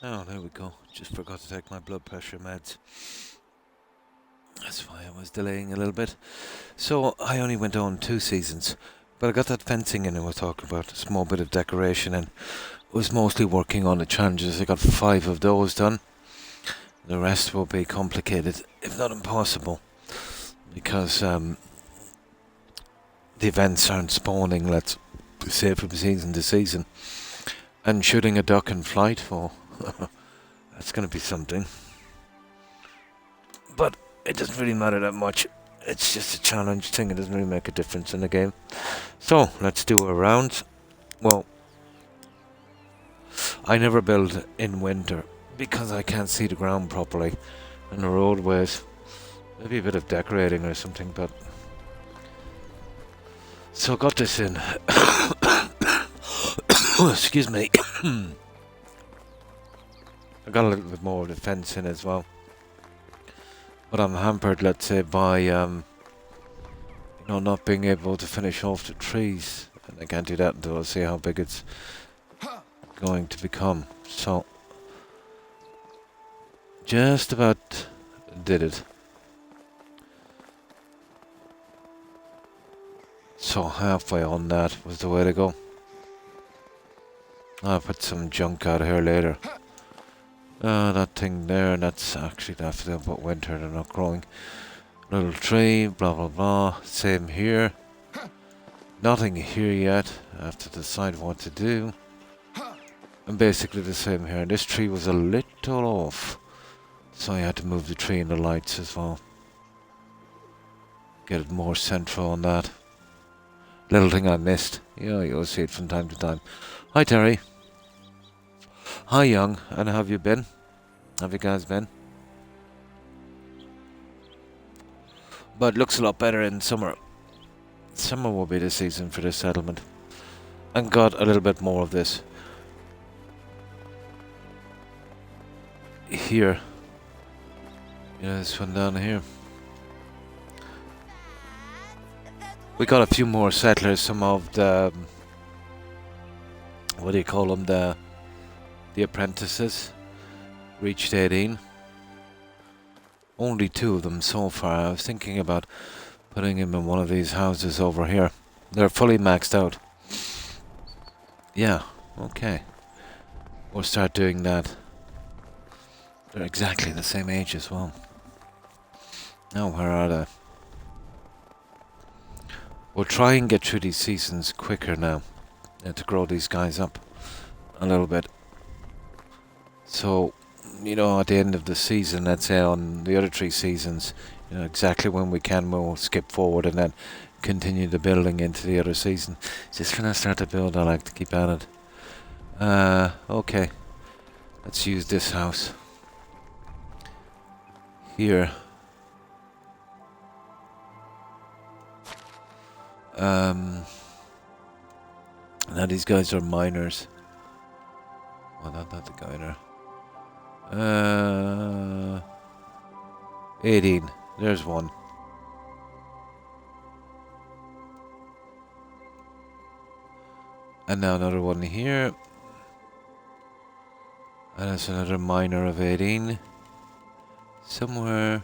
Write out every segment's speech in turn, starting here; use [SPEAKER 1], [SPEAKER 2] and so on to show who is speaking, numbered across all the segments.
[SPEAKER 1] Oh, there we go. Just forgot to take my blood pressure meds. That's why I was delaying a little bit. So I only went on 2 seasons, but I got that fencing in I was talking about, a small bit of decoration, and was mostly working on the challenges. I got 5 of those done. The rest will be complicated, if not impossible, because the events aren't spawning, let's say, from season to season. And shooting a duck in flight, well, that's going to be something. But it doesn't really matter that much. It's just a challenge thing. It doesn't really make a difference in the game. So, let's do a round. Well, I never build in winter because I can't see the ground properly and the roadways. Maybe a bit of decorating or something, but... So, got this in. Excuse me. I got a little bit more of the fence in as well. But I'm hampered, let's say, by not being able to finish off the trees. And I can't do that until I see how big it's going to become. So, just about did it. So halfway on that was the way to go. I'll put some junk out here later. That thing there, that's actually after about winter, they're not growing. Little tree, blah blah blah. Same here. Nothing here yet. I have to decide what to do. And basically the same here. This tree was a little off, so I had to move the tree and the lights as well. Get it more central on that. Little thing I missed. Yeah, you'll see it from time to time. Hi Terry. Hi Young, and how have you been? Have you guys been? But it looks a lot better in summer. Summer will be the season for this settlement. And got a little bit more of this. Here. Yeah, this one down here. We got a few more settlers, some of the... What do you call them? The apprentices. Reached 18. Only 2 of them so far. I was thinking about putting him in one of these houses over here. They're fully maxed out. Yeah, okay. We'll start doing that. They're exactly the same age as well. Now, where are they? We'll try and get through these seasons quicker now. To grow these guys up a little bit. So, at the end of the season, let's say on the other 3 seasons, exactly when we can, we'll skip forward and then continue the building into the other season. Just when I start to build, I like to keep at it. Okay. Let's use this house. Here. Now these guys are miners. Well, not the guy there. 18. There's one. And now another one here. And that's another miner of 18. Somewhere.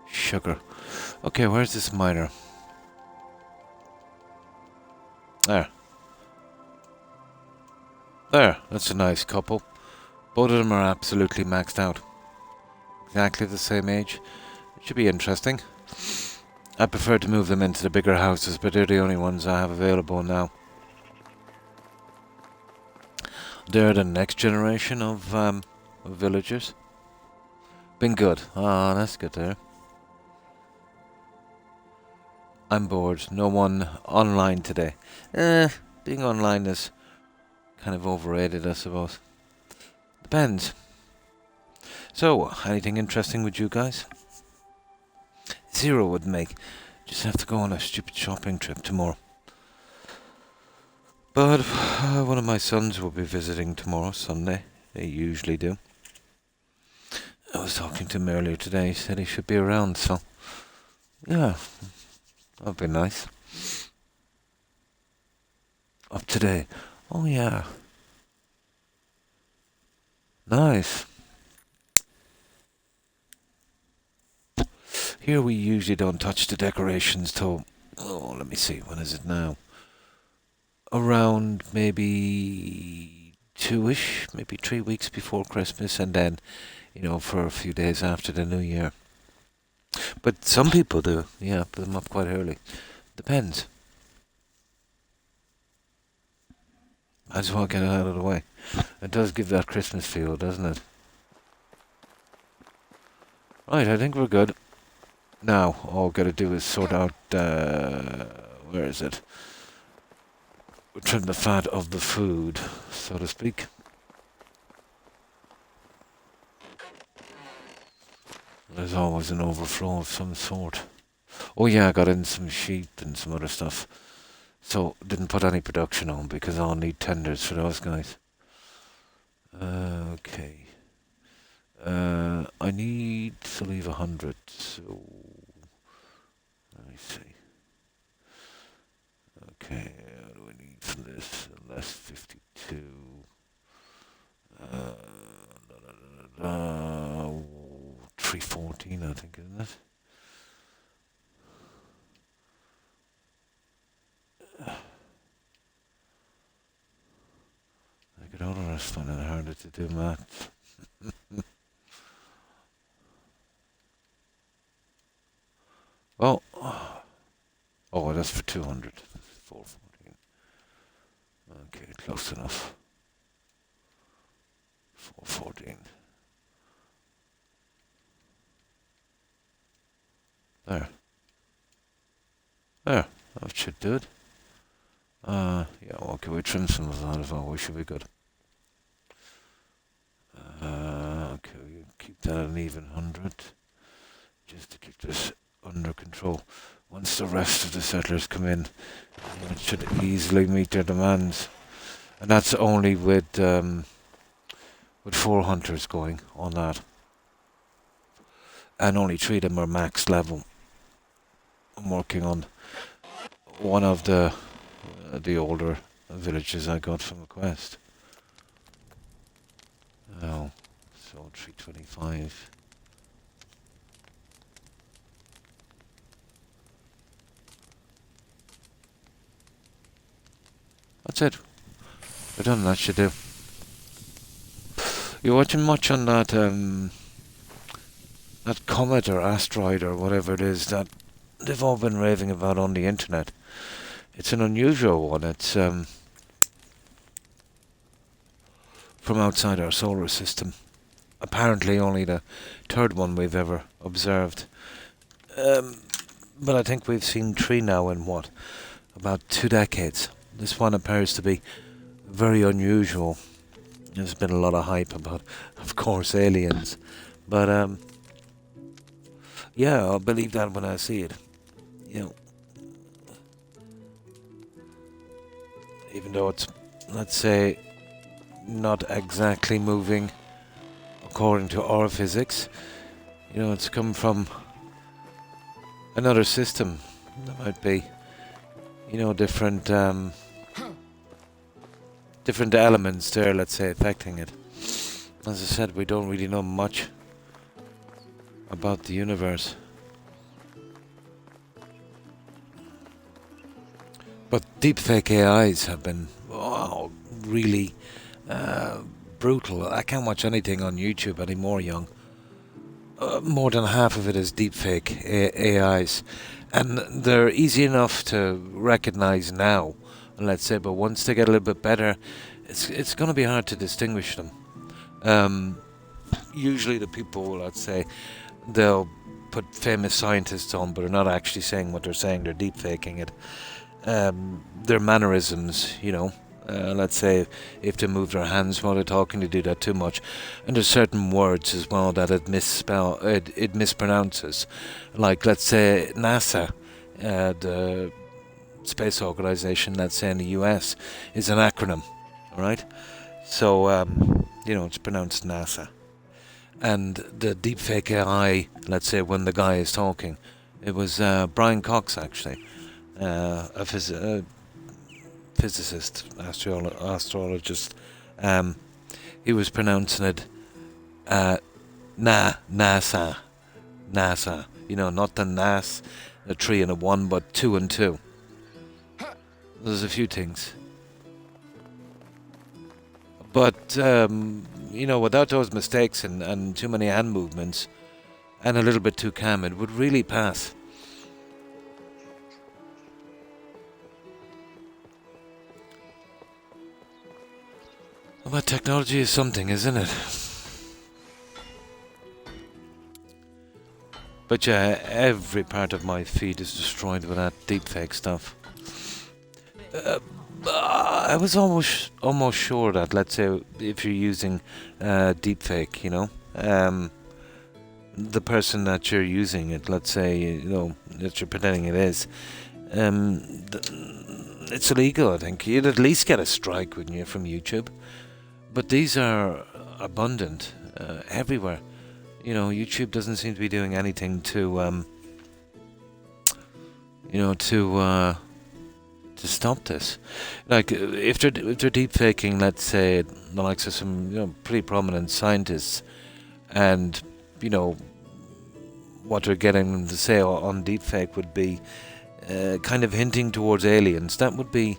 [SPEAKER 1] Sugar. Okay, where's this miner? There. There, that's a nice couple. Both of them are absolutely maxed out. Exactly the same age. It should be interesting. I prefer to move them into the bigger houses, but they're the only ones I have available now. They're the next generation of villagers. Been good. Ah, that's good there. I'm bored. No one online today. Being online is kind of overrated, I suppose. Depends. So, anything interesting with you guys? 0 would make. Just have to go on a stupid shopping trip tomorrow. But one of my sons will be visiting tomorrow, Sunday. They usually do. I was talking to him earlier today. He said he should be around, so... Yeah, that'd be nice. Up today. Oh yeah. Nice. Here we usually don't touch the decorations till, oh, let me see, when is it now? Around maybe two-ish, maybe 3 weeks before Christmas, and then, for a few days after the New Year. But some people do, yeah, put them up quite early. Depends. I just want to get it out of the way. It does give that Christmas feel, doesn't it? Right, I think we're good. Now, all we've got to do is sort out, where is it? Trim the fat of the food, so to speak. There's always an overflow of some sort. Oh yeah, I got in some sheep and some other stuff. So, didn't put any production on because I'll need tenders for those guys. Okay. I need to leave 100, so... Let me see. Okay, what do I need for this? Less 52. 314, I think, isn't it? I could order finding it harder to do math. Well, oh, that's for 200. 414. Okay, close enough. 414. There. There. That should do it. Yeah, okay, we trim some of that as well. We should be good. Okay, we keep that at an even 100. Just to keep this under control. Once the rest of the settlers come in, it should easily meet their demands. And that's only with 4 hunters going on that. And only 3 of them are max level. I'm working on one of the older villages I got from a quest. Oh, so 325. That's it. We're done, that should do. You're watching much on that that comet or asteroid or whatever it is that they've all been raving about on the internet. It's an unusual one. It's from outside our solar system. Apparently only the third one we've ever observed. But I think we've seen 3 now in what? About 2 decades. This one appears to be very unusual. There's been a lot of hype about, of course, aliens. But, yeah, I'll believe that when I see it. Even though it's, let's say, not exactly moving according to our physics. It's come from another system. There might be, different different elements there, let's say, affecting it. As I said, we don't really know much about the universe. But deepfake AIs have been really brutal. I can't watch anything on YouTube anymore, young. More than half of it is deepfake AIs. And they're easy enough to recognize now, let's say, but once they get a little bit better, it's going to be hard to distinguish them. Usually the people, let's say, they'll put famous scientists on, but they're not actually saying what they're saying, they're deepfaking it. Their mannerisms, let's say if they move their hands while they're talking, they do that too much. And there's certain words as well that it mispronounces. Like, let's say NASA, the space organization, let's say in the US, is an acronym, alright? So, it's pronounced NASA. And the deepfake AI, let's say when the guy is talking, it was Brian Cox actually. Of his physicist, astrologist. He was pronouncing it NASA. NASA. You know, not the NAS, a 3 and a 1, but 2 and 2. There's a few things. But, you know, without those mistakes and too many hand movements and a little bit too calm, it would really pass. But technology is something, isn't it? But yeah, every part of my feed is destroyed with that deepfake stuff. I was almost sure that, let's say, if you're using deepfake, you know, the person that you're using it, let's say, you know, that you're pretending it is, it's illegal, I think. You'd at least get a strike, wouldn't you, from YouTube? But these are abundant everywhere. You know, YouTube doesn't seem to be doing anything to, you know, to stop this. Like, if they're deep faking, let's say, the likes of some, you know, pretty prominent scientists, and, you know, what they're getting them to say on deepfake would be kind of hinting towards aliens. That would be,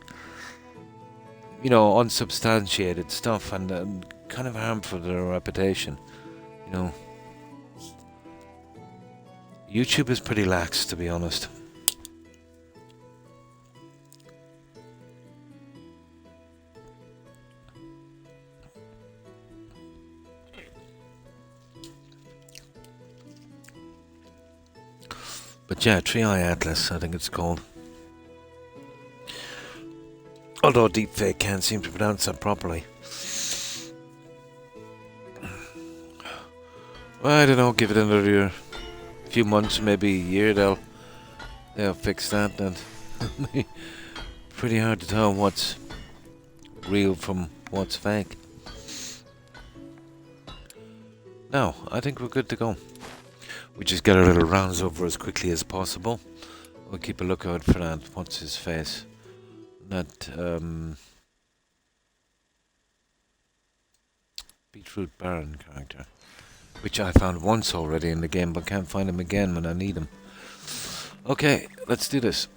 [SPEAKER 1] you know, unsubstantiated stuff and kind of harmful to their reputation. You know, YouTube is pretty lax, to be honest. But yeah, Tri Atlas, I think it's called. Although deepfake can't seem to pronounce that properly. Well, I don't know, give it another few months, maybe a year, they'll fix that. And pretty hard to tell what's real from what's fake. Now, I think we're good to go. We just get our little rounds over as quickly as possible. We'll keep a lookout for that. What's his face? That Beetroot Baron character, which I found once already in the game, but can't find him again when I need him. Okay, let's do this.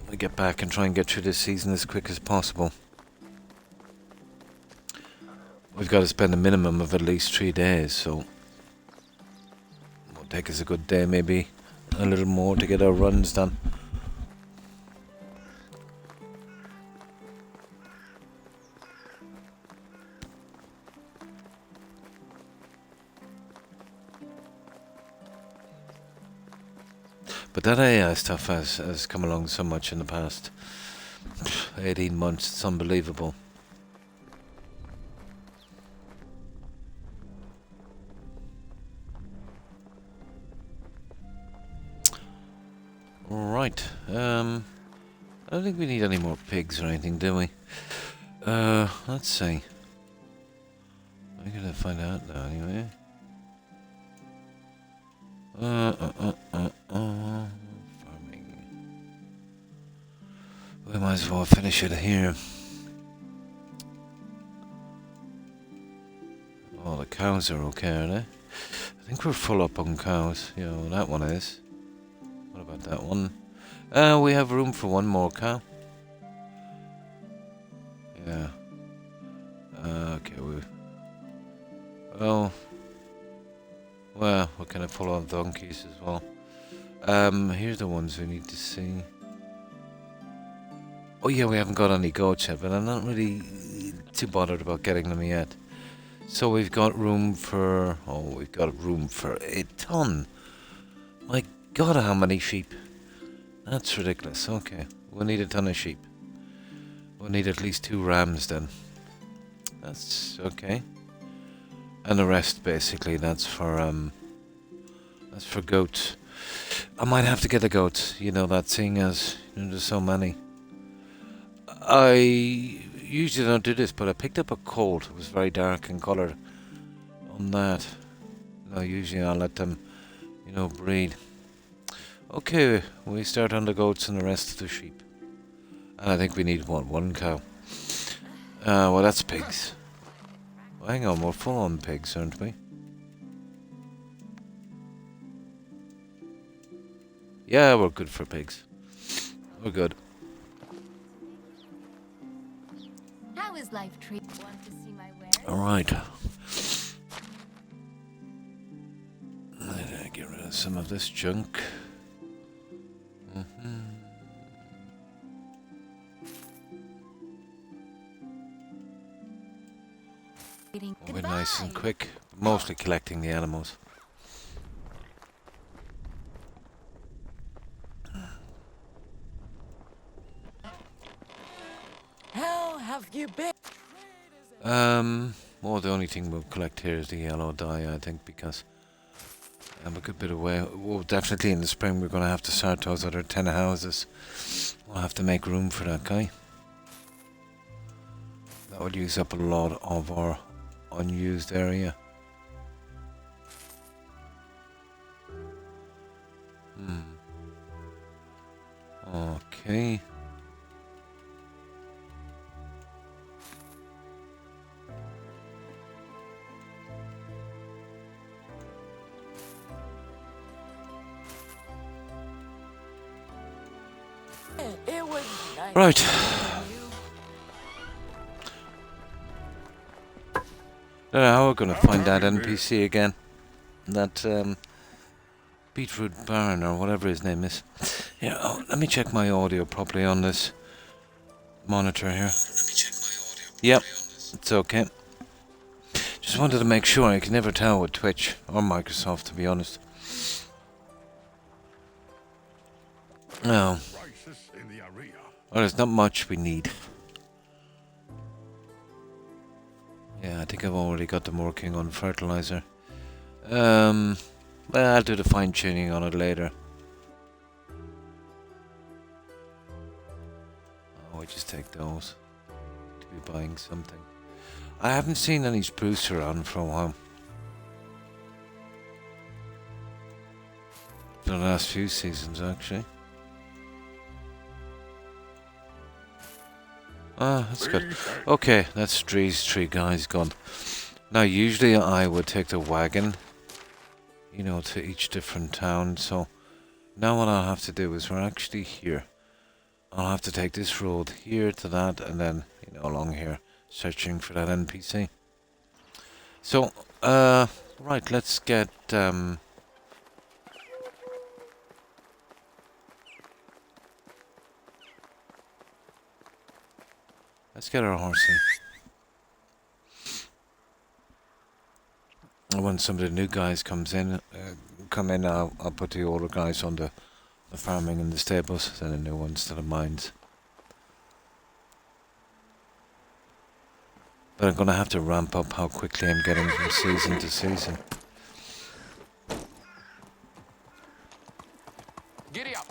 [SPEAKER 1] We'll get back and try and get through this season as quick as possible. We've got to spend a minimum of at least 3 days, so it'll take us a good day, maybe a little more, to get our runs done. But that AI stuff has come along so much in the past 18 months, it's unbelievable. Right, I don't think we need any more pigs or anything, do we? Let's see. I'm gonna find out now anyway. Farming. We might as well finish it here. Oh, the cows are okay, are they? I think we're full up on cows. Yeah, well, that one is. What about that one? We have room for one more cow. Yeah. Okay, well, we're kind of full on donkeys as well. Here's the ones we need to see. Oh yeah, we haven't got any goats yet, but I'm not really too bothered about getting them yet. So we've got room for... Oh, we've got room for a ton. My God, how many sheep. That's ridiculous. Okay, we'll need a ton of sheep. We'll need at least 2 rams then. That's okay. And the rest, basically, that's for goats. I might have to get the goats, you know, that seeing as, you know, there's so many. I usually don't do this, but I picked up a colt. It was very dark in colour on that. No, usually I'll let them, you know, breed. Okay, we start on the goats and the rest of the sheep. And I think we need, what, 1 cow? Well, that's pigs. Well, hang on, we're full on pigs, aren't we? Yeah, we're good for pigs. We're good.
[SPEAKER 2] How is life treating? Want to see my wares?
[SPEAKER 1] Alright. Get rid of some of this junk. We're nice and quick, mostly collecting the animals.
[SPEAKER 3] How have you been?
[SPEAKER 1] Well, the only thing we'll collect here is the yellow dye, I think, because I have a good bit of way. Well, definitely in the spring we're going to have to start those other 10 houses. We'll have to make room for that guy. That would use up a lot of our unused area. Okay.
[SPEAKER 3] It was nice.
[SPEAKER 1] Right. Don't know how we're going to find that NPC again. That Beetroot Baron or whatever his name is. Yeah, let me check my audio properly on this monitor here. Yep, it's okay. Just wanted to make sure. I can never tell with Twitch or Microsoft, to be honest. No. Well, there's not much we need. Yeah, I think I've already got them working on fertilizer. Well, I'll do the fine tuning on it later. Oh, we just take those to be buying something. I haven't seen any spruce around for a while. For the last few seasons, actually. Ah, that's good. Okay, that's these three guys gone. Now, usually I would take the wagon, you know, to each different town. So now what I'll have to do is we're actually here. I'll have to take this road here to that, and then, you know, along here, searching for that NPC. So, right, let's get, let's get our horsey. And when some of the new guys come in, I'll put the older guys on the farming and the stables, then the new ones to the mines. But I'm going to have to ramp up how quickly I'm getting from season to season.
[SPEAKER 4] Giddy up.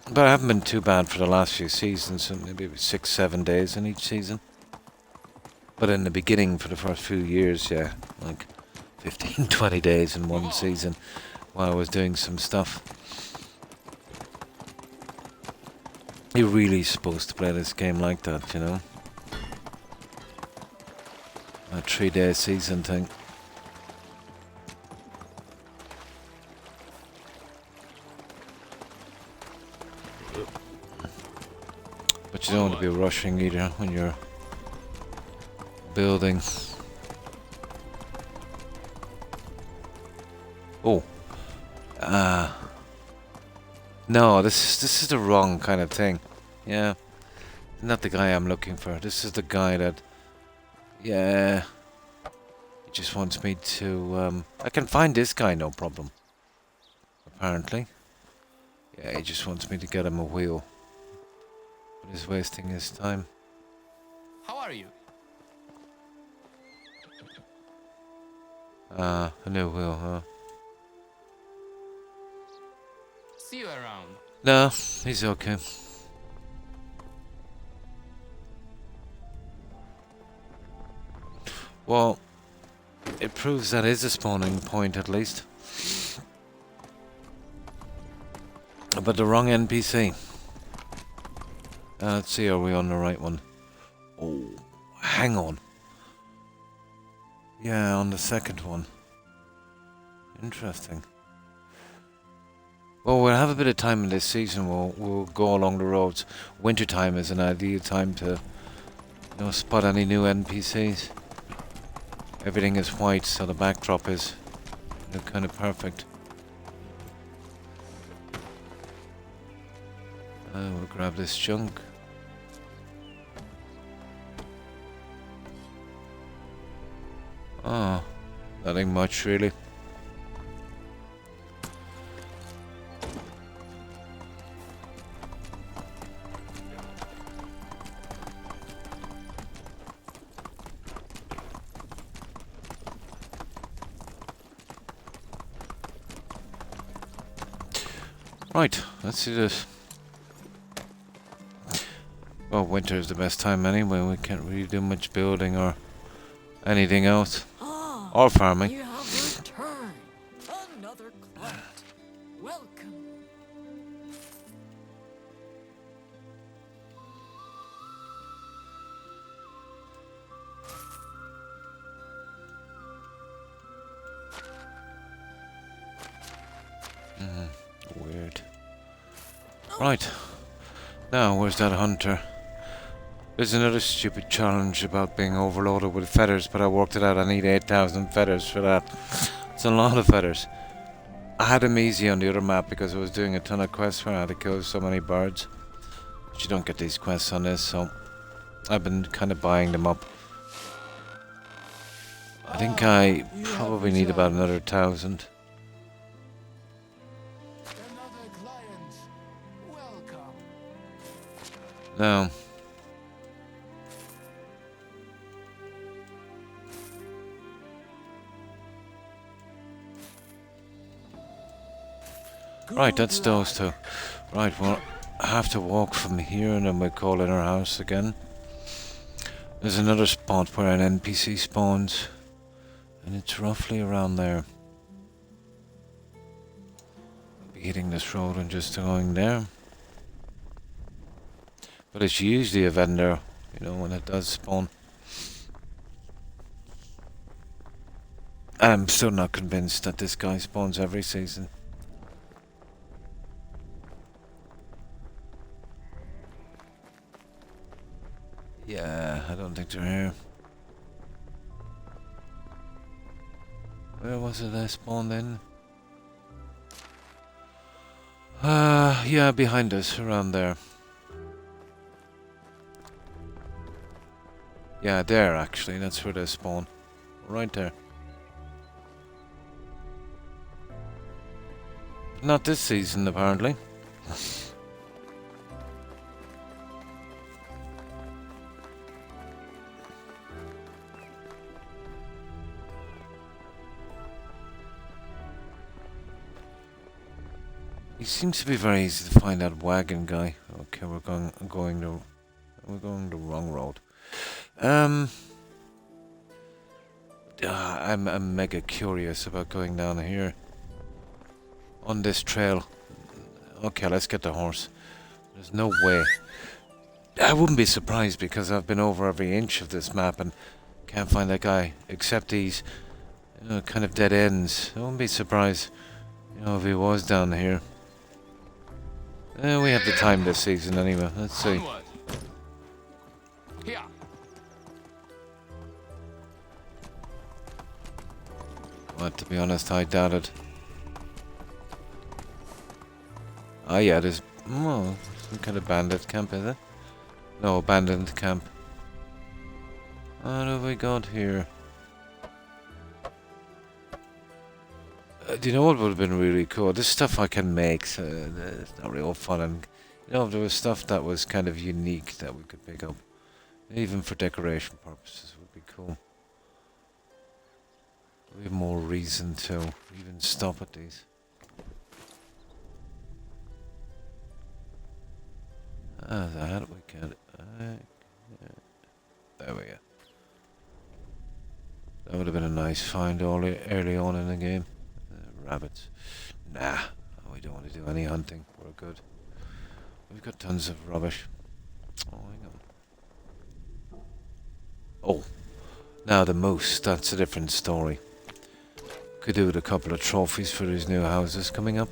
[SPEAKER 1] But I haven't been too bad for the last few seasons, so maybe 6-7 days in each season. But in the beginning, for the first few years, yeah, like 15-20 days in one season while I was doing some stuff. You're really supposed to play this game like that, you know? A 3-day season thing. But you don't want to be rushing either when you're building. Oh. No, this is the wrong kind of thing. Yeah. Not the guy I'm looking for. This is the guy that... Yeah. He just wants me to... I can find this guy, no problem. Apparently. Yeah, he just wants me to get him a wheel. But he's wasting his time.
[SPEAKER 4] How are you?
[SPEAKER 1] A new wheel, huh?
[SPEAKER 4] See you around.
[SPEAKER 1] No, he's okay. Well, it proves that is a spawning point at least. But the wrong NPC. Let's see, are we on the right one? Oh, hang on. Yeah, on the second one. Interesting. Well, we'll have a bit of time in this season. We'll go along the roads. Wintertime is an ideal time to, spot any new NPCs. Everything is white, so the backdrop is kind of perfect. We'll grab this junk. Oh, nothing much really. Right, let's do this. Well, winter is the best time anyway. We can't really do much building or anything else.
[SPEAKER 3] Ah,
[SPEAKER 1] Or farming.
[SPEAKER 3] you have returned. Another client. Welcome.
[SPEAKER 1] Weird. Right. Now, where's that hunter? There's another stupid challenge about being overloaded with feathers, but I worked it out. I need 8,000 feathers for that. It's a lot of feathers. I had them easy on the other map because I was doing a ton of quests where I had to kill so many birds. But you don't get these quests on this, so I've been kind of buying them up. I think I probably need about another 1,000.
[SPEAKER 4] Another client. Welcome.
[SPEAKER 1] Now, right, that's those two. Right, well, I have to walk from here and then we'll call in our house again. There's another spot where an NPC spawns, and it's roughly around there. I'll be hitting this road and just going there. But it's usually a vendor, when it does spawn. I'm still not convinced that this guy spawns every season. Yeah, I don't think they're here. Where was it I spawned in? Yeah, behind us, around there. Yeah, there actually, that's where they spawn. Right there. Not this season, apparently. He seems to be very easy to find that wagon guy. Okay, we're going the wrong road. I'm mega curious about going down here on this trail. Okay, let's get the horse. There's no way. I wouldn't be surprised because I've been over every inch of this map and can't find that guy except these kind of dead ends. I wouldn't be surprised, if he was down here. We have the time this season anyway. Let's see.
[SPEAKER 4] Onward. Here.
[SPEAKER 1] Well, to be honest, I doubt it. Oh yeah, there's some kind of bandit camp, is it? No, abandoned camp. What have we got here? Do you know what would have been really cool? This stuff I can make, so it's not real fun. And if there was stuff that was kind of unique that we could pick up, even for decoration purposes, would be cool. We have more reason to even stop at these. How do we get it? There we go. That would have been a nice find early on in the game. Rabbits. Nah, we don't want to do any hunting. We're good. We've got tons of rubbish. Oh, hang on. Oh, now the moose, that's a different story. Could do with a couple of trophies for his new houses coming up.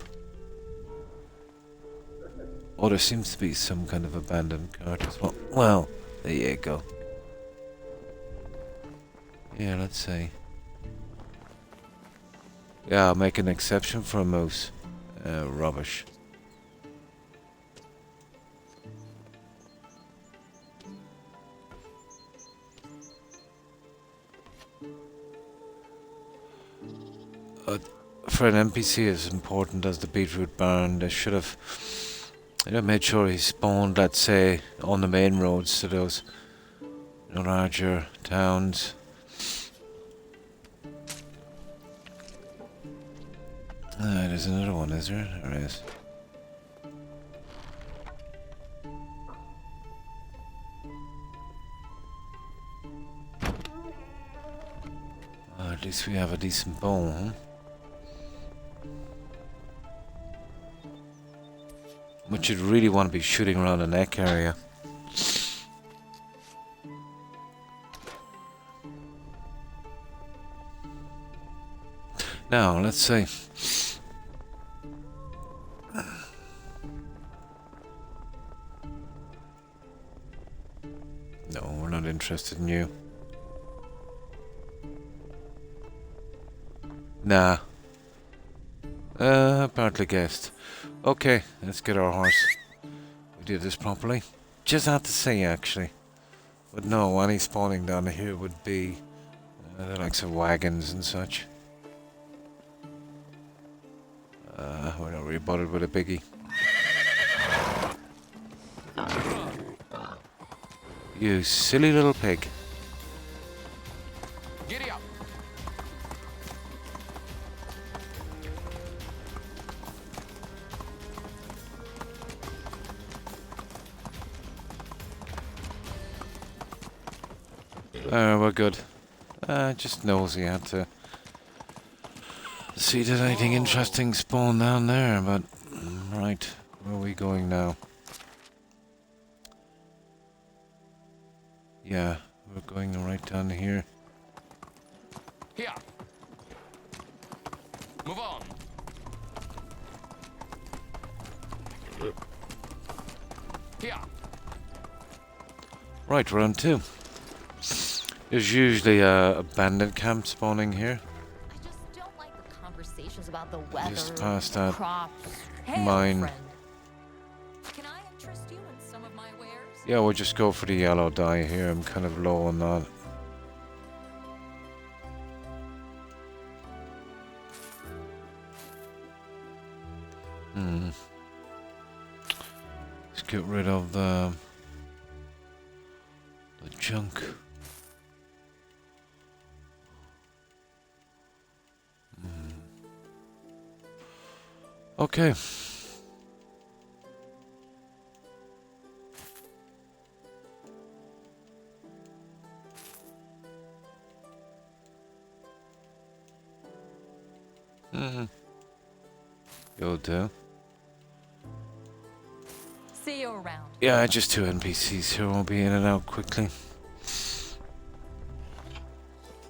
[SPEAKER 1] Oh, there seems to be some kind of abandoned cart as well. Well, there you go. Yeah, let's see. Yeah, I'll make an exception for a moose. Rubbish. For an NPC as important as the beetroot barn, they should have made sure he spawned, let's say, on the main roads to those larger towns. There's another one, is there? There is. At least we have a decent bow, huh? But you'd really want to be shooting around the neck area. Now, let's see. No, we're not interested in you. Nah. Apparently guessed. Okay, let's get our horse. We did this properly. Just have to say, actually. But no, any spawning down here would be the likes of wagons and such. We're not really bothered with a biggie. You silly little pig.
[SPEAKER 4] Giddy up.
[SPEAKER 1] We're good. Just nosy, had to see did anything interesting spawn down there, but right, where are we going now? Yeah, we're going right down here.
[SPEAKER 4] Here. Move on. Here.
[SPEAKER 1] Right, we're on 2. There's usually a bandit camp spawning here.
[SPEAKER 2] I just don't like the conversations about the weather.
[SPEAKER 1] Just past that
[SPEAKER 2] crops.
[SPEAKER 1] mine.
[SPEAKER 3] Friend. Can I interest you in some of my wares?
[SPEAKER 1] Yeah, we'll just go for the yellow dye here. I'm kind of low on that. Let's get rid of the junk. Okay. You'll do.
[SPEAKER 3] See you around.
[SPEAKER 1] Yeah, just 2 NPCs here. We'll be in and out quickly.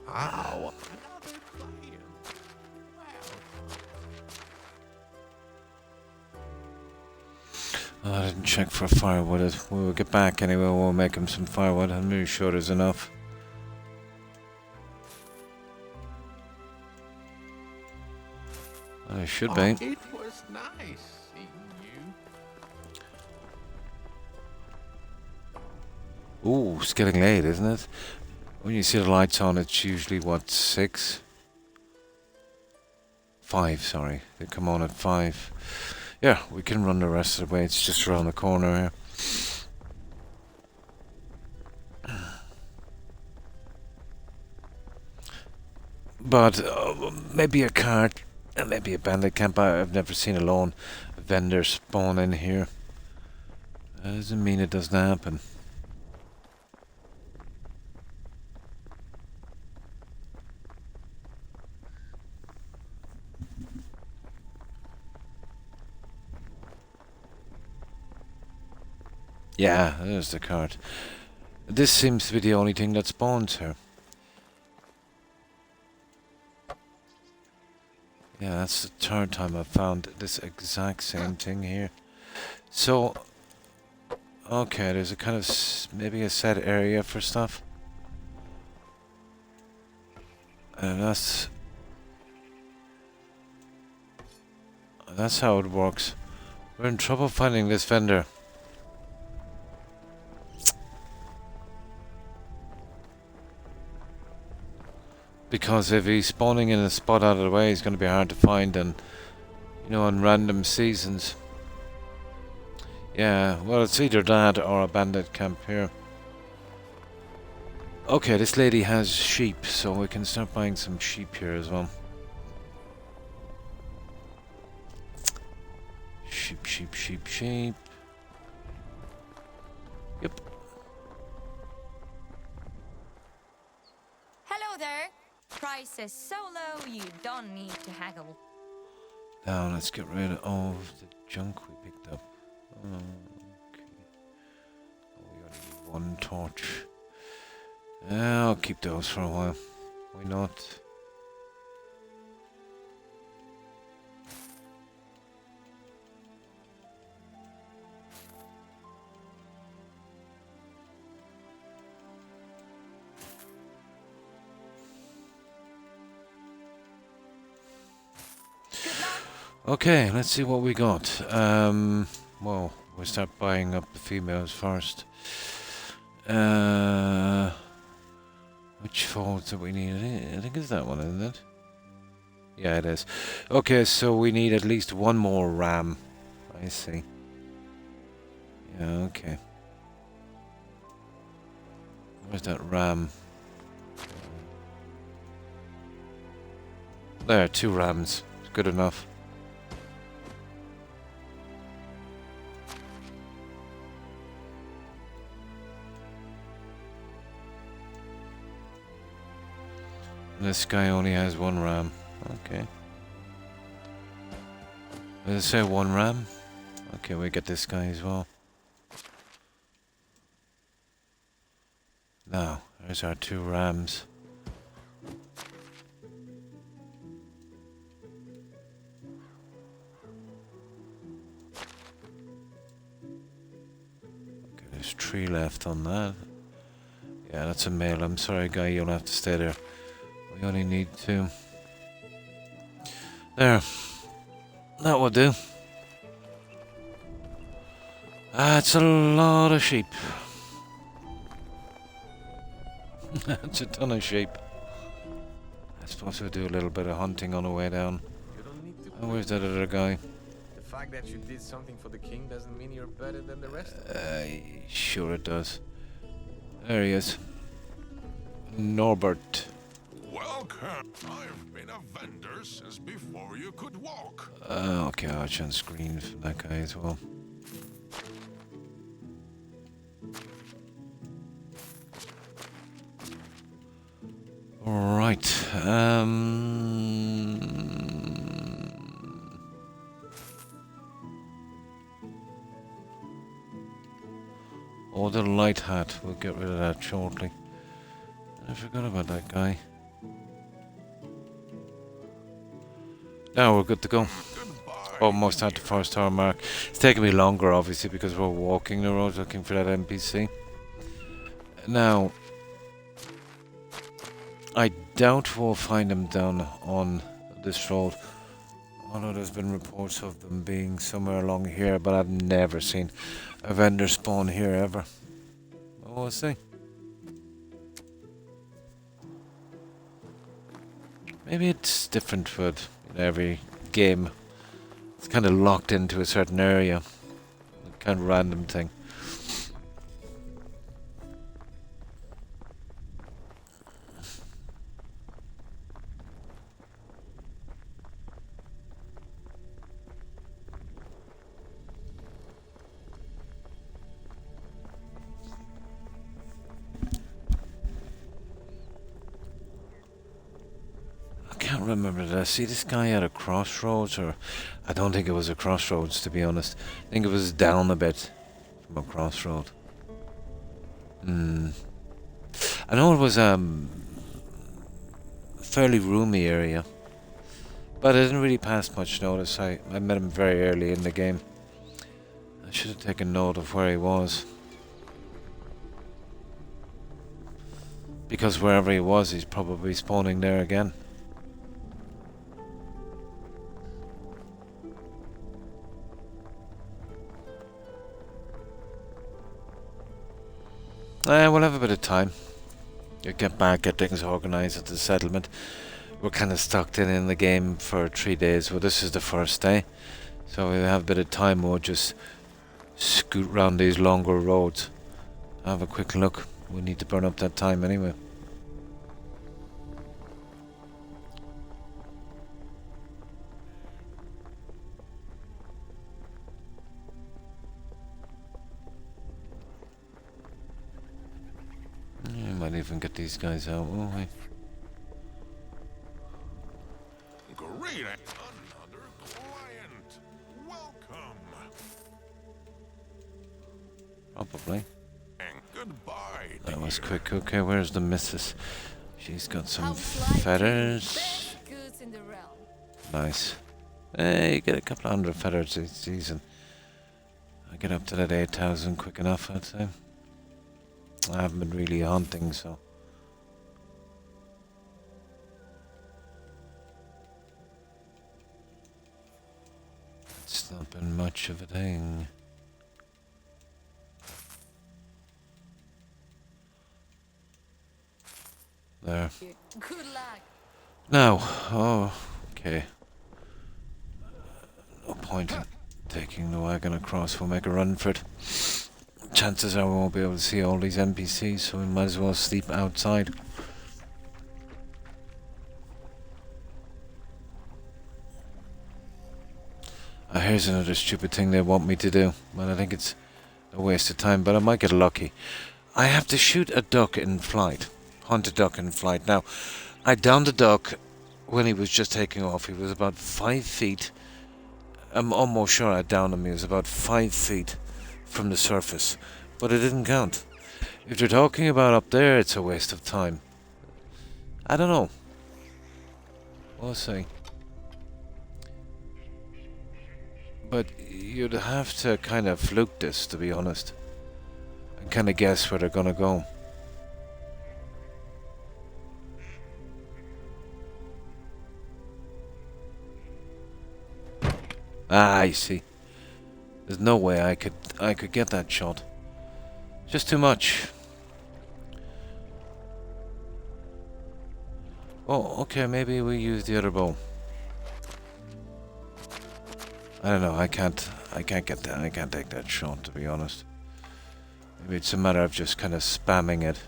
[SPEAKER 4] Ow.
[SPEAKER 1] Oh, I didn't check for firewood. We'll get back anyway. We'll make him some firewood. I'm really sure there's enough. There should be.
[SPEAKER 4] It was nice seeing you.
[SPEAKER 1] Ooh, it's getting late, isn't it? When you see the lights on, it's usually, what, 6? 5, sorry. They come on at 5. Yeah, we can run the rest of the way. It's just around the corner here. But maybe a cart, maybe a bandit camp. I've never seen a lone vendor spawn in here. That doesn't mean it doesn't happen. Yeah, there's the cart. This seems to be the only thing that spawns here. Yeah, that's the third time I've found this exact same thing here. So, okay, there's a kind of maybe a set area for stuff. And that's how it works. We're in trouble finding this vendor. Because if he's spawning in a spot out of the way, he's going to be hard to find, and you know, in random seasons. Yeah, well, it's either that or a bandit camp here. Okay, this lady has sheep, so we can start buying some sheep here as well. Sheep, sheep, sheep, sheep. Yep.
[SPEAKER 3] Hello there. Price is so low you don't need to haggle.
[SPEAKER 1] Now let's get rid of the junk we picked up. Okay. Oh, we only need one torch. I'll keep those for a while. Why not? Okay, let's see what we got. Well, we'll start buying up the females first. Which folds do we need? I think it's that one, isn't it? Yeah, it is. Okay, so we need at least one more ram. I see. Yeah, okay. Where's that ram? There, 2 rams. Good enough. This guy only has 1 ram. Okay. Does it say 1 ram? Okay, we get this guy as well. Now, there's our 2 rams. Okay, there's 3 left on that. Yeah, that's a male. I'm sorry, guy, you'll have to stay there. We only need 2. There. That will do. That's a lot of sheep. That's a ton of sheep. I suppose we'll do a little bit of hunting on the way down.
[SPEAKER 4] You don't need to.
[SPEAKER 1] Oh, where's that other guy?
[SPEAKER 4] The fact that you did something for the king doesn't mean you're better than the rest of
[SPEAKER 1] Sure it does. There he is. Norbert.
[SPEAKER 5] Welcome. I've been a vendor since before you could walk.
[SPEAKER 1] Okay, I'll change screen for that guy as well. Right. Oh, the light hat. We'll get rid of that shortly. I forgot about that guy. Now we're good to go.
[SPEAKER 5] Goodbye.
[SPEAKER 1] Almost at the first hour mark. It's taking me longer, obviously, because we're walking the road looking for that NPC. Now, I doubt we'll find them down on this road. Although there's been reports of them being somewhere along here, but I've never seen a vendor spawn here ever. We'll see. Maybe it's different with every game. It's kind of locked into a certain area. A kind of random thing. I can't remember, did I see this guy at a crossroads, or I don't think it was a crossroads, to be honest. I think it was down a bit from a crossroad. Hmm. I know it was fairly roomy area, but I didn't really pass much notice. I met him very early in the game. I should have taken note of where he was. Because wherever he was, he's probably spawning there again. We'll have a bit of time. You get back, get things organised at the settlement. We're kind of stuck in the game for 3 days. Well, this is the first day. So we'll have a bit of time. We'll just scoot round these longer roads. Have a quick look. We need to burn up that time anyway. Might even get these guys out, won't we?
[SPEAKER 5] Great. Another client. Welcome.
[SPEAKER 1] Probably.
[SPEAKER 5] And goodbye.
[SPEAKER 1] That was
[SPEAKER 5] dear.
[SPEAKER 1] quick. Okay, where's the missus? She's got some
[SPEAKER 2] How's life
[SPEAKER 1] feathers.
[SPEAKER 2] Best goods in the realm.
[SPEAKER 1] Nice. Hey, you get a couple of hundred feathers each season. I get up to that 8,000 quick enough, I'd say. I haven't been really hunting, so. It's not been much of a thing. There.
[SPEAKER 2] Good luck.
[SPEAKER 1] Now, oh, okay. No point in taking the wagon across. We'll make a run for it. Chances are we won't be able to see all these NPCs, so we might as well sleep outside. Here's another stupid thing they want me to do, but I think it's a waste of time, but I might get lucky. I have to shoot a duck in flight. Hunt a duck in flight. Now, I downed the duck when he was just taking off. He was about 5 feet. I'm almost sure I downed him. He was about 5 feet from the surface, but it didn't count. If you're talking about up there, it's a waste of time. I don't know. We'll see. But you'd have to kind of fluke this, to be honest, and kind of guess where they're gonna go. Ah, I see. There's no way I could get that shot. Just too much. Oh, okay, maybe we use the other bow. I don't know, I can't get that, I can't take that shot, to be honest. Maybe it's a matter of just kind of spamming it.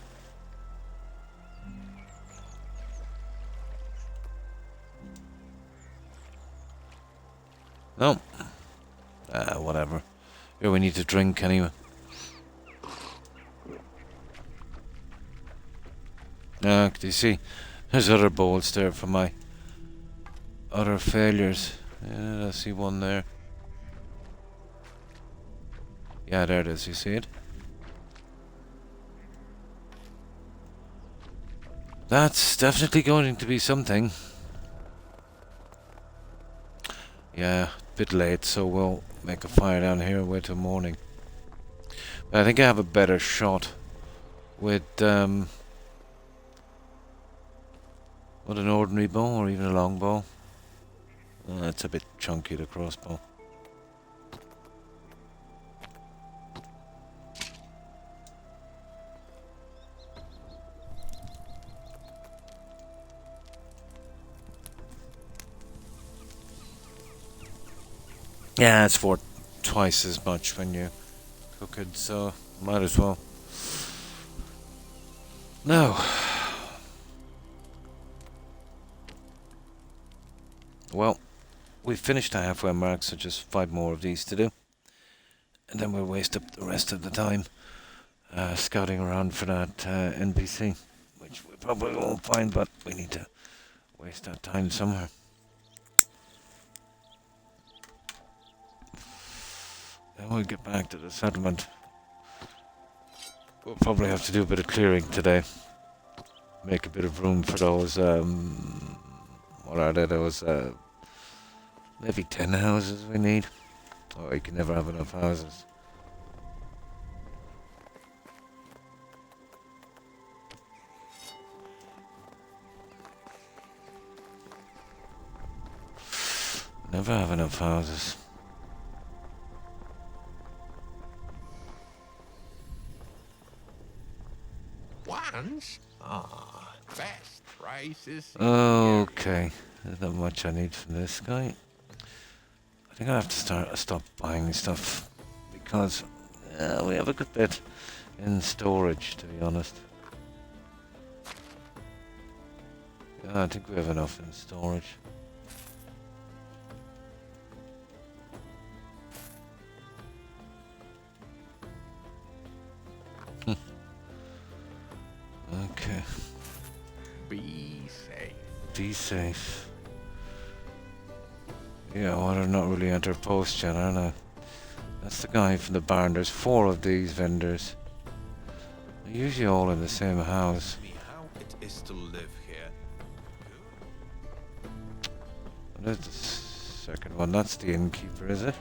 [SPEAKER 1] No. Whatever. Here, we need to drink anyway. Do you see? There's other bowls there for my other failures. Yeah, I see one there. Yeah, there it is. You see it? That's definitely going to be something. Yeah, a bit late, so we'll make a fire down here and wait till morning. But I think I have a better shot with an ordinary bow or even a long bow. It's a bit chunky, the crossbow. Yeah, it's for twice as much when you cook it, so might as well. No. Well, we've finished the halfway mark, so just 5 more of these to do. And then we'll waste up the rest of the time scouting around for that NPC, which we probably won't find, but we need to waste that time somewhere. Then we'll get back to the settlement. We'll probably have to do a bit of clearing today. Make a bit of room for those, what are they, those, maybe 10 houses we need. Oh, you can never have enough houses. Never have enough houses.
[SPEAKER 5] Once? Ah, best prices.
[SPEAKER 1] Okay, there's not much I need from this guy. I think I have to stop buying stuff because we have a good bit in storage, to be honest. Yeah, I think we have enough in storage. Okay.
[SPEAKER 5] Be safe.
[SPEAKER 1] Be safe. Yeah, well, they're not really at their post yet, are they? That's the guy from the barn. There's 4 of these vendors. They're usually all in the same house.
[SPEAKER 5] Me how it is to live here.
[SPEAKER 1] There's the second one. That's the innkeeper, is it?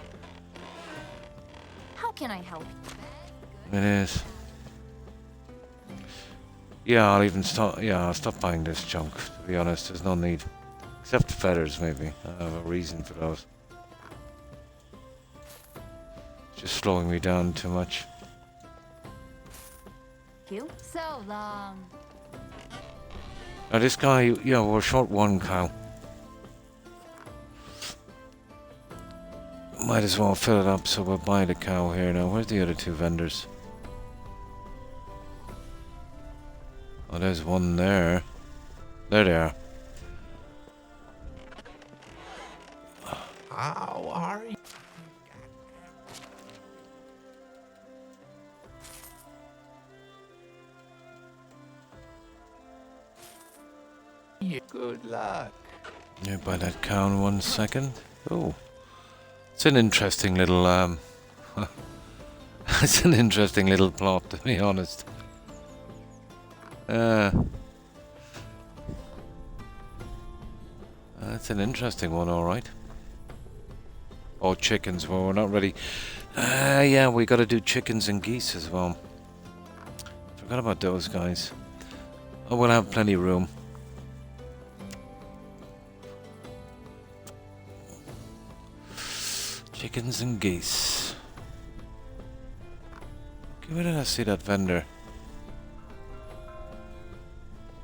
[SPEAKER 2] How can I help?
[SPEAKER 1] It is. Yeah, I'll even stop. Yeah, I'll stop buying this junk. To be honest, there's no need. Except feathers, maybe. I have a reason for those. Just slowing me down too much.
[SPEAKER 2] You? So long.
[SPEAKER 1] Now this guy, yeah, we're short 1 cow. Might as well fill it up, so we'll buy the cow here now. Where's the other 2 vendors? Oh, there's one there. There they are.
[SPEAKER 5] How are you? Good luck.
[SPEAKER 1] Yeah, buy that cow in 1 second. Oh, it's an interesting little it's an interesting little plot, to be honest. That's an interesting one, all right. Oh, chickens. Well, we're not ready. Yeah, we got to do chickens and geese as well. Forgot about those guys. Oh, we'll have plenty of room. Chickens and geese. Okay, where did I see that vendor?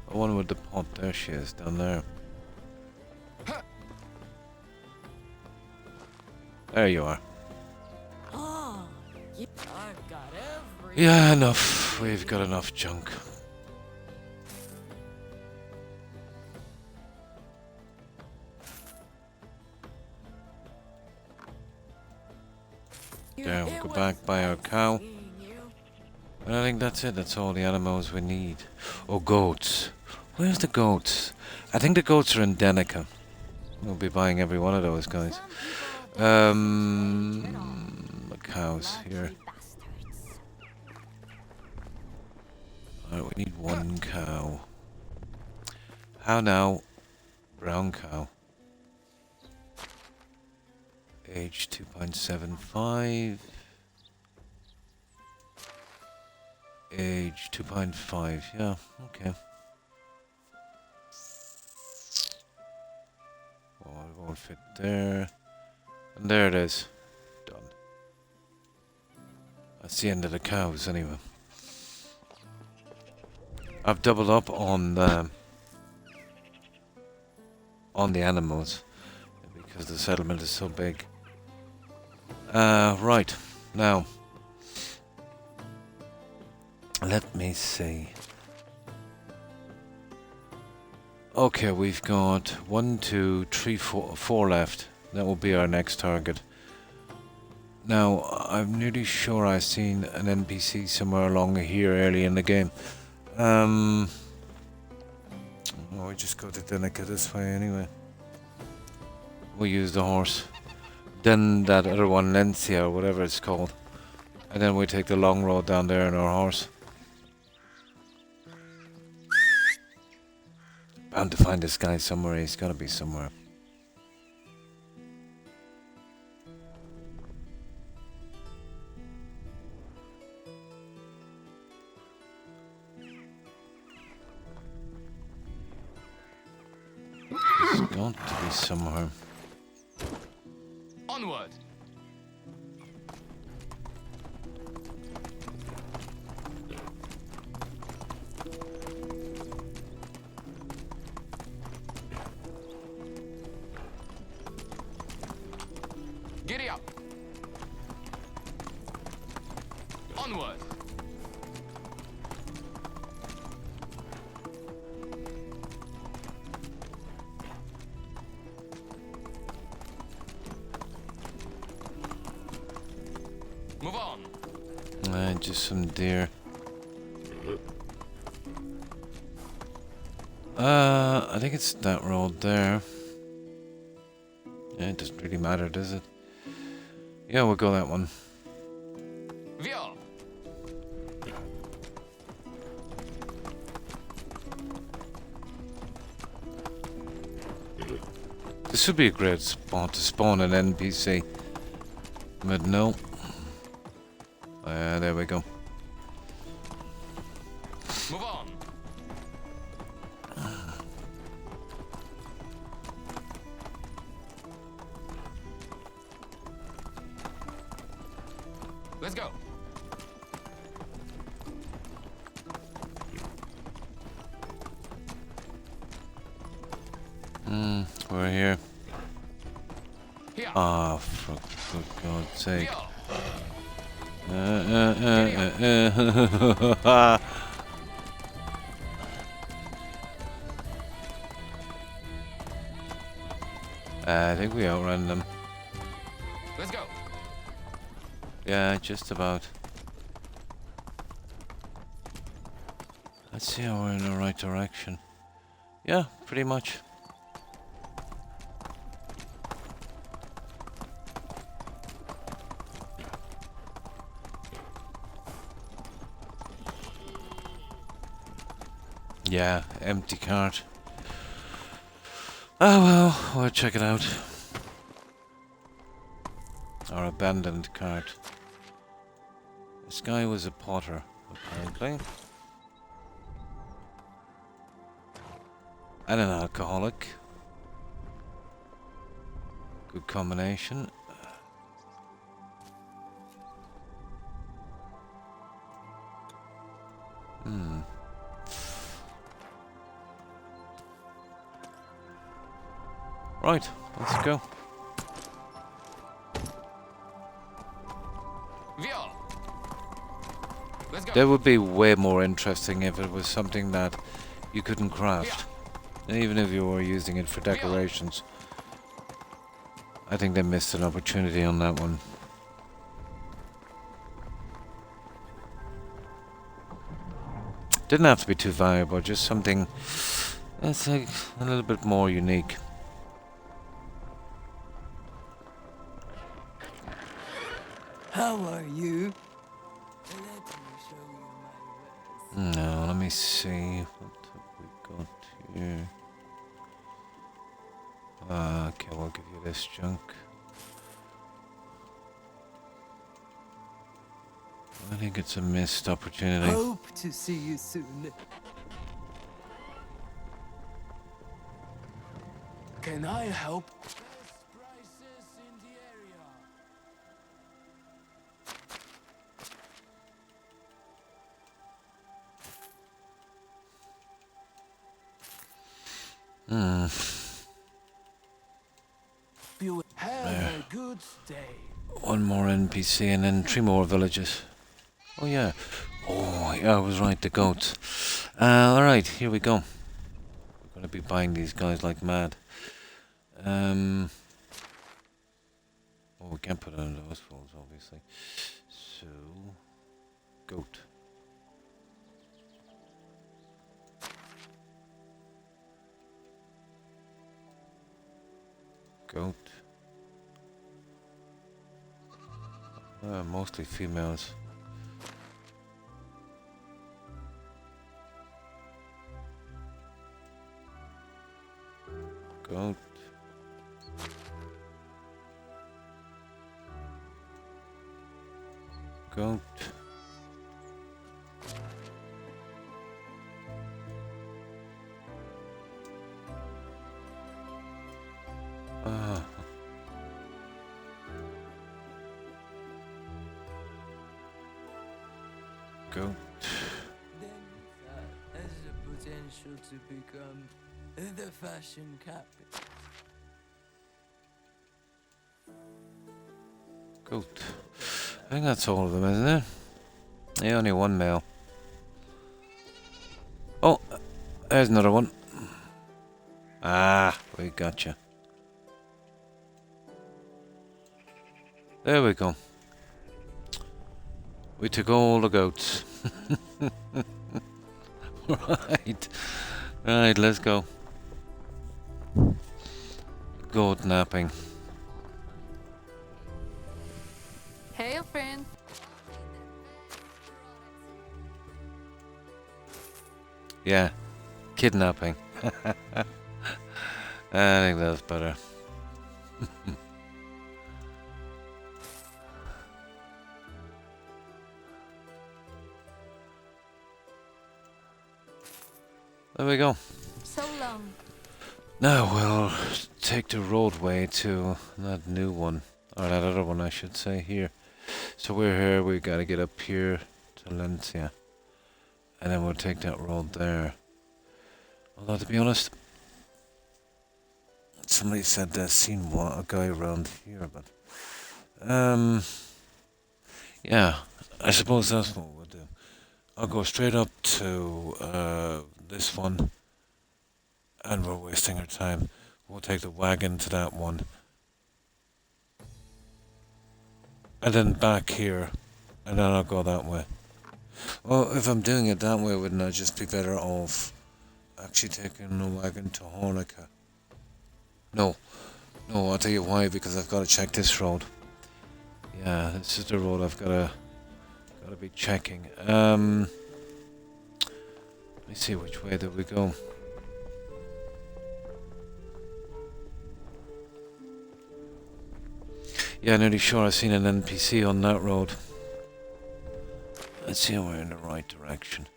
[SPEAKER 1] The one with the pot. There she is, down there. There you are.
[SPEAKER 3] I've got every.
[SPEAKER 1] Yeah, enough. We've got enough junk. Yeah, we'll go back, buy our cow. And I think that's it. That's all the animals we need. Oh, goats. Where's the goats? I think the goats are in Denica. We'll be buying every one of those guys. The cows here. Alright, we need 1 cow. How now? Brown cow. Age 2.75. Age 2.5. Yeah, okay. Oh, it won't fit there. And there it is. Done. That's the end of the cows anyway. I've doubled up on the animals because the settlement is so big. Right. Now let me see. Okay, we've got 1, 2, 3, 4 left. That will be our next target. Now, I'm nearly sure I've seen an NPC somewhere along here early in the game. Oh, we just go to Denica this way anyway. We use the horse. Then that other one, Lencia, or whatever it's called. And then we take the long road down there in our horse. Bound to find this guy somewhere. He's gotta be somewhere. He's got to be somewhere.
[SPEAKER 6] Onward. Giddy up. Onward. Move on.
[SPEAKER 1] Just some deer. I think it's that road there. Yeah, it doesn't really matter, does it? Yeah, we'll go that one.
[SPEAKER 6] Via.
[SPEAKER 1] This would be a great spot to spawn an NPC. But no. There we go.
[SPEAKER 6] Move on. Let's go.
[SPEAKER 1] We're here.
[SPEAKER 6] Here.
[SPEAKER 1] Ah, for good God's sake.
[SPEAKER 6] Via.
[SPEAKER 1] I think we outran them.
[SPEAKER 6] Let's go.
[SPEAKER 1] Yeah, just about. Let's see how we're in the right direction. Yeah, pretty much. Yeah, empty cart. Oh well, we'll check it out. Our abandoned cart. This guy was a potter, apparently. And an alcoholic. Good combination. Right, let's go.
[SPEAKER 6] Via. Let's go.
[SPEAKER 1] That would be way more interesting if it was something that you couldn't craft. Even if you were using it for decorations. I think they missed an opportunity on that one. Didn't have to be too valuable, just something that's like a little bit more unique.
[SPEAKER 7] How are you?
[SPEAKER 1] No, let me see. What have we got here? Okay, we'll give you this junk. I think it's a missed opportunity.
[SPEAKER 7] Hope to see you soon. Can I help? You have a good stay.
[SPEAKER 1] One more NPC and then 3 more villages. Oh yeah. Oh yeah, I was right, the goats. Alright, here we go. We're gonna be buying these guys like mad. Oh, we can't put it on those folds, obviously. So, goat. Goat. Mostly females. Goat. Goat. Ah. Goat.
[SPEAKER 7] Dynasty has the potential to become the fashion capital.
[SPEAKER 1] Goat. I think that's all of them, isn't it? Yeah, only one male. Oh, there's another one. Ah, we gotcha. There we go. We took all the goats. Right. Right, let's go. Goat napping.
[SPEAKER 2] Hail, friend.
[SPEAKER 1] Yeah, kidnapping. I think that's better. There we go.
[SPEAKER 2] So long.
[SPEAKER 1] Now we'll take the roadway to that new one, or that other one I should say, here. So we're here, we gotta get up here to Lencia. And then we'll take that road there. Although to be honest, somebody said they've seen a guy around here, but yeah, I suppose that's what we'll do. I'll go straight up to this one, and we're wasting our time. We'll take the wagon to that one, and then back here, and then I'll go that way. Well, if I'm doing it that way, wouldn't I just be better off actually taking the wagon to Hornica? No, I'll tell you why, because I've got to check this road. Yeah, this is the road I've gotta be checking. Let me see, which way did we go? Yeah, nearly sure I've seen an NPC on that road. Let's see if we're in the right direction.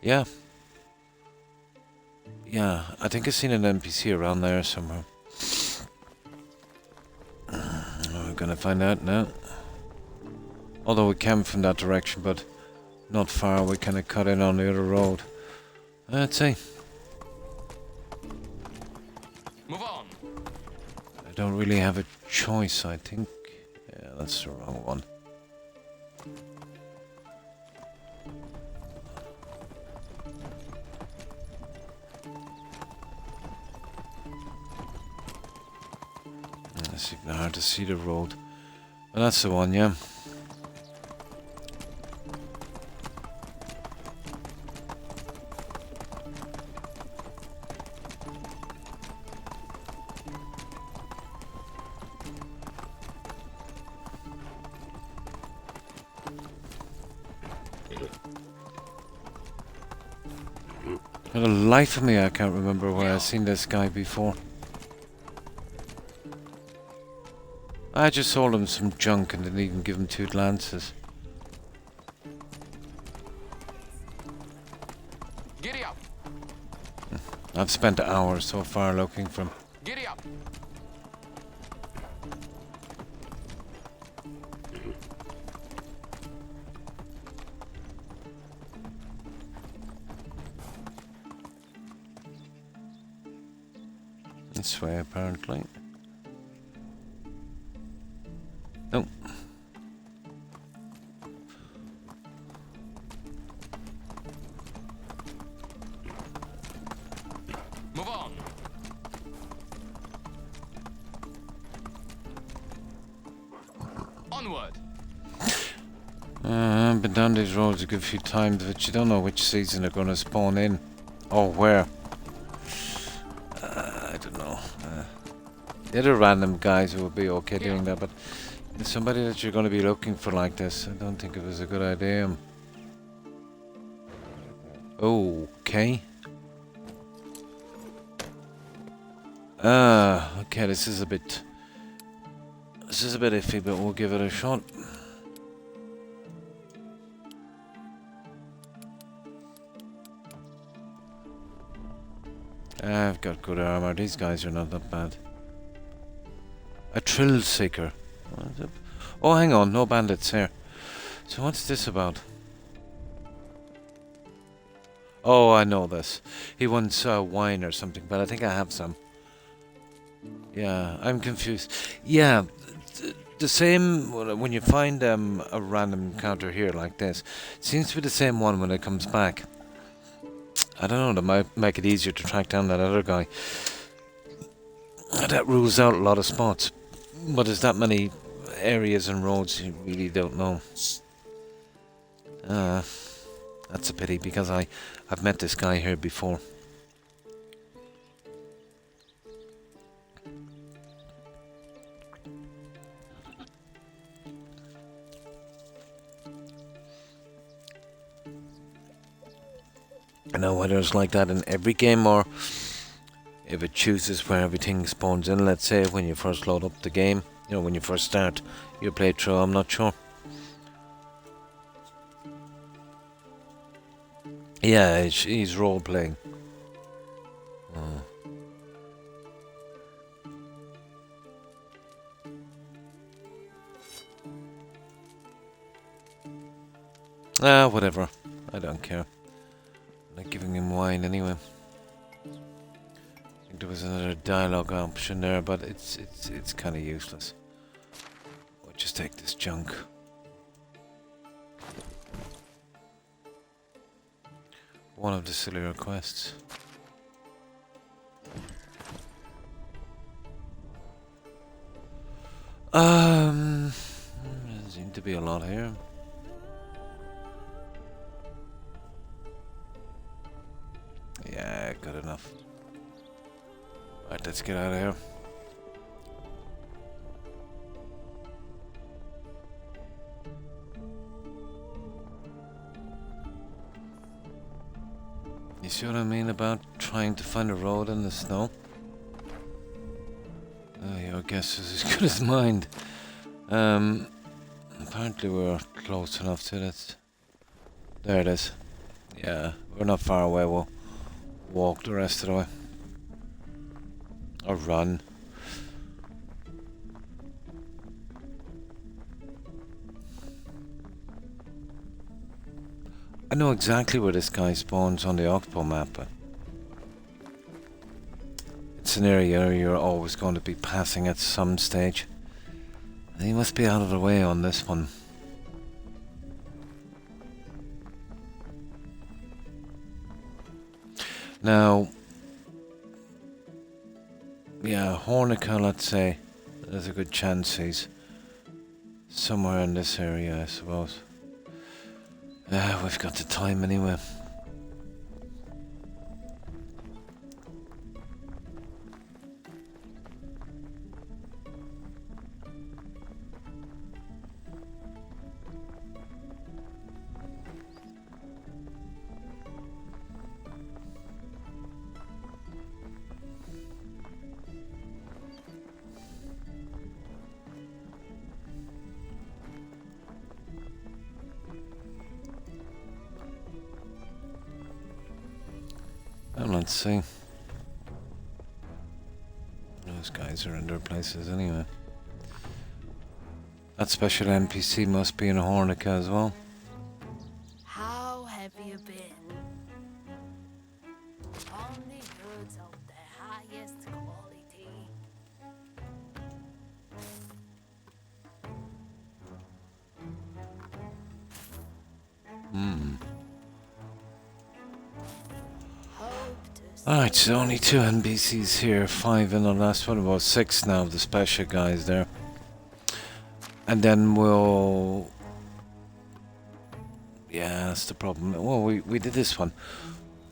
[SPEAKER 1] Yeah. Yeah, I think I've seen an NPC around there somewhere. We're gonna find out now. Although we came from that direction, but not far, we kinda cut in on the other road. Let's see.
[SPEAKER 6] Move on.
[SPEAKER 1] I don't really have a choice, I think. Yeah, that's the wrong one. It's even hard to see the road. But that's the one, yeah. For the life of me, I can't remember where I've seen this guy before. I just sold him some junk and didn't even give him 2 lances.
[SPEAKER 6] Giddy up.
[SPEAKER 1] I've spent hours so far looking for him.
[SPEAKER 6] Giddy up.
[SPEAKER 1] This way, apparently. Nope.
[SPEAKER 6] Move on. Onward.
[SPEAKER 1] I've been down these roads a good few times, but you don't know which season they're going to spawn in. Or where. I don't know. The other random guys will be okay doing that, but somebody that you're going to be looking for like this, I don't think it was a good idea. Okay. Okay, this is a bit iffy, but we'll give it a shot. I've got good armor. These guys are not that bad. A thrill seeker. Oh, hang on, no bandits here. So what's this about? Oh, I know this. He wants wine or something, but I think I have some. Yeah, I'm confused. Yeah, the same when you find a random encounter here like this. It seems to be the same one when it comes back. I don't know, that might make it easier to track down that other guy. That rules out a lot of spots. But there's that many areas and roads you really don't know. That's a pity because I've met this guy here before. I know whether it's like that in every game or if it chooses where everything spawns in. Let's say when you first load up the game, you know, when you first start your playthrough, I'm not sure. Yeah, he's role-playing. Whatever. I don't care. I'm not giving him wine anyway. I think there was another dialogue option there, but it's kind of useless. We'll just take this junk. One of the silly requests. There seem to be a lot here. Yeah, good enough. Right, let's get out of here. You see what I mean about trying to find a road in the snow? Oh, your guess is as good as mine. Apparently we're close enough to it. There it is. Yeah, we're not far away. We'll walk the rest of the way. Or run. I know exactly where this guy spawns on the Octo map, but it's an area you're always going to be passing at some stage. And he must be out of the way on this one. Now, yeah, Hornica, let's say, there's a good chance he's somewhere in this area, I suppose. We've got the time anyway. Let's see. Those guys are in their places anyway. That special NPC must be in Hornica as well.
[SPEAKER 2] How have you been? Only goods of the highest quality.
[SPEAKER 1] Alright, so only 2 NPCs here, 5 in the last one, about 6 now of the special guys there. And then we'll... Yeah, that's the problem. Well, we did this one.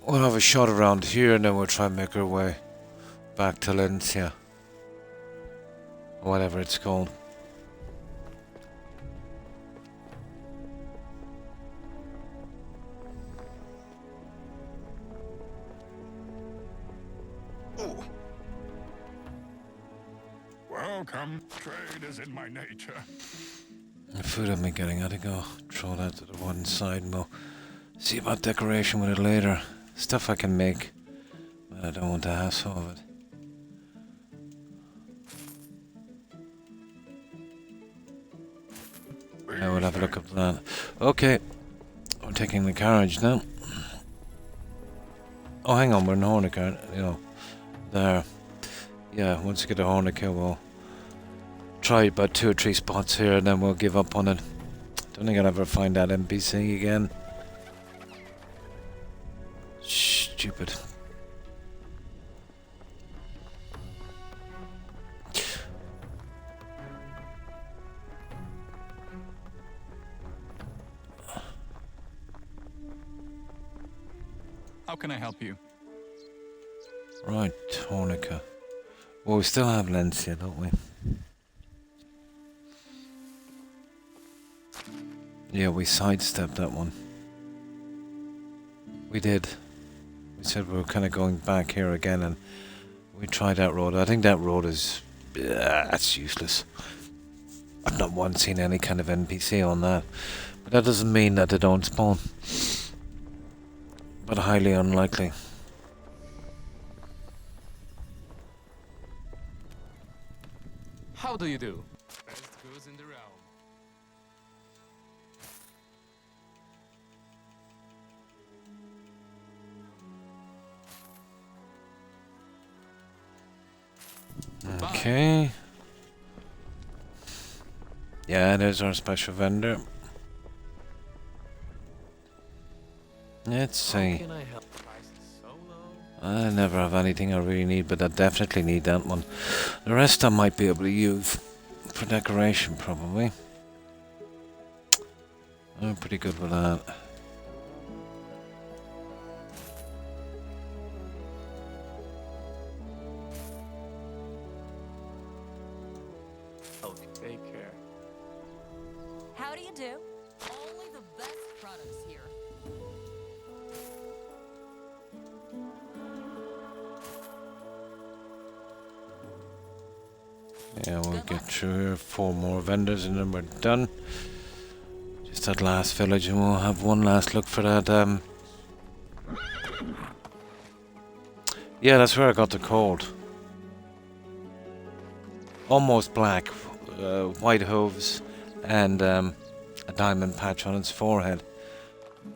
[SPEAKER 1] We'll have a shot around here and then we'll try and make our way back to Lencia. Or whatever it's called.
[SPEAKER 5] welcome. Trade is in my nature.
[SPEAKER 1] The food I'm getting, I had to go throw that to the one side and we'll see about decoration with it later. Stuff I can make, but I don't want the hassle of it. I will have a look at that. Okay, we're taking the carriage now. Oh, hang on, we're in Hornica, you know, there. Yeah, once we get to Hornica, we'll try about 2 or 3 spots here and then we'll give up on it. Don't think I'll ever find that NPC again. Stupid.
[SPEAKER 8] How can I help you?
[SPEAKER 1] Right, Hornica. Well, we still have Lencia, don't we? Yeah, we sidestepped that one. We did. We said we were kind of going back here again and we tried that road. I think that road is... that's useless. I've not once seen any kind of NPC on that. But that doesn't mean that they don't spawn. But highly unlikely.
[SPEAKER 6] How do you do? Best goes in the realm.
[SPEAKER 1] Okay. Yeah, there's our special vendor. Let's see.
[SPEAKER 4] Can I help? Price is so low.
[SPEAKER 1] I never have anything I really need, but I definitely need that one. The rest I might be able to use for decoration, probably. I'm pretty good with that.
[SPEAKER 4] Okay, take care.
[SPEAKER 3] How do you do? Only the best products here.
[SPEAKER 1] Yeah, we'll get through here. 4 more vendors and then we're done. Just that last village and we'll have one last look for that. Yeah, that's where I got the cold. Almost black. White hooves and a diamond patch on its forehead.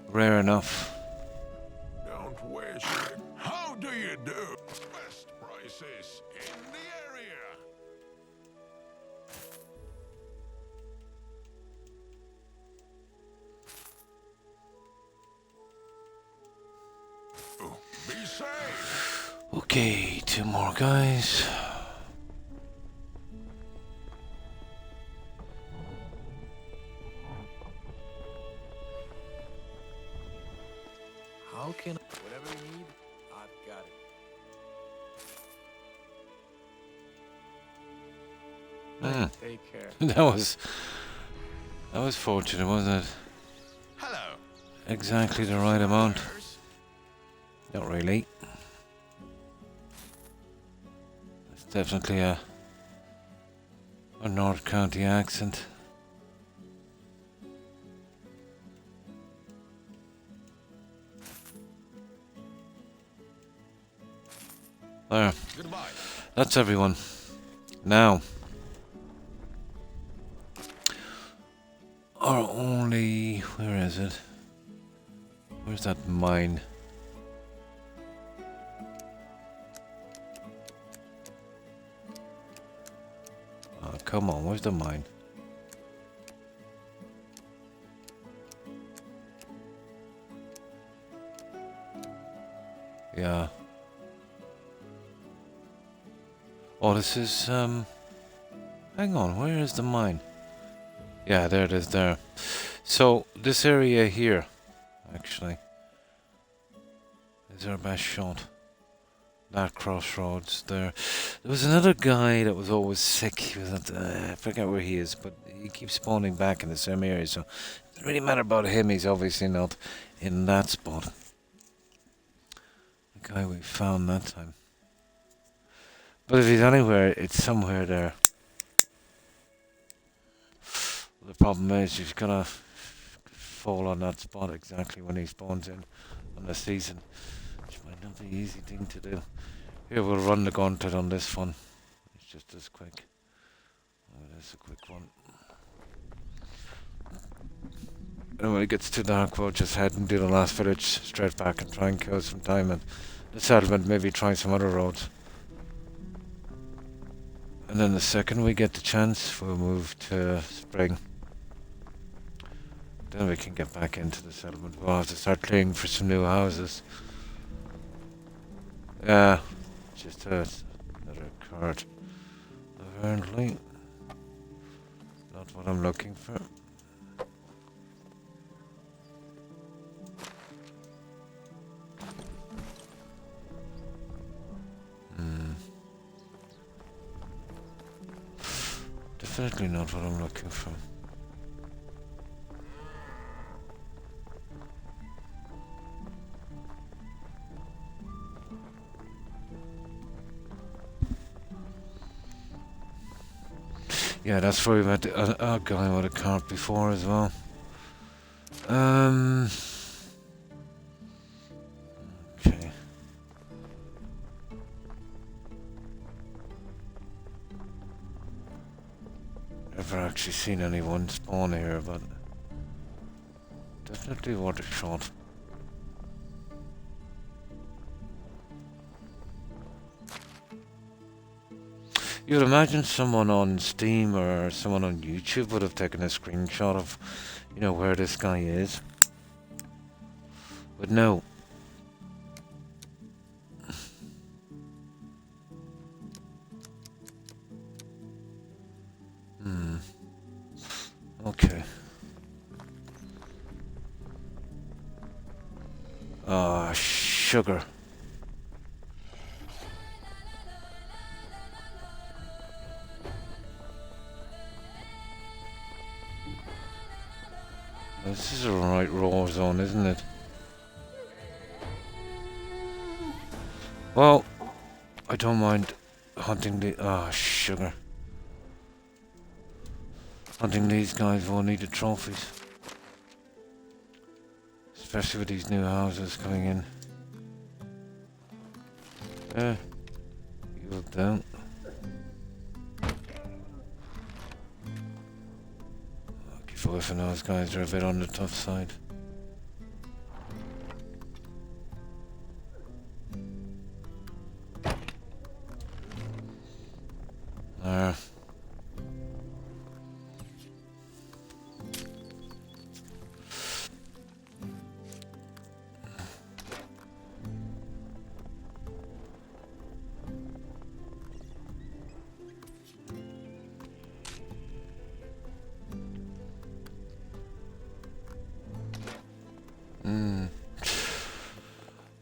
[SPEAKER 1] Rare enough.
[SPEAKER 5] Don't wish it. How do you do? Best prices in the area. Oh, be safe.
[SPEAKER 1] Okay, 2 more guys.
[SPEAKER 4] How can I? Whatever you need, I've got it. Take care.
[SPEAKER 1] That was fortunate, wasn't it?
[SPEAKER 5] Hello.
[SPEAKER 1] Exactly the right amount. Not really. It's definitely a North County accent. There.
[SPEAKER 6] Goodbye.
[SPEAKER 1] That's everyone. Now. Our only... Where is it? Where's that mine? Oh, come on. Where's the mine? Yeah. Oh, this is, hang on, where is the mine? Yeah, there it is there. So, this area here, actually, is our best shot. That crossroads there. There was another guy that was always sick. He was at, I forget where he is, but he keeps spawning back in the same area, so it doesn't really matter about him. He's obviously not in that spot. The guy we found that time. But if he's anywhere, it's somewhere there. problem is you've gotta fall on that spot exactly when he spawns in on the season, which might not be an easy thing to do. Here, we'll run the gauntlet on this one. It's just as quick. Oh, it is a quick one. And when it gets too dark, we'll just head and do the last village straight back and try and kill some time and the settlement, maybe try some other roads. And then the second we get the chance, we'll move to spring. Then we can get back into the settlement. We'll have to start clearing for some new houses. Yeah, just another card. Apparently, not what I'm looking for. Definitely not what I'm looking for. Yeah, that's where we met a guy with a cart before as well. Okay. Never actually seen anyone spawn here, but definitely worth a shot. You'd imagine someone on Steam or someone on YouTube would have taken a screenshot of, you know, where this guy is. But no. Okay. Ah, sugar. This is a right raw zone, isn't it? Well, I don't mind hunting the sugar. Hunting these guys will need the trophies. Especially with these new houses coming in. You down. If those guys are a bit on the tough side. There.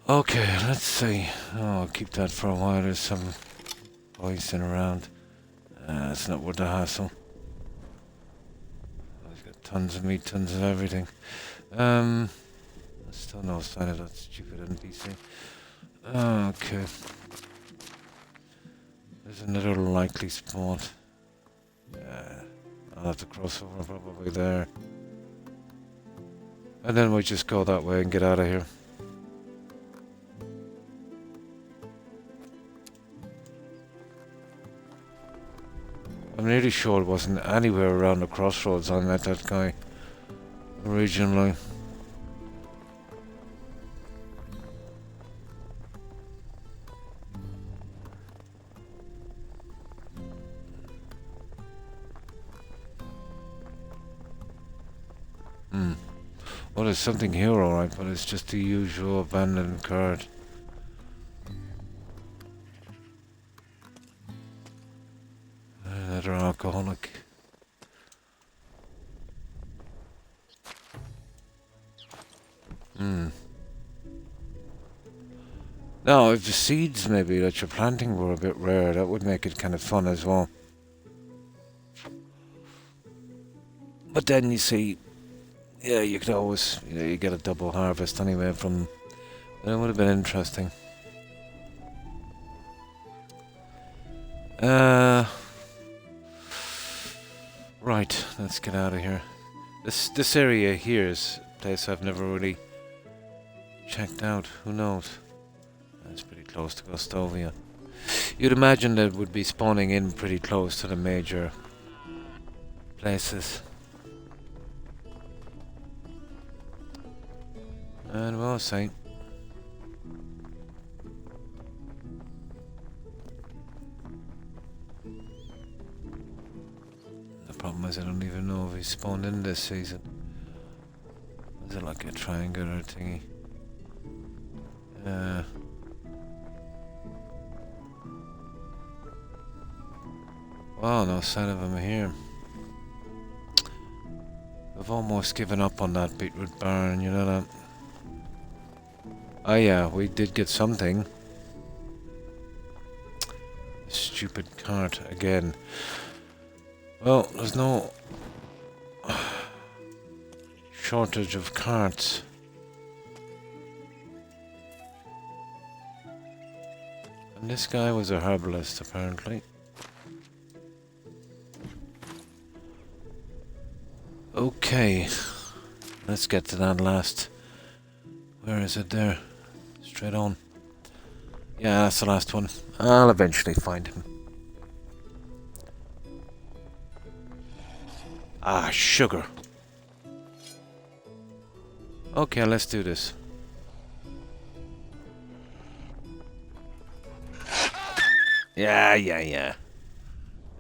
[SPEAKER 1] Okay, let's see. Oh, I'll keep that for a while. There's some poison around. It's not worth the hassle. He's got tons of meat, tons of everything. Still no sign of that stupid NPC. Okay. There's another likely spot. I'll have to cross over probably there. And then we just go that way and get out of here. I'm nearly sure it wasn't anywhere around the crossroads I met that guy originally. Well, there's something here alright, but it's just the usual abandoned card. Another alcoholic. Now, if the seeds maybe that you're planting were a bit rare, that would make it kind of fun as well. But then you see, yeah, you could always, you get a double harvest anyway from, and it would have been interesting. Right, let's get out of here. This area here is a place I've never really checked out. Who knows? That's pretty close to Gostovia. You'd imagine that it would be spawning in pretty close to the major places. And we'll see. The problem is I don't even know if he spawned in this season. Is it like a triangular thingy? Wow, no sign of him here. I've almost given up on that beetroot barn, you know that? Oh yeah, we did get something. Stupid cart again. Well, there's no shortage of carts. And this guy was a herbalist, apparently. Okay, let's get to that last. Where is it there? Straight on. Yeah, that's the last one. I'll eventually find him. Ah, sugar. Okay, let's do this. Yeah.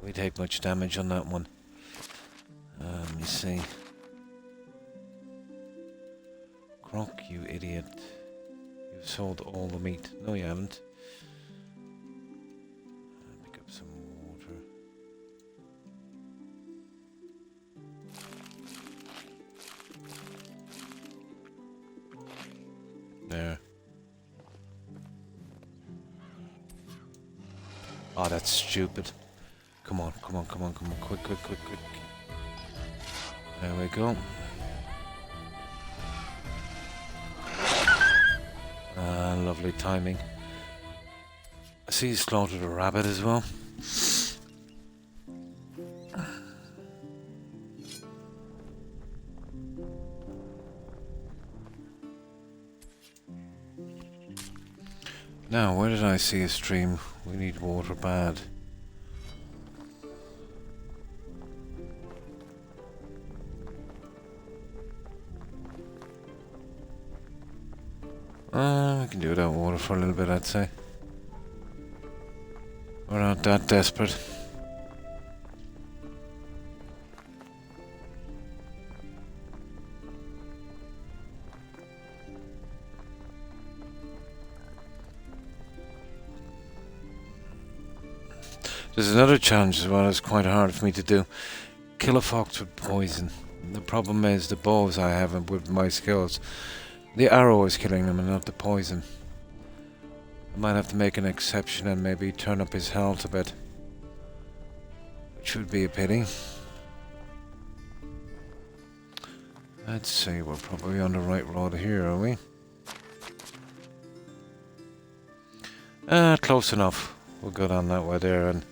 [SPEAKER 1] We take much damage on that one. Let me see. Croc, you idiot. You've sold all the meat. No, you haven't. Pick up some water. There. Oh, that's stupid. Come on. Quick. There we go. Lovely timing. I see you slaughtered a rabbit as well. Now, where did I see a stream? We need water bad. We can do without water for a little bit, I'd say. We're not that desperate. There's another challenge as well. It's quite hard for me to do. Kill a fox with poison. The problem is the bows I have with my skills. The arrow is killing them and not the poison. I might have to make an exception and maybe turn up his health a bit. Which would be a pity. Let's see, we're probably on the right road here, are we? Close enough. We'll go down that way there and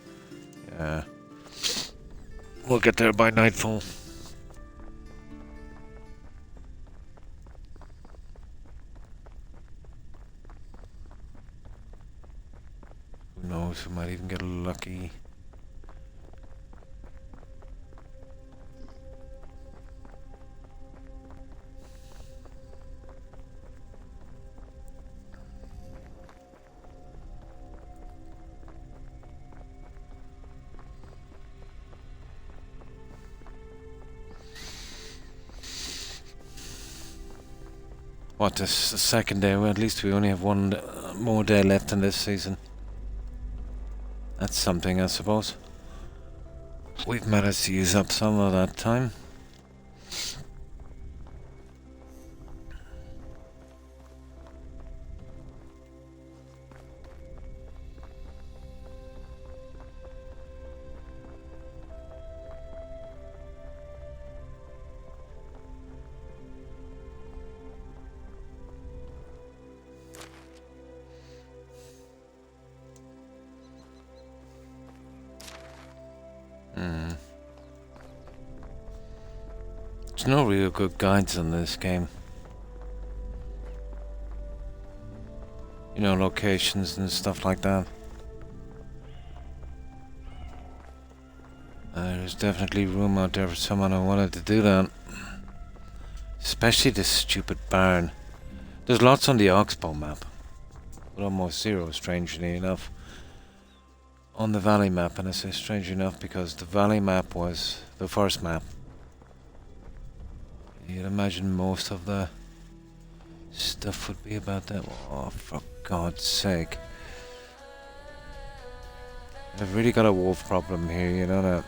[SPEAKER 1] we'll get there by nightfall. Who knows, we might even get lucky. What, this is the second day? Well, at least we only have one more day left in this season. That's something, I suppose. We've managed to use up some of that time. There's no real good guides on this game. You know, locations and stuff like that. There's definitely room out there for someone who wanted to do that. Especially this stupid barn. There's lots on the Oxbow map. But almost zero, strangely enough, on the Valley map. And I say strangely enough because the Valley map was the first map. You'd imagine most of the stuff would be about that. Oh, for God's sake. I've really got a wolf problem here, you know that.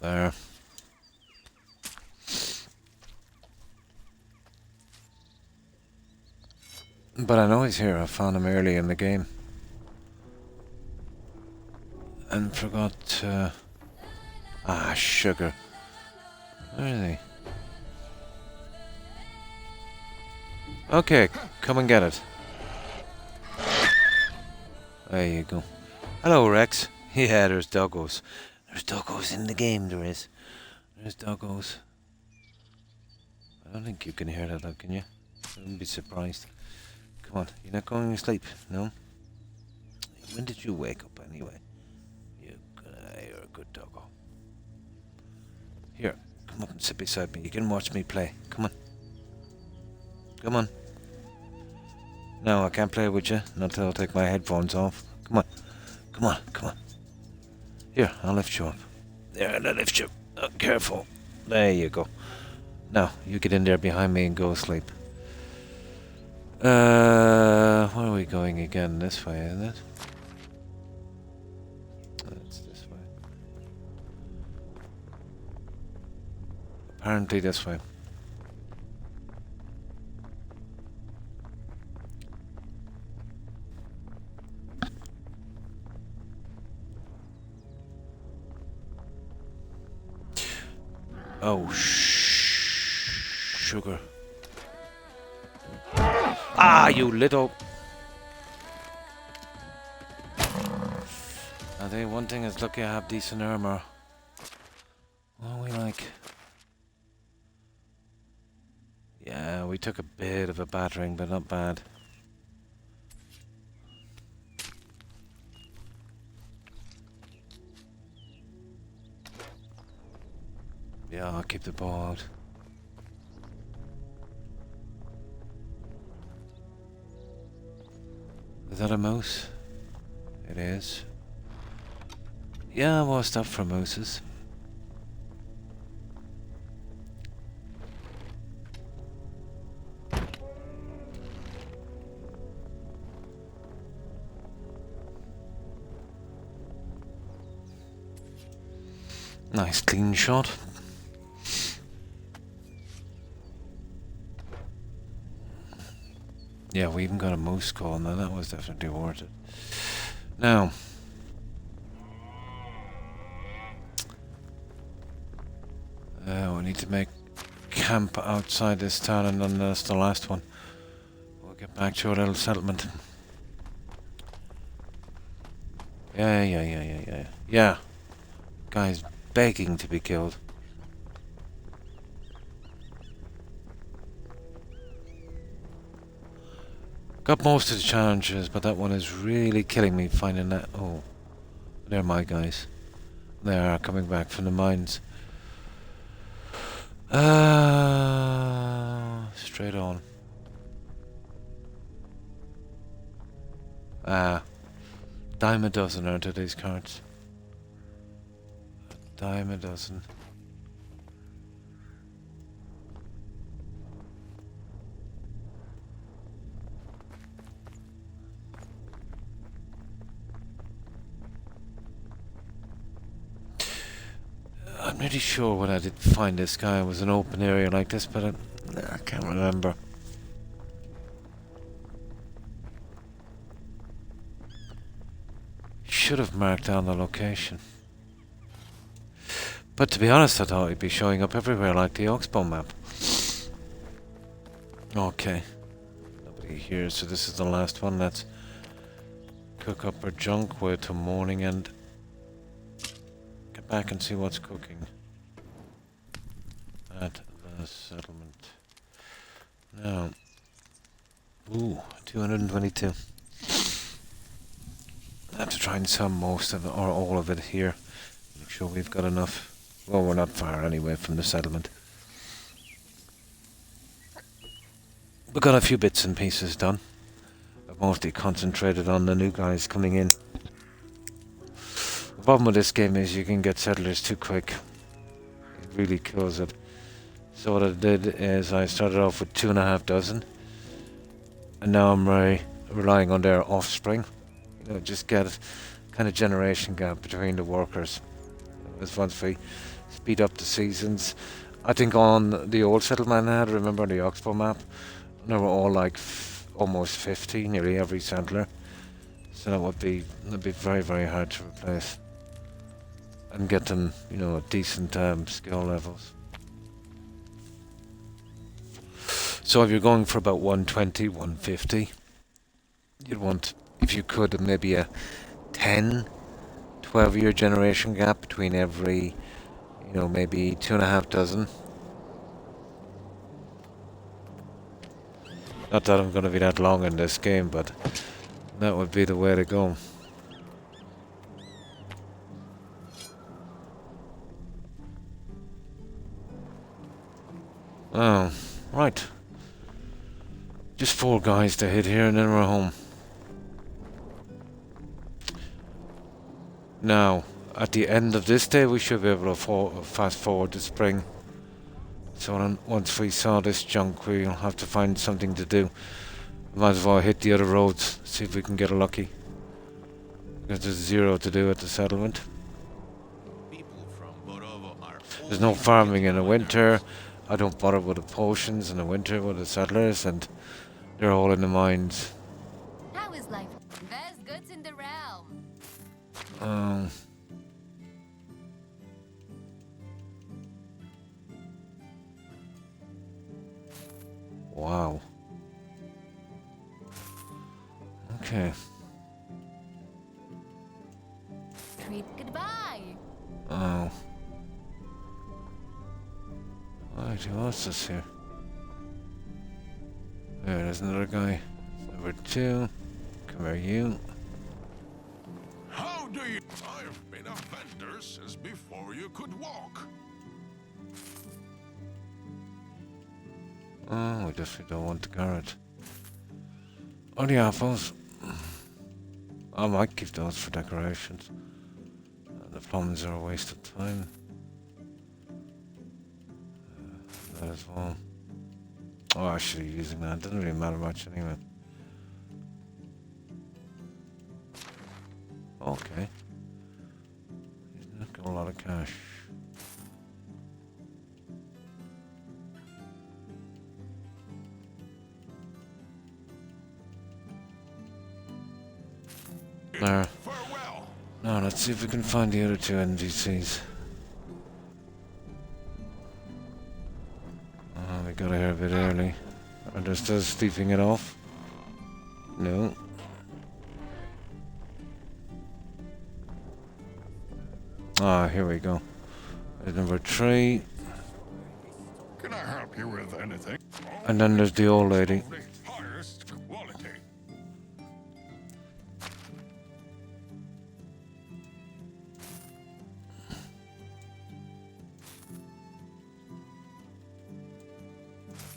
[SPEAKER 1] There. But I know he's here. I found him early in the game. And forgot to... Ah, sugar. Where is he? Okay, come and get it. There you go. Hello, Rex. Yeah, there's doggos. There's doggos in the game, there is. There's doggos. I don't think you can hear that, though, can you? I wouldn't be surprised. Come on, you're not going to sleep, no? When did you wake up, anyway? You're a good doggo. Here, come up and sit beside me. You can watch me play. Come on. Come on. No, I can't play with you. Not till I take my headphones off. Come on. Come on, come on. Here, I'll lift you up. There, I'll lift you. Oh, careful. There you go. Now, you get in there behind me and go sleep. Where are we going again? This way, isn't it? It's this way. Apparently this way. Oh, sugar. Ah, you little... I think one thing is lucky I have decent armor. What are we like? Yeah, we took a bit of a battering, but not bad. Yeah, I'll keep the ball out. Is that a moose? It is. Yeah, more stuff for mooses. Nice clean shot. Yeah, we even got a moose call, now that was definitely worth it. Now, we need to make camp outside this town, and then that's the last one. We'll get back to our little settlement. Yeah. Guy's begging to be killed. Got most of the challenges, but that one is really killing me finding that. Oh, they're my guys. They are coming back from the mines. Straight on. Dime a dozen out of these cards. A dime a dozen. I'm pretty sure when I did find this guy it was an open area like this, but I can't remember. Should have marked down the location. But to be honest, I thought he'd be showing up everywhere like the Oxbow map. Okay. here, so this is the last one. Let's cook up our junk, wait till morning and get back and see what's cooking at the settlement. Now, ooh, 222. I have to try and sell most of it, or all of it here. Make sure we've got enough. Well, we're not far anyway from the settlement. We got a few bits and pieces done. I've mostly concentrated on the new guys coming in. The problem with this game is you can get settlers too quick. It really kills it. So what I did is I started off with 2.5 dozen. And now I'm relying on their offspring. You know, just get kind of generation gap between the workers. As once we speed up the seasons. I think on the old settlement I had, remember the Oxbow map? They were all like almost 50, nearly every settler. So that would be very, very hard to replace. And get them, you know, at decent skill levels. So if you're going for about 120, 150, you'd want, if you could, maybe a 10, 12-year generation gap between every, you know, maybe 2.5 dozen. Not that I'm going to be that long in this game, but that would be the way to go. Oh, right. Just 4 guys to hit here and then we're home. Now, at the end of this day we should be able to fast forward to spring. So once we saw this junk, we'll have to find something to do. Might as well hit the other roads, see if we can get lucky. Because there's 0 to do at the settlement. There's no farming in the winter. I don't bother with the potions in the winter with the settlers, and they're all in the mines.
[SPEAKER 2] How is life? There's goods in the realm.
[SPEAKER 1] Wow. Okay.
[SPEAKER 2] Treat goodbye.
[SPEAKER 1] Oh. Right, who else is here? There's another guy. Number 2. Come here, you.
[SPEAKER 5] How do you... I've been a vendor since before you could walk.
[SPEAKER 1] Oh, we definitely don't want the carrot. Or the apples. I might keep those for decorations. The plums are a waste of time. That as well. Oh, actually using that doesn't really matter much anyway. Okay. He's not got a lot of cash. There.
[SPEAKER 5] Farewell.
[SPEAKER 1] Now let's see if we can find the other 2 NPCs. Oh, we got here a bit early. Are they still sleeping it off? No. Ah, here we go. There's number 3.
[SPEAKER 5] Can I help you with anything?
[SPEAKER 1] And then there's the old lady.
[SPEAKER 5] Highest quality.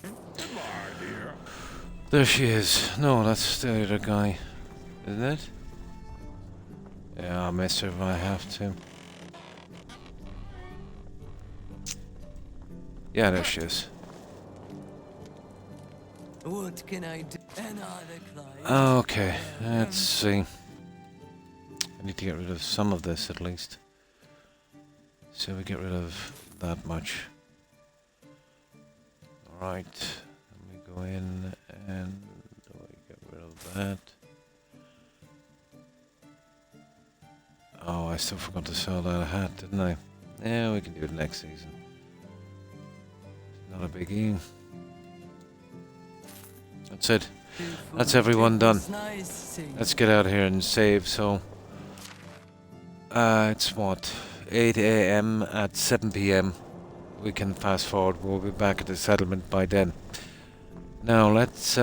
[SPEAKER 5] Goodbye, dear.
[SPEAKER 1] There she is. No, that's the other guy. Isn't it? Yeah, I'll miss her if I have to. Yeah, there she is.
[SPEAKER 7] What can I do? Another client.
[SPEAKER 1] Okay, let's see. I need to get rid of some of this at least. So we get rid of that much. Alright, let me go in and we get rid of that. Oh, I still forgot to sell that hat, didn't I? Yeah, we can do it next season. Not a biggie. That's it. That's everyone done.
[SPEAKER 7] It's nice seeing
[SPEAKER 1] Let's get out here and save. So, it's what, 8 a.m. at 7 p.m. We can fast forward. We'll be back at the settlement by then. Now let's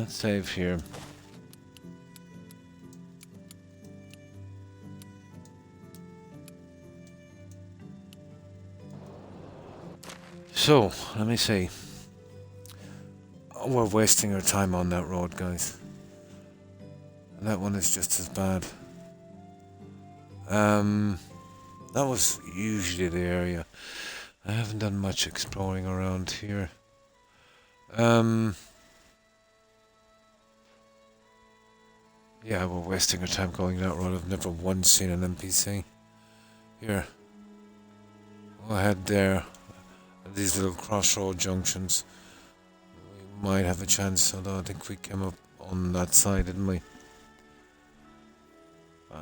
[SPEAKER 1] save here. So, let me see. Oh, we're wasting our time on that road, guys. That one is just as bad. That was usually the area. I haven't done much exploring around here. Yeah, we're wasting our time going that road. I've never once seen an NPC. Here. We'll head there. These little crossroad junctions. We might have a chance, although I think we came up on that side, didn't we?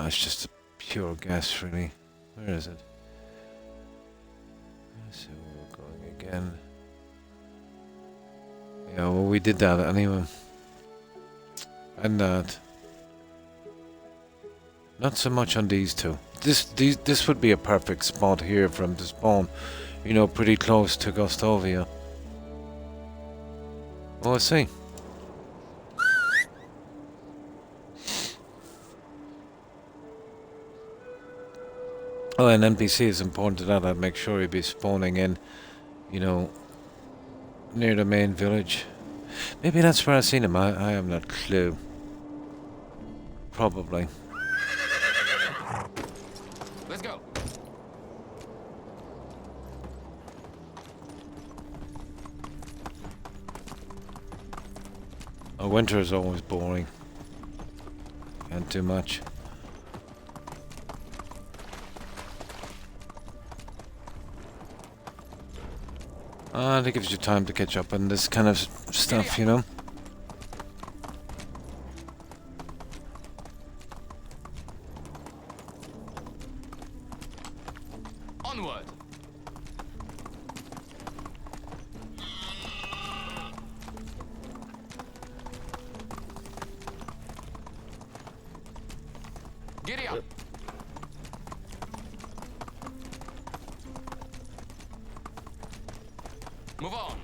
[SPEAKER 1] It's just a pure guess, really. Where is it? So we're going again. Yeah, well, we did that anyway. And that. Not so much on these two. This would be a perfect spot here for him to spawn. You know, pretty close to Gostovia. Well, let's see. Oh, an NPC is important to that. I'd make sure he'd be spawning in, you know, near the main village. Maybe that's where I've seen him. I have no clue. Probably.
[SPEAKER 6] Let's go.
[SPEAKER 1] Oh, winter is always boring. Can't do much. It gives you time to catch up on this kind of stuff, you know?
[SPEAKER 6] Onward. Giddy up. Move on.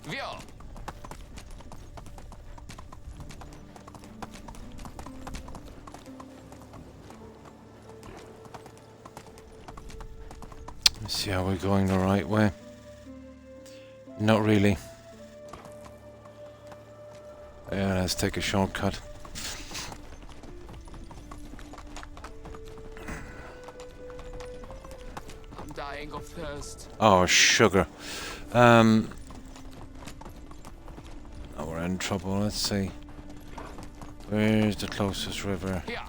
[SPEAKER 6] Vio.
[SPEAKER 1] Let's see how we're going the right way. Not really. Yeah, let's take a shortcut.
[SPEAKER 6] I'm dying of thirst.
[SPEAKER 1] Oh, sugar. Oh, we're in trouble. Let's see. Where's the closest river?
[SPEAKER 6] Here.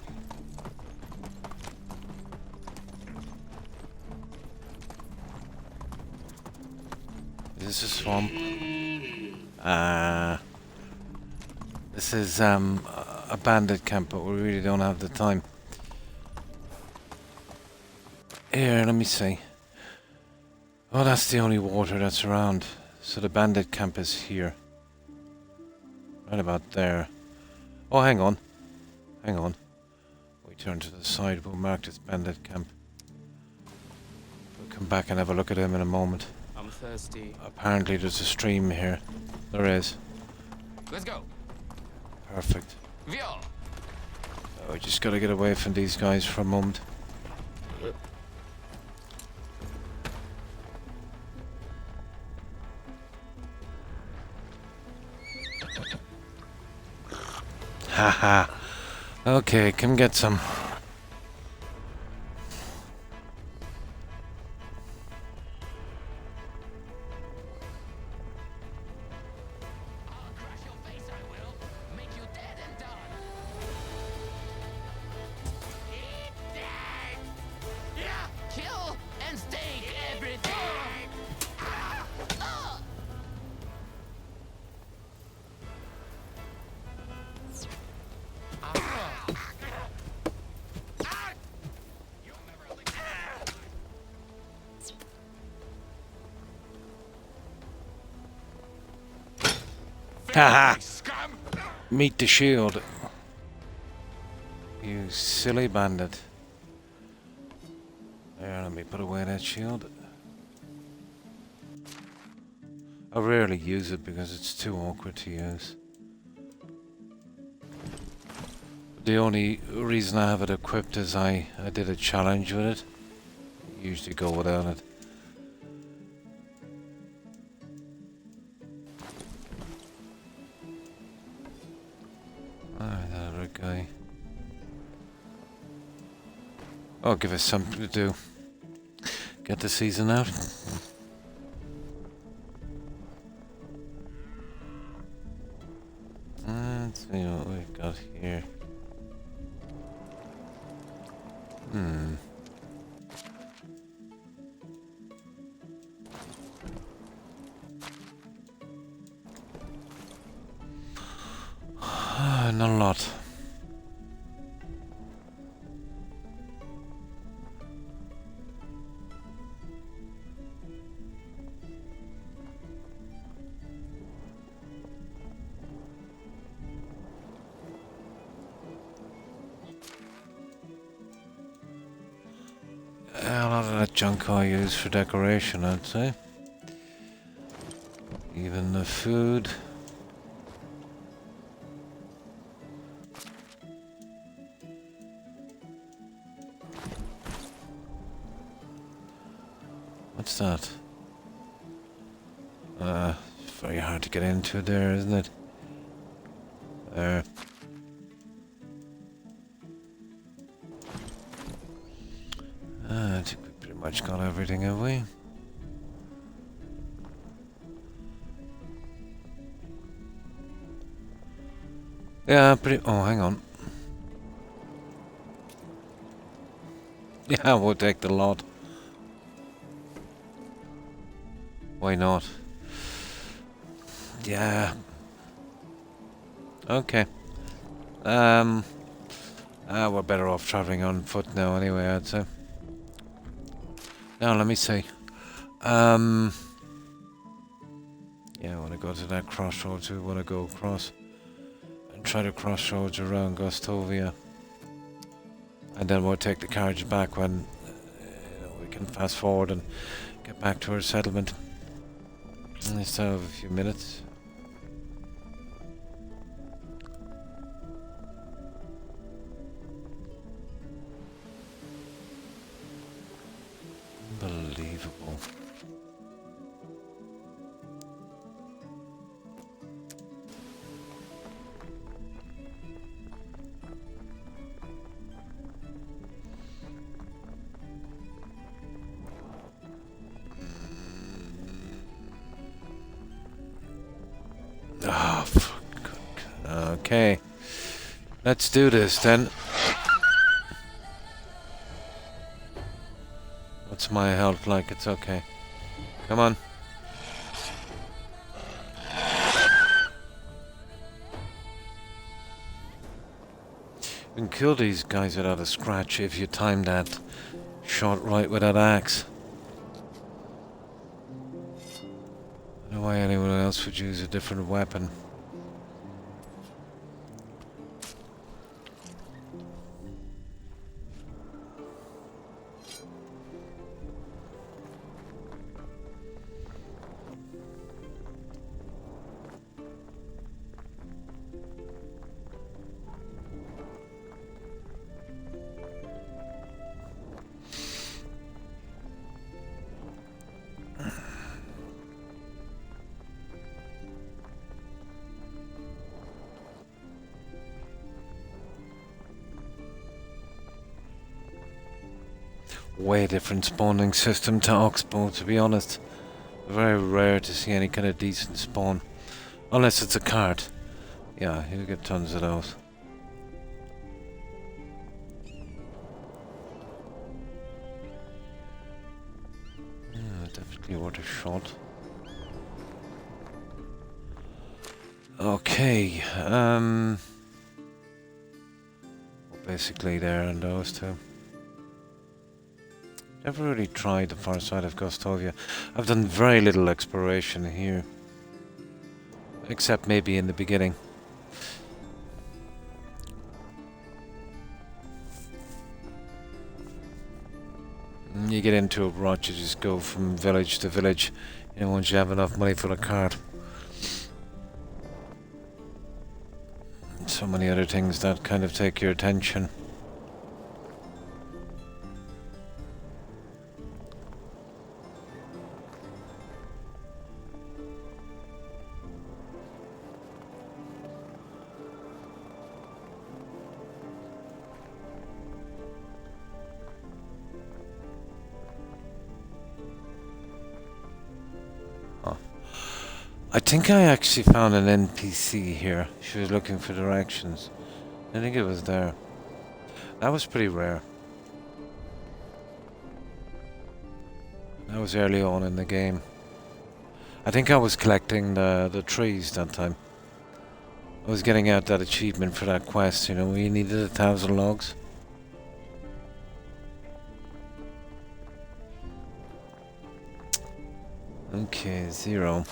[SPEAKER 1] Is this a swamp? This is a bandit camp, but we really don't have the time. Here, let me see. Oh, that's the only water that's around. So the bandit camp is here. Right about there. Oh, hang on. Hang on. We turn to the side, we'll mark this bandit camp. We'll come back and have a look at him in a moment.
[SPEAKER 6] I'm thirsty.
[SPEAKER 1] Apparently there's a stream here. There is.
[SPEAKER 6] Let's go.
[SPEAKER 1] Perfect.
[SPEAKER 6] Vio.
[SPEAKER 1] Oh, we just gotta get away from these guys for a moment. Haha. Okay, come get some.
[SPEAKER 6] I'll crush your face, I will. Make you dead and done. Eat that! Yeah! Kill and steak everything!
[SPEAKER 1] Haha!
[SPEAKER 5] Scum!
[SPEAKER 1] Meet the shield. You silly bandit. There, let me put away that shield. I rarely use it because it's too awkward to use. The only reason I have it equipped is I did a challenge with it. I usually go without it. Alright, that other guy. Oh, give us something to do. Get the season out. Let's see what we've got here. Not a lot. A lot of that junk I use for decoration, I'd say. Even the food. What's that? It's very hard to get into there, isn't it? There. I think we pretty much got everything, have we? Yeah, pretty... Oh, hang on. Yeah, we'll take the lot. Why not? Yeah. Okay. We're better off traveling on foot now anyway, I'd say. Now, let me see. Yeah, I want to go to that crossroads. We want to go across and try to crossroads around Gostovia. And then we'll take the carriage back when we can fast forward and get back to our settlement. We still have a few minutes. Unbelievable. Oh, okay. Let's do this then. What's my health like? It's okay. Come on. You can kill these guys without a scratch if you time that shot right with that axe. I don't know why anyone else would use a different weapon. Way different spawning system to Oxbow, to be honest. Very rare to see any kind of decent spawn. Unless it's a cart. Yeah, you'll get tons of those. Yeah, definitely worth a shot. Okay, basically there and those two. Never really tried the far side of Gostovia. I've done very little exploration here. Except maybe in the beginning. You get into a rut, you just go from village to village, you know, once you have enough money for a cart. And so many other things that kind of take your attention. I think I actually found an NPC here. She was looking for directions. I think it was there. That was pretty rare. That was early on in the game. I think I was collecting the trees that time. I was getting out that achievement for that quest, you know, we needed 1,000 logs. Okay, 0.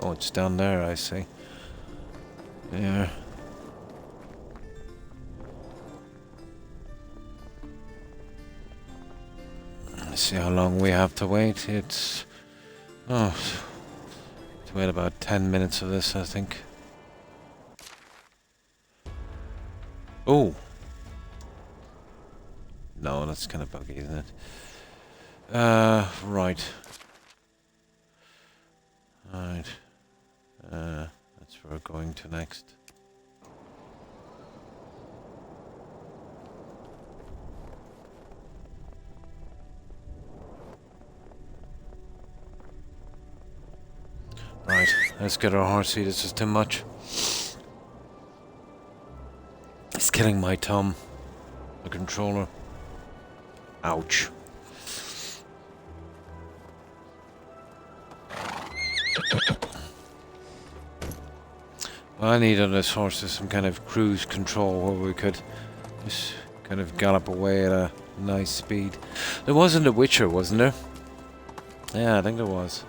[SPEAKER 1] Oh, it's down there, I see. Yeah. Let's see how long we have to wait. It's... oh... to wait about 10 minutes of this, I think. Oh! No, that's kind of buggy, isn't it? Right. Right. That's where we're going to next. Right, let's get our horsey. This is too much. It's killing my thumb. The controller. Ouch. Well, I need on this horse is some kind of cruise control where we could just kind of gallop away at a nice speed. There wasn't a Witcher, wasn't there? Yeah, I think there was.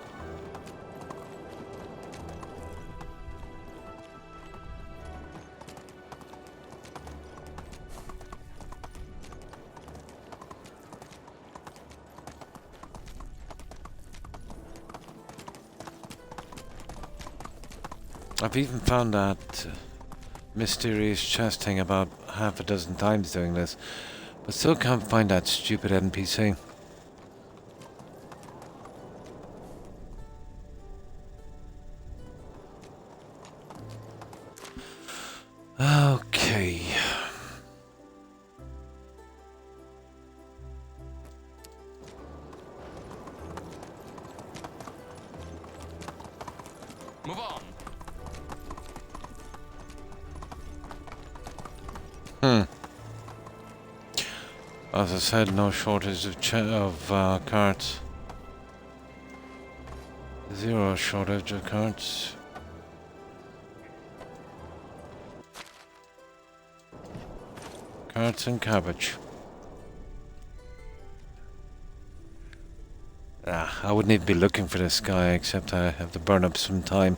[SPEAKER 1] I've even found that mysterious chest thing about half a dozen times doing this, but still can't find that stupid NPC. Okay.
[SPEAKER 6] Move on.
[SPEAKER 1] As I said, no shortage of carts. 0 shortage of carts. Carrots and cabbage. I wouldn't even be looking for this guy, except I have to burn up some time.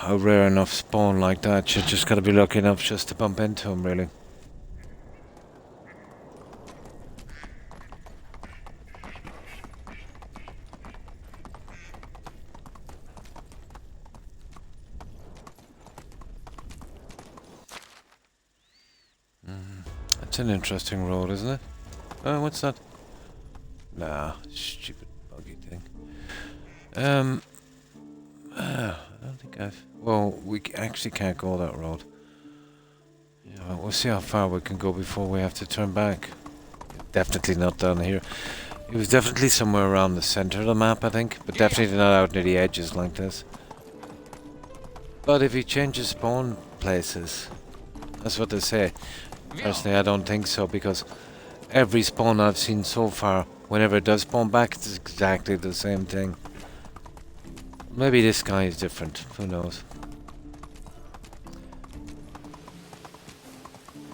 [SPEAKER 1] A rare enough spawn like that, you just gotta be lucky enough just to bump into him, really. That's an interesting road, isn't it? Oh, what's that? Nah, stupid buggy thing. I don't think I've... well, we actually can't go that road. Yeah, well, we'll see how far we can go before we have to turn back. Definitely not down here. It was definitely somewhere around the center of the map, I think, but definitely not out near the edges like this. But if he changes spawn places, that's what they say. Personally, I don't think so, because every spawn I've seen so far, whenever it does spawn back, it's exactly the same thing. Maybe this guy is different, who knows.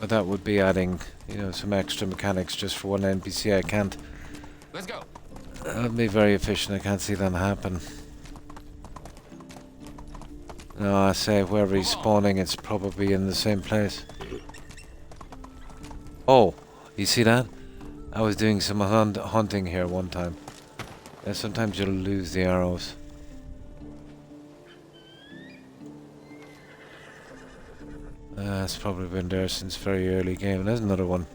[SPEAKER 1] But that would be adding, you know, some extra mechanics just for one NPC. I can't.
[SPEAKER 6] Let's go.
[SPEAKER 1] That would be very efficient. I can't see that happen. No, I say wherever he's spawning, it's probably in the same place. Oh, you see that? I was doing some hunting here one time. Yeah, sometimes you'll lose the arrows. It's probably been there since very early game. There's another one.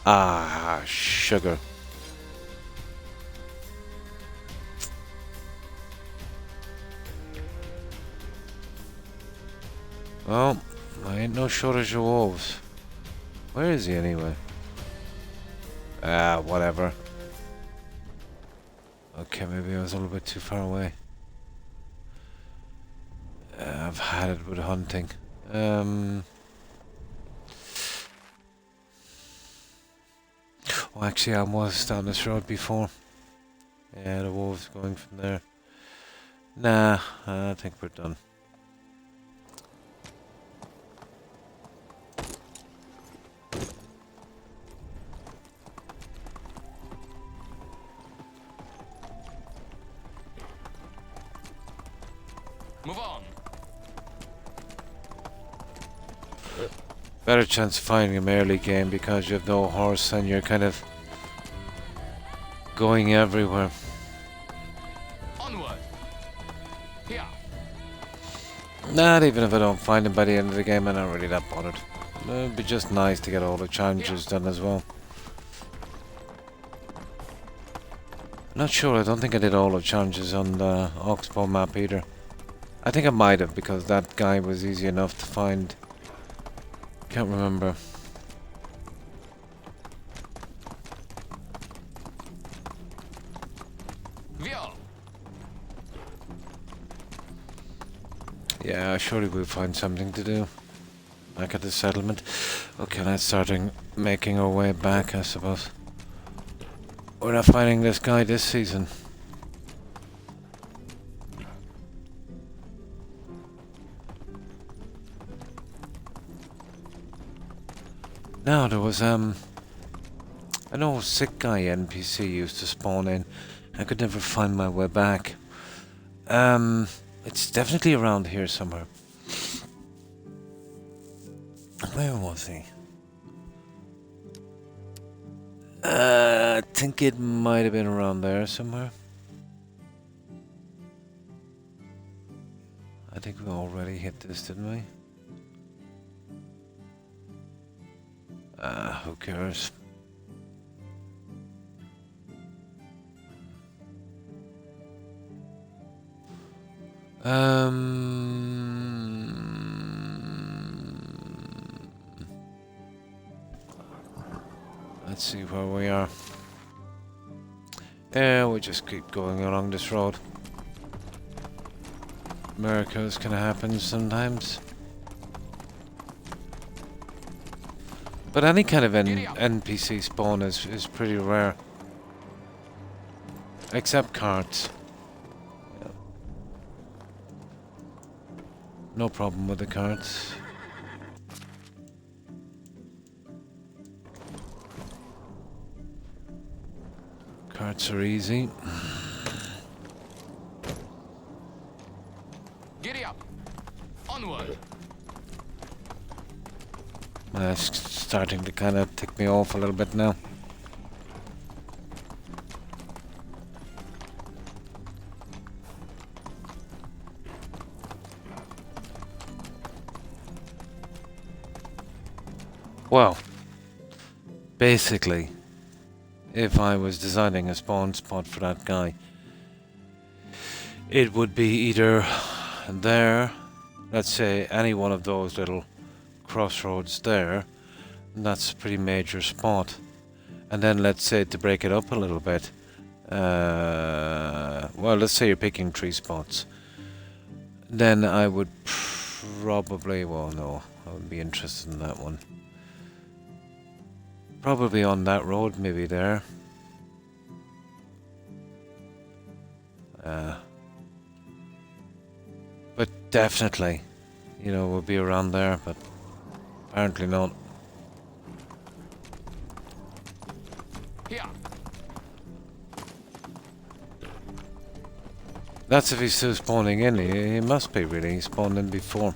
[SPEAKER 1] Ah, sugar. Well, I ain't no shortage of wolves. Where is he anyway? Ah, whatever. Okay, maybe I was a little bit too far away. I've had it with hunting. Oh, actually, I was down this road before. Yeah, the wolves going from there. Nah, I think we're done.
[SPEAKER 6] Move on.
[SPEAKER 1] Better chance of finding him early game because you have no horse and you're kind of going everywhere.
[SPEAKER 6] Onward. Here.
[SPEAKER 1] Not even if I don't find him by the end of the game, I'm not really that bothered. It'd be just nice to get all the challenges done as well. Not sure, I don't think I did all the challenges on the Oxbow map either. I think I might have because that guy was easy enough to find. Can't remember.
[SPEAKER 6] Viol.
[SPEAKER 1] Yeah, I surely will find something to do. Back at the settlement. Okay, let's start making our way back, I suppose. We're not finding this guy this season. No, there was an old sick guy NPC used to spawn in. I could never find my way back. It's definitely around here somewhere. Where was he? I think it might have been around there somewhere. I think we already hit this, didn't we? Who cares? Let's see where we are. Yeah, we just keep going along this road. Miracles can happen sometimes. But any kind of NPC spawn is pretty rare. Except carts. Yeah. No problem with the carts. Carts are easy.
[SPEAKER 6] Giddy up. Onward.
[SPEAKER 1] It's starting to kind of tick me off a little bit now. Well, basically, if I was designing a spawn spot for that guy, it would be either there, let's say any one of those little crossroads there, and that's a pretty major spot. And then let's say to break it up a little bit, well, let's say you're picking 3 spots. Then I would probably, well, no, I wouldn't be interested in that one. Probably on that road, maybe there. But definitely, you know, we'll be around there, but apparently not.
[SPEAKER 6] Here.
[SPEAKER 1] That's if he's still spawning in. He must be really. He spawned in before.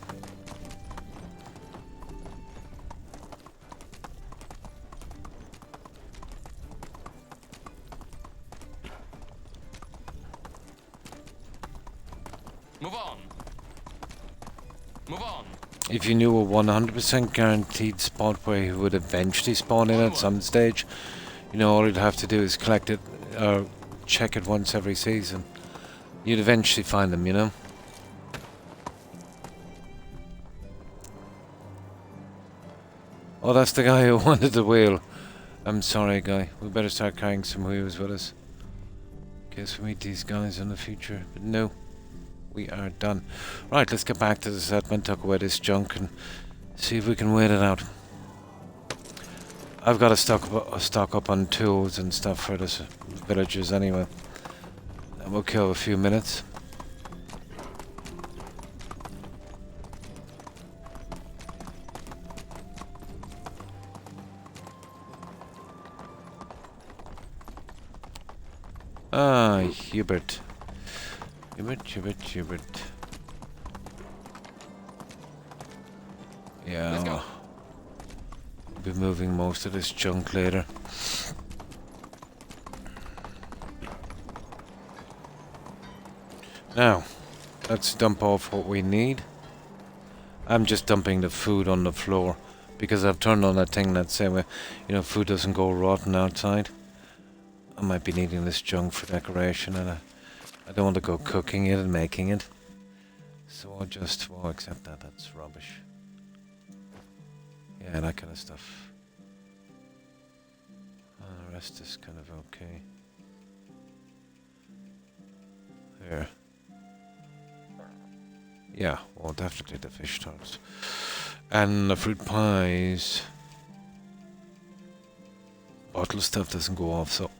[SPEAKER 6] Move on. Move on.
[SPEAKER 1] If you knew a 100% guaranteed spot where he would eventually spawn in at some stage, you know, all you'd have to do is collect it, or check it once every season. You'd eventually find them, you know? Oh, that's the guy who wanted the wheel. I'm sorry, guy. We better start carrying some wheels with us. In case we meet these guys in the future. But no. We are done. Right, let's get back to the settlement, tuck away this junk and see if we can wait it out. I've got to stock up on tools and stuff for the villagers anyway. And we'll kill a few minutes. Ah, Hubert. Hubert. Yeah,
[SPEAKER 6] Let's go.
[SPEAKER 1] I'll be moving most of this junk later. Now, let's dump off what we need. I'm just dumping the food on the floor because I've turned on that thing that says, you know, food doesn't go rotten outside. I might be needing this junk for decoration, and I don't want to go cooking it and making it. So I'll just, well, accept that. That's rubbish. Yeah, that kind of stuff. The rest is kind of okay. There. Yeah, well, definitely the fish tarts. And the fruit pies. Bottle stuff doesn't go off, so...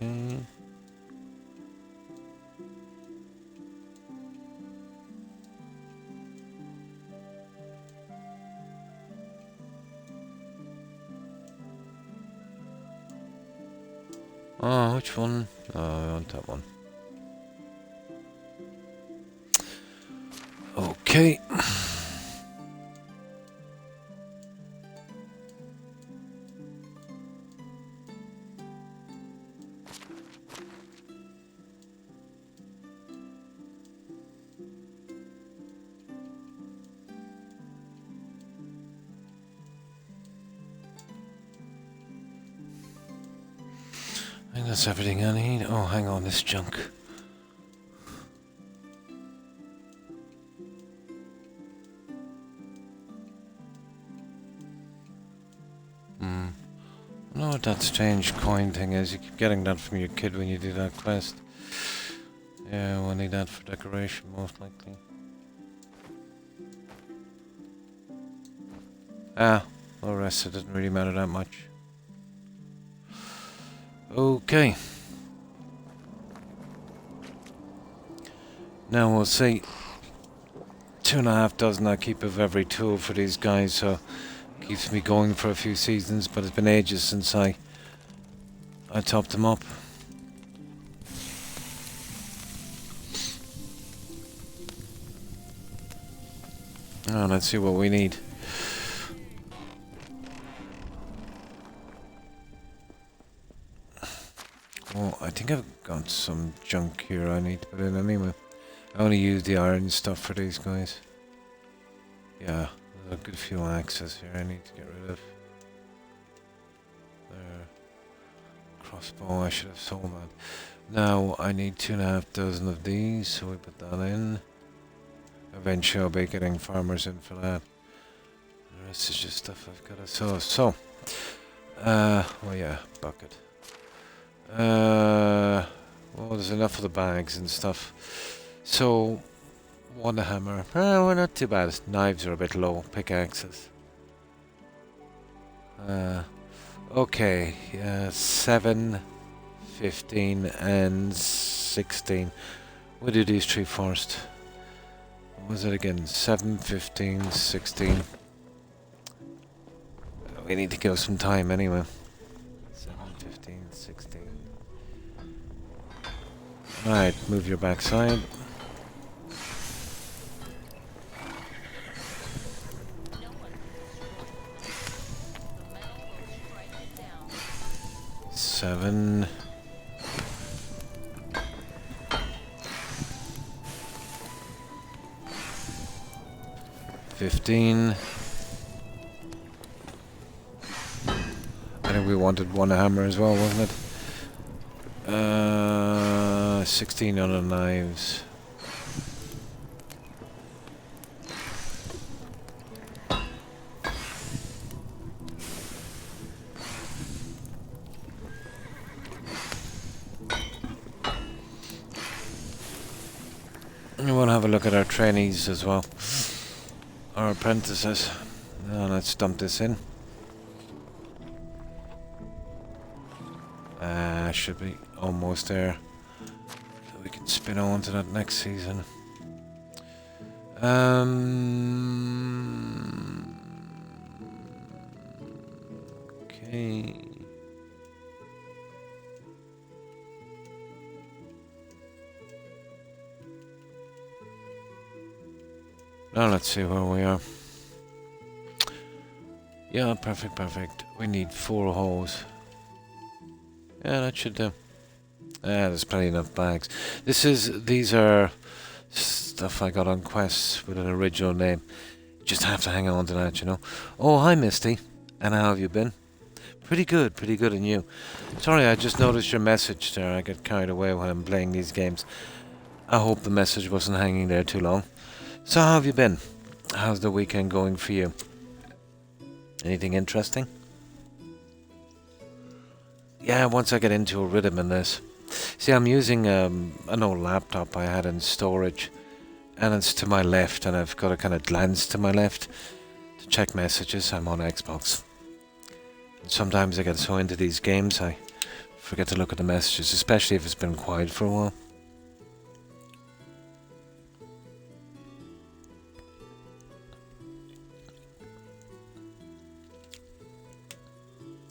[SPEAKER 1] Okay. Oh, which one? Oh, I want that one. Okay. I think that's everything I need. Oh, hang on, this junk. I don't know what that strange coin thing is. You keep getting that from your kid when you do that quest. Yeah, we'll need that for decoration, most likely. Ah, the rest it doesn't really matter that much. Okay. Now we'll see. 2.5 dozen I keep of every tool for these guys, so keeps me going for a few seasons, but it's been ages since I topped them up. Oh, let's see what we need. Oh, I think I've got some junk here I need to put in anyway. I only use the iron stuff for these guys. Yeah, there's a good few axes here I need to get rid of. There. Crossbow, I should have sold that. Now I need 2.5 dozen of these, so we put that in. Eventually I'll be getting farmers in for that. The rest is just stuff I've got to sow. So, well yeah, bucket. Well, there's enough of the bags and stuff. So, One hammer. Well, not too bad. Knives are a bit low. Pickaxes. Okay. 7, 15, and 16. We'll do these three first. What was it again? 7, 15, 16. We need to give some time anyway. 7, 15, 16. Alright, move your backside. Seven. 15. I think we wanted one hammer as well, wasn't it? 16 on the knives. And we'll have a look at our trainees as well. Our apprentices. Now let's dump this in. Should be almost there. So we can spin on to that next season. Okay. Now let's see where we are. Yeah, perfect, perfect. We need 4 holes. Yeah, that should do. There's plenty enough bags. These are stuff I got on quests with an original name. Just have to hang on to that, you know. Oh, hi Misty. And how have you been? Pretty good, and you? Sorry, I just noticed your message there. I get carried away when I'm playing these games. I hope the message wasn't hanging there too long. So how have you been? How's the weekend going for you? Anything interesting? Yeah, once I get into a rhythm in this. See, I'm using an old laptop I had in storage, and it's to my left, and I've got to kind of glance to my left to check messages. I'm on Xbox. And sometimes I get so into these games I forget to look at the messages, especially if it's been quiet for a while.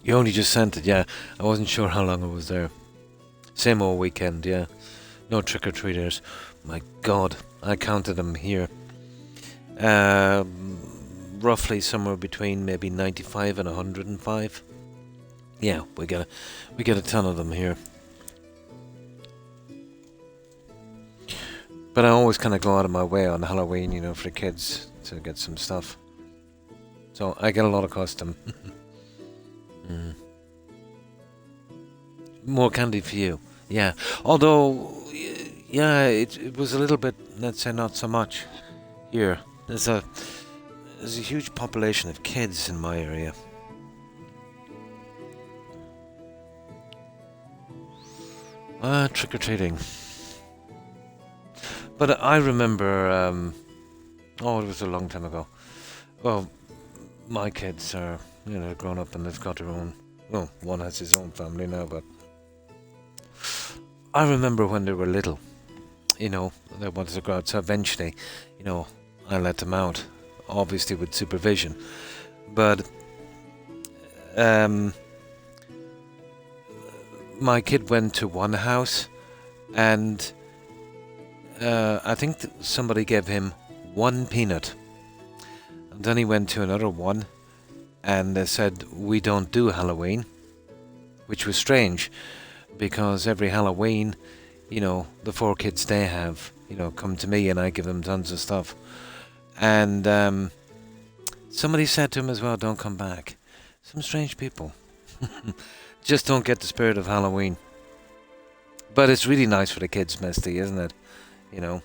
[SPEAKER 1] You only just sent it, yeah. I wasn't sure how long I was there. Same old weekend, yeah. No trick-or-treaters. My God, I counted them here. Roughly somewhere between maybe 95 and 105. Yeah, we get a ton of them here. But I always kind of go out of my way on Halloween, you know, for the kids to get some stuff. So I get a lot of custom. More candy for you, yeah. Although, yeah, it was a little bit, let's say, not so much here. There's a huge population of kids in my area. Trick-or-treating. But I remember, it was a long time ago. Well, my kids are, you know, grown up and they've got their own, well, one has his own family now, but I remember when they were little, you know, they wanted to go out, so eventually, you know, I let them out, obviously with supervision, but my kid went to one house, and I think somebody gave him 1 peanut, and then he went to another one, and they said, we don't do Halloween, which was strange, because every Halloween, you know, the 4 kids they have, you know, come to me and I give them tons of stuff. And somebody said to him as well, don't come back. Some strange people. Just don't get the spirit of Halloween. But it's really nice for the kids, Misty, isn't it? You know,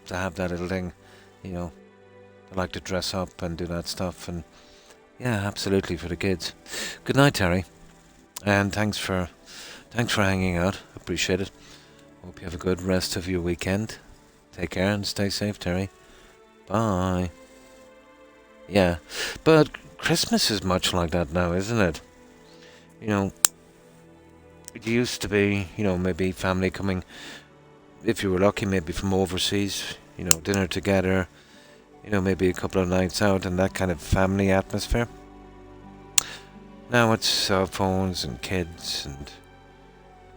[SPEAKER 1] to have that little thing, you know, they like to dress up and do that stuff, and yeah, absolutely for the kids. Good night, Terry, and thanks for hanging out. Appreciate it. Hope you have a good rest of your weekend. Take care and stay safe, Terry. Bye. Yeah, but Christmas is much like that now, isn't it? You know, it used to be, you know, maybe family coming, if you were lucky, maybe from overseas, you know, dinner together, you know, maybe a couple of nights out and that kind of family atmosphere. Now it's cell phones and kids and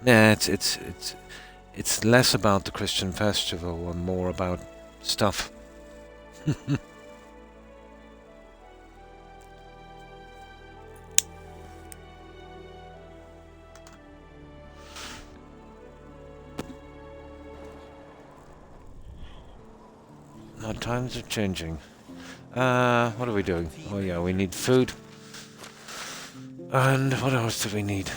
[SPEAKER 1] yeah, it's less about the Christian festival and more about stuff. Now times are changing. What are we doing? Oh yeah, we need food. And what else do we need?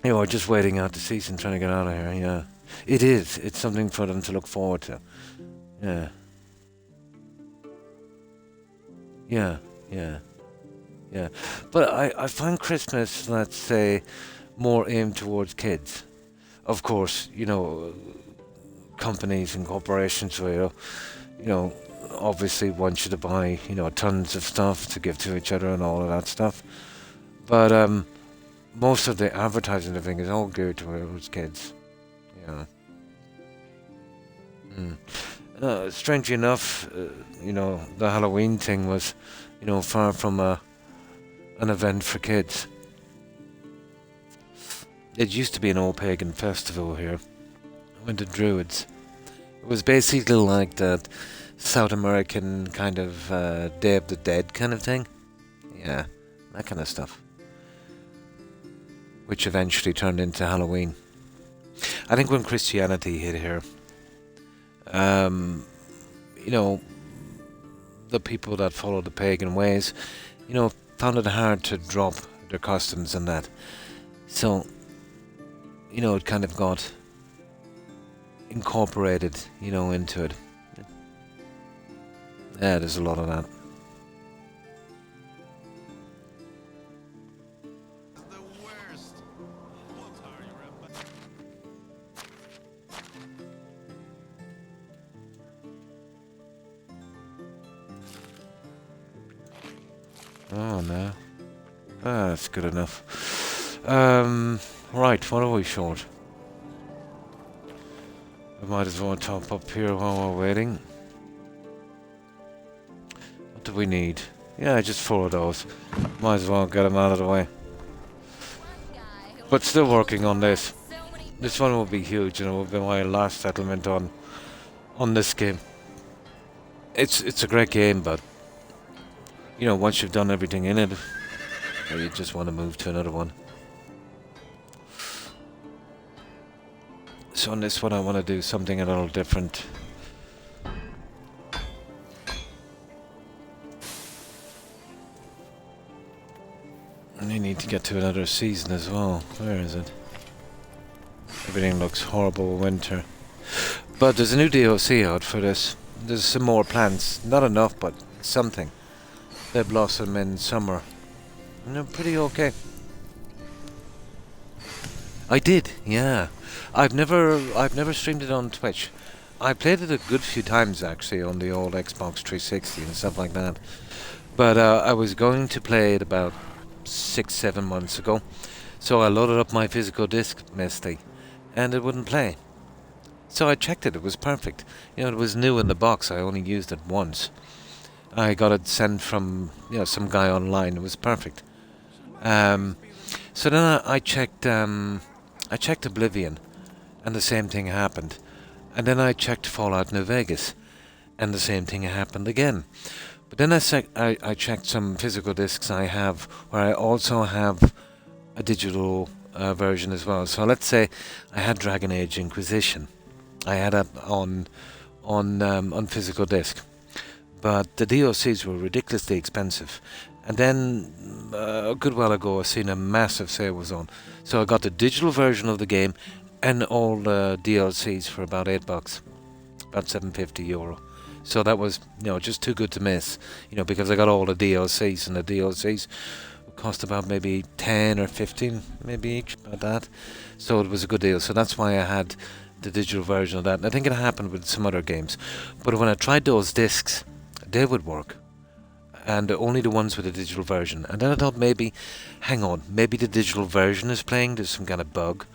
[SPEAKER 1] You know, we're just waiting out the season, trying to get out of here, yeah. It is. It's something for them to look forward to. Yeah. Yeah, yeah, yeah. But I find Christmas, let's say, more aimed towards kids. Of course, you know, companies and corporations will, you know, obviously want you to buy, you know, tons of stuff to give to each other and all of that stuff. But most of the advertising, I think, is all geared towards kids. Yeah. Strangely enough, you know, the Halloween thing was, you know, far from an event for kids. It used to be an old pagan festival here. I went to Druids. It was basically like that South American kind of Day of the Dead kind of thing. Yeah, that kind of stuff. Which eventually turned into Halloween. I think when Christianity hit here, you know, the people that follow the pagan ways, you know, found it hard to drop their customs and that. So, you know, it kind of got incorporated, you know, into it. Yeah, there's a lot of that.
[SPEAKER 5] The worst. What are you about?
[SPEAKER 1] Oh no. Ah, that's good enough. Right, what are we short? I might as well top up here while we're waiting. What do we need? Yeah, just 4 of those. Might as well get them out of the way. But still working on this. This one will be huge, and it will be my last settlement on this game. It's a great game, but you know, once you've done everything in it, you just want to move to another one. So on this one I want to do something a little different. And you need to get to another season as well. Where is it? Everything looks horrible winter. But there's a new DLC out for this. There's some more plants. Not enough, but something. They blossom in summer. And they're pretty okay. I did, yeah. I've never streamed it on Twitch. I played it a good few times actually on the old Xbox 360 and stuff like that. But I was going to play it about 6-7 months ago. So I loaded up my physical disc, Misty, and it wouldn't play. So I checked it, it was perfect. You know, it was new in the box, I only used it once. I got it sent from, you know, some guy online, it was perfect. So then I checked Oblivion, and the same thing happened. And then I checked Fallout New Vegas, and the same thing happened again. But then I checked some physical discs I have, where I also have a digital version as well. So let's say I had Dragon Age Inquisition. I had it on physical disc. But the DLCs were ridiculously expensive. And then a good while ago I seen a massive sale was on. So I got the digital version of the game and all the DLCs for about $8, about €750. So that was, you know, just too good to miss, you know, because I got all the DLCs, and the DLCs cost about maybe 10 or 15 maybe each, about that. So it was a good deal. So that's why I had the digital version of that. And I think it happened with some other games. But when I tried those discs, they would work. And only the ones with the digital version. And then I thought maybe, hang on, maybe the digital version is playing, there's some kind of bug.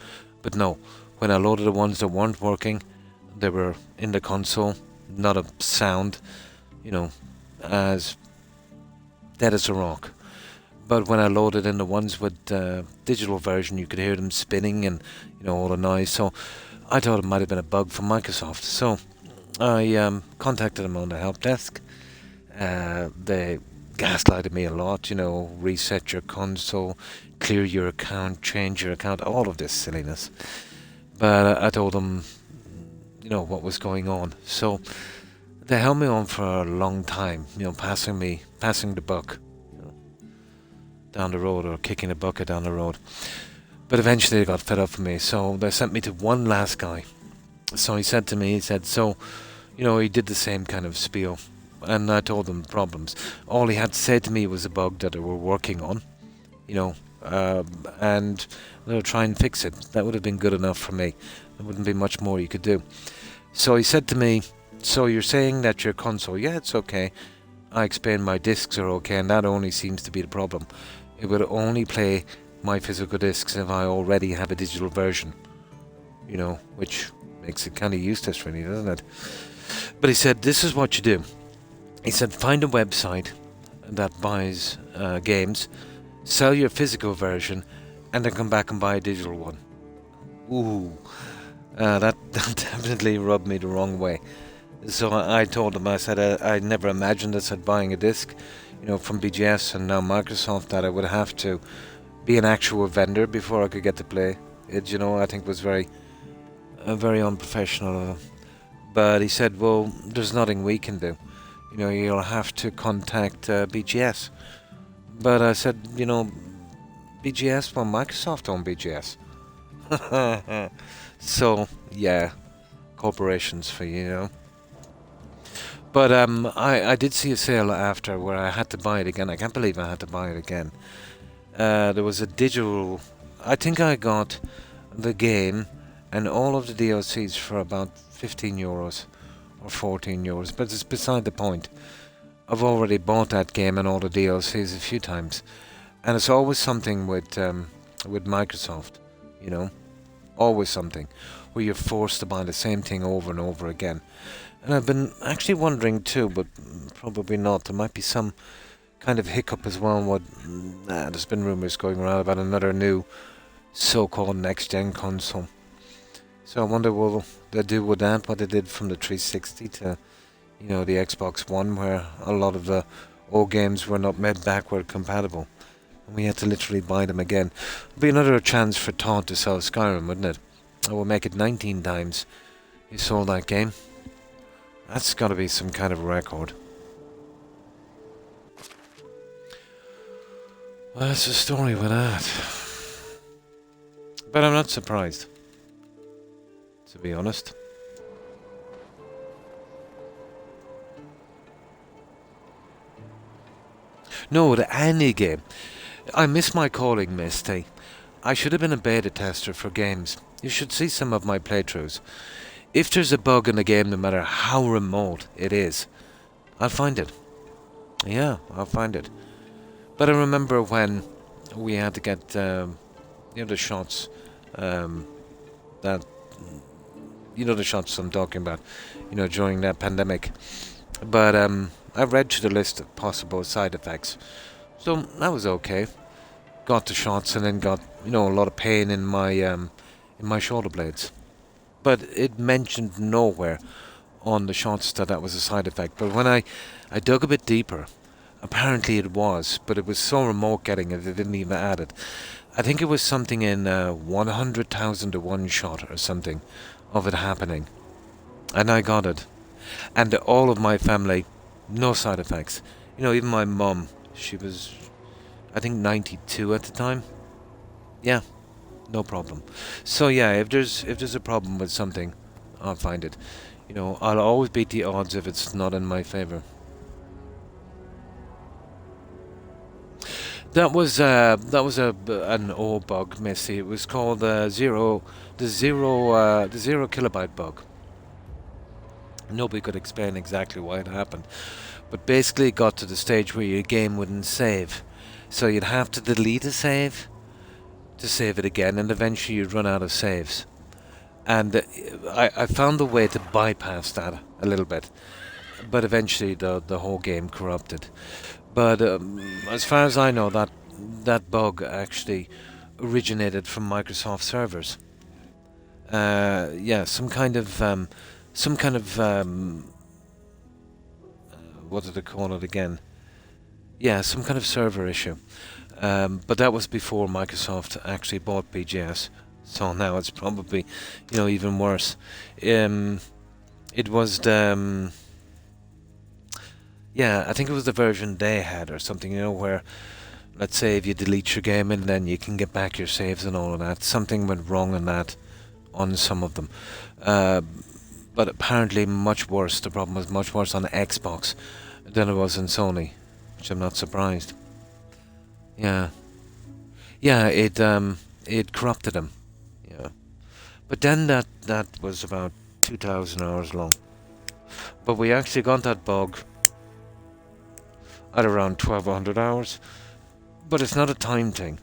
[SPEAKER 1] But no, when I loaded the ones that weren't working, they were in the console, not a sound, you know, as dead as a rock. But when I loaded in the ones with digital version, you could hear them spinning and, you know, all the noise. So I thought it might have been a bug from Microsoft. So I contacted them on the help desk. They gaslighted me a lot, you know, reset your console, clear your account, change your account, all of this silliness. But I told them, you know, what was going on. So they held me on for a long time, you know, passing the buck, you know, down the road, or kicking the bucket down the road. But eventually they got fed up with me, so they sent me to one last guy. So he said to me, so, you know, he did the same kind of spiel. And I told him the problems. All he had to say to me was a bug that they were working on, you know, and they'll try and fix it. That would have been good enough for me. There wouldn't be much more you could do. So he said to me, so you're saying that your console, yeah, it's okay. I explained my discs are okay, and that only seems to be the problem. It would only play my physical discs if I already have a digital version, you know, which makes it kind of useless really, doesn't it? But he said, this is what you do. He said, find a website that buys games, sell your physical version, and then come back and buy a digital one. Ooh, that definitely rubbed me the wrong way. So I told him, I said, I never imagined this at buying a disc, you know, from BGS and now Microsoft, that I would have to be an actual vendor before I could get to play it. You know, I think was very unprofessional. But he said, well, there's nothing we can do. You know, you'll have to contact BGS. But I said, you know, BGS, well, Microsoft own BGS. So, yeah, corporations for you, you know. But I did see a sale after where I had to buy it again. I can't believe I had to buy it again. There was a digital... I think I got the game and all of the DLCs for about 15 euros or 14 euros. But it's beside the point. I've already bought that game and all the DLCs a few times. And it's always something with Microsoft, you know. Always something where you're forced to buy the same thing over and over again. And I've been actually wondering too, but probably not. There might be some kind of hiccup as well. There's been rumours going around about another new so-called next-gen console. So I wonder will they do with that what they did from the 360 to, you know, the Xbox One, where a lot of the old games were not made backward compatible. And we had to literally buy them again. It'd be another chance for Todd to sell Skyrim, wouldn't it? I will make it 19 times he sold that game. That's got to be some kind of record. Well, that's the story with that. But I'm not surprised, to be honest. No, the any game. I miss my calling, Misty. I should have been a beta tester for games. You should see some of my playthroughs. If there's a bug in the game, no matter how remote it is, I'll find it. Yeah, I'll find it. But I remember when we had to get, you know, the shots, that, you know, the shots I'm talking about, you know, during that pandemic. But I read through the list of possible side effects, so that was okay. Got the shots and then got, you know, a lot of pain in my shoulder blades. But it mentioned nowhere on the shots that was a side effect. But when I dug a bit deeper, apparently it was, but it was so remote getting it, they didn't even add it. I think it was something in 100,000 to one shot or something of it happening. And I got it. And all of my family, no side effects. You know, even my mum, she was, I think, 92 at the time. Yeah, no problem. So yeah, if there's a problem with something, I'll find it. You know, I'll always beat the odds if it's not in my favor. That was an old bug, Missy. It was called the zero kilobyte bug. Nobody could explain exactly why it happened, but basically it got to the stage where your game wouldn't save, so you'd have to delete a save to save it again, and eventually you'd run out of saves. And I found a way to bypass that a little bit, but eventually the whole game corrupted. But as far as I know, that bug actually originated from Microsoft servers. Yeah, some kind of what did they call it again? Yeah, some kind of server issue. But that was before Microsoft actually bought BGS. So now it's probably, even worse. It was the yeah, I think it was the version they had or something, where, let's say, if you delete your game and then you can get back your saves and all of that. Something went wrong in that on some of them. But apparently much worse. The problem was much worse on Xbox than it was in Sony, which I'm not surprised. Yeah. Yeah, it corrupted him. Yeah. But then that was about 2,000 hours long. But we actually got that bug at around 1,200 hours. But it's not a time thing.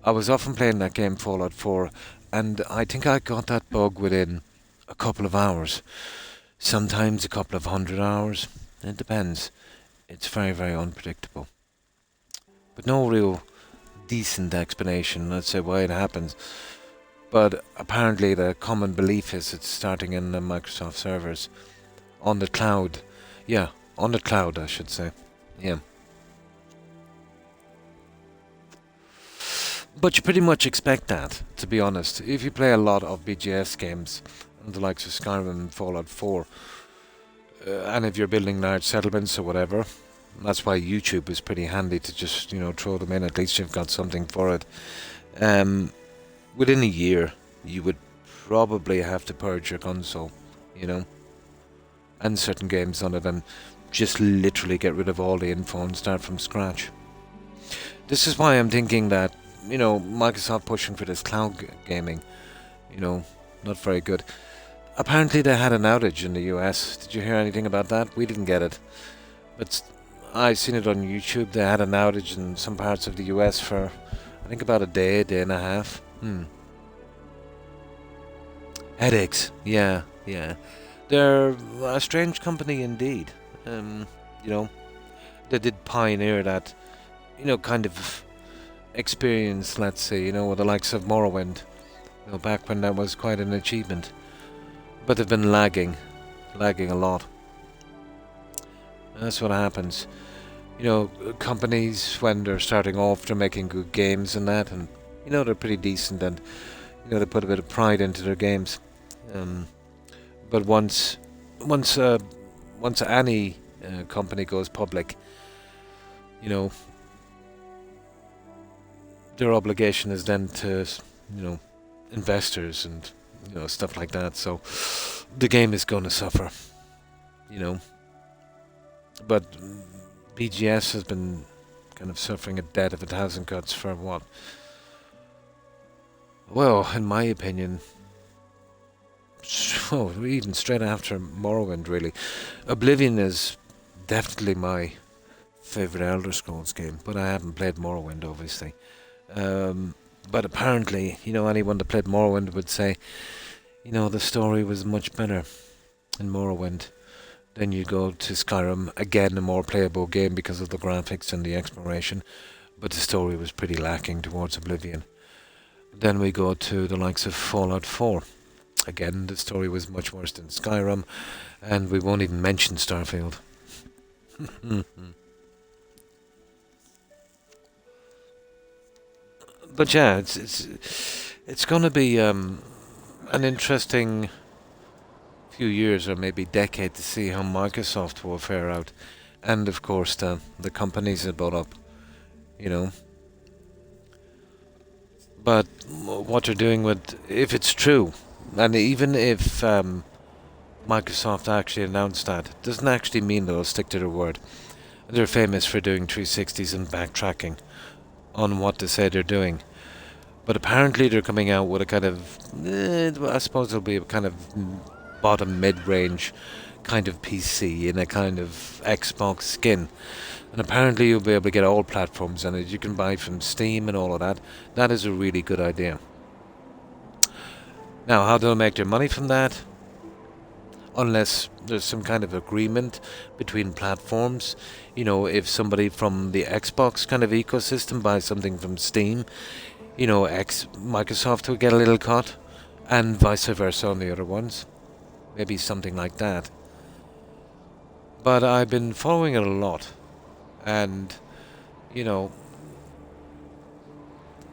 [SPEAKER 1] I was often playing that game, Fallout 4, and I think I got that bug within a couple of hours. Sometimes a couple of 100 hours. It depends. It's very, very unpredictable. But no real decent explanation, let's say, why it happens. But apparently the common belief is it's starting in the Microsoft servers. On the cloud. Yeah, on the cloud, I should say. Yeah. But you pretty much expect that, to be honest. If you play a lot of BGS games, the likes of Skyrim and Fallout 4, and if you're building large settlements or whatever, that's why YouTube is pretty handy to just, throw them in. At least you've got something for it. Within a year, you would probably have to purge your console, and certain games on it, and just literally get rid of all the info and start from scratch. This is why I'm thinking that, Microsoft pushing for this cloud gaming, not very good. Apparently they had an outage in the US. Did you hear anything about that? We didn't get it. But I've seen it on YouTube. They had an outage in some parts of the US for, I think, about a day and a half. Headaches. Yeah. They're a strange company indeed. They did pioneer that, kind of experience, let's say, with the likes of Morrowind. Back when that was quite an achievement. But they've been lagging a lot. That's what happens. Companies, when they're starting off, they're making good games and that, and they're pretty decent, and they put a bit of pride into their games. But once any company goes public, their obligation is then to, investors and stuff like that. So the game is going to suffer, But BGS has been kind of suffering a debt if it hasn't got for what? Well, in my opinion, even straight after Morrowind, really. Oblivion is definitely my favourite Elder Scrolls game, but I haven't played Morrowind, obviously. But apparently, anyone that played Morrowind would say, the story was much better in Morrowind. Then you go to Skyrim, again a more playable game because of the graphics and the exploration, but the story was pretty lacking towards Oblivion. Then we go to the likes of Fallout 4. Again, the story was much worse than Skyrim, and we won't even mention Starfield. But yeah, it's going to be an interesting few years or maybe decade to see how Microsoft will fare out, and of course the companies that bought up, But what they're doing with, if it's true, and even if Microsoft actually announced that, it doesn't actually mean they'll stick to their word. They're famous for doing 360s and backtracking on what they say they're doing. But apparently they're coming out with a kind of, I suppose it'll be a kind of bottom mid-range kind of PC in a kind of Xbox skin. And apparently you'll be able to get all platforms on it. You can buy from Steam and all of that. That is a really good idea. Now, how they'll make their money from that? Unless there's some kind of agreement between platforms. You know, if somebody from the Xbox kind of ecosystem buys something from Steam, you know, Microsoft will get a little cut, and vice versa on the other ones. Maybe something like that. But I've been following it a lot, and, you know,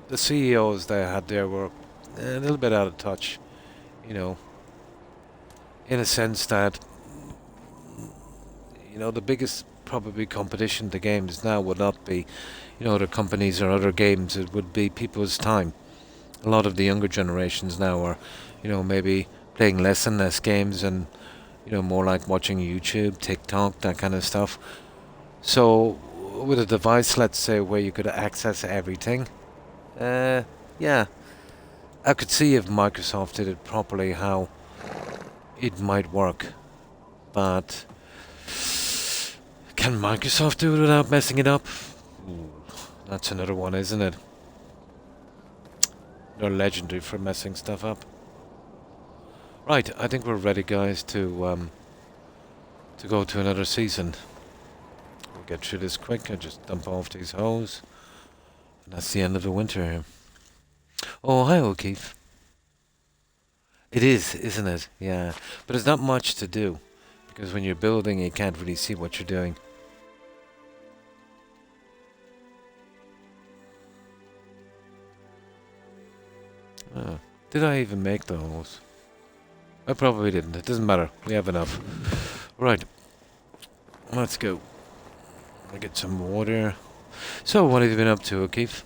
[SPEAKER 1] the CEOs they had there were a little bit out of touch, you know, in a sense that, you know, the biggest probably competition to games now would not be, you know, other companies or other games. It would be people's time. A lot of the younger generations now are, you know, maybe playing less and less games and, you know, more like watching YouTube, TikTok, that kind of stuff. So with a device, let's say, where you could access everything, yeah, I could see if Microsoft did it properly how it might work. But can Microsoft do it without messing it up? Ooh, that's another one, isn't it? They're legendary for messing stuff up. Right, I think we're ready, guys, to go to another season. We'll get through this quick. I just dump off these hose, and that's the end of the winter here. Oh, hi, O'Keefe. It is, isn't it? Yeah, but there's not much to do because when you're building, you can't really see what you're doing. Oh, did I even make the hose? I probably didn't. It doesn't matter. We have enough. Right. Let's go. I'll get some water. So, what have you been up to, O'Keefe?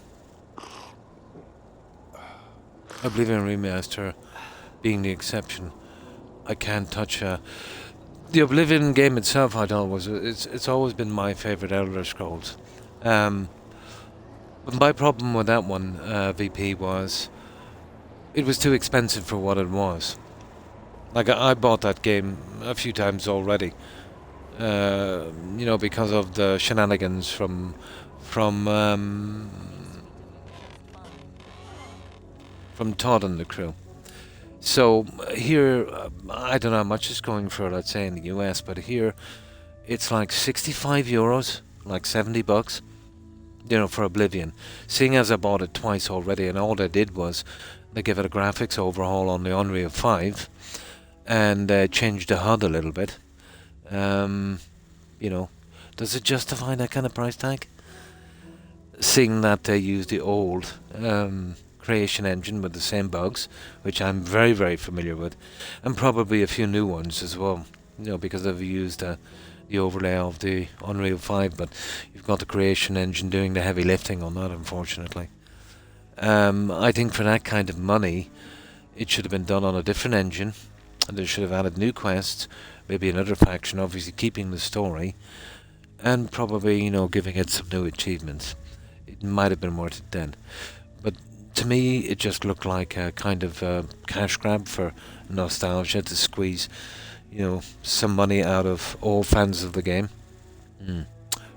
[SPEAKER 1] Oblivion Remaster being the exception. I can't touch the Oblivion game itself. I thought it's always been my favorite Elder Scrolls. But my problem with that one, VP, was it was too expensive for what it was. Like I bought that game a few times already. You know, because of the shenanigans from Todd and the crew. So here, I don't know how much it's going for, let's say, in the US, but here it's like 65 euros, like 70 bucks, you know, for Oblivion. Seeing as I bought it twice already, and all they did was they gave it a graphics overhaul on the Unreal 5 and changed the HUD a little bit. You know, does it justify that kind of price tag? Seeing that they use the old creation engine with the same bugs, which I'm very, very familiar with, and probably a few new ones as well, you know, because I've used the overlay of the Unreal 5, but you've got the creation engine doing the heavy lifting on that, unfortunately. I think for that kind of money, it should have been done on a different engine, and they should have added new quests, maybe another faction, obviously keeping the story, and probably, you know, giving it some new achievements. It might have been worth it then. But to me, it just looked like a kind of cash grab for nostalgia to squeeze, you know, some money out of all fans of the game.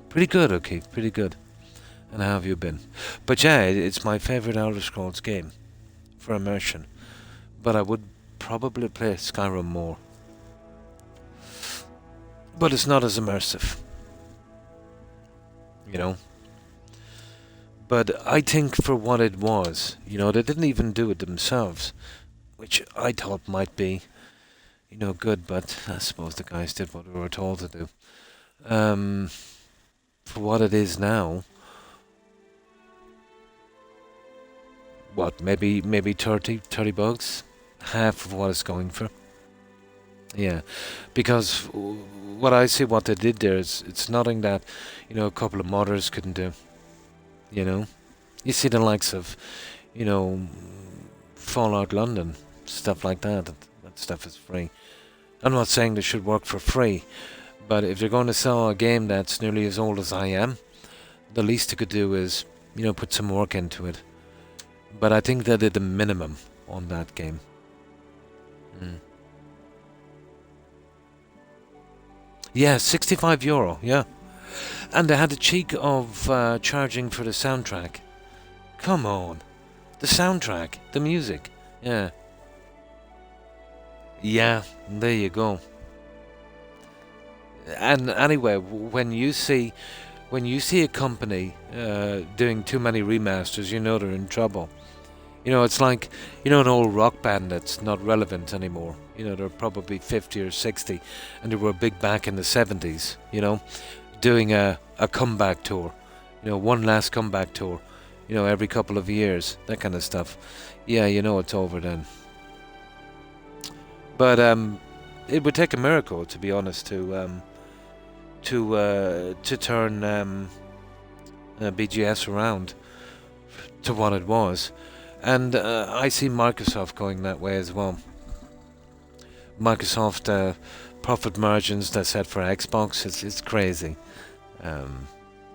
[SPEAKER 1] Pretty good, okay, pretty good. And how have you been? But yeah, it's my favourite Elder Scrolls game for immersion. But I would probably play Skyrim more. But it's not as immersive. You know? But I think for what it was, you know, they didn't even do it themselves, which I thought might be, you know, good, but I suppose the guys did what they were told to do. For what it is now, what, maybe 30 bucks? Half of what it's going for. Yeah, because what I see what they did there is, it's nothing that, you know, a couple of modders couldn't do. You know, you see the likes of, you know, Fallout London, stuff like that. That stuff is free. I'm not saying they should work for free, But if you're going to sell a game that's nearly as old as I am, the least you could do is, you know, put some work into it. But I think they did the minimum on that game. Yeah, €65, yeah. And they had the cheek of charging for the soundtrack. Come on. The soundtrack, the music, yeah. Yeah, there you go. And anyway, when you see a company doing too many remasters, you know they're in trouble. You know, it's like, you know, an old rock band that's not relevant anymore. You know, they're probably 50 or 60, and they were big back in the 70s, you know, doing a comeback tour. You know, one last comeback tour, you know, every couple of years, that kind of stuff. Yeah, you know it's over then. But it would take a miracle, to be honest, to turn BGS around to what it was. And I see Microsoft going that way as well. Microsoft profit margins they're set for Xbox, it's crazy,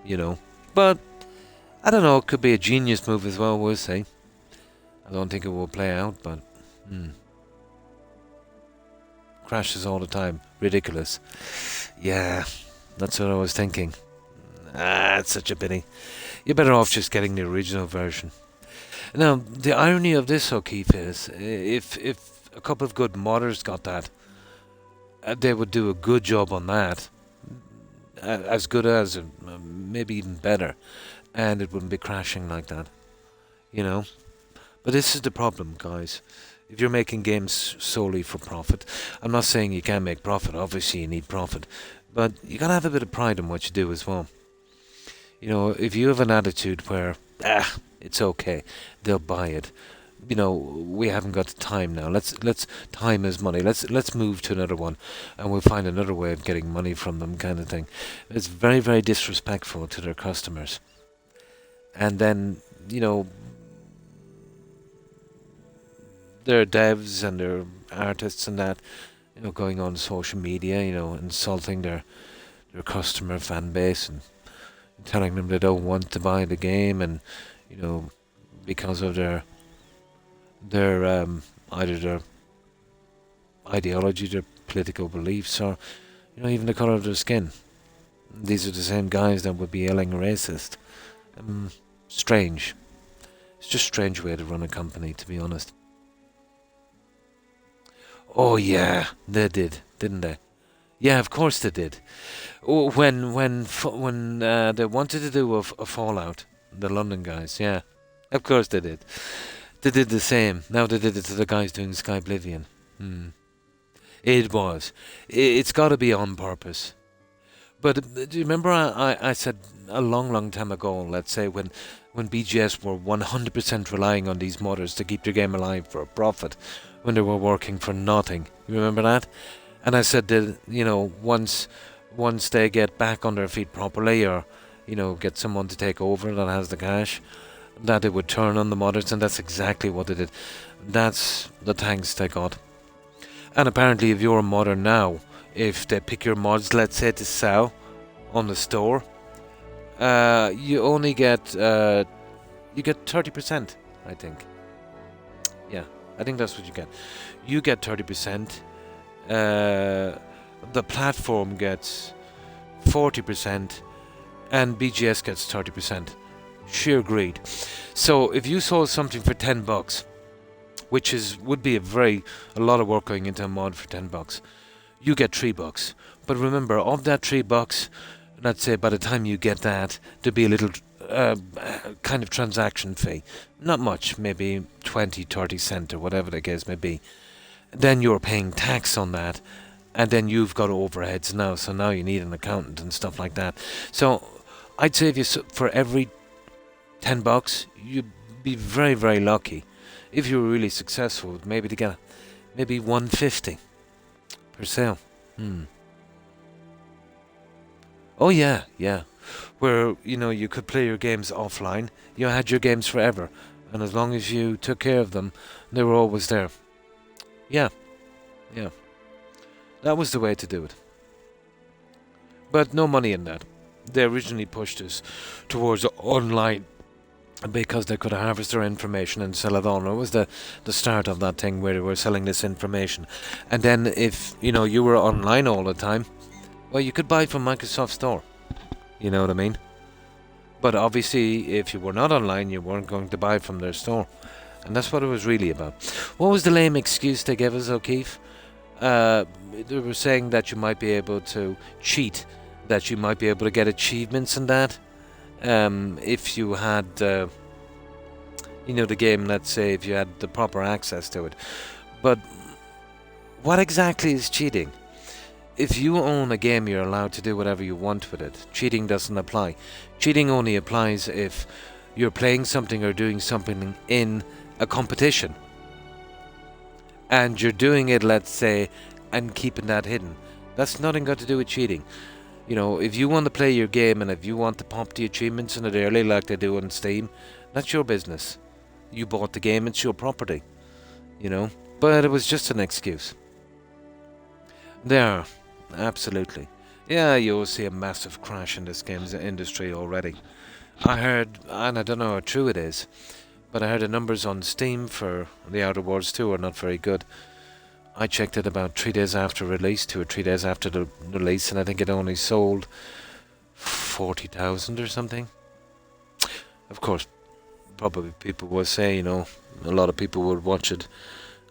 [SPEAKER 1] you know. But I don't know, it could be a genius move as well, we'll see. I don't think it will play out, but crashes all the time, ridiculous. Yeah, that's what I was thinking. It's such a pity. You're better off just getting the original version. Now, the irony of this, O'Keefe, is if a couple of good modders got that, they would do a good job on that, as good as, maybe even better, and it wouldn't be crashing like that, you know. But this is the problem, guys. If you're making games solely for profit, I'm not saying you can't make profit. Obviously, you need profit, but you gotta have a bit of pride in what you do as well. You know, if you have an attitude where it's okay, they'll buy it. You know, we haven't got the time now. Let's time is money. Let's move to another one, and we'll find another way of getting money from them, kind of thing. It's very, very disrespectful to their customers. And then, you know, their devs and their artists and that, you know, going on social media, you know, insulting their customer fan base and telling them they don't want to buy the game, and you know, because of their either their ideology, their political beliefs, or you know, even the color of their skin. These are the same guys that would be yelling racist. Strange. It's just a strange way to run a company, to be honest. Oh yeah, they did, didn't they? Yeah, of course they did. Oh, when they wanted to do a Fallout, the London guys, yeah, of course they did. They did the same. Now they did it to the guys doing Sky Oblivion. It was. It's got to be on purpose. But do you remember I said a long time ago, let's say, when BGS were 100% relying on these modders to keep their game alive for a profit, when they were working for nothing. You remember that? And I said that, you know, once they get back on their feet properly, or, you know, get someone to take over that has the cash, that they would turn on the modders, and that's exactly what they did. That's the thanks they got. And apparently if you're a modder now, if they pick your mods, let's say, to sell on the store, you only get 30%, I think. Yeah, I think that's what you get. You get 30%. The platform gets 40%, and BGS gets 30%. Sheer greed. So if you sold something for $10, which would be a lot of work going into a mod for $10, you get $3. But remember, of that $3, let's say by the time you get that, there'd be a little kind of transaction fee. Not much, maybe 20-30 cents or whatever the case may be. Then you're paying tax on that, and then you've got overheads now, so now you need an accountant and stuff like that. So I'd say if for every $10, you'd be very, very lucky if you were really successful, maybe to get maybe $1.50 per sale. Oh yeah, where, you know, you could play your games offline. You had your games forever, and as long as you took care of them, they were always there. Yeah. That was the way to do it. But no money in that. They originally pushed us towards online because they could harvest their information and sell it on. It was the start of that thing where they were selling this information. And then if, you were online all the time, well, you could buy from Microsoft Store. You know what I mean? But obviously, if you were not online, you weren't going to buy from their store. And that's what it was really about. What was the lame excuse they gave us, O'Keefe? They were saying that you might be able to cheat, that you might be able to get achievements in that. If you had, the game, let's say, if you had the proper access to it. But what exactly is cheating? If you own a game, you're allowed to do whatever you want with it. Cheating doesn't apply. Cheating only applies if you're playing something or doing something in a competition. And you're doing it, let's say, and keeping that hidden. That's nothing got to do with cheating. If you want to play your game and if you want to pump the achievements in it early like they do on Steam, that's your business. You bought the game, it's your property. But it was just an excuse. There, absolutely. Yeah, you'll see a massive crash in this games industry already. I heard, and I don't know how true it is, but I heard the numbers on Steam for The Outer Worlds 2 are not very good. I checked it about 3 days after release, 2 or 3 days after the release, and I think it only sold 40,000 or something. Of course, probably people will say, a lot of people would watch it,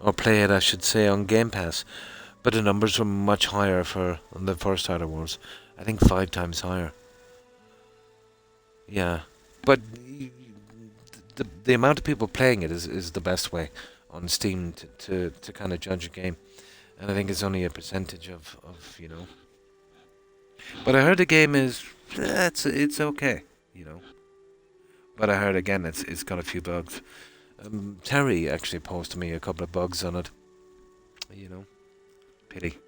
[SPEAKER 1] or play it, I should say, on Game Pass. But the numbers were much higher for the first Outer Worlds. I think 5 times higher. Yeah. But the amount of people playing it is the best way on Steam to kind of judge a game. And I think it's only a percentage of. But I heard the game is, it's okay, But I heard again it's got a few bugs. Terry actually posted me a couple of bugs on it. Pity.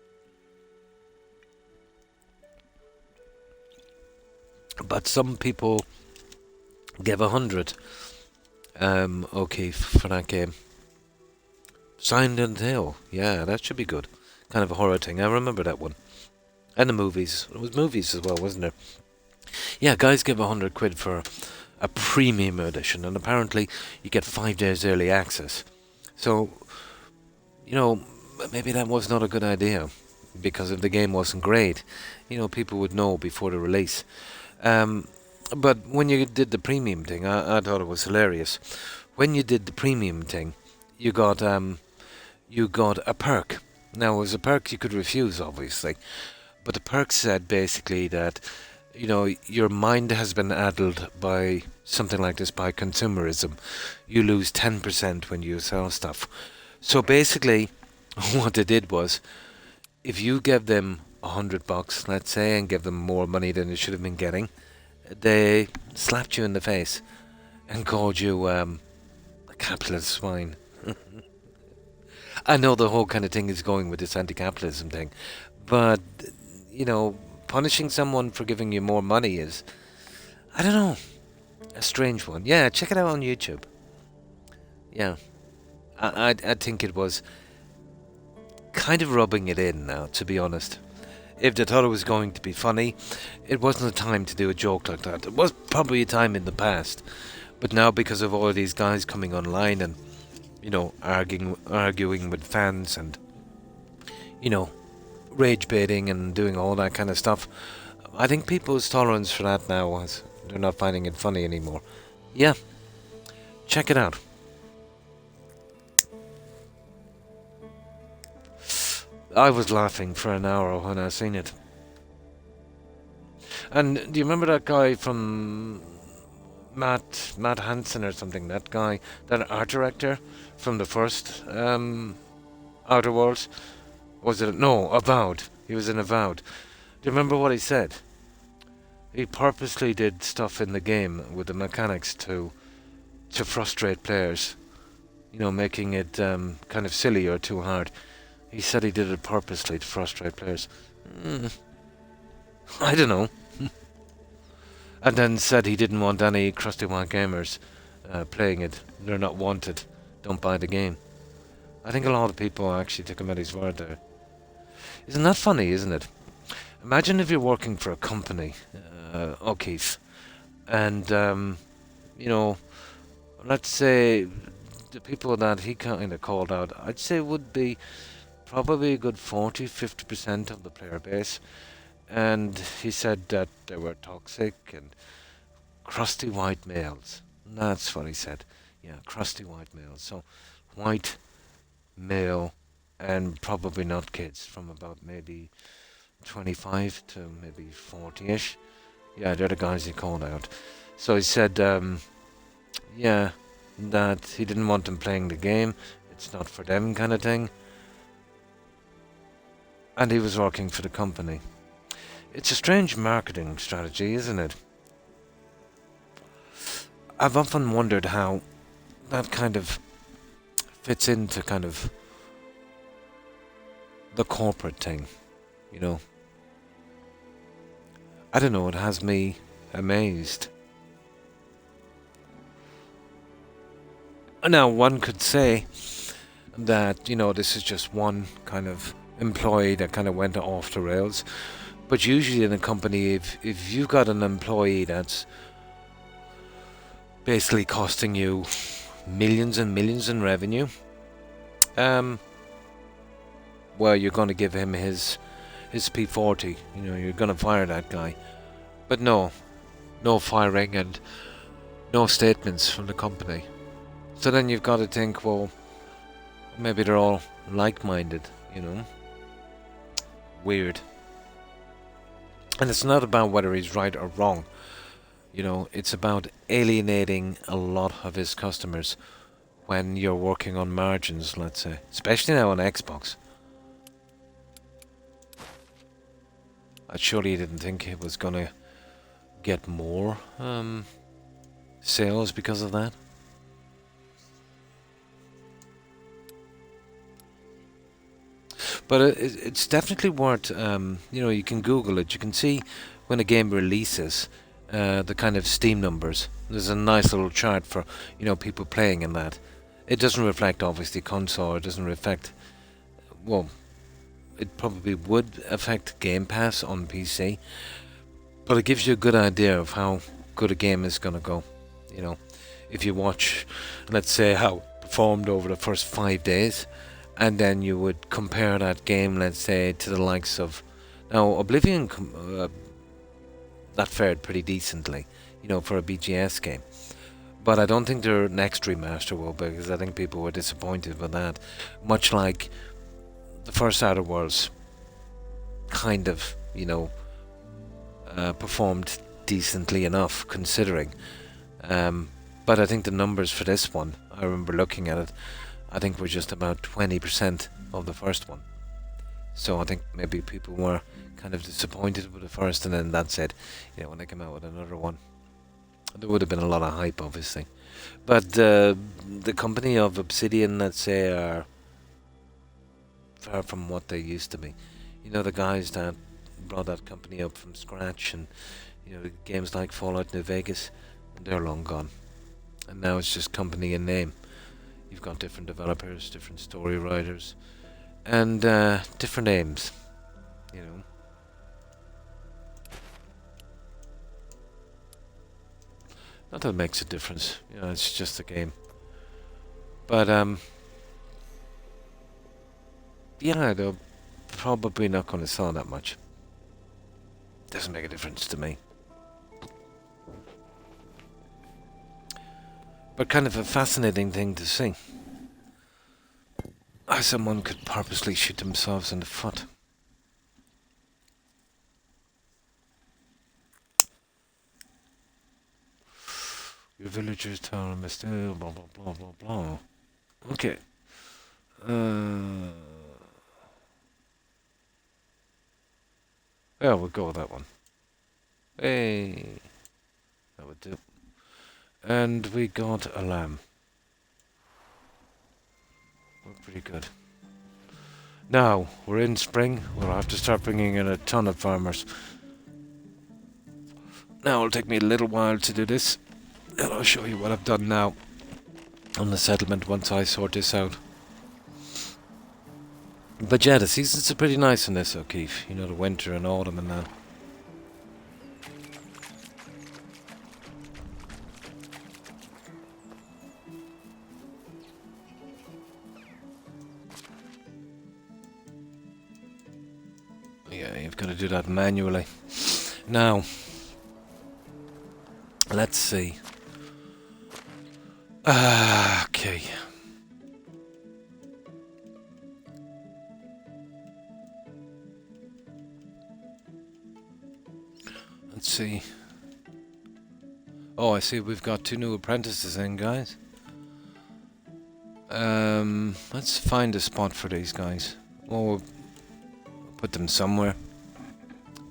[SPEAKER 1] But some people gave 100 for that game. Silent Hill, yeah, that should be good. Kind of a horror thing, I remember that one. And the movies, it was movies as well, wasn't there? Yeah, guys give 100 quid for a premium edition, and apparently you get 5 days early access. So, maybe that was not a good idea, because if the game wasn't great, people would know before the release. But when you did the premium thing, I thought it was hilarious. When you did the premium thing, you got a perk. Now, it was a perk you could refuse, obviously, but the perk said basically that, your mind has been addled by something like this, by consumerism. You lose 10% when you sell stuff. So basically, what they did was, if you gave them $100, let's say, and give them more money than they should have been getting, they slapped you in the face and called you a capitalist swine. I know the whole kind of thing is going with this anti-capitalism thing, but, punishing someone for giving you more money is, I don't know, a strange one. Yeah, check it out on YouTube. Yeah, I think it was kind of rubbing it in now, to be honest. If they thought it was going to be funny, it wasn't a time to do a joke like that. It was probably a time in the past, but now because of all of these guys coming online and, arguing with fans and, rage baiting and doing all that kind of stuff, I think people's tolerance for that now is they're not finding it funny anymore. Yeah, check it out. I was laughing for an hour when I seen it. And do you remember that guy from Matt Hansen or something? That guy, that art director from the first Outer Worlds? Was it? No, Avowed. He was in Avowed. Do you remember what he said? He purposely did stuff in the game with the mechanics to frustrate players. Making it kind of silly or too hard. He said he did it purposely to frustrate players. I don't know. And then said he didn't want any crusty white gamers playing it. They're not wanted. Don't buy the game. I think a lot of people actually took him at his word there. Isn't that funny, isn't it? Imagine if you're working for a company, O'Keefe, and you know, let's say the people that he kind of called out, I'd say would be probably a good 40–50% of the player base. And he said that they were toxic and crusty white males. That's what he said. Yeah, crusty white males. So, white, male, and probably not kids, from about maybe 25 to maybe 40-ish. Yeah, they're the guys he called out. So he said, yeah, that he didn't want them playing the game. It's not for them kind of thing. And he was working for the company. It's a strange marketing strategy, isn't it? I've often wondered how that kind of fits into kind of the corporate thing, you know. I don't know, it has me amazed. Now, one could say that, you know, this is just one kind of employee that kind of went off the rails. But usually in a company, if you've got an employee that's basically costing you millions and millions in revenue, well, you're going to give him his P40. You know, you're going to fire that guy. But no firing and no statements from the company. So then you've got to think, well, maybe they're all like-minded, you know. Weird. And it's not about whether he's right or wrong. You know, it's about alienating a lot of his customers when you're working on margins, let's say. Especially now on Xbox. I surely didn't think he was going to get more sales because of that. But it's definitely worth, you know, you can Google it. You can see when a game releases, the kind of Steam numbers. There's a nice little chart for, you know, people playing in that. It doesn't reflect, obviously, console. It doesn't reflect, well, it probably would affect Game Pass on PC. But it gives you a good idea of how good a game is going to go. You know, if you watch, let's say, how it performed over the first 5 days. And then you would compare that game, let's say, to the likes of... Now, Oblivion, that fared pretty decently, you know, for a BGS game. But I don't think their next remaster will, because I think people were disappointed with that. Much like the first Outer Worlds kind of, you know, performed decently enough, considering. But I think the numbers for this one, I remember looking at it, I think we're just about 20% of the first one. So I think maybe people were kind of disappointed with the first, and then that's it. You know, when they come out with another one, there would have been a lot of hype, obviously. But the company of Obsidian, let's say, are far from what they used to be. You know, the guys that brought that company up from scratch, and, you know, games like Fallout New Vegas, they're long gone. And now it's just company in name. You've got different developers, different story writers, and different aims, you know. Not that it makes a difference, you know, it's just a game. But, yeah, they're probably not going to sell that much. Doesn't make a difference to me. But kind of a fascinating thing to see. How someone could purposely shoot themselves in the foot. Your villagers tell them still blah blah blah blah blah. Okay. Yeah, we'll go with that one. Hey, that would do. And we got a lamb. We're pretty good. Now, we're in spring. We'll have to start bringing in a ton of farmers. Now, it'll take me a little while to do this. And I'll show you what I've done now on the settlement once I sort this out. But yeah, the seasons are pretty nice in this, O'Keefe. You know, the winter and autumn and that. Yeah, you've got to do that manually. Now, let's see. Okay. Let's see. Oh, I see we've got 2 new apprentices in, guys. Let's find a spot for these guys. Oh, we'll put them somewhere.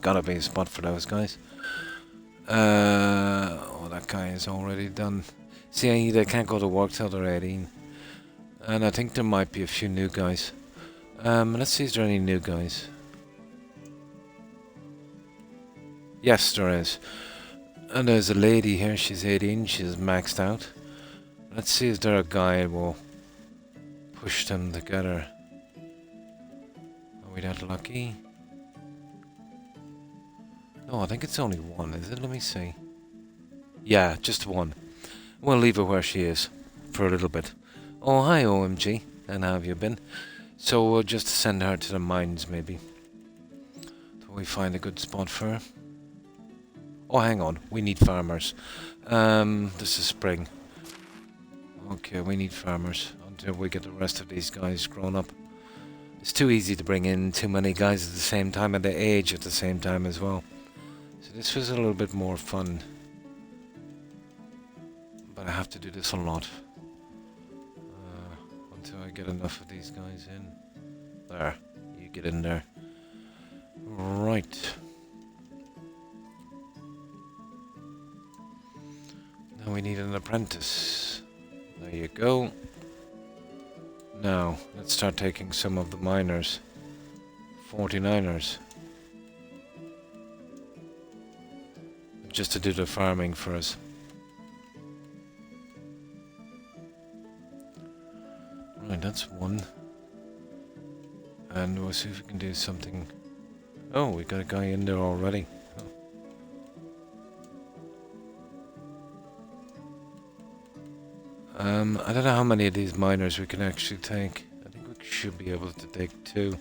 [SPEAKER 1] Gotta be a spot for those guys. Oh, that guy is already done. See, they can't go to work till they're 18. And I think there might be a few new guys. Let's see, is there any new guys? Yes, there is. And there's a lady here, she's 18, she's maxed out. Let's see, is there a guy who will push them together? Are we that lucky? No, I think it's only one, is it? Let me see. Yeah, just one. We'll leave her where she is for a little bit. Oh, hi, OMG. And how have you been? So we'll just send her to the mines, maybe. Till we find a good spot for her. Oh, hang on. We need farmers. This is spring. Okay, we need farmers until we get the rest of these guys grown up. It's too easy to bring in too many guys at the same time, and they age at the same time as well. So this was a little bit more fun. But I have to do this a lot. Until I get enough of these guys in. There. You get in there. Right. Now we need an apprentice. There you go. Now, let's start taking some of the miners. 49ers. Just to do the farming for us. Right, that's one. And we'll see if we can do something. Oh, we got a guy in there already. I don't know how many of these miners we can actually take. I think we should be able to take 2.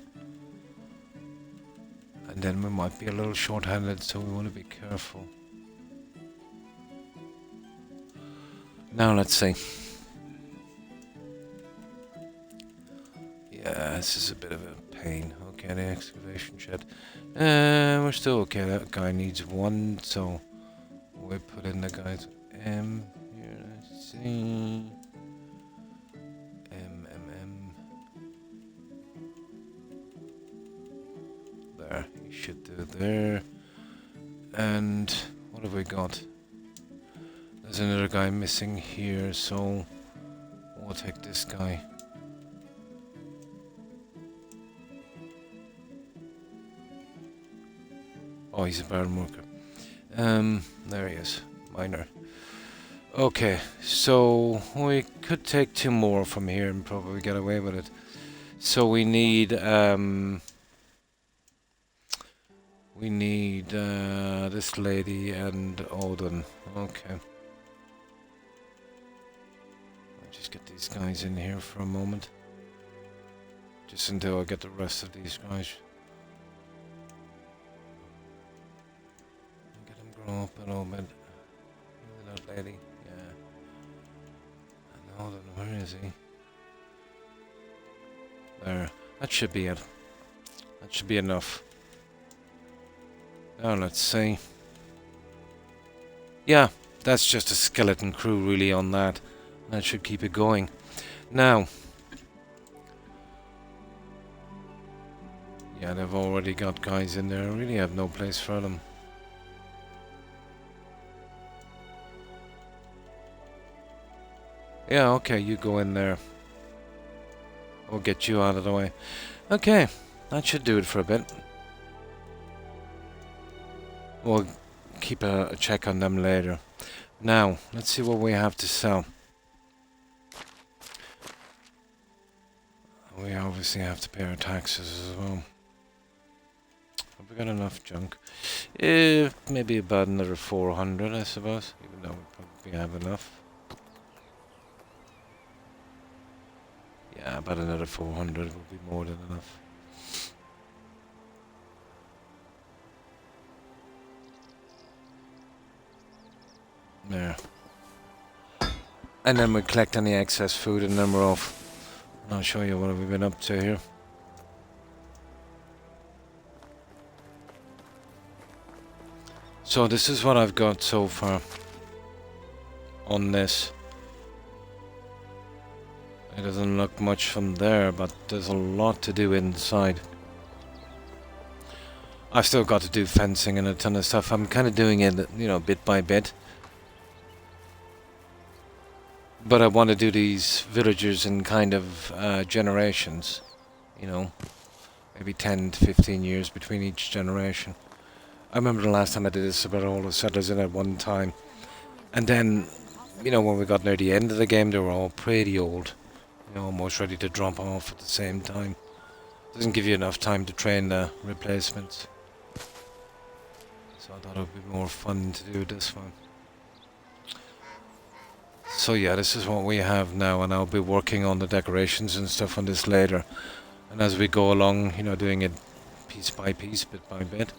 [SPEAKER 1] And then we might be a little short-handed, so we want to be careful. Now let's see. Yeah, this is a bit of a pain. Okay, the excavation shed. We're still okay. That guy needs 1, so we put in the guys. Here, let's see. There, you should do there. And what have we got? There's another guy missing here, so we'll take this guy. Oh, he's a burn worker. There he is. Miner. Okay, so we could take 2 more from here and probably get away with it. So we need, this lady and Odin. Okay. I'll just get these guys in here for a moment. Just until I get the rest of these guys. Get them grown up a little bit. That lady, yeah. And Odin, where is he? There. That should be it. That should be enough. Now let's see. Yeah, that's just a skeleton crew really on that. That should keep it going. Now. Yeah, they've already got guys in there. I really have no place for them. Yeah, okay, you go in there. We'll get you out of the way. Okay, that should do it for a bit. We'll keep a check on them later. Now, let's see what we have to sell. We obviously have to pay our taxes as well. Have we got enough junk? Maybe about another 400, I suppose, even though we probably have enough. Yeah, about another 400 will be more than enough. There. And then we collect any excess food and then we're off. And I'll show you what we've been up to here. So this is what I've got so far on this. It doesn't look much from there, but there's a lot to do inside. I've still got to do fencing and a ton of stuff. I'm kind of doing it, you know, bit by bit. But I want to do these villagers in kind of generations, you know, maybe 10 to 15 years between each generation. I remember the last time I did this about all the settlers in at one time. And then, you know, when we got near the end of the game, they were all pretty old. You know, almost ready to drop off at the same time. Doesn't give you enough time to train the replacements. So I thought it would be more fun to do this one. So yeah, this is what we have now, and I'll be working on the decorations and stuff on this later. And as we go along, you know, doing it piece by piece, bit by bit.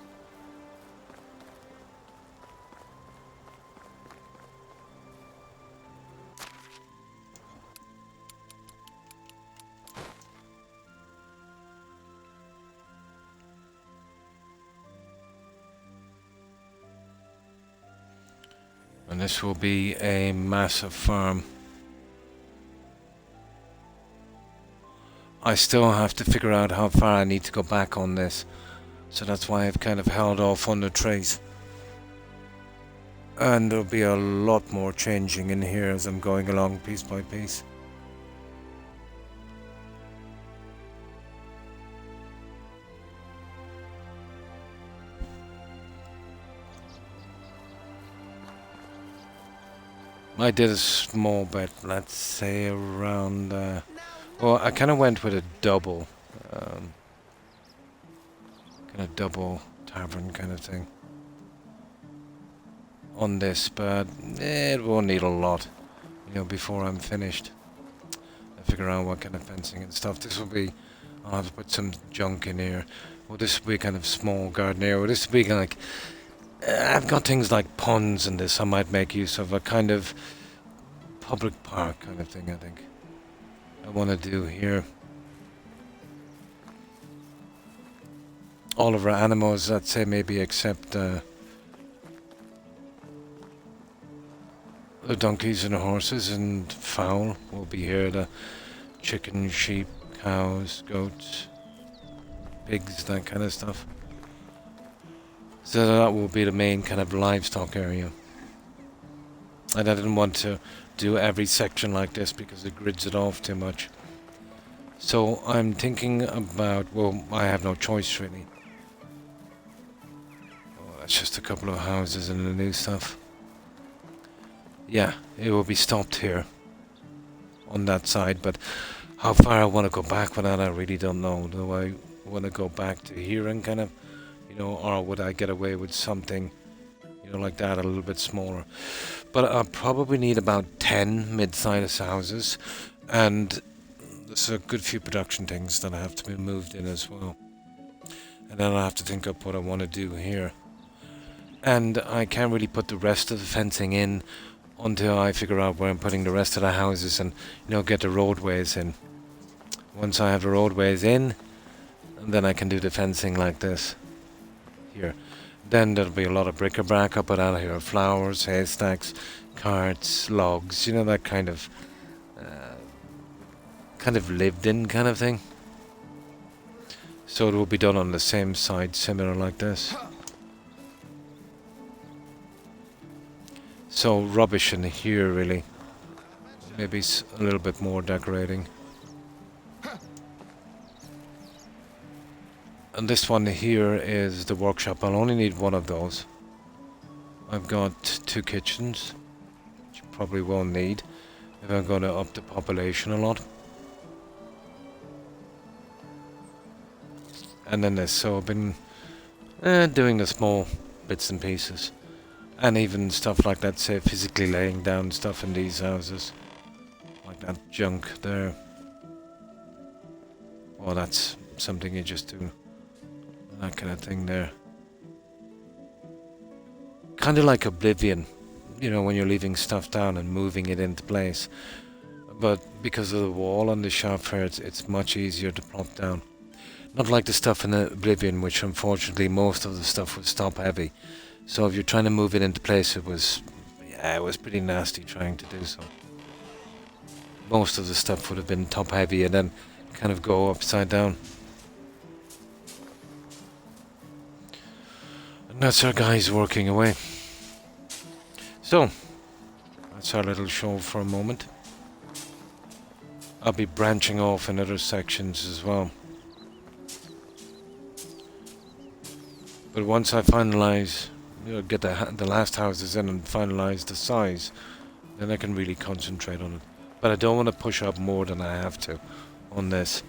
[SPEAKER 1] And this will be a massive farm. I still have to figure out how far I need to go back on this. So that's why I've kind of held off on the trees. And there'll be a lot more changing in here as I'm going along piece by piece. I did a small bit, let's say around, well, I kind of went with a double, kind of double tavern kind of thing on this, but it won't need a lot, you know, before I'm finished. I figure out what kind of fencing and stuff. This will be, I'll have to put some junk in here. Well, this will be kind of small garden area. Well, this will be kind of like, I've got things like ponds and this I might make use of, a kind of public park kind of thing, I think. I want to do here. All of our animals, I'd say maybe except the donkeys and the horses and fowl will be here. The chicken, sheep, cows, goats, pigs, that kind of stuff. So that will be the main kind of livestock area. And I didn't want to do every section like this because it grids it off too much. So I'm thinking about, well, I have no choice really. Oh, that's just a couple of houses and the new stuff. Yeah, it will be stopped here on that side, but how far I want to go back with that, I really don't know. Do I want to go back to here and kind of, you know, or would I get away with something, you know, like that, a little bit smaller? But I'll probably need about 10 mid-sized houses, and there's a good few production things that I have to be moved in as well. And then I'll have to think up what I want to do here. And I can't really put the rest of the fencing in until I figure out where I'm putting the rest of the houses and, you know, get the roadways in. Once I have the roadways in, then I can do the fencing like this here. Then there'll be a lot of bric-a-brac up and out here, flowers, haystacks, carts, logs, you know, that kind of lived in kind of thing. So it will be done on the same side, similar like this. So rubbish in here really. Maybe a little bit more decorating. And this one here is the workshop. I'll only need one of those. I've got 2 kitchens, which you probably won't need if I'm going to up the population a lot. and then this. So I've been doing the small bits and pieces. And even stuff like that, say physically laying down stuff in these houses. Like that junk there. Oh, that's something you just do. That kind of thing there. Kind of like Oblivion. You know, when you're leaving stuff down and moving it into place. But because of the wall on the shaft here, it's much easier to plop down. Not like the stuff in Oblivion, which unfortunately most of the stuff was top heavy. So if you're trying to move it into place, it was pretty nasty trying to do so. Most of the stuff would have been top heavy and then kind of go upside down. And that's our guys working away. So, that's our little show for a moment. I'll be branching off in other sections as well. But once I finalise, get the last houses in and finalise the size, then I can really concentrate on it. But I don't want to push up more than I have to on this.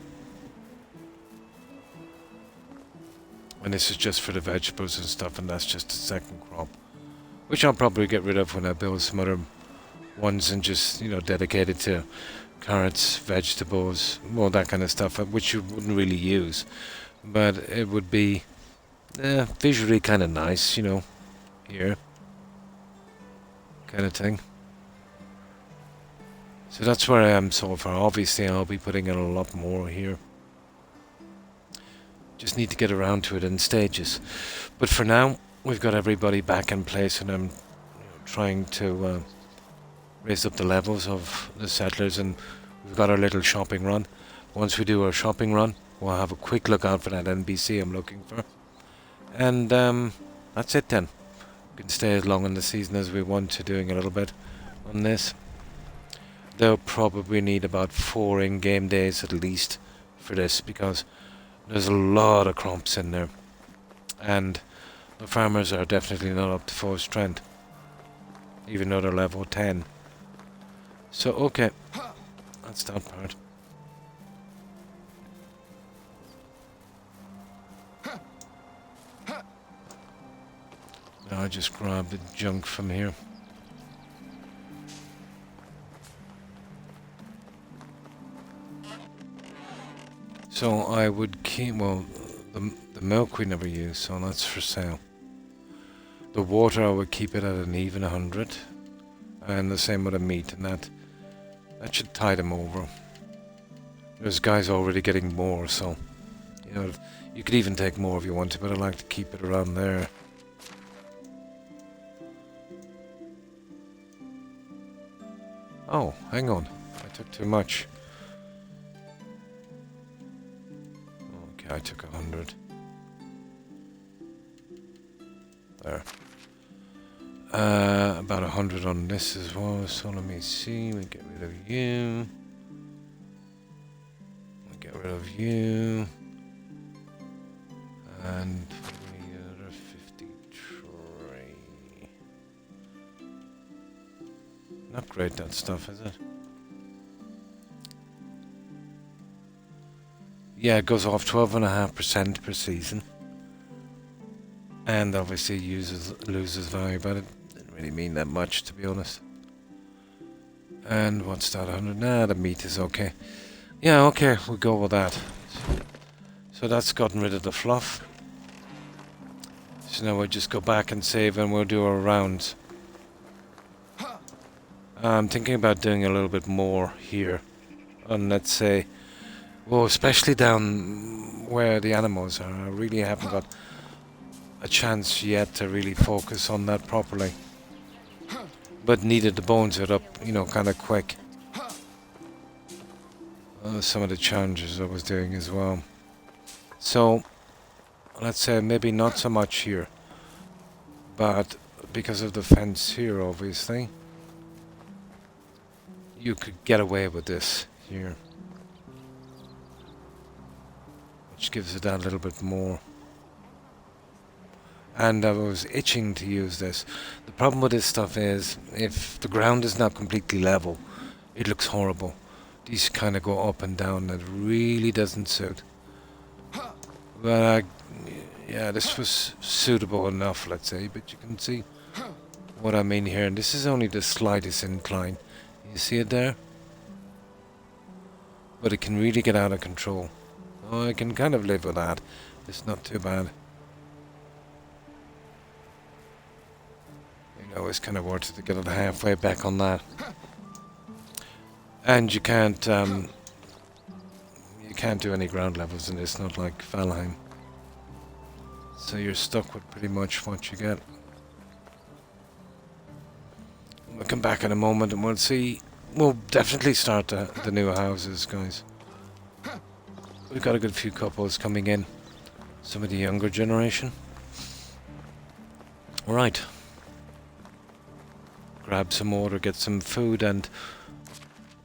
[SPEAKER 1] And this is just for the vegetables and stuff, and that's just the second crop. Which I'll probably get rid of when I build some other ones and just, dedicate it to carrots, vegetables, all that kind of stuff, which you wouldn't really use. But it would be visually kind of nice, here. Kind of thing. So that's where I am so far. Obviously I'll be putting in a lot more here. Just need to get around to it in stages. But for now, we've got everybody back in place, and I'm trying to raise up the levels of the settlers, and we've got our little shopping run. Once we do our shopping run, we'll have a quick look out for that NPC I'm looking for. And that's it then. We can stay as long in the season as we want to, doing a little bit on this. They'll probably need about 4 in-game days at least for this, because there's a lot of crops in there. And the farmers are definitely not up to full strength, even though they're level 10. So, okay. That's that part. Now I just grab the junk from here. So I would keep, well, the milk we never use, so that's for sale. The water I would keep it at an even 100, and the same with the meat, and that should tide them over. There's guys already getting more, so you could even take more if you want to, but I like to keep it around there. Oh, hang on, I took too much. Okay, I took 100. There. About 100 on this as well, so let me see, we get rid of you. We get rid of you. And the other 53. Not great, that stuff, is it? Yeah, it goes off 12.5% per season. And obviously loses value, but it didn't really mean that much, to be honest. And what's that, 100? Nah, the meat is okay. Yeah, okay, we'll go with that. So that's gotten rid of the fluff. So now we'll just go back and save, and we'll do our rounds. I'm thinking about doing a little bit more here. And let's say, well, especially down where the animals are. I really haven't got a chance yet to really focus on that properly. But needed to bones it up, kind of quick. Some of the challenges I was doing as well. So, let's say maybe not so much here. But because of the fence here, obviously, you could get away with this here. Which gives it that little bit more. And I was itching to use this. The problem with this stuff is, if the ground is not completely level, it looks horrible. These kind of go up and down, and it really doesn't suit. But yeah, this was suitable enough, let's say. But you can see what I mean here. And this is only the slightest incline. You see it there? But it can really get out of control. Oh, I can kind of live with that. It's not too bad. You know, it's kind of worth it to get it halfway back on that. And you can't do any ground levels in this, not like Valheim. So you're stuck with pretty much what you get. We'll come back in a moment and we'll see. We'll definitely start the new houses, guys. We've got a good few couples coming in. Some of the younger generation. Right. Grab some water, get some food, and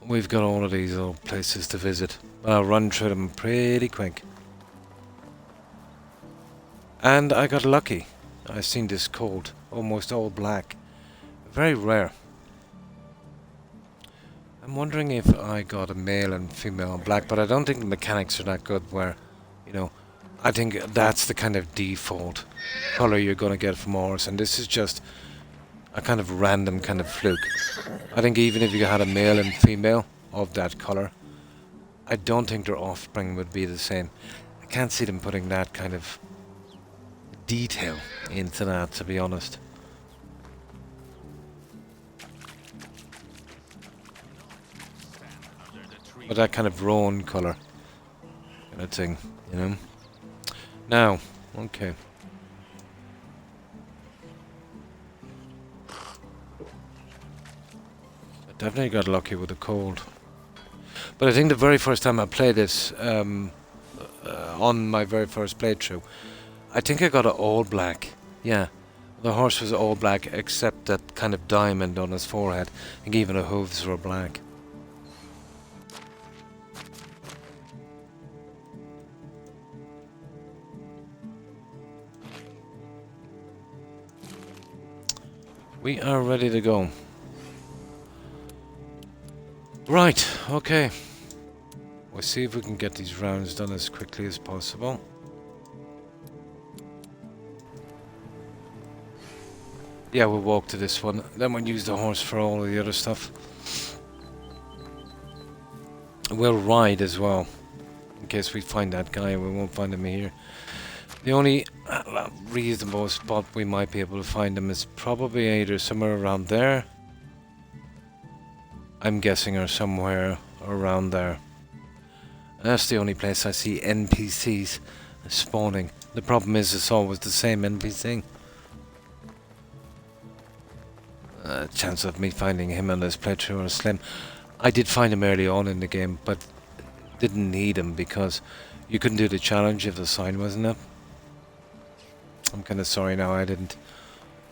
[SPEAKER 1] we've got all of these little places to visit. I'll run through them pretty quick. And I got lucky. I seen this colt, almost all black. Very rare. I'm wondering if I got a male and female black, but I don't think the mechanics are that good where, you know, I think that's the kind of default color you're going to get from horse, and this is just a kind of random kind of fluke. I think even if you had a male and female of that color, I don't think their offspring would be the same. I can't see them putting that kind of detail into that, to be honest. But that kind of roan colour kind of thing, you know. Now, okay. I definitely got lucky with the cold. But I think the very first time I played this, on my very first playthrough, I think I got it all black. Yeah, the horse was all black except that kind of diamond on his forehead. I think even the hooves were black. We are ready to go. Right, okay. We'll see if we can get these rounds done as quickly as possible. Yeah, we'll walk to this one. Then we'll use the horse for all of the other stuff. We'll ride as well. In case we find that guy, we won't find him here. The only reasonable spot we might be able to find him is probably either somewhere around there. I'm guessing, or somewhere around there. And that's the only place I see NPCs spawning. The problem is it's always the same NPC. Chance of me finding him on this playthrough is slim. I did find him early on in the game, but didn't need him because you couldn't do the challenge if the sign wasn't up. I'm kind of sorry now I didn't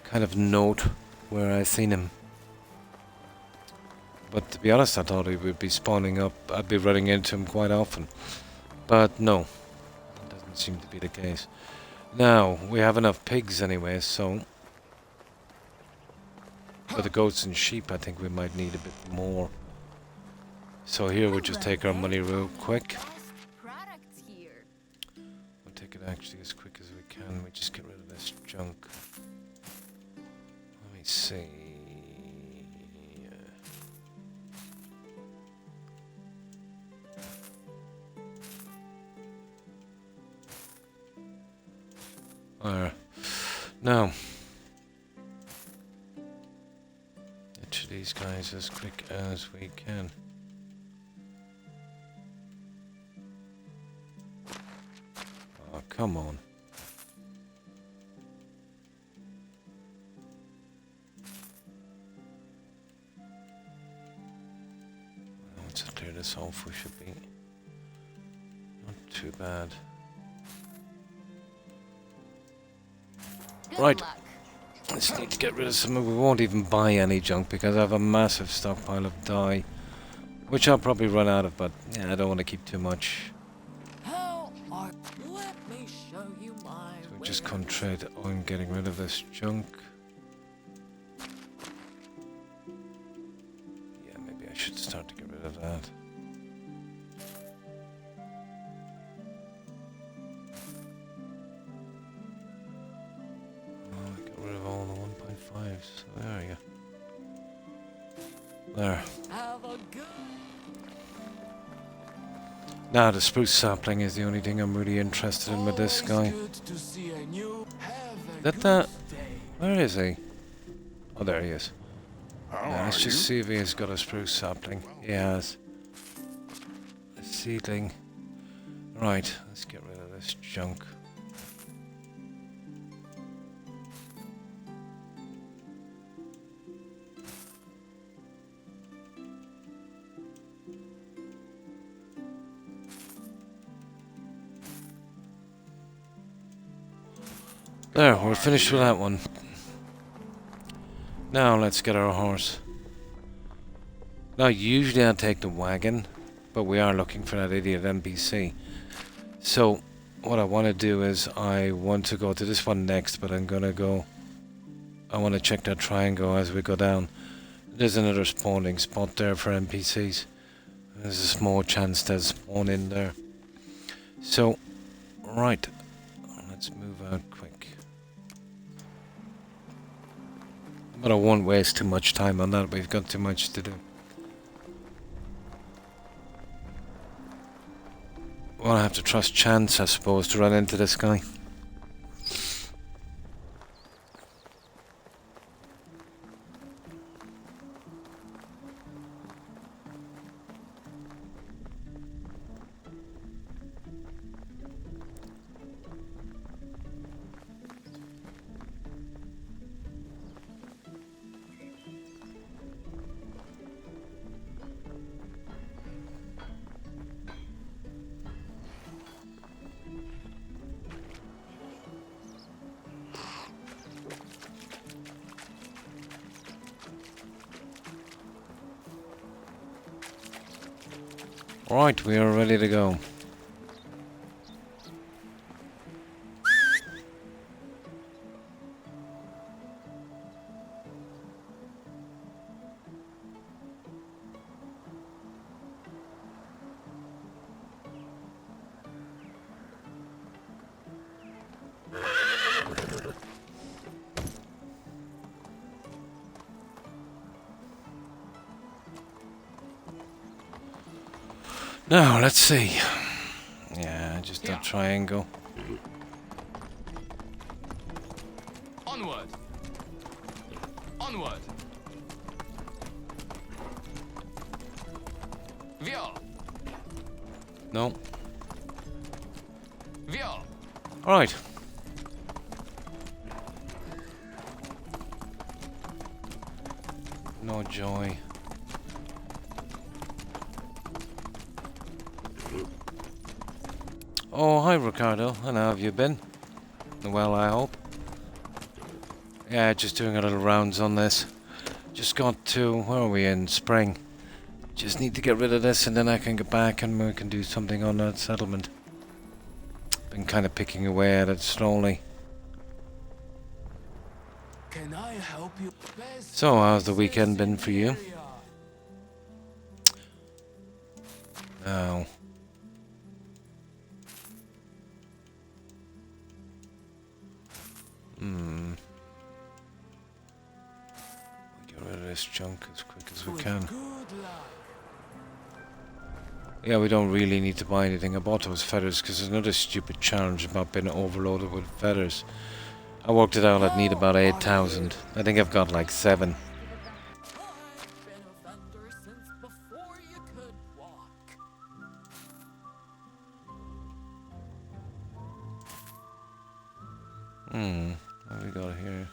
[SPEAKER 1] kind of note where I seen him. But to be honest, I thought he would be spawning up. I'd be running into him quite often. But no, that doesn't seem to be the case. Now, we have enough pigs anyway, so... For the goats and sheep, I think we might need a bit more. So here we'll just take our money real quick.
[SPEAKER 2] Products here.
[SPEAKER 1] We'll take it actually as quick as we can. We just get rid of this junk. Let me see. Now, get to these guys as quick as we can. Oh, come on. Once I clear this off, we should be not too bad.
[SPEAKER 2] Good
[SPEAKER 1] Right.
[SPEAKER 2] luck.
[SPEAKER 1] I just need to get rid of some. We won't even buy any junk because I have a massive stockpile of dye, which I'll probably run out of, but yeah, I don't want to keep too much.
[SPEAKER 7] How are... Let me show you my
[SPEAKER 1] So we just
[SPEAKER 7] wares.
[SPEAKER 1] concentrate on getting rid of this junk. Yeah, maybe I should start to get rid of that. There.
[SPEAKER 7] Have a good.
[SPEAKER 1] Now the spruce sapling is the only thing I'm really interested in with this guy.
[SPEAKER 7] Good to see a new. Have a
[SPEAKER 1] That
[SPEAKER 7] good
[SPEAKER 1] that
[SPEAKER 7] day.
[SPEAKER 1] where is he? Oh, there he is.
[SPEAKER 5] How
[SPEAKER 1] Now,
[SPEAKER 5] are
[SPEAKER 1] let's
[SPEAKER 5] you?
[SPEAKER 1] just see if he has got a spruce sapling. He has. A seedling. Right, let's get rid of this junk. There, we're finished with that one. Now let's get our horse. Now usually I'd take the wagon, but we are looking for that idiot NPC. So what I want to do is I want to go to this one next, but I'm gonna go. I want to check that triangle as we go down. There's another spawning spot there for NPCs. There's a small chance they'll spawn in there. So, right, let's move out quick. But I won't waste too much time on that, we've got too much to do. Well, I have to trust chance, I suppose, to run into this guy. Right, we are ready to go. Now, let's see. Yeah, just a triangle.
[SPEAKER 6] Onward. Onward. Via.
[SPEAKER 1] No.
[SPEAKER 6] Via.
[SPEAKER 1] Alright. No joy. Oh, hi Ricardo. And how have you been? Well, I hope. Yeah, just doing a little rounds on this. Just got to, where are we in? Spring. Just need to get rid of this and then I can get back and we can do something on that settlement. Been kind of picking away at it slowly.
[SPEAKER 7] Can I help you?
[SPEAKER 1] So, how's the weekend been for you? Oh. Get rid of this junk as quick as we can. Yeah, we don't really need to buy anything. I bought those feathers because there's another stupid challenge about being overloaded with feathers. I worked it out, I'd need about 8,000. I think I've got like 7. What have we got here?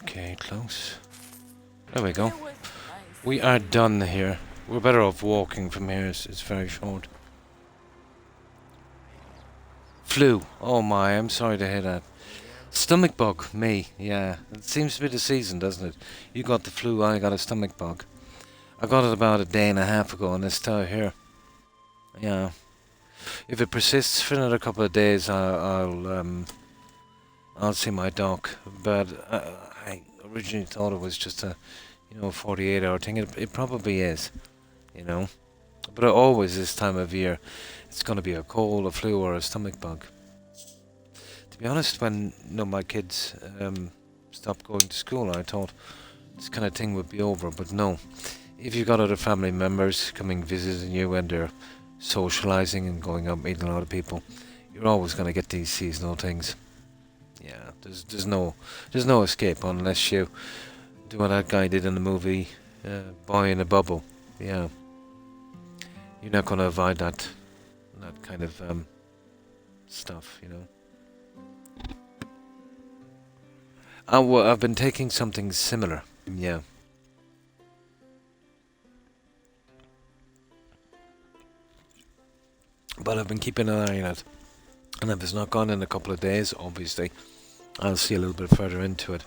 [SPEAKER 1] Okay, close. There we go. We are done here. We're better off walking from here, it's very short. Flu. Oh my, I'm sorry to hear that. Stomach bug, me, yeah. It seems to be the season, doesn't it? You got the flu, I got a stomach bug. I got it about a day and a half ago and it's still here. Yeah. If it persists for another couple of days, I'll see my doc. But I originally thought it was just a, 48-hour thing. It probably is, But always this time of year, it's going to be a cold, a flu, or a stomach bug. To be honest, when my kids stopped going to school, I thought this kind of thing would be over. But no, if you've got other family members coming visiting you and they're socializing and going out meeting a lot of people, you're always going to get these seasonal things. Yeah, there's no escape unless you do what that guy did in the movie, Boy in a Bubble. Yeah, you're not going to avoid that kind of stuff, I've been taking something similar. Yeah. But I've been keeping an eye on it. And if it's not gone in a couple of days, obviously, I'll see a little bit further into it.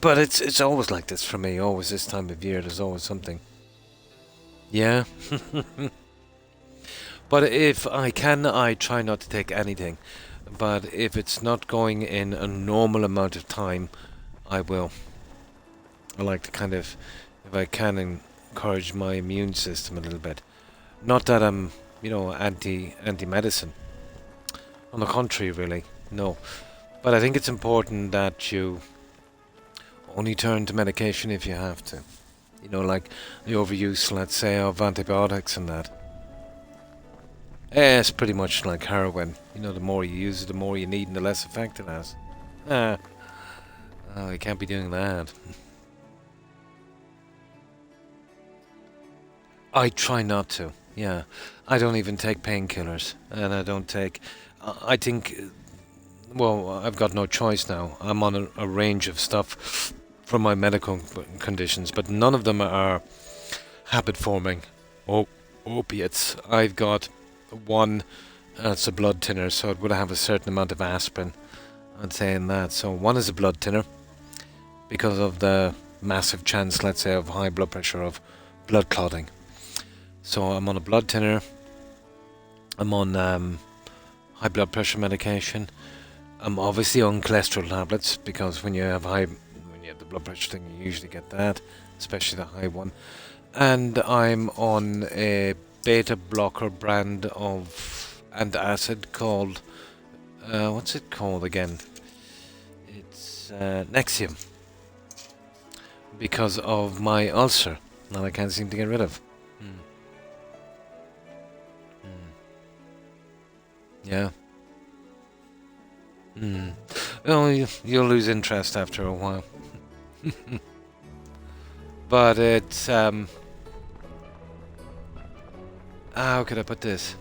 [SPEAKER 1] But it's always like this for me. Always this time of year, there's always something. Yeah. But if I can, I try not to take anything. But if it's not going in a normal amount of time, I will. I like to kind of, if I can, encourage my immune system a little bit. Not that I'm, anti-medicine. On the contrary, really, no. But I think it's important that you only turn to medication if you have to. Like the overuse, let's say, of antibiotics and that. It's pretty much like heroin. The more you use it, the more you need and the less effect it has. You can't be doing that. I try not to, yeah. I don't even take painkillers. And I don't take... I think... Well, I've got no choice now. I'm on a range of stuff for my medical conditions, but none of them are habit-forming opiates. I've got one, it's a blood thinner, so it would have a certain amount of aspirin. I'm saying that. So one is a blood thinner, because of the massive chance, let's say, of high blood pressure, of blood clotting. So I'm on a blood thinner. I'm on high blood pressure medication. I'm obviously on cholesterol tablets, because when you have the blood pressure thing, you usually get that, especially the high one. And I'm on a beta blocker brand of antacid called, what's it called again? It's Nexium, because of my ulcer that I can't seem to get rid of. Yeah. Well, you'll lose interest after a while. But it's how could I put this?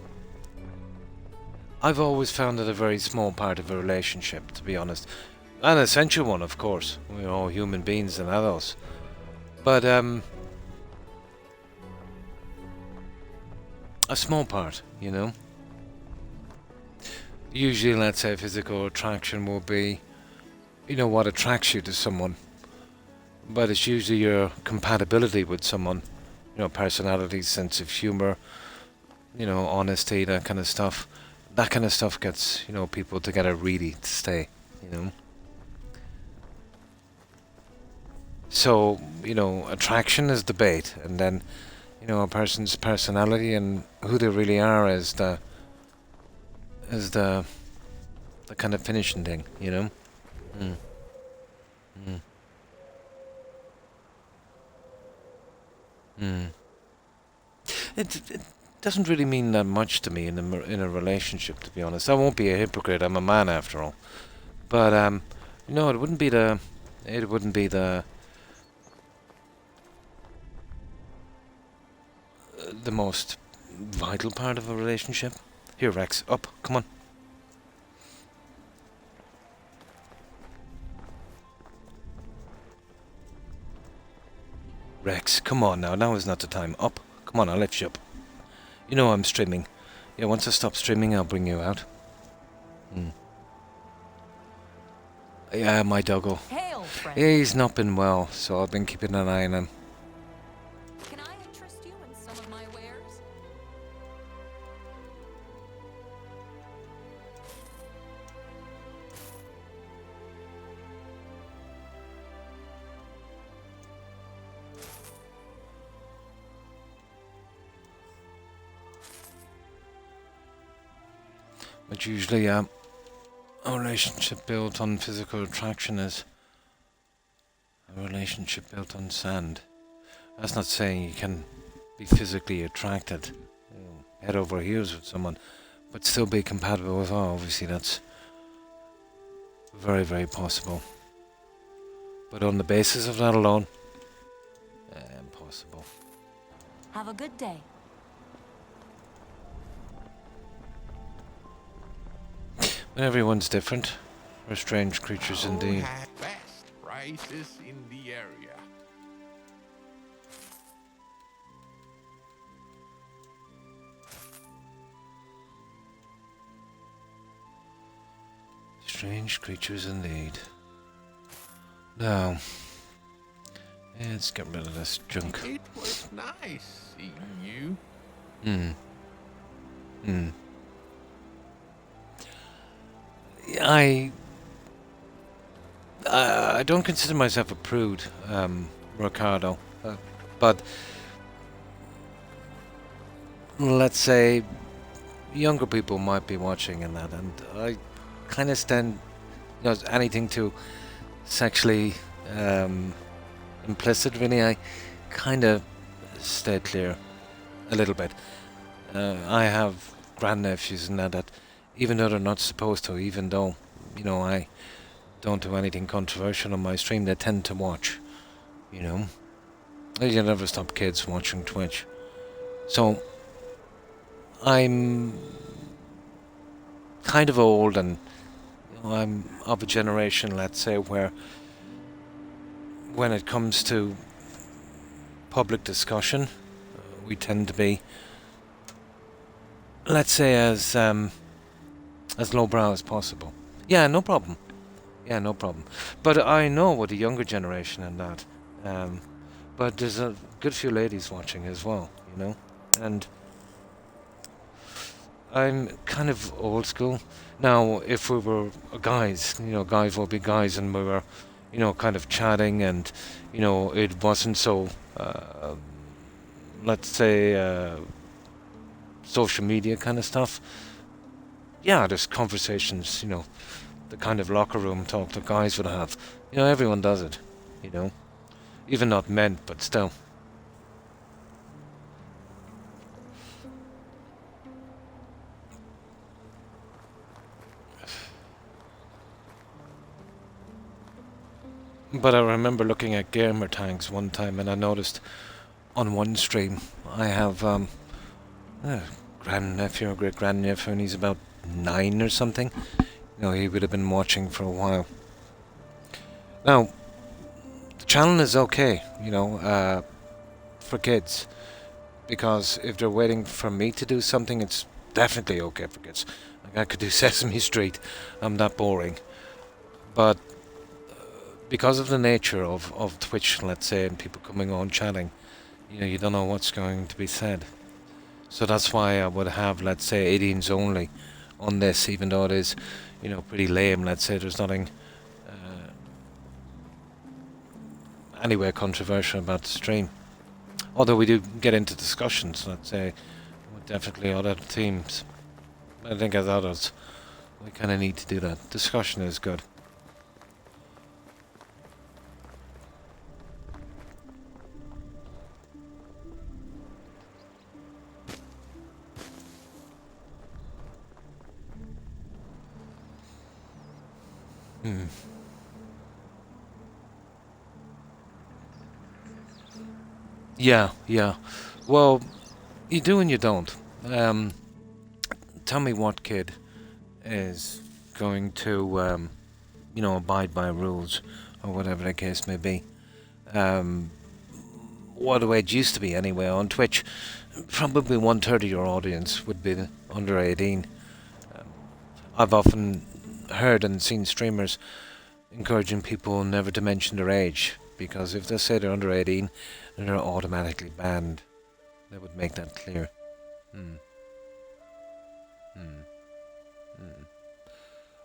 [SPEAKER 1] I've always found it a very small part of a relationship, to be honest. An essential one, of course. We're all human beings and adults. But a small part, Usually, let's say, physical attraction will be, what attracts you to someone. But it's usually your compatibility with someone. Personality, sense of humor, honesty, that kind of stuff. That kind of stuff gets, people together really to stay, So, attraction is the bait, and then, a person's personality and who they really are is the kind of finishing thing, It doesn't really mean that much to me in a relationship, to be honest. I won't be a hypocrite. I'm a man after all. But it wouldn't be the most vital part of a relationship. Here, Rex, up, come on. Rex, come on now. Now is not the time. Up, come on, I'll lift you up. I'm streaming. Yeah, once I stop streaming, I'll bring you out. Yeah, my doggo.
[SPEAKER 3] Hail, friend.
[SPEAKER 1] He's not been well, so I've been keeping an eye on him.
[SPEAKER 3] Can I interest you in some of my wares?
[SPEAKER 1] But usually, a relationship built on physical attraction is a relationship built on sand. That's not saying you can be physically attracted, head over heels with someone, but still be compatible with all. Obviously, that's very, very possible. But on the basis of that alone, impossible.
[SPEAKER 2] Have a good day.
[SPEAKER 1] But everyone's different. We're strange creatures indeed.
[SPEAKER 5] Best prices in the area.
[SPEAKER 1] Strange creatures indeed. Now, let's get rid of this junk.
[SPEAKER 5] It was nice seeing you.
[SPEAKER 1] I don't consider myself a prude, Ricardo, but let's say younger people might be watching and that, and I kind of stand, anything too sexually implicit, really, I kind of stay clear a little bit. I have grandnephews and that even though they're not supposed to, even though, I don't do anything controversial on my stream, they tend to watch, You never stop kids watching Twitch. So, I'm kind of old and I'm of a generation, let's say, where when it comes to public discussion, we tend to be, let's say, as lowbrow as possible. Yeah, no problem. But I know with the younger generation and that, but there's a good few ladies watching as well, and I'm kind of old school. Now, if we were guys, guys will be guys, and we were, kind of chatting, and, it wasn't so, let's say, social media kind of stuff. Yeah, there's conversations, the kind of locker room talk that guys would have. Everyone does it, even not men, but still. But I remember looking at gamer tags one time, and I noticed on one stream I have a grandnephew or great grandnephew, and he's about 9 or something. He would have been watching for a while. Now, the channel is okay, for kids, because if they're waiting for me to do something, it's definitely okay for kids. Like, I could do Sesame Street. I'm that boring. But because of the nature of Twitch, let's say, and people coming on chatting, you don't know what's going to be said. So that's why I would have, let's say, 18s only on this, even though it is, pretty lame. Let's say there's nothing anyway controversial about the stream. Although we do get into discussions, let's say, with definitely other themes. I think as adults, we kind of need to do that. Discussion is good. Yeah. Well, you do and you don't. Tell me what kid is going to, abide by rules, or whatever the case may be. What the way it used to be anyway on Twitch, probably 1/3 of your audience would be under 18. I've often heard and seen streamers encouraging people never to mention their age, because if they say they're under 18, then they're automatically banned. They would make that clear.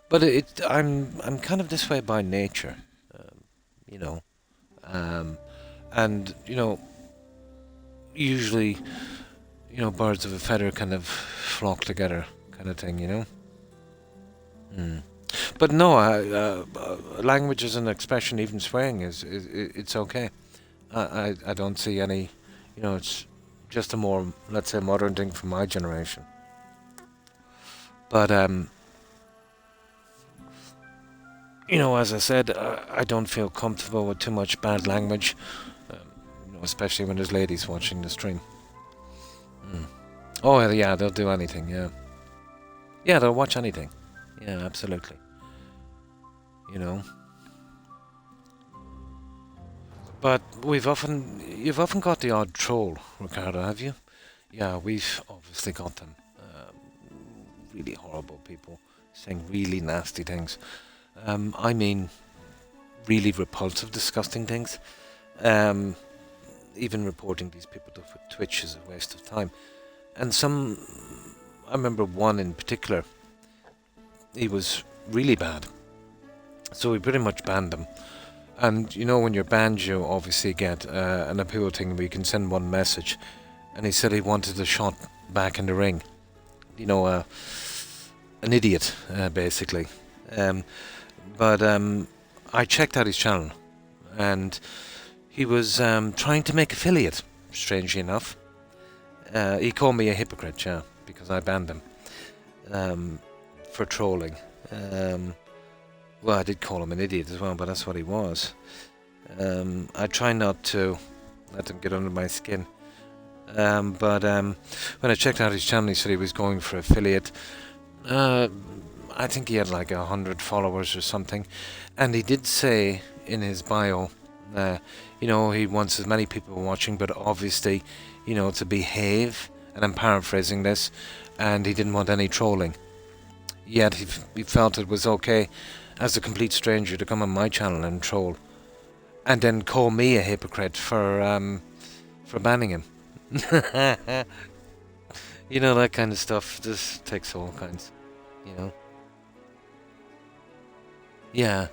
[SPEAKER 1] But I'm kind of this way by nature, and usually, birds of a feather kind of flock together, kind of thing, But no, language as an expression, even swearing, it's okay. I don't see any, it's just a more, let's say, modern thing from my generation. But as I said, I don't feel comfortable with too much bad language, especially when there's ladies watching the stream. Oh yeah, they'll do anything. Yeah, they'll watch anything. Yeah, absolutely. But you've often got the odd troll, Ricardo, have you? Yeah, we've obviously got them. Really horrible people saying really nasty things. I mean, really repulsive, disgusting things. Even reporting these people to Twitch is a waste of time. And I remember one in particular, he was really bad. So we pretty much banned him. And when you're banned, you obviously get an appeal thing where you can send one message. And he said he wanted a shot back in the ring. An idiot, basically. But I checked out his channel, and he was trying to make affiliate, strangely enough. He called me a hypocrite, yeah, because I banned him for trolling. Well, I did call him an idiot as well, but that's what he was. I try not to let him get under my skin. But when I checked out his channel, he said he was going for affiliate. I think he had like 100 followers or something. And he did say in his bio, he wants as many people watching, but obviously, to behave. And I'm paraphrasing this. And he didn't want any trolling. Yet he felt it was okay as a complete stranger to come on my channel and troll. And then call me a hypocrite for banning him. That kind of stuff just takes all kinds, Yeah.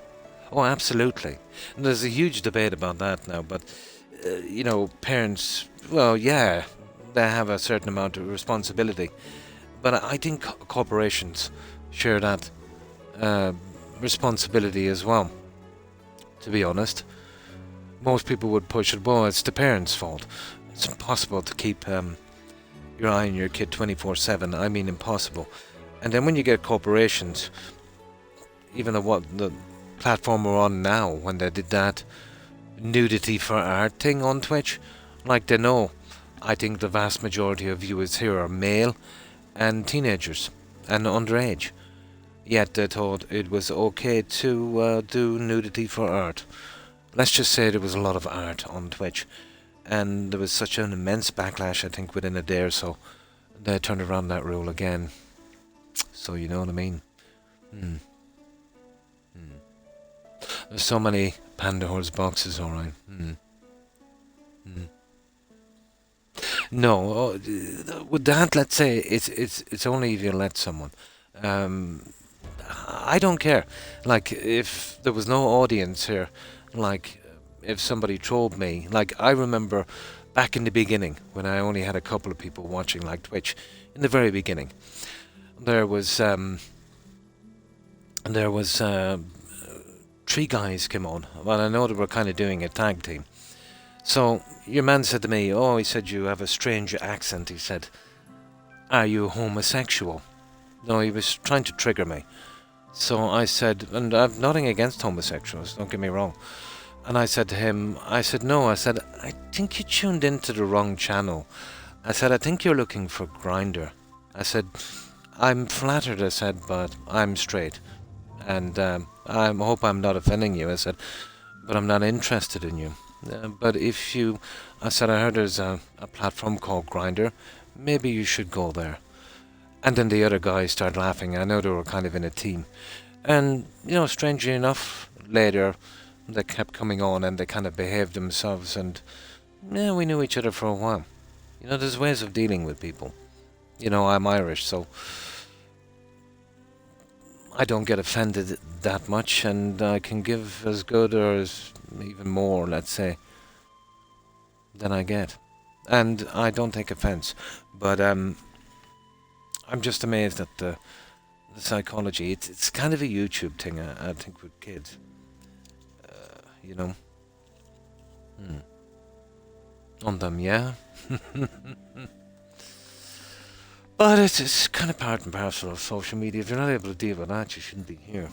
[SPEAKER 1] Oh, absolutely. And there's a huge debate about that now, but, parents, well, yeah, they have a certain amount of responsibility. But I think corporations share that responsibility as well, to be honest. Most people would push it, well, it's the parents' fault. It's impossible to keep your eye on your kid 24/7. I mean, impossible. And then when you get corporations, even the platform we're on now, when they did that nudity for art thing on Twitch, like they know, I think the vast majority of viewers here are male and teenagers and underage. Yet they thought it was okay to do nudity for art. Let's just say there was a lot of art on Twitch. And there was such an immense backlash, I think, within a day or so. They turned around that rule again. So you know what I mean? There's so many Pandora's boxes, alright. No, with that, let's say it's only if you let someone. I don't care. Like, if there was no audience here, like, if somebody trolled me, like, I remember back in the beginning, when I only had a couple of people watching, like Twitch, in the very beginning, there was 3 guys came on. Well, I know they were kind of doing a tag team. So, your man said to me, he said, you have a strange accent. He said, are you homosexual? No, he was trying to trigger me. So I said, and I've nothing against homosexuals, don't get me wrong. And I said to him, no, I said, I think you tuned into the wrong channel. I said, I think you're looking for Grindr. I said, I'm flattered, I said, but I'm straight. And I hope I'm not offending you, I said, but I'm not interested in you. But if you, I said, I heard there's a platform called Grindr. Maybe you should go there. And then the other guys started laughing. I know they were kind of in a team. And, strangely enough, later, they kept coming on and they kind of behaved themselves. And, we knew each other for a while. There's ways of dealing with people. I'm Irish, so I don't get offended that much. And I can give as good or as even more, let's say, than I get. And I don't take offense. But, I'm just amazed at the the psychology. It's kind of a YouTube thing, I think, with kids. You know. On them, yeah. But it's kind of part and parcel of social media. If you're not able to deal with that, you shouldn't be here.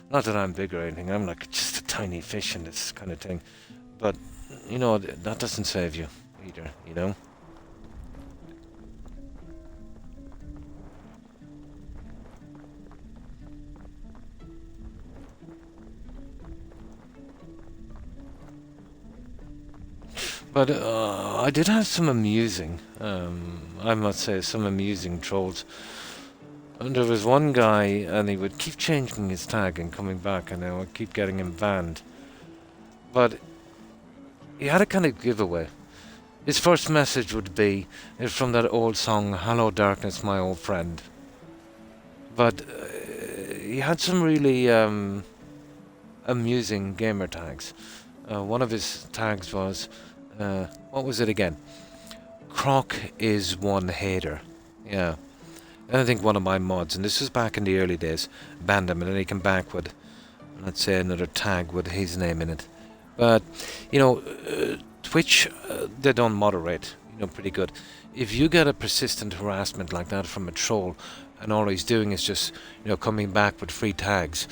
[SPEAKER 1] Not that I'm big or anything. I'm like just a tiny fish in this kind of thing. But, you know, that doesn't save you either, you know. But I did have some amusing, I must say, some amusing trolls. And there was one guy, and he would keep changing his tag and coming back, and I would keep getting him banned. But he had a kind of giveaway. His first message would be from that old song, "Hello Darkness, My Old Friend." But he had some really amusing gamer tags. One of his tags was, what was it again? Croc is one hater. Yeah. And I think one of my mods, and this was back in the early days, banned him, and then he came back with, let's say, another tag with his name in it. But, you know, Twitch, they don't moderate, you know, pretty good. If you get a persistent harassment like that from a troll, and all he's doing is just, you know, coming back with free tags,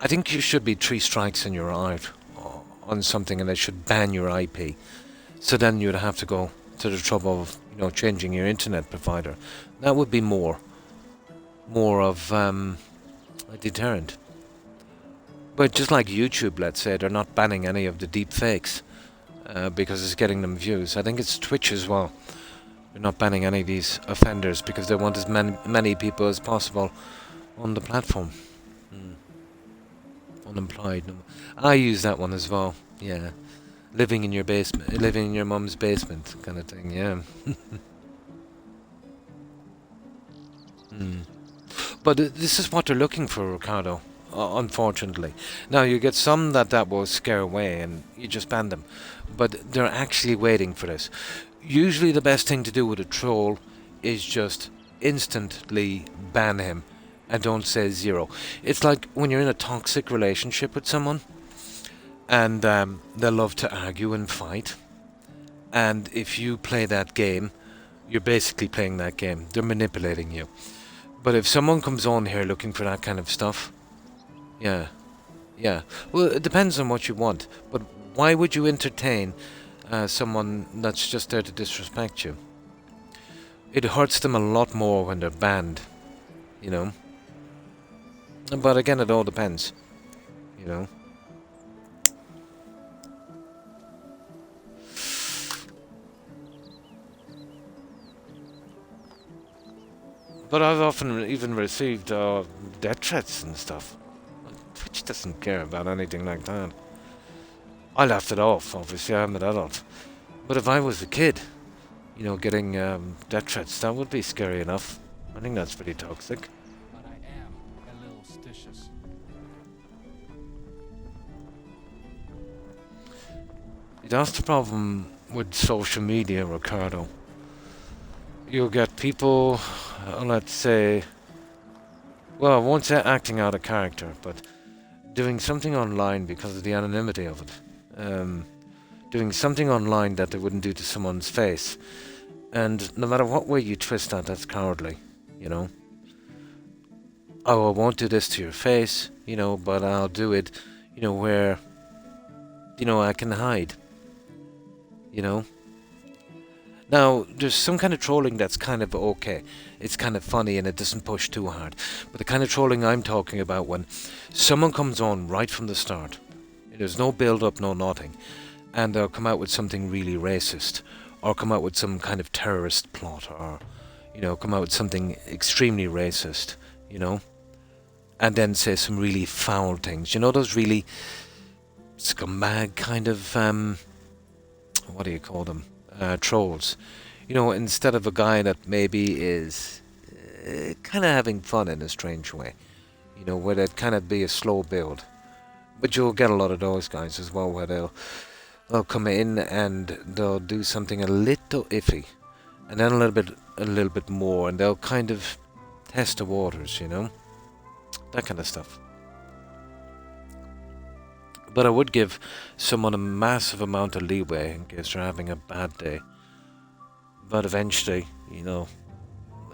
[SPEAKER 1] I think you should be 3 strikes and you're out on something, and they should ban your IP. So then you'd have to go to the trouble of, you know, changing your internet provider. That would be more of a deterrent. But just like YouTube, let's say, they're not banning any of the deep fakes because it's getting them views. I think it's Twitch as well. They're not banning any of these offenders because they want as many people as possible on the platform. Unemployed. I use that one as well. Yeah. Living in your basement, living in your mum's basement, kind of thing. Yeah. But this is what they're looking for, Ricardo. Unfortunately, now you get some that will scare away, and you just ban them. But they're actually waiting for this. Usually, the best thing to do with a troll is just instantly ban him, and don't say zero. It's like when you're in a toxic relationship with someone. And they love to argue and fight. And if you play that game, you're basically playing that game. They're manipulating you. But if someone comes on here looking for that kind of stuff, yeah. Well, it depends on what you want. But why would you entertain someone that's just there to disrespect you? It hurts them a lot more when they're banned, you know. But again, it all depends, you know. But I've often even received death threats and stuff. Twitch doesn't care about anything like that. I laughed it off, obviously, I'm an adult. But if I was a kid, you know, getting death threats, that would be scary enough. I think that's pretty toxic.
[SPEAKER 6] But I am a little stitious.
[SPEAKER 1] That's the problem with social media, Ricardo. You'll get people, let's say, well, I won't say acting out of character, but doing something online because of the anonymity of it. Doing something online that they wouldn't do to someone's face. And no matter what way you twist that, that's cowardly, you know. Oh, I won't do this to your face, you know, but I'll do it, you know, where, you know, I can hide, you know. Now, there's some kind of trolling that's kind of okay. It's kind of funny and it doesn't push too hard. But the kind of trolling I'm talking about, when someone comes on right from the start, there's no build-up, no nothing, and they'll come out with something really racist, or come out with some kind of terrorist plot, or, you know, come out with something extremely racist, you know, and then say some really foul things. You know, those really scumbag kind of, what do you call them? Trolls, you know, instead of a guy that maybe is kind of having fun in a strange way, you know, where they'd kind of be a slow build. But you'll get a lot of those guys as well, where they'll come in and they'll do something a little iffy, and then a little bit more, and they'll kind of test the waters, you know, that kind of stuff. But I would give someone a massive amount of leeway in case they're having a bad day. But eventually, you know,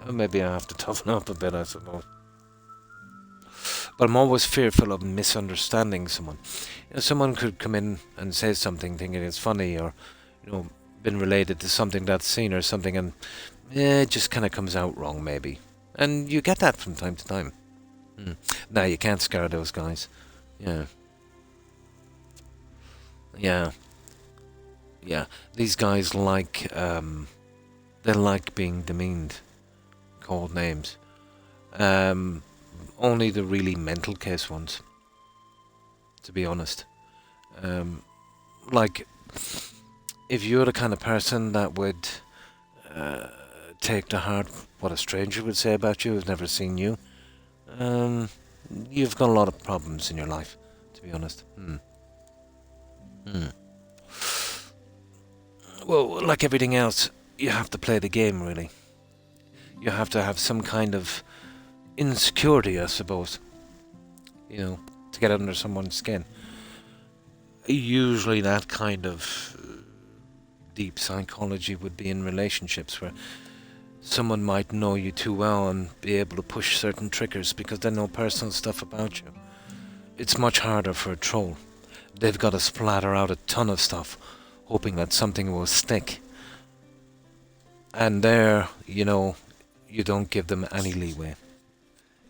[SPEAKER 1] maybe I have to toughen up a bit, I suppose. But I'm always fearful of misunderstanding someone. You know, someone could come in and say something thinking it's funny, or, you know, been related to something that's seen or something, and it just kind of comes out wrong, maybe. And you get that from time to time. Now, you can't scare those guys. Yeah. Yeah. Yeah. These guys like, they like being demeaned, called names. Only the really mental case ones, to be honest. Like, if you're the kind of person that would take to heart what a stranger would say about you who's never seen you, you've got a lot of problems in your life, to be honest. Well, like everything else, you have to play the game, really. You have to have some kind of insecurity, I suppose, you know, to get under someone's skin. Usually that kind of deep psychology would be in relationships where someone might know you too well and be able to push certain triggers because they know personal stuff about you. It's much harder for a troll. They've got to splatter out a ton of stuff, hoping that something will stick. And there, you know, you don't give them any leeway.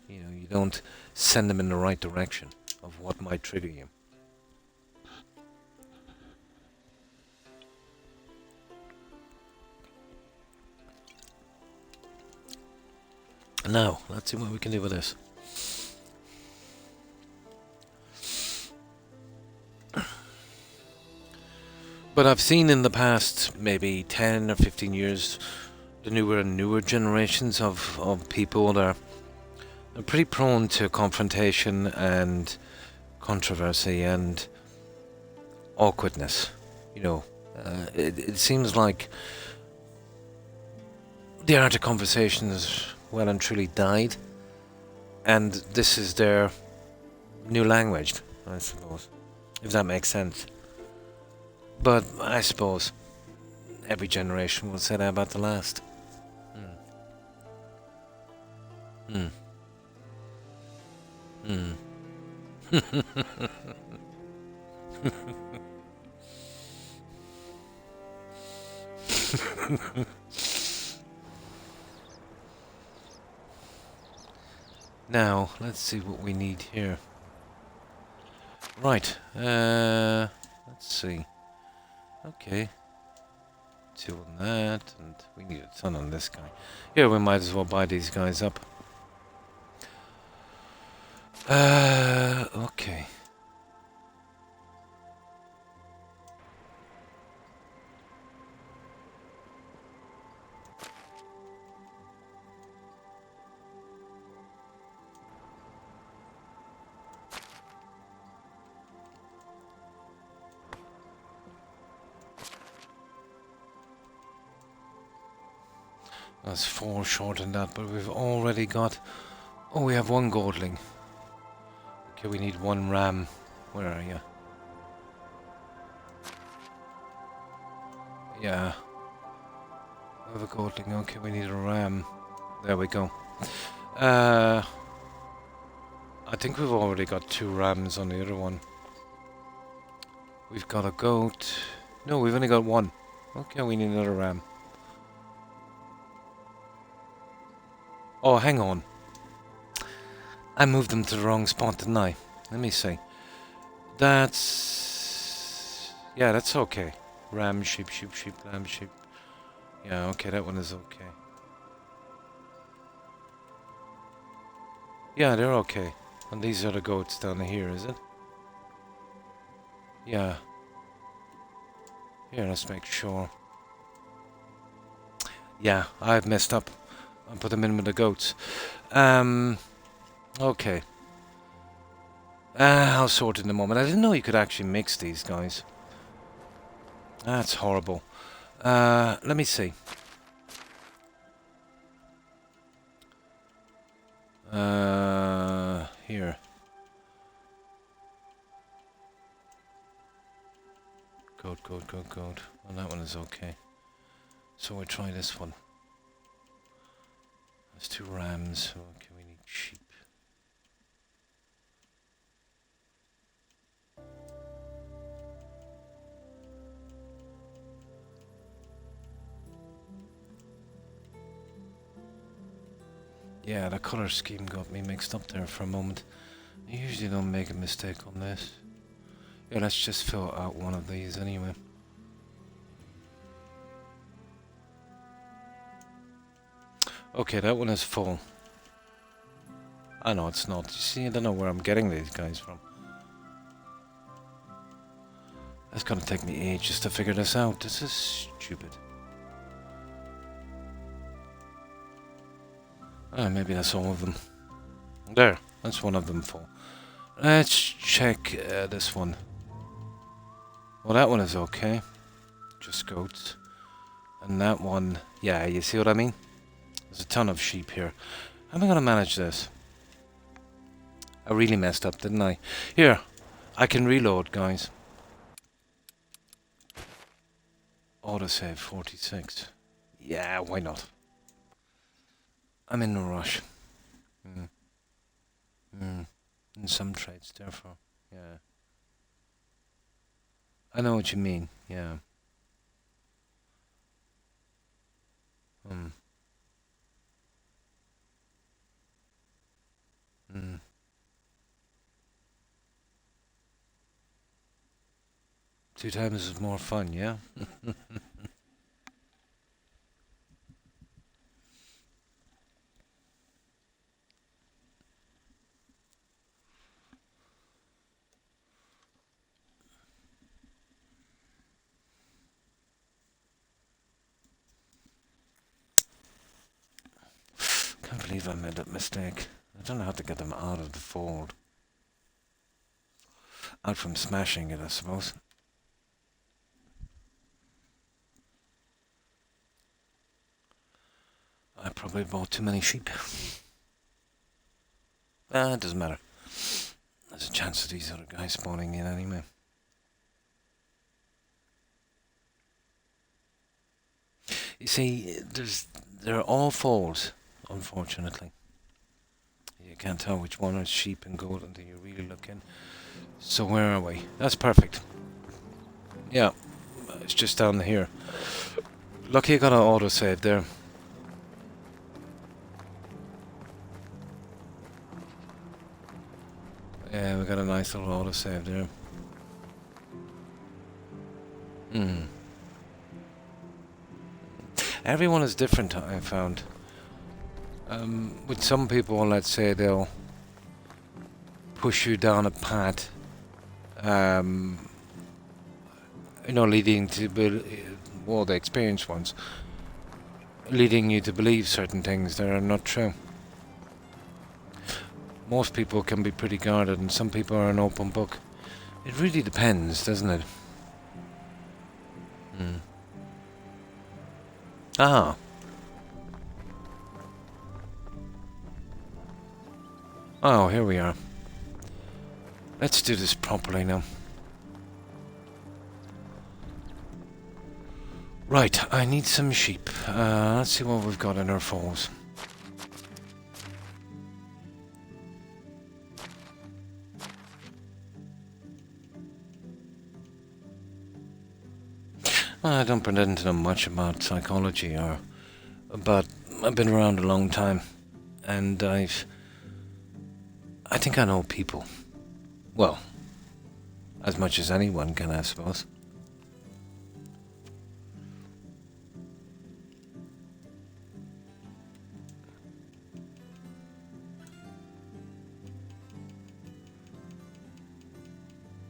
[SPEAKER 1] You know, you don't send them in the right direction of what might trigger you. Now, let's see what we can do with this. But I've seen in the past, maybe 10 or 15 years, the newer and newer generations of people that are pretty prone to confrontation and controversy and awkwardness. You know, it seems like the art of conversation has well and truly died, and this is their new language, I suppose, if that makes sense. But I suppose every generation will say that about the last. Now, let's see what we need here. Right, let's see. Okay. 2 on that, and we need a ton on this guy. Here, we might as well buy these guys up. Okay. That's 4 short in that, but we've already got... Oh, we have 1 goldling. Okay, we need 1 ram. Where are you? Yeah. We have a goldling. Okay, we need a ram. There we go. I think we've already got 2 rams on the other one. We've got a goat. No, we've only got 1. Okay, we need another ram. Oh, hang on. I moved them to the wrong spot, didn't I? Let me see. That's... Yeah, that's okay. Ram, sheep, sheep, sheep, lamb, sheep. Yeah, okay, that one is okay. Yeah, they're okay. And these are the goats down here, is it? Yeah. Here, let's make sure. Yeah, I've messed up. I'll put them in with the goats. Okay. I'll sort it in a moment. I didn't know you could actually mix these guys. That's horrible. Let me see. Here. Goat. Well, that one is okay. So we'll try this one. There's 2 rams. Okay, we need sheep. Yeah, the color scheme got me mixed up there for a moment. I usually don't make a mistake on this. Yeah, let's just fill out one of these anyway. Okay, that one is full. I know it's not. You see, I don't know where I'm getting these guys from. That's gonna take me ages to figure this out. This is stupid. Maybe that's all of them. There, that's one of them full. Let's check this one. Well, that one is okay. Just goats. And that one, yeah, you see what I mean? There's a ton of sheep here. How am I gonna manage this? I really messed up, didn't I? Here, I can reload, guys. Autosave 46. Yeah, why not? I'm in no rush. In some trades, therefore. Yeah. I know what you mean, yeah. Two times is more fun, yeah? Can't believe I made that mistake. I don't know how to get them out of the fold. Out from smashing it, I suppose. I probably bought too many sheep. It doesn't matter. There's a chance of these other guys spawning in anyway. You see, they're all folds, unfortunately. You can't tell which one is sheep and goat until you really look in. So where are we? That's perfect. Yeah, it's just down here. Lucky I got an autosave there. Yeah, we got a nice little autosave there. Everyone is different, I found. With some people, let's say, they'll push you down a path, you know, leading to, well, the experienced ones, leading you to believe certain things that are not true. Most people can be pretty guarded, and some people are an open book. It really depends, doesn't it? Ah. Oh, here we are. Let's do this properly now. Right, I need some sheep. Let's see what we've got in our folds. I don't pretend to know much about psychology but I've been around a long time, and I think I know people. Well, as much as anyone can, I suppose.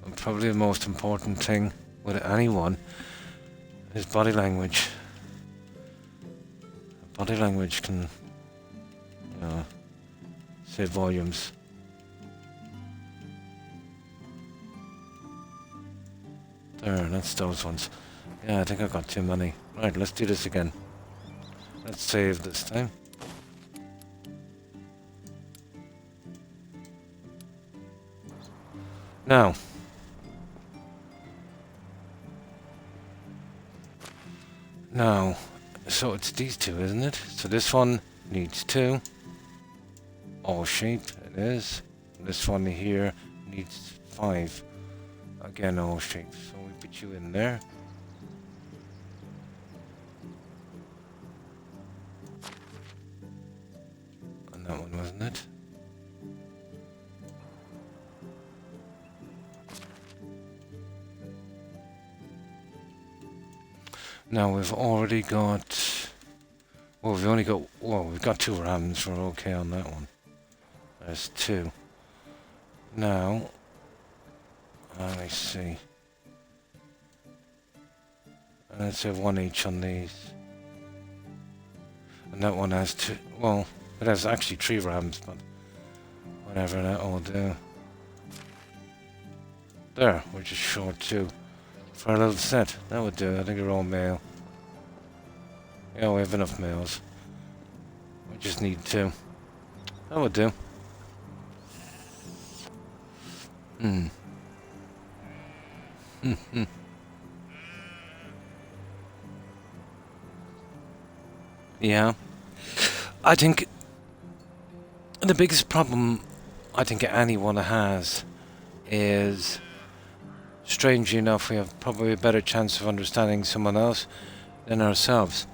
[SPEAKER 1] And probably the most important thing with anyone is body language. Body language can, you know, say volumes. There, that's those ones. Yeah, I think I got too many. Right, let's do this again. Let's save this time. Now. Now. So it's these two, isn't it? So this one needs 2. All shape, it is. This one here needs 5. Again, all shape. So we put you in there. And that one, wasn't it? Now we've already got... Well, we've only got... Well, we've got 2 rams. We're okay on that one. There's 2. Now... Let me see. Let's have 1 each on these. And that one has 2... Well, it has actually 3 rams, but... Whatever, that will do. There, we're just short 2. For a little set. That would do. I think they're all male. Yeah, we have enough males. We just need 2. That would do. Yeah. I think the biggest problem I think anyone has is, strangely enough, we have probably a better chance of understanding someone else than ourselves.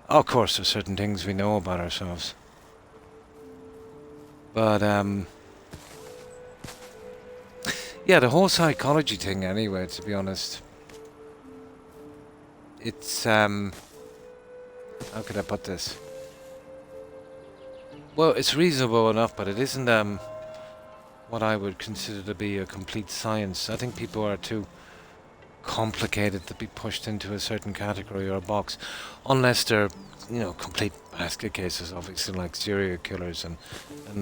[SPEAKER 1] Of course, there's certain things we know about ourselves. But, yeah, the whole psychology thing anyway, to be honest. It's, how could I put this? Well, it's reasonable enough, but it isn't, what I would consider to be a complete science. I think people are too complicated to be pushed into a certain category or a box, unless they're, you know, complete basket cases, obviously, like serial killers and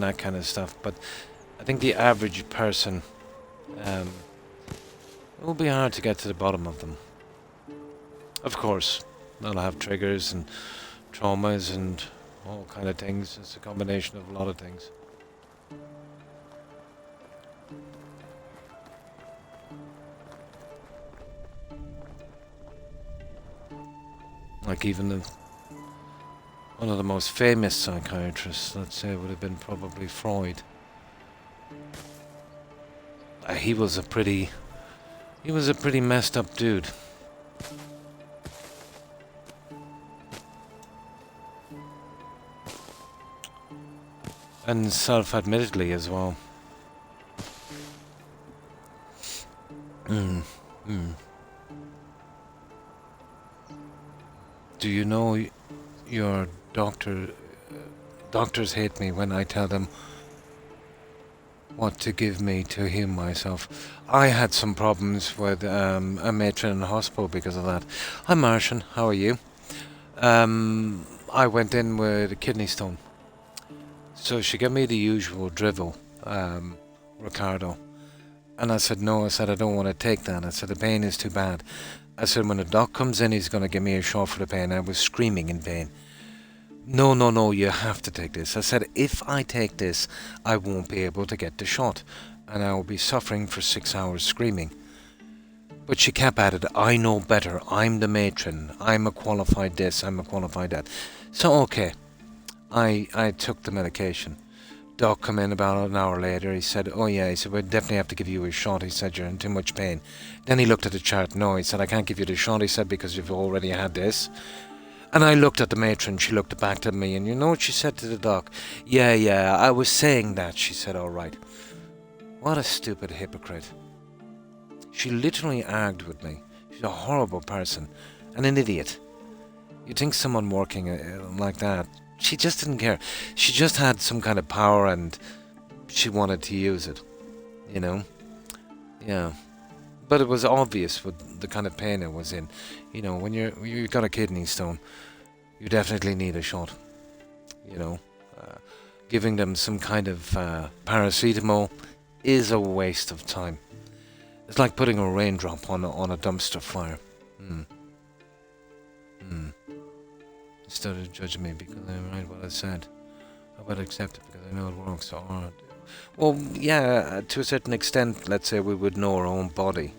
[SPEAKER 1] that kind of stuff. But I think the average person, it will be hard to get to the bottom of them. Of course, they'll have triggers and traumas and all kind of things. It's a combination of a lot of things. Like even one of the most famous psychiatrists, let's say, would have been probably Freud. He was a pretty messed up dude. And self-admittedly as well. Do you know your doctors hate me when I tell them what to give me to heal myself. I had some problems with a matron in the hospital because of that. Hi Martian, how are you? I went in with a kidney stone. So she gave me the usual drivel, Ricardo. And I said, no, I said, I don't want to take that. I said, the pain is too bad. I said, when the doc comes in, he's going to give me a shot for the pain. I was screaming in pain. No, no, no, you have to take this. I said, if I take this, I won't be able to get the shot. And I will be suffering for 6 hours screaming. But she kept at it, I know better. I'm the matron. I'm a qualified this, I'm a qualified that. So, okay. I took the medication. Doc come in about an hour later. He said, oh yeah, he said, we'll definitely have to give you a shot. He said, you're in too much pain. Then he looked at the chart. No, he said, I can't give you the shot. He said, because you've already had this. And I looked at the matron. She looked back at me. And you know what she said to the doc? Yeah, I was saying that. She said, all right. What a stupid hypocrite. She literally argued with me. She's a horrible person. And an idiot. You'd think someone working like that, she just didn't care. She just had some kind of power and she wanted to use it. You know? Yeah. But it was obvious with the kind of pain it was in. You know, when you've got a kidney stone, you definitely need a shot. You know? Giving them some kind of paracetamol is a waste of time. It's like putting a raindrop on a dumpster fire. Started judging me because I write what I said. I would accept it because I know it works so hard. Well, yeah, to a certain extent, let's say we would know our own body.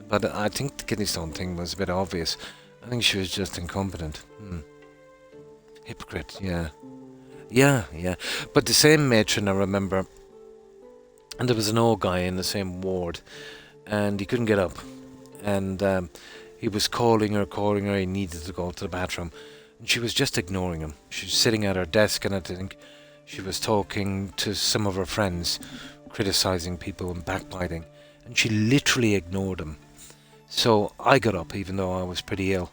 [SPEAKER 1] But I think the kidney stone thing was a bit obvious. I think she was just incompetent. Hypocrite, yeah. Yeah. But the same matron, I remember, and there was an old guy in the same ward, and he couldn't get up. And he was calling her, he needed to go to the bathroom. And she was just ignoring him. She was sitting at her desk, and I think she was talking to some of her friends, criticizing people and backbiting. And she literally ignored him. So I got up, even though I was pretty ill,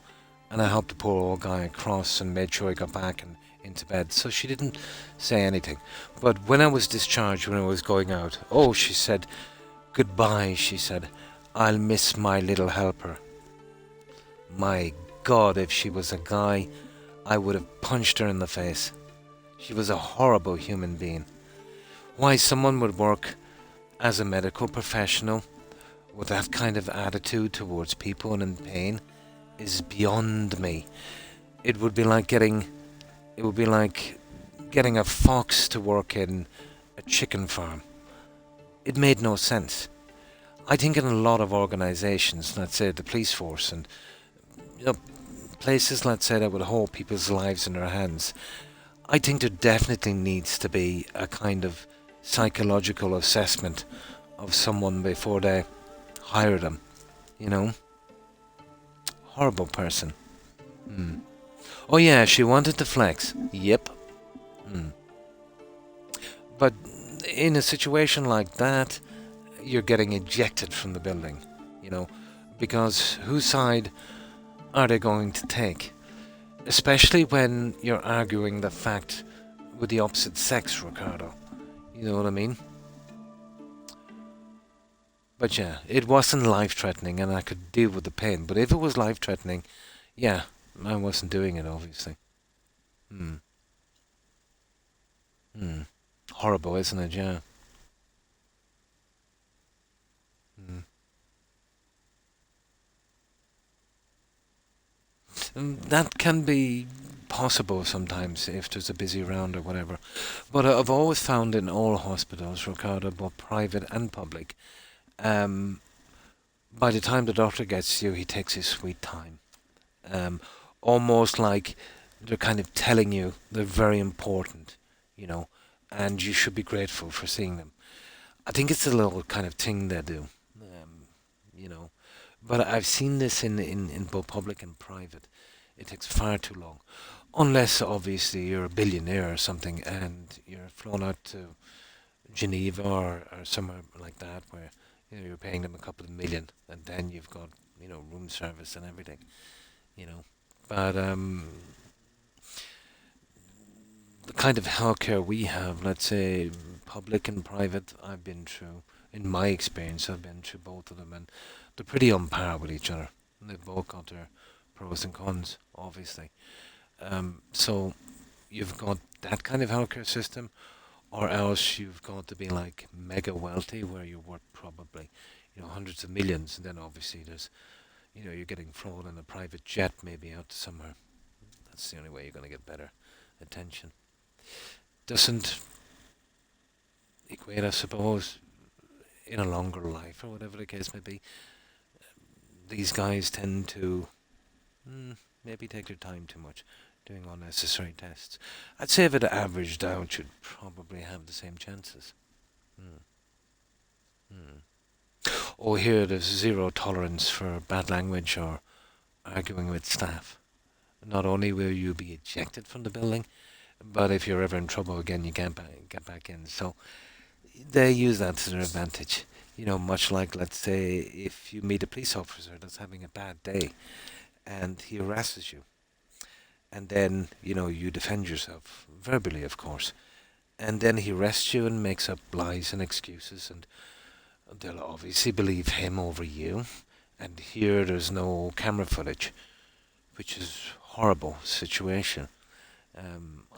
[SPEAKER 1] and I helped the poor old guy across and made sure he got back and into bed. So she didn't say anything. But when I was discharged, when I was going out, oh, she said, goodbye, she said, I'll miss my little helper. My God, if she was a guy, I would have punched her in the face. She was a horrible human being. Why someone would work as a medical professional with that kind of attitude towards people and in pain is beyond me. It would be like getting a fox to work in a chicken farm. It made no sense. I think in a lot of organizations, let's say the police force and places, let's say, that would hold people's lives in their hands, I think there definitely needs to be a kind of psychological assessment of someone before they hire them, Horrible person. Oh yeah, she wanted to flex. Yep. But in a situation like that, you're getting ejected from the building, because whose side are they going to take? Especially when you're arguing the fact with the opposite sex, Ricardo. You know what I mean? But yeah, it wasn't life-threatening and I could deal with the pain. But if it was life-threatening, yeah, I wasn't doing it, obviously. Horrible, isn't it? Yeah. That can be possible sometimes if there's a busy round or whatever. But I've always found in all hospitals, Ricardo, both private and public, by the time the doctor gets to you, he takes his sweet time. Almost like they're kind of telling you they're very important, and you should be grateful for seeing them. I think it's a little kind of thing they do, But I've seen this in both public and private. It takes far too long. Unless, obviously, you're a billionaire or something and you're flown out to Geneva or somewhere like that where you're paying them a couple of million and then you've got, room service and everything, But the kind of healthcare we have, let's say, public and private, I've been through, in my experience, I've been through both of them and they're pretty on par with each other. They've both got their pros and cons, obviously. So you've got that kind of healthcare system, or else you've got to be like mega wealthy, where you're worth probably, hundreds of millions, and then obviously there's, you're getting flown in a private jet maybe out to somewhere. That's the only way you're going to get better attention. Doesn't equate, I suppose, in a longer life or whatever the case may be. These guys tend to maybe take their time too much doing unnecessary tests. I'd say if it averaged out, you'd probably have the same chances. Oh, here there's zero tolerance for bad language or arguing with staff. Not only will you be ejected from the building, but if you're ever in trouble again, you can't get back in. So they use that to their advantage. Much like, let's say, if you meet a police officer that's having a bad day and he harasses you, and then, you defend yourself, verbally, of course, and then he arrests you and makes up lies and excuses, and they'll obviously believe him over you, and here there's no camera footage, which is a horrible situation.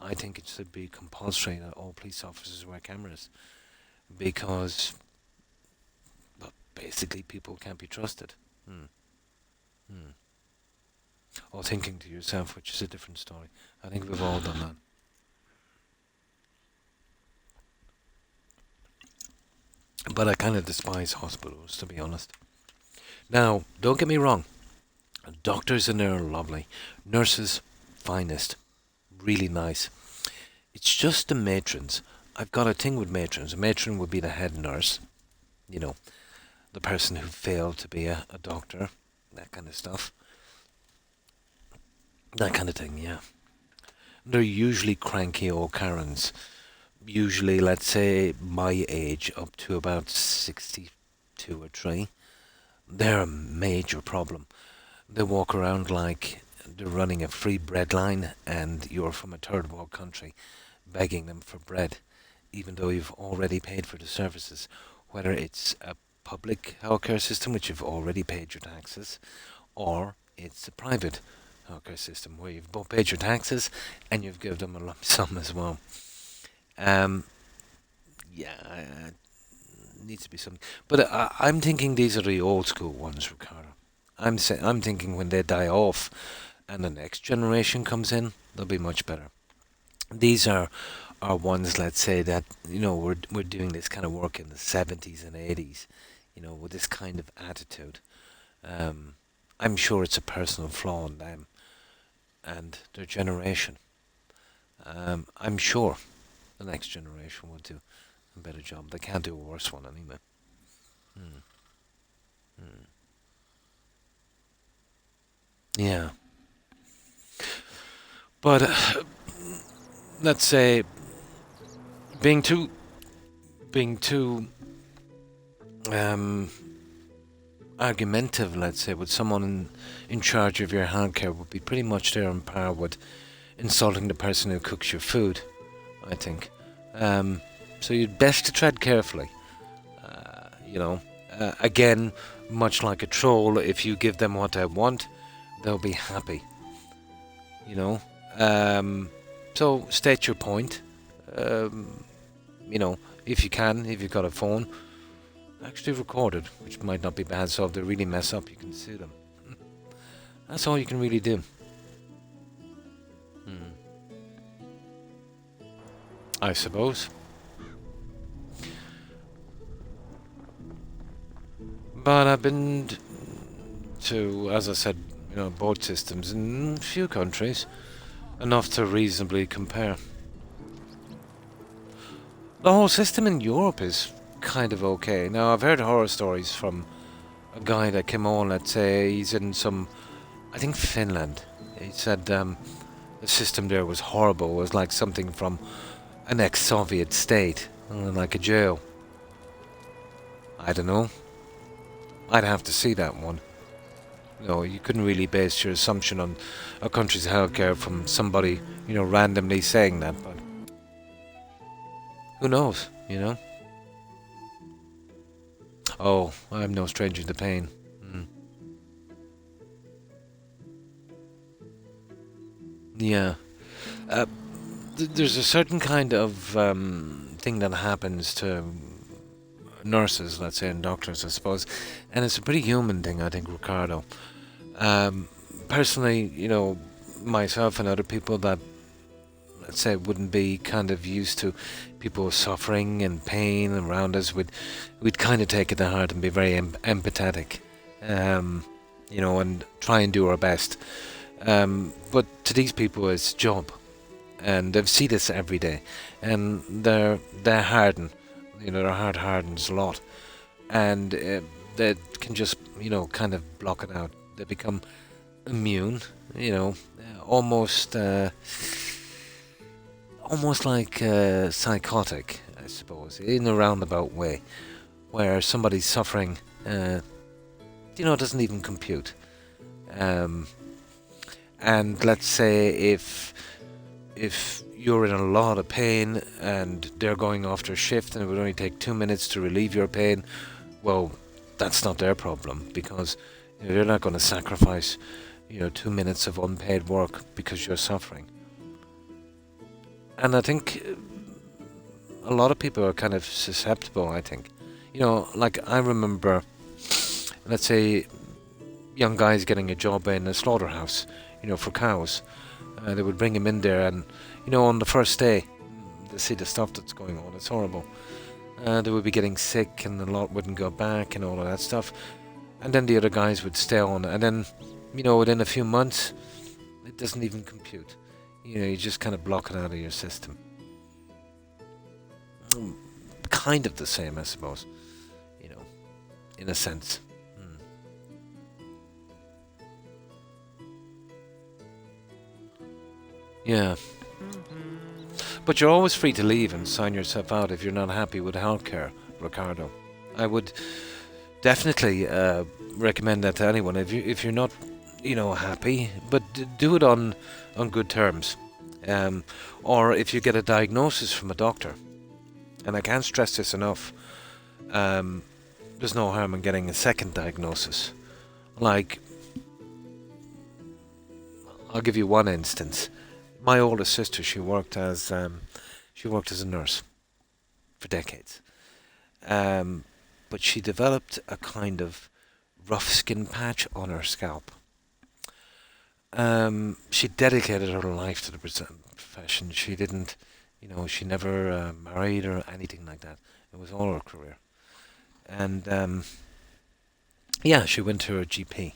[SPEAKER 1] I think it should be compulsory that all police officers wear cameras, because basically people can't be trusted. Or thinking to yourself, which is a different story. I think we've all done that. But I kind of despise hospitals, to be honest. Now, don't get me wrong. Doctors in there are lovely. Nurses, finest. Really nice. It's just the matrons. I've got a thing with matrons. A matron would be the head nurse. You know, the person who failed to be a doctor. That kind of stuff. That kind of thing, yeah. They're usually cranky old Karens. Usually, let's say, my age, up to about 62 or 3. They're a major problem. They walk around like they're running a free bread line and you're from a third world country begging them for bread, even though you've already paid for the services, whether it's a public healthcare system, which you've already paid your taxes, or it's a private healthcare system where you've both paid your taxes and you've given them a lump sum as well. Needs to be something. But I'm thinking these are the old school ones, Ricardo. I'm thinking when they die off and the next generation comes in, they'll be much better. These are ones, let's say, that, you know, we're doing this kind of work in the 70s and 80s, you know, with this kind of attitude. I'm sure it's a personal flaw in them and their generation. I'm sure the next generation will do a better job. They can't do a worse one anyway. Yeah. But let's say being too argumentative, let's say, with someone in charge of your healthcare would be pretty much there on par with insulting the person who cooks your food, I think. So you'd best to tread carefully. Again, much like a troll, if you give them what they want, they'll be happy. So state your point. If you can, if you've got a phone, actually record it, which might not be bad. So if they really mess up, you can sue them. That's all you can really do. I suppose. But I've been to, as I said, both systems in a few countries, enough to reasonably compare. The whole system in Europe is kind of okay. Now, I've heard horror stories from a guy that came on, let's say, he's in I think Finland. He said the system there was horrible. It was like something from an ex-Soviet state, like a jail. I don't know. I'd have to see that one. You couldn't really base your assumption on a country's healthcare from somebody, randomly saying that, but who knows, Oh, I'm no stranger to pain. Yeah. There's a certain kind of thing that happens to nurses, let's say, and doctors, I suppose, and it's a pretty human thing, I think, Ricardo. Personally, myself and other people that, let's say, wouldn't be kind of used to people suffering and pain around us, we'd kind of take it to heart and be very empathetic, and try and do our best. But to these people, it's a job, and they see this every day, and they're hardened. Their heart hardens a lot, and they can just, kind of block it out. They become immune, almost like psychotic, I suppose, in a roundabout way, where somebody's suffering, doesn't even compute. And let's say if you're in a lot of pain and they're going after a shift and it would only take 2 minutes to relieve your pain, well, that's not their problem, because they're not going to sacrifice 2 minutes of unpaid work because you're suffering. And I think a lot of people are kind of susceptible, I think. Like I remember, let's say, young guys getting a job in a slaughterhouse, for cows. They would bring him in there, and on the first day they see the stuff that's going on. It's horrible. They would be getting sick and the lot wouldn't go back and all of that stuff. And then the other guys would stay on. And then, within a few months, it doesn't even compute. You just kind of block it out of your system. Kind of the same, I suppose. In a sense. Yeah. But you're always free to leave and sign yourself out if you're not happy with healthcare, Ricardo. I would definitely recommend that to anyone. If you're not, happy, but do it on good terms. Or if you get a diagnosis from a doctor. And I can't stress this enough. There's no harm in getting a second diagnosis. Like, I'll give you one instance. My older sister, she worked as a nurse for decades, but she developed a kind of rough skin patch on her scalp. She dedicated her life to the profession. She didn't, she never married or anything like that. It was all her career, and she went to her GP,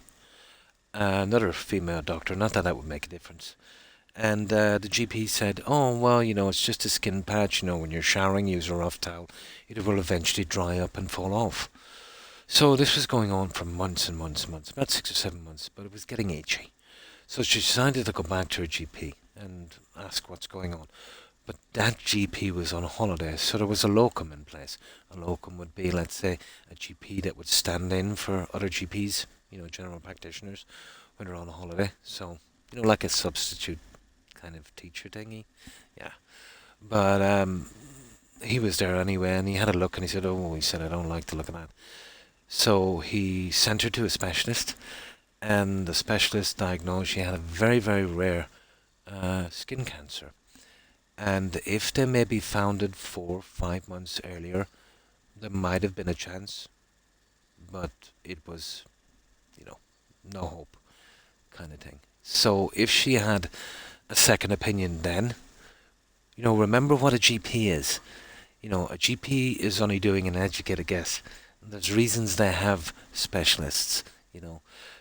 [SPEAKER 1] another female doctor. Not that would make a difference. And the GP said, oh, well, it's just a skin patch. When you're showering, use a rough towel. It will eventually dry up and fall off. So this was going on for months and months and months, about 6 or 7 months, but it was getting itchy. So she decided to go back to her GP and ask what's going on. But that GP was on holiday, so there was a locum in place. A locum would be, let's say, a GP that would stand in for other GPs, general practitioners, when they're on a holiday. So, like a substitute kind of teacher thingy. Yeah. But he was there anyway, and he had a look, and he said, I don't like the look of that. So he sent her to a specialist, and the specialist diagnosed she had a very, very rare skin cancer. And if they maybe found it 4 or 5 months earlier, there might have been a chance, but it was, no hope kind of thing. So if she had a second opinion then, remember what a GP is. A GP is only doing an educated guess. There's reasons they have specialists,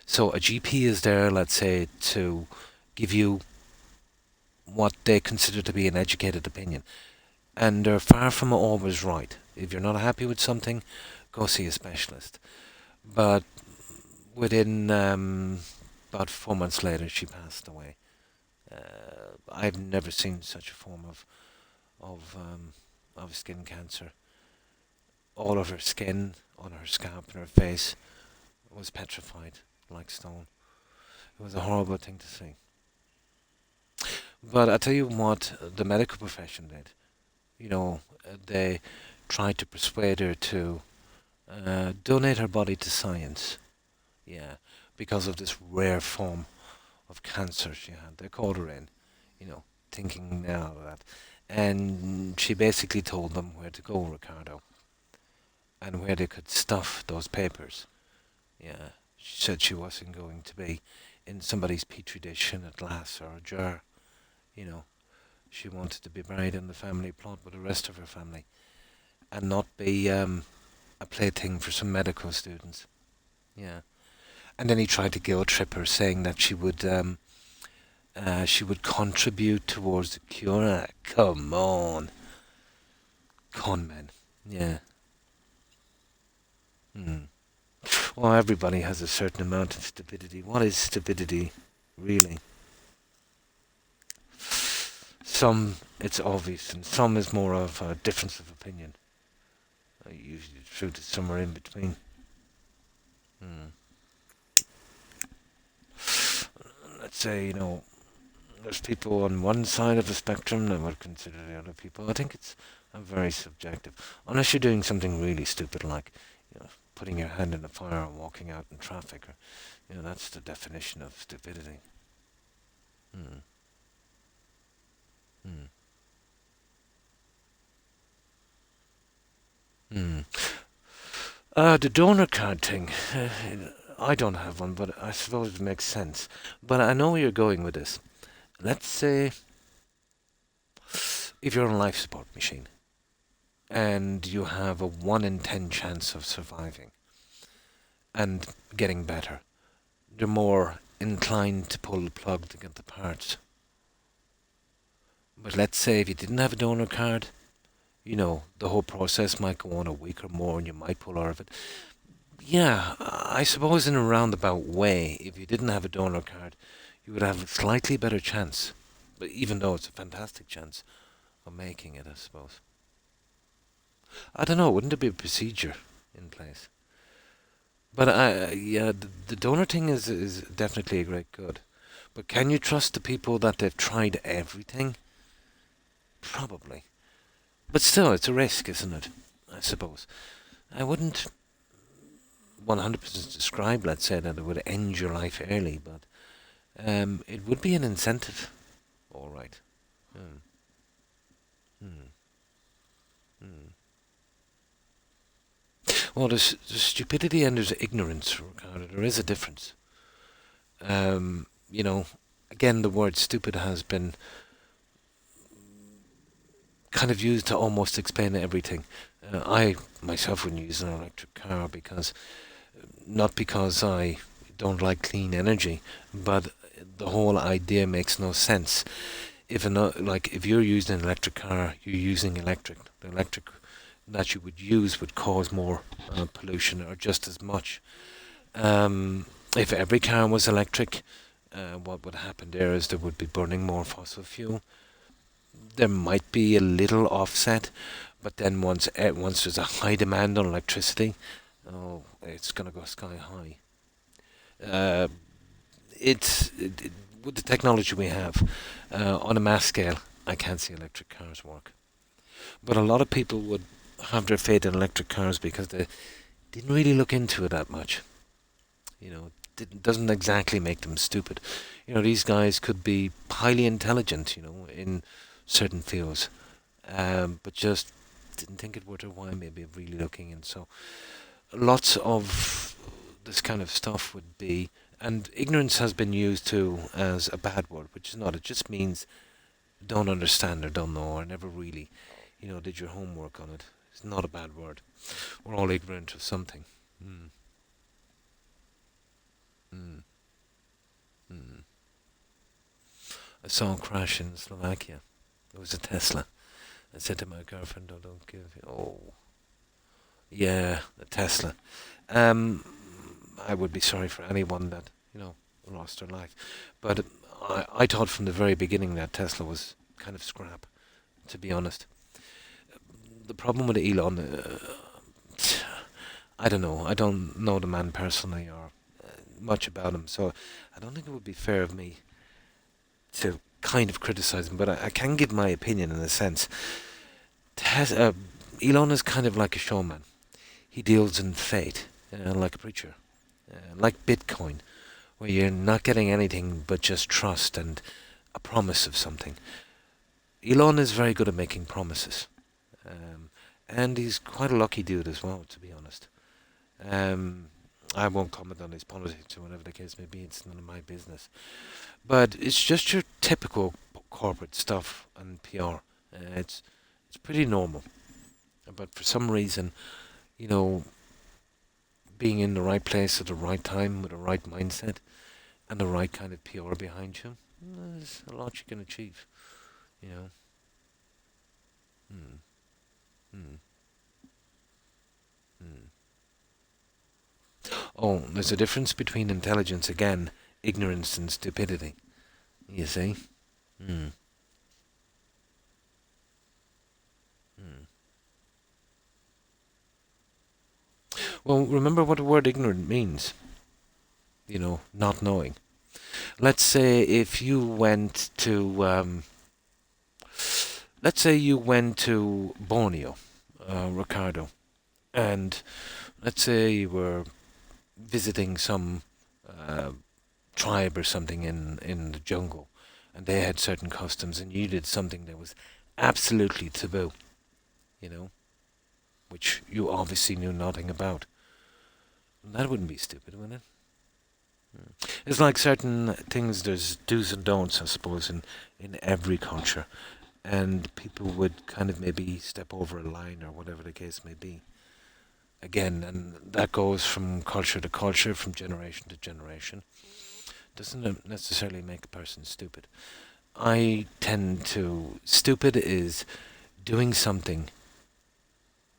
[SPEAKER 1] So a GP is there, let's say, to give you what they consider to be an educated opinion. And they're far from always right. If you're not happy with something, go see a specialist. But within about 4 months later, she passed away. I've never seen such a form of skin cancer. All of her skin on her scalp and her face was petrified like stone. It was a horrible thing to see. But I tell you what, the medical profession did. They tried to persuade her to donate her body to science. Yeah, because of this rare form of cancer she had. They called her in, thinking now of that. And she basically told them where to go, Ricardo, and where they could stuff those papers. Yeah, she said she wasn't going to be in somebody's petri dish in a glass or a jar. She wanted to be buried in the family plot with the rest of her family, and not be a plaything for some medical students. Yeah. And then he tried to guilt trip her, saying that she would contribute towards the cure. Come on. Con men. Yeah. Well, everybody has a certain amount of stupidity. What is stupidity, really? Some, it's obvious, and some is more of a difference of opinion. Usually the truth is somewhere in between. Let's say, there's people on one side of the spectrum that would consider the other people. I think it's very subjective. Unless you're doing something really stupid like, putting your hand in the fire and walking out in traffic. Or, that's the definition of stupidity. The donor card thing. I don't have one, but I suppose it makes sense. But I know where you're going with this. Let's say if you're on a life support machine, and you have a 1 in 10 chance of surviving and getting better, you're more inclined to pull the plug to get the parts. But let's say if you didn't have a donor card, you know, the whole process might go on a week or more and you might pull out of it. Yeah, I suppose in a roundabout way, if you didn't have a donor card, you would have a slightly better chance, but even though it's a fantastic chance of making it, I suppose. I don't know, wouldn't there be a procedure in place? But yeah, the donor thing is definitely a great good. But can you trust the people that they've tried everything? Probably. But still, it's a risk, isn't it? I suppose. I wouldn't 100% describe, let's say, that it would end your life early, but it would be an incentive. All right. Hmm. Hmm. Hmm. Well, there's stupidity and there's ignorance, Ricardo. There is a difference. You know, again, the word stupid has been kind of used to almost explain everything. I myself wouldn't use an electric car because, not because I don't like clean energy, but the whole idea makes no sense. If you're using an electric car, you're using electric. The electric that you would use would cause more pollution, or just as much. If every car was electric, what would happen there is there would be burning more fossil fuel. There might be a little offset, but then once there's a high demand on electricity, it's going to go sky high. With the technology we have, on a mass scale, I can't see electric cars work. But a lot of people would have their faith in electric cars because they didn't really look into it that much. You know, it doesn't exactly make them stupid. You know, these guys could be highly intelligent, you know, in certain fields, but just didn't think it worth their while maybe of really looking in. So lots of this kind of stuff would be, and ignorance has been used too as a bad word, which is not. It just means don't understand or don't know or never really, you know, did your homework on it. It's not a bad word. We're all ignorant of something. Mm. Mm. Mm. I saw a crash in Slovakia. It was a Tesla. I said to my girlfriend, "Oh, don't give." Oh, yeah, a Tesla. I would be sorry for anyone that, you know, lost their life, but I thought from the very beginning that Tesla was kind of scrap, to be honest. The problem with Elon, I don't know. I don't know the man personally or much about him, so I don't think it would be fair of me to kind of criticize him, but I can give my opinion in a sense. Elon is kind of like a showman. He deals in fate, like a preacher, like Bitcoin, where you're not getting anything but just trust and a promise of something. Elon is very good at making promises, and he's quite a lucky dude as well, to be honest. I won't comment on his politics or whatever the case may be. It's none of my business. But it's just your typical corporate stuff and PR. It's pretty normal. But for some reason, you know, being in the right place at the right time with the right mindset and the right kind of PR behind you, there's a lot you can achieve. You know. Hmm. Hmm. Hmm. Oh, there's a difference between intelligence again, ignorance and stupidity. You see? Hmm. Hmm. Well, remember what the word ignorant means. You know, not knowing. Let's say if you went to, let's say you went to Borneo, Ricardo, and let's say you were visiting some tribe or something in the jungle, and they had certain customs, and you did something that was absolutely taboo, you know, which you obviously knew nothing about. That wouldn't be stupid, would it? It's like certain things, there's do's and don'ts, I suppose, in every culture. and people would kind of maybe step over a line or whatever the case may be. Again, and that goes from culture to culture, from generation to generation. Doesn't necessarily make a person stupid. I tend to... Stupid is doing something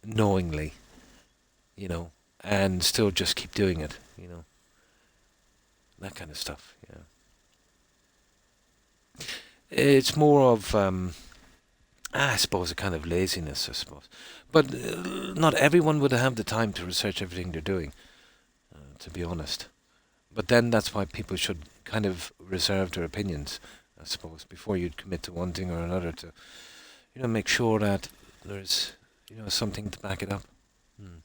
[SPEAKER 1] knowingly, and still just keep doing it, That kind of stuff, yeah. It's more of, I suppose, a kind of laziness, I suppose. But not everyone would have the time to research everything they're doing, to be honest. But then that's why people should kind of reserve their opinions, I suppose, before you'd commit to one thing or another, to, make sure that there's, something to back it up. Mm.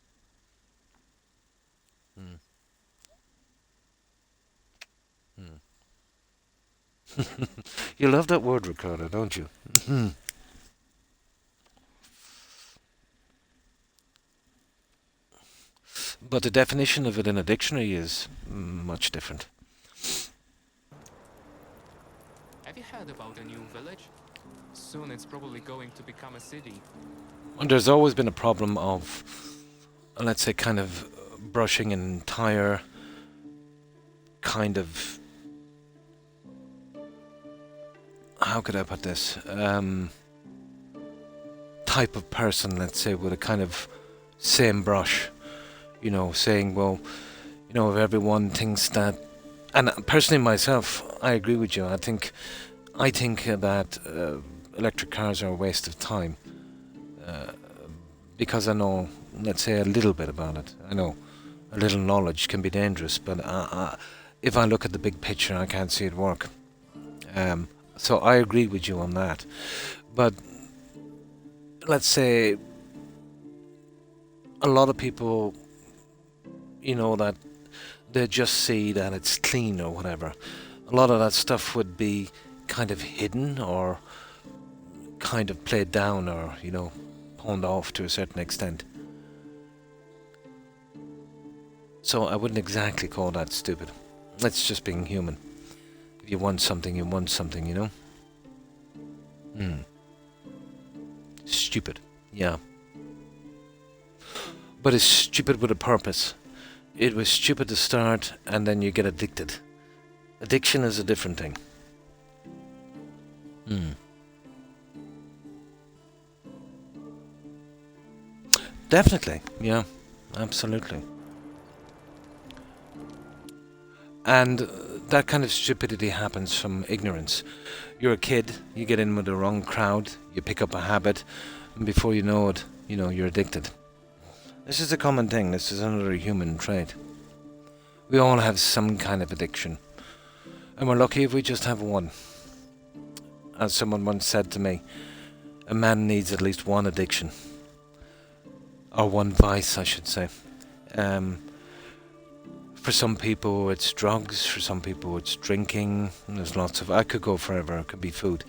[SPEAKER 1] Mm. Mm. You love that word, Ricardo, don't you? But the definition of it in a dictionary is much different.
[SPEAKER 8] Have you heard about a new village? Soon it's probably going to become a city.
[SPEAKER 1] And there's always been a problem of, let's say, kind of brushing an entire kind of... How could I put this? Type of person, let's say, with a kind of same brush. Saying, well, if everyone thinks that... And personally myself, I agree with you. I think that electric cars are a waste of time. Because I know, let's say, a little bit about it. I know a little knowledge can be dangerous, but if I look at the big picture, I can't see it work. So I agree with you on that. But let's say a lot of people, that they just see that it's clean or whatever. A lot of that stuff would be kind of hidden or kind of played down or, pawned off to a certain extent. So I wouldn't exactly call that stupid. That's just being human. If you want something, you want something, Stupid, yeah. But it's stupid with a purpose. It was stupid to start, and then you get addicted. Addiction is a different thing. Definitely, yeah, absolutely. And that kind of stupidity happens from ignorance. You're a kid, you get in with the wrong crowd, you pick up a habit, and before you know it, you're addicted. This is a common thing. This is another human trait. We all have some kind of addiction. And we're lucky if we just have one. As someone once said to me, a man needs at least one addiction. Or one vice, I should say. For some people it's drugs, for some people it's drinking. There's lots of... I could go forever. It could be food.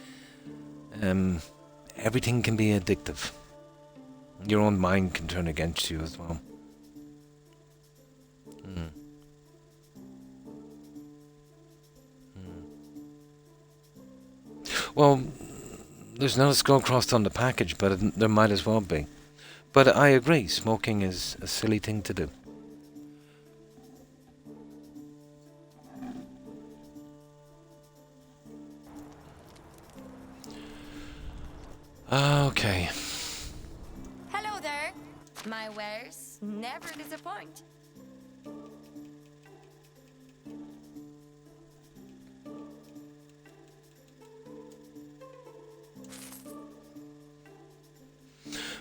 [SPEAKER 1] Everything can be addictive. Your own mind can turn against you as well. Well, there's not a skull crossed on the package, but there might as well be. But I agree, smoking is a silly thing to do. Okay.
[SPEAKER 3] Hello there. My wares never disappoint.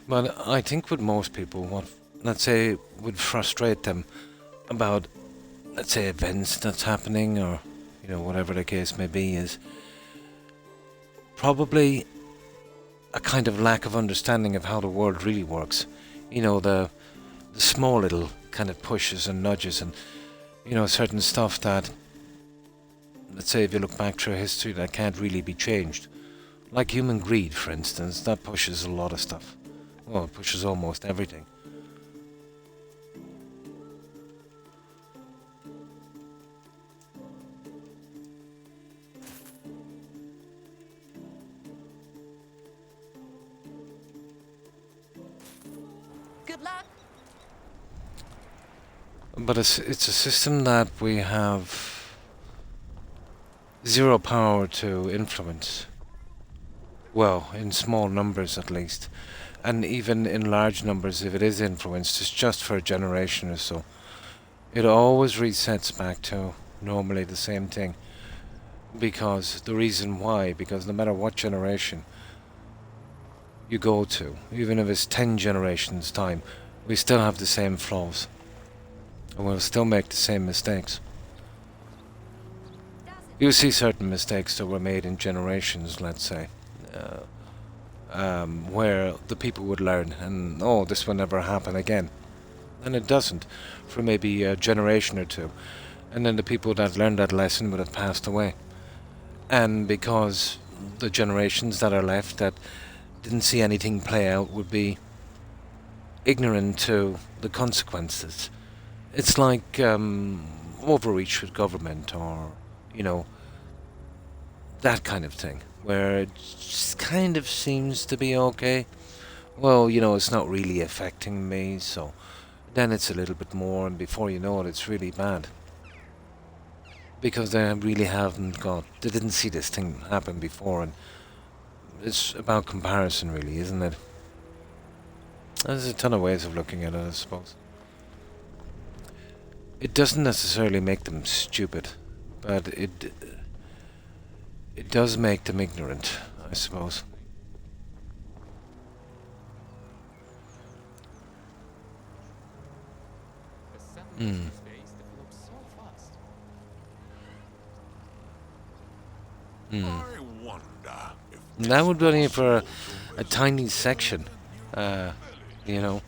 [SPEAKER 1] But I think with most people, what, let's say, would frustrate them about, let's say, events that's happening or, whatever the case may be, is probably a kind of lack of understanding of how the world really works. The small little kind of pushes and nudges and, certain stuff that, let's say, if you look back through history, that can't really be changed. Like human greed, for instance, that pushes a lot of stuff. Well, it pushes almost everything.
[SPEAKER 3] Good luck.
[SPEAKER 1] But it's a system that we have zero power to influence. Well, in small numbers at least. And even in large numbers, if it is influenced, it's just for a generation or so. It always resets back to normally the same thing. Because the reason why, because no matter what generation you go to, even if it's 10 generations time, we still have the same flaws. And we'll still make the same mistakes. You see certain mistakes that were made in generations, let's say, where the people would learn, and oh, this will never happen again. And it doesn't, for maybe a generation or two. And then the people that learned that lesson would have passed away. And because the generations that are left that didn't see anything play out would be ignorant to the consequences. It's like overreach with government, or, you know, that kind of thing, where it just kind of seems to be okay. Well, you know, it's not really affecting me, so then it's a little bit more, and before you know it, it's really bad. Because they really they didn't see this thing happen before, and it's about comparison, really, isn't it? There's a ton of ways of looking at it, I suppose. It doesn't necessarily make them stupid, but it does make them ignorant, I suppose.
[SPEAKER 8] The 70s these days develop so fast.
[SPEAKER 5] I wonder if
[SPEAKER 1] That would be only for a tiny section, you know.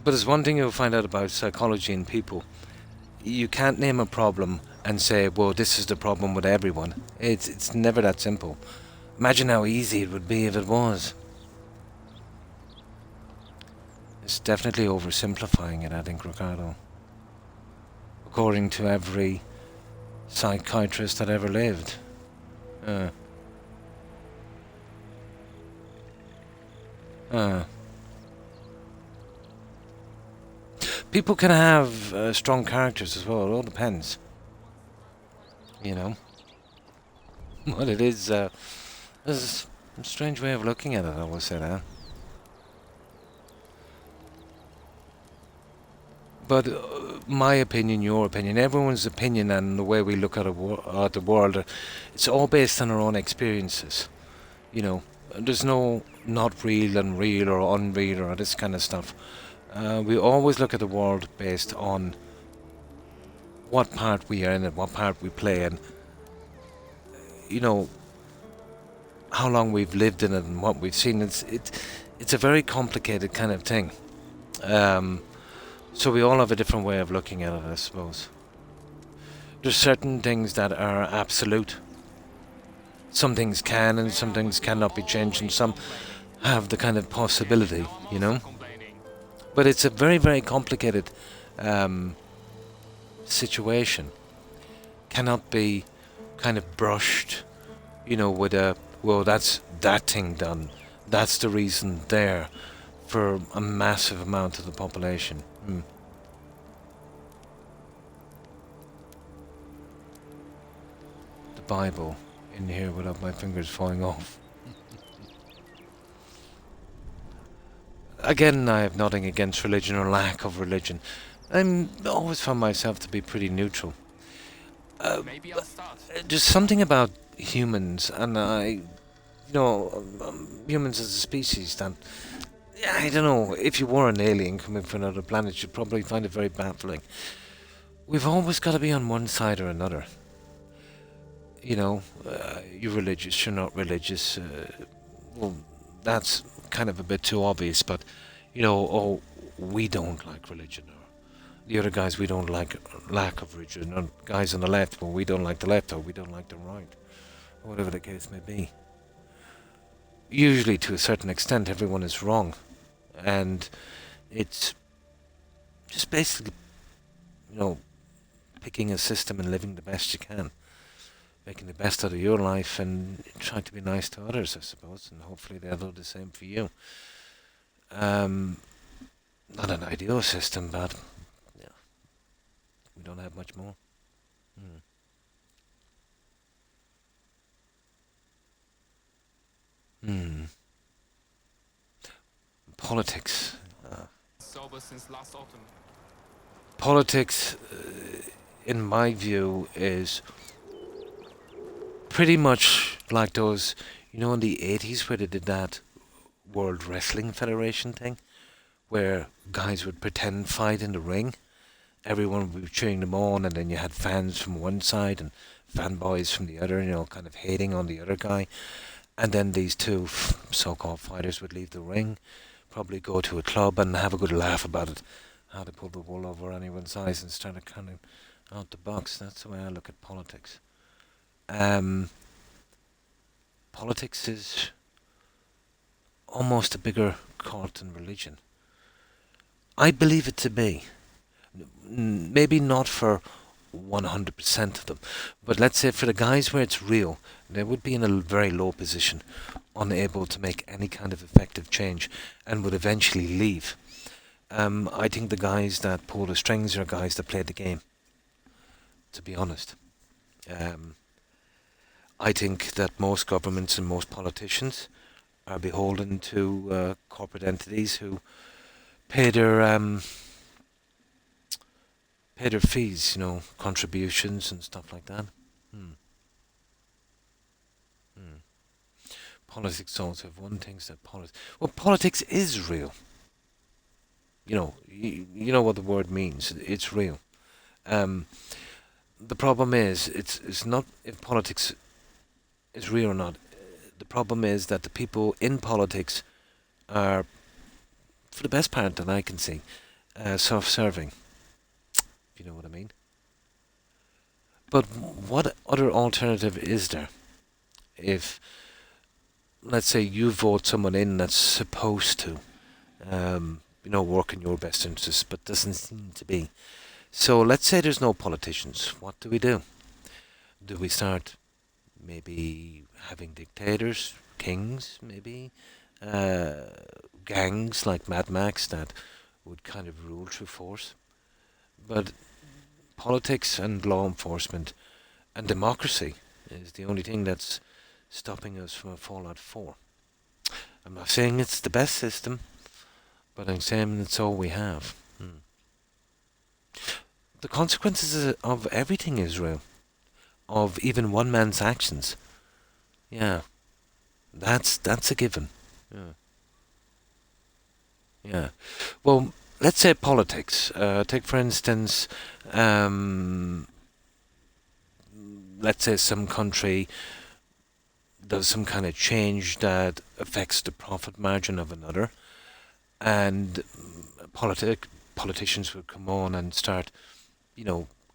[SPEAKER 1] But there's one thing you'll find out about psychology in people. You can't name a problem and say, well, this is the problem with everyone. It's never that simple. Imagine how easy it would be if it was. It's definitely oversimplifying it, I think, Ricardo. According to every psychiatrist that ever lived. People can have strong characters as well. It all depends. You know. But it is a strange way of looking at it, I will say that. But my opinion, your opinion, everyone's opinion, and the way we look at the world, it's all based on our own experiences. You know, there's no not real and real or unreal or this kind of stuff. We always look at the world based on what part we are in and what part we play in. You know, how long we've lived in it and what we've seen. It's a very complicated kind of thing. So we all have a different way of looking at it, I suppose. There's certain things that are absolute. Some things can and some things cannot be changed, and some have the kind of possibility, you know. But it's a very, very complicated situation. Cannot be kind of brushed, you know, with a, well, that's that thing done. That's the reason there for a massive amount of the population. The Bible in here without my fingers falling off. Again, I have nothing against religion or lack of religion. I'm always found myself to be pretty neutral.
[SPEAKER 8] Maybe I'll start.
[SPEAKER 1] There's something about humans, and humans as a species that, I don't know, if you were an alien coming from another planet, you'd probably find it very baffling. We've always got to be on one side or another. You know, you're religious, you're not religious. Well, that's kind of a bit too obvious, but, you know, oh, we don't like religion, or the other guys, we don't like lack of religion, or guys on the left, well, we don't like the left, or we don't like the right, or whatever the case may be. Usually, to a certain extent, everyone is wrong, and it's just basically, you know, picking a system and living the best you can. making the best out of your life and trying to be nice to others, I suppose, and hopefully they'll do the same for you. Not an ideal system, but yeah, we don't have much more. Hmm. Politics.
[SPEAKER 8] Sober since last autumn.
[SPEAKER 1] Politics, in my view, is pretty much like those, in the 80s where they did that World Wrestling Federation thing, where guys would pretend fight in the ring. Everyone would be cheering them on, and then you had fans from one side and fanboys from the other, kind of hating on the other guy. And then these two so-called fighters would leave the ring, probably go to a club and have a good laugh about it, how to pull the wool over anyone's eyes and start kind of out the box. That's the way I look at politics. Politics is almost a bigger cult than religion. I believe it to be. Maybe not for 100% of them, but let's say for the guys where it's real, they would be in a very low position, unable to make any kind of effective change, and would eventually leave. I think the guys that pull the strings are guys that play the game, to be honest. I think that most governments and most politicians are beholden to corporate entities who pay their fees, contributions and stuff like that. Politics also have one thing that politics is real. You know what the word means. It's real. The problem is, it's not if politics is real or not. The problem is that the people in politics are, for the best part that I can see, self-serving. If you know what I mean. But what other alternative is there? If, let's say, you vote someone in that's supposed to, work in your best interests, but doesn't seem to be. So let's say there's no politicians. What do we do? Do we start maybe having dictators, kings, maybe, gangs like Mad Max that would kind of rule through force? But politics and law enforcement and democracy is the only thing that's stopping us from a Fallout 4. I'm not saying it's the best system, but I'm saying it's all we have. The consequences of everything is real. Of even one man's actions. Yeah. That's a given. Yeah. Well, let's say politics. Take for instance, let's say some country does some kind of change that affects the profit margin of another, and politicians would come on and start,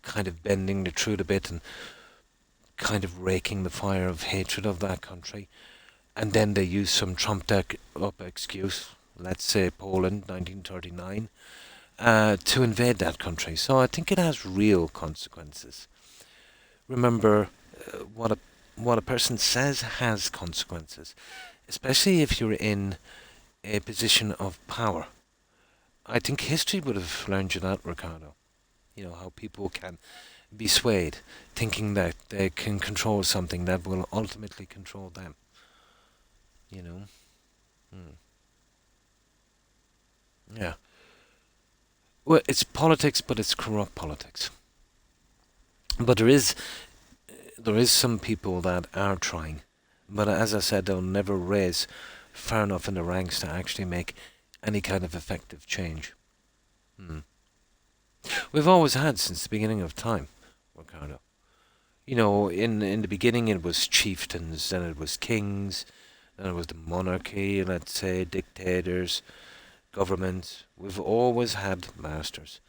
[SPEAKER 1] kind of bending the truth a bit and kind of raking the fire of hatred of that country, and then they use some trumped up excuse, let's say Poland, 1939, to invade that country. So I think it has real consequences. Remember, what a person says has consequences, especially if you're in a position of power. I think history would have learned you that, Ricardo. How people can be swayed, thinking that they can control something that will ultimately control them. Yeah. Well, it's politics, but it's corrupt politics. But there is some people that are trying, but as I said, they'll never raise far enough in the ranks to actually make any kind of effective change. We've always had since the beginning of time, Ricardo. In the beginning it was chieftains, then it was kings, then it was the monarchy, let's say dictators, governments. We've always had masters.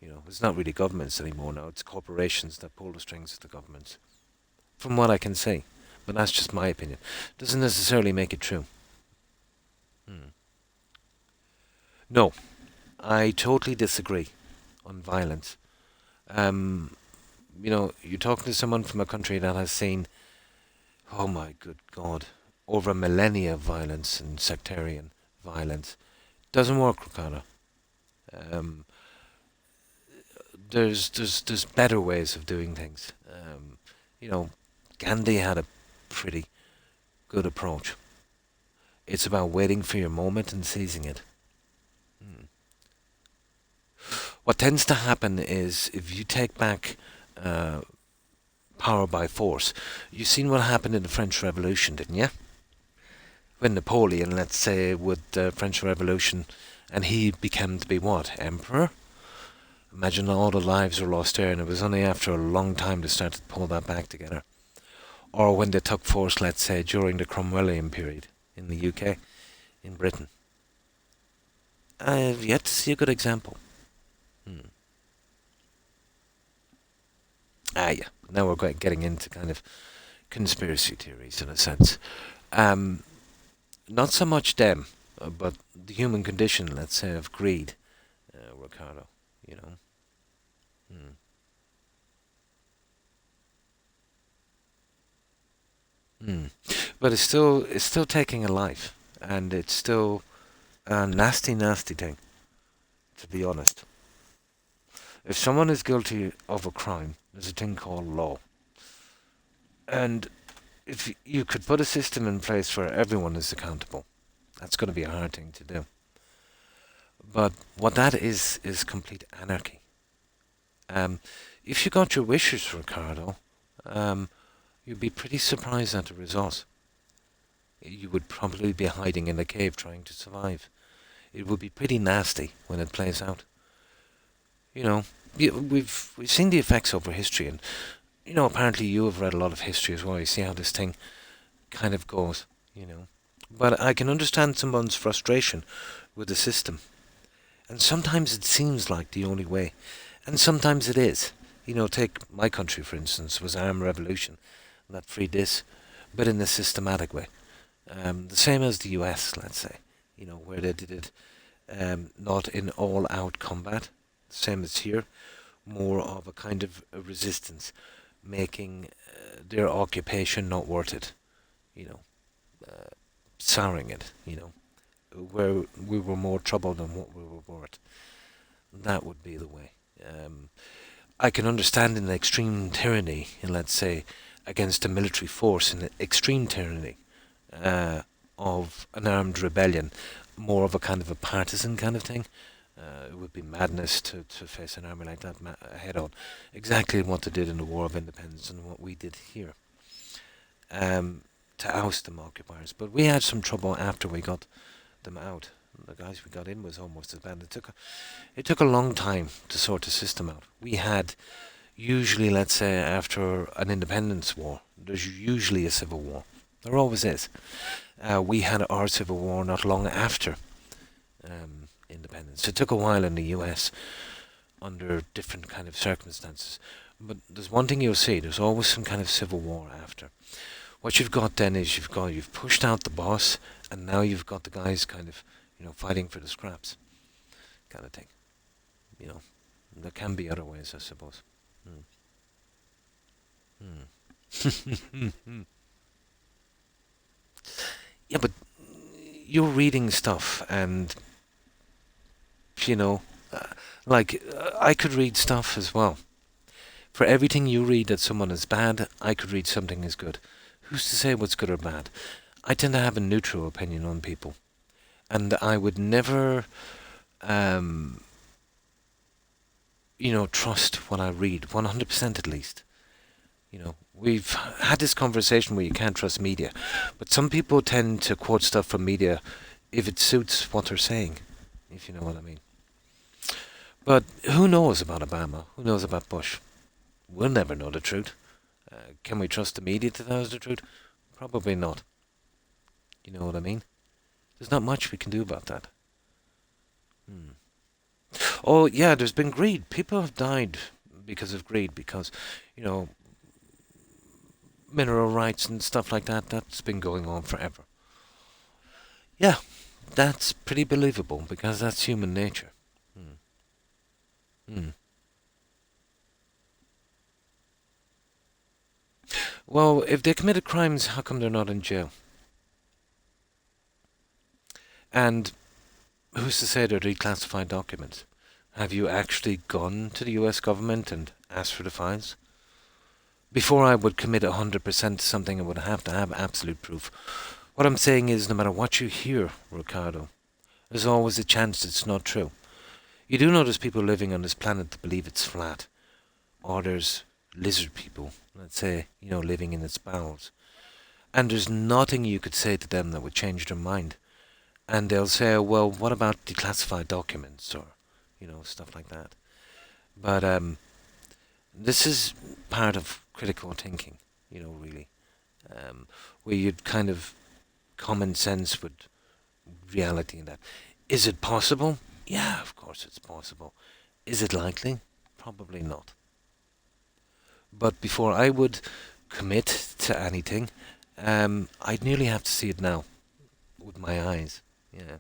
[SPEAKER 1] It's not really governments anymore now. It's corporations that pull the strings of the governments. From what I can see. But that's just my opinion. Doesn't necessarily make it true. No, I totally disagree on violence. You know, you're talking to someone from a country that has seen, oh my good God, over millennia of violence and sectarian violence. Doesn't work, Ricardo. Um, there's better ways of doing things. You know, Gandhi had a pretty good approach. It's about waiting for your moment and seizing it. What tends to happen is if you take back power by force, you've seen what happened in the French Revolution, didn't you? When Napoleon, let's say, with the French Revolution, and he became to be what? Emperor? Imagine all the lives were lost there, and it was only after a long time they started to pull that back together. Or when they took force, let's say, during the Cromwellian period in the UK, in Britain. I've yet to see a good example. Yeah. Now we're getting into kind of conspiracy theories in a sense. Not so much them, but the human condition, let's say, of greed, Ricardo. You know. But it's still taking a life, and it's still a nasty, nasty thing, to be honest. If someone is guilty of a crime, there's a thing called law. And if you could put a system in place where everyone is accountable, that's going to be a hard thing to do. But what that is complete anarchy. If you got your wishes, Ricardo, you'd be pretty surprised at the result. You would probably be hiding in a cave trying to survive. It would be pretty nasty when it plays out. You know, we've seen the effects over history, and you know, apparently you have read a lot of history as well. You see how this thing kind of goes, you know. But I can understand someone's frustration with the system, and sometimes it seems like the only way, and sometimes it is. You know, take my country for instance, was armed revolution that freed this, but in a systematic way. The same as the US, let's say, you know, where they did it not in all-out combat, same as here, more of a kind of a resistance, making their occupation not worth it, you know, souring it, you know, where we were more trouble than what we were worth. That would be the way. I can understand in extreme tyranny, and let's say against a military force, in extreme tyranny of an armed rebellion, more of a kind of a partisan kind of thing. It would be madness to face an army like that head on. Exactly what they did in the War of Independence and what we did here. To oust them occupiers. But we had some trouble after we got them out. The guys we got in was almost as bad. It took a long time to sort the system out. We had usually, let's say, after an independence war, there's usually a civil war. There always is. We had our civil war not long after independence. It took a while in the US under different kind of circumstances. But there's one thing you'll see, there's always some kind of civil war after. What you've got then is you've pushed out the boss, and now you've got the guys kind of, you know, fighting for the scraps kind of thing. You know, there can be other ways, I suppose. Yeah, but you're reading stuff, and you know, I could read stuff as well. For everything you read that someone is bad, I could read something as good. Who's to say what's good or bad? I tend to have a neutral opinion on people, and I would never, you know, trust what I read, 100% at least. You know, we've had this conversation where you can't trust media, but some people tend to quote stuff from media if it suits what they're saying, if you know what I mean. But who knows about Obama? Who knows about Bush? We'll never know the truth. Can we trust the media to tell us the truth? Probably not. You know what I mean? There's not much we can do about that. Oh, yeah, there's been greed. People have died because of greed, because, you know, mineral rights and stuff like that, that's been going on forever. Yeah, that's pretty believable, because that's human nature. Well, if they committed crimes, how come they're not in jail? And who's to say they're declassified documents? Have you actually gone to the US government and asked for the files? Before I would commit 100% to something, I would have to have absolute proof. What I'm saying is, no matter what you hear, Ricardo, there's always a chance it's not true. You do know there's people living on this planet that believe it's flat. Or there's lizard people, let's say, living in its bowels. And there's nothing you could say to them that would change their mind. And they'll say, well, what about declassified documents or, stuff like that. But this is part of critical thinking, really. Where you'd kind of common sense with reality in that. Is it possible? Yeah, of course it's possible. Is it likely? Probably not. But before I would commit to anything, I'd nearly have to see it now with my eyes. Yeah.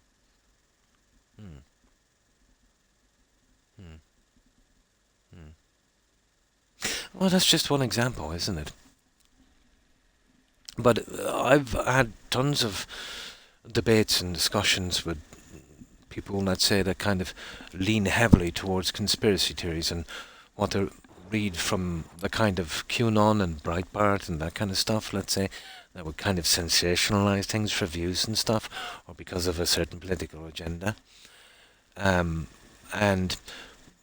[SPEAKER 1] Well, that's just one example, isn't it? But I've had tons of debates and discussions with people, let's say, that kind of lean heavily towards conspiracy theories and what they read from the kind of QAnon and Breitbart and that kind of stuff, let's say, that would kind of sensationalize things for views and stuff, or because of a certain political agenda. And,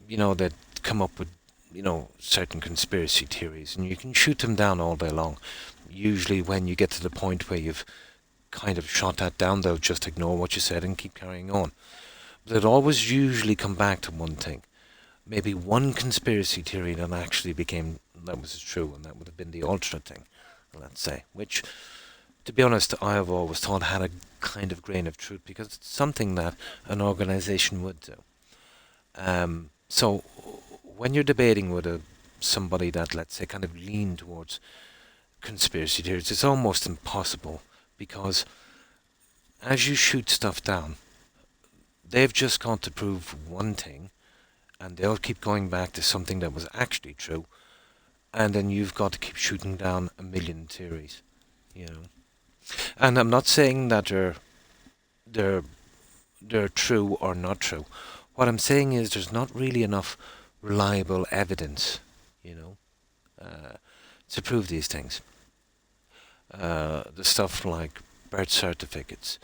[SPEAKER 1] they'd come up with, certain conspiracy theories, and you can shoot them down all day long. Usually when you get to the point where you've kind of shot that down, they'll just ignore what you said and keep carrying on. But they'd always usually come back to one thing. Maybe one conspiracy theory that was true, and that would have been the ultra thing, let's say, which, to be honest, I have always thought had a kind of grain of truth, because it's something that an organization would do. So when you're debating with somebody that, let's say, kind of lean towards conspiracy theories, it's almost impossible, because as you shoot stuff down, they've just got to prove one thing, and they'll keep going back to something that was actually true, and then you've got to keep shooting down a million theories, And I'm not saying that they're true or not true. What I'm saying is there's not really enough reliable evidence, to prove these things. The stuff like birth certificates,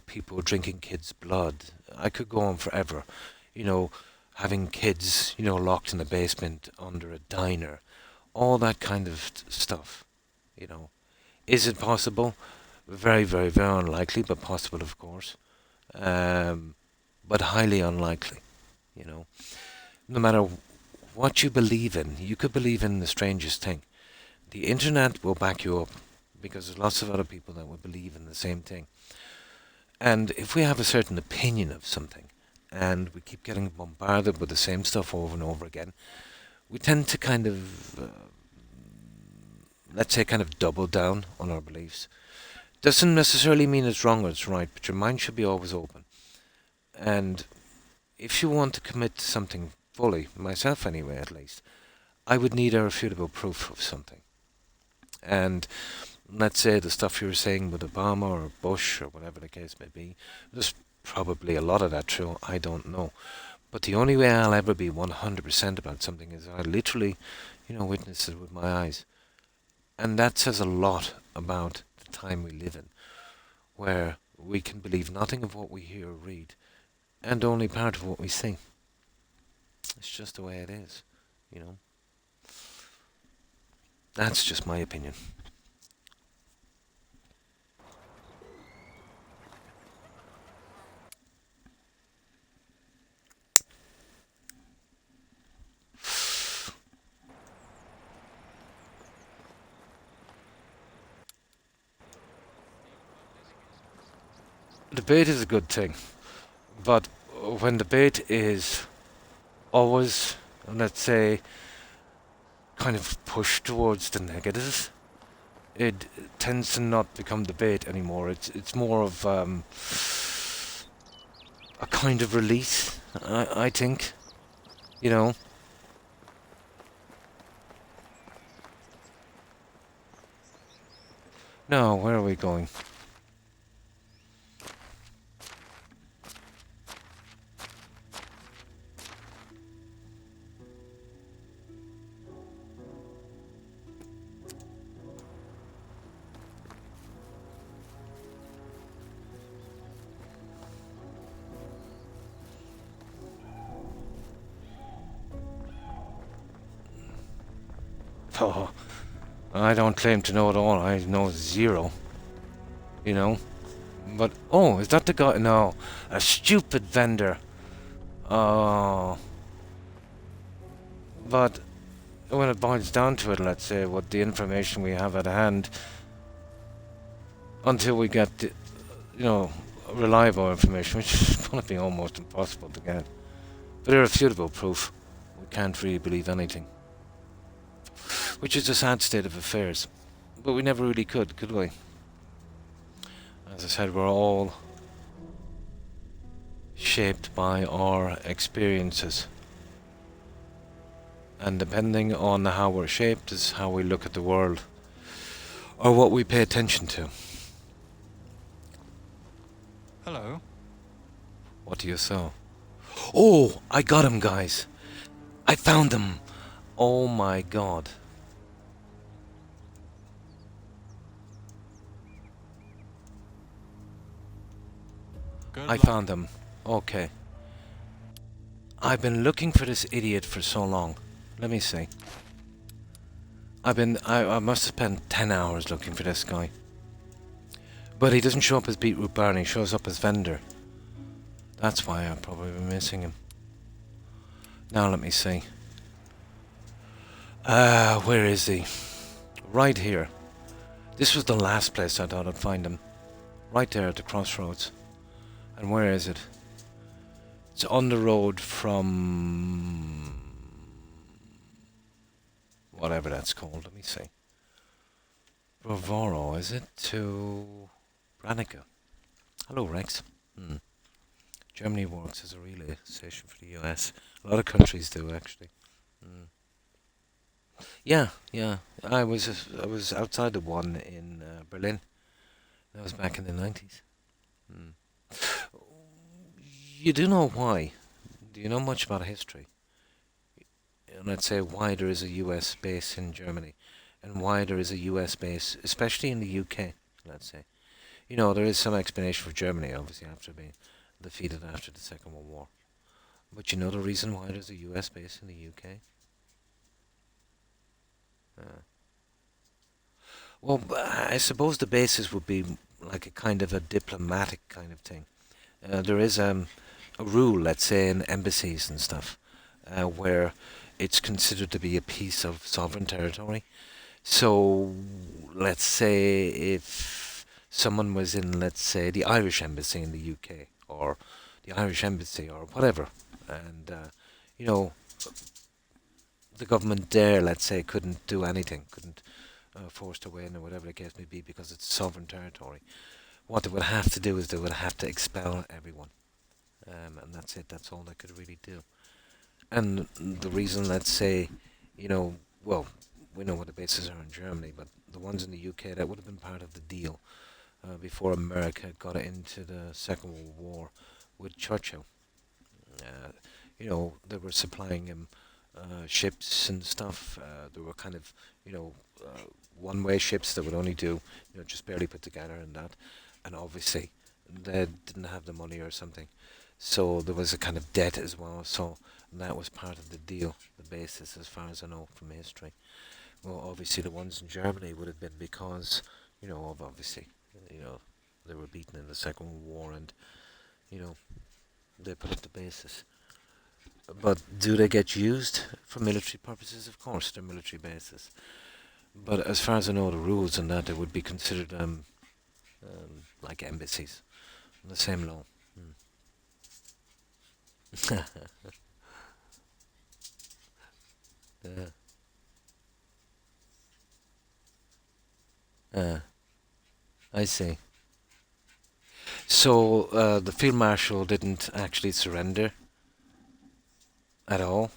[SPEAKER 1] people drinking kids' blood. I could go on forever. Having kids, locked in a basement under a diner. All that kind of stuff, Is it possible? Very, very, very unlikely, but possible, of course. But highly unlikely, No matter what you believe in, you could believe in the strangest thing. The internet will back you up, because there's lots of other people that would believe in the same thing. And if we have a certain opinion of something, and we keep getting bombarded with the same stuff over and over again, we tend to kind of, let's say, kind of double down on our beliefs. Doesn't necessarily mean it's wrong or it's right, but your mind should be always open. And if you want to commit to something fully, myself anyway at least, I would need irrefutable proof of something. And let's say the stuff you were saying with Obama or Bush or whatever the case may be, there's probably a lot of that true, I don't know. But the only way I'll ever be 100% about something is I literally, witness it with my eyes. And that says a lot about the time we live in, where we can believe nothing of what we hear or read, and only part of what we see. It's just the way it is, That's just my opinion. Debate is a good thing, but when debate is always, let's say, kind of pushed towards the negative, it tends to not become debate anymore. It's more of a kind of release, I think, No, where are we going? Oh, I don't claim to know it all. I know zero. You know? But, oh, is that the guy? No, a stupid vendor. Oh. But when it boils down to it, let's say, with the information we have at hand, until we get, reliable information, which is going to be almost impossible to get. But irrefutable proof, we can't really believe anything. Which is a sad state of affairs. But we never really could we? As I said, we're all shaped by our experiences. And depending on how we're shaped is how we look at the world. Or what we pay attention to.
[SPEAKER 9] Hello.
[SPEAKER 1] What do you saw? Oh, I got him, guys. I found him. Oh my god.
[SPEAKER 9] Good
[SPEAKER 1] I
[SPEAKER 9] luck.
[SPEAKER 1] found him. Okay. I've been looking for this idiot for so long. Let me see. I must have spent 10 hours looking for this guy. But he doesn't show up as Beetroot Barney, he shows up as vendor. That's why I've probably been missing him. Now let me see. Where is he? Right here. This was the last place I thought I'd find him. Right there at the crossroads. And where is it? It's on the road from... whatever that's called, let me see. Bravoro, is it? To... Branica. Hello, Rex. Germany works as a relay station for the US. A lot of countries do, actually. Yeah. I was outside the one in Berlin. That was back in the 90s. You do know why? Do you know much about history? Let's say why there is a US base in Germany, and why there is a US base, especially in the UK, let's say. You know, there is some explanation for Germany, obviously, after being defeated after the Second World War. But you know the reason why there's a US base in the UK? Well, I suppose the basis would be like a kind of a diplomatic kind of thing. There is a rule, let's say, in embassies and stuff, where it's considered to be a piece of sovereign territory. So, let's say if someone was in, let's say, the Irish embassy in the UK, or the Irish embassy, or whatever, and, the government there, let's say, couldn't do anything, couldn't force their way in, or whatever the case may be, because it's sovereign territory. What they would have to do is they would have to expel everyone. And that's it, that's all they could really do. And the reason, let's say, well, we know what the bases are in Germany, but the ones in the UK, that would have been part of the deal before America got into the Second World War with Churchill. They were supplying him ships and stuff. They were kind of, one-way ships that would only do, just barely put together and that. And obviously, they didn't have the money or something. So there was a kind of debt as well. So that was part of the deal, the basis, as far as I know from history. Well, obviously the ones in Germany would have been because, of obviously, they were beaten in the Second World War, and, they put up the basis. But do they get used for military purposes? Of course, they're military bases. But as far as I know, the rules and that, they would be considered like embassies, the same law. I see. So the field marshal didn't actually surrender at all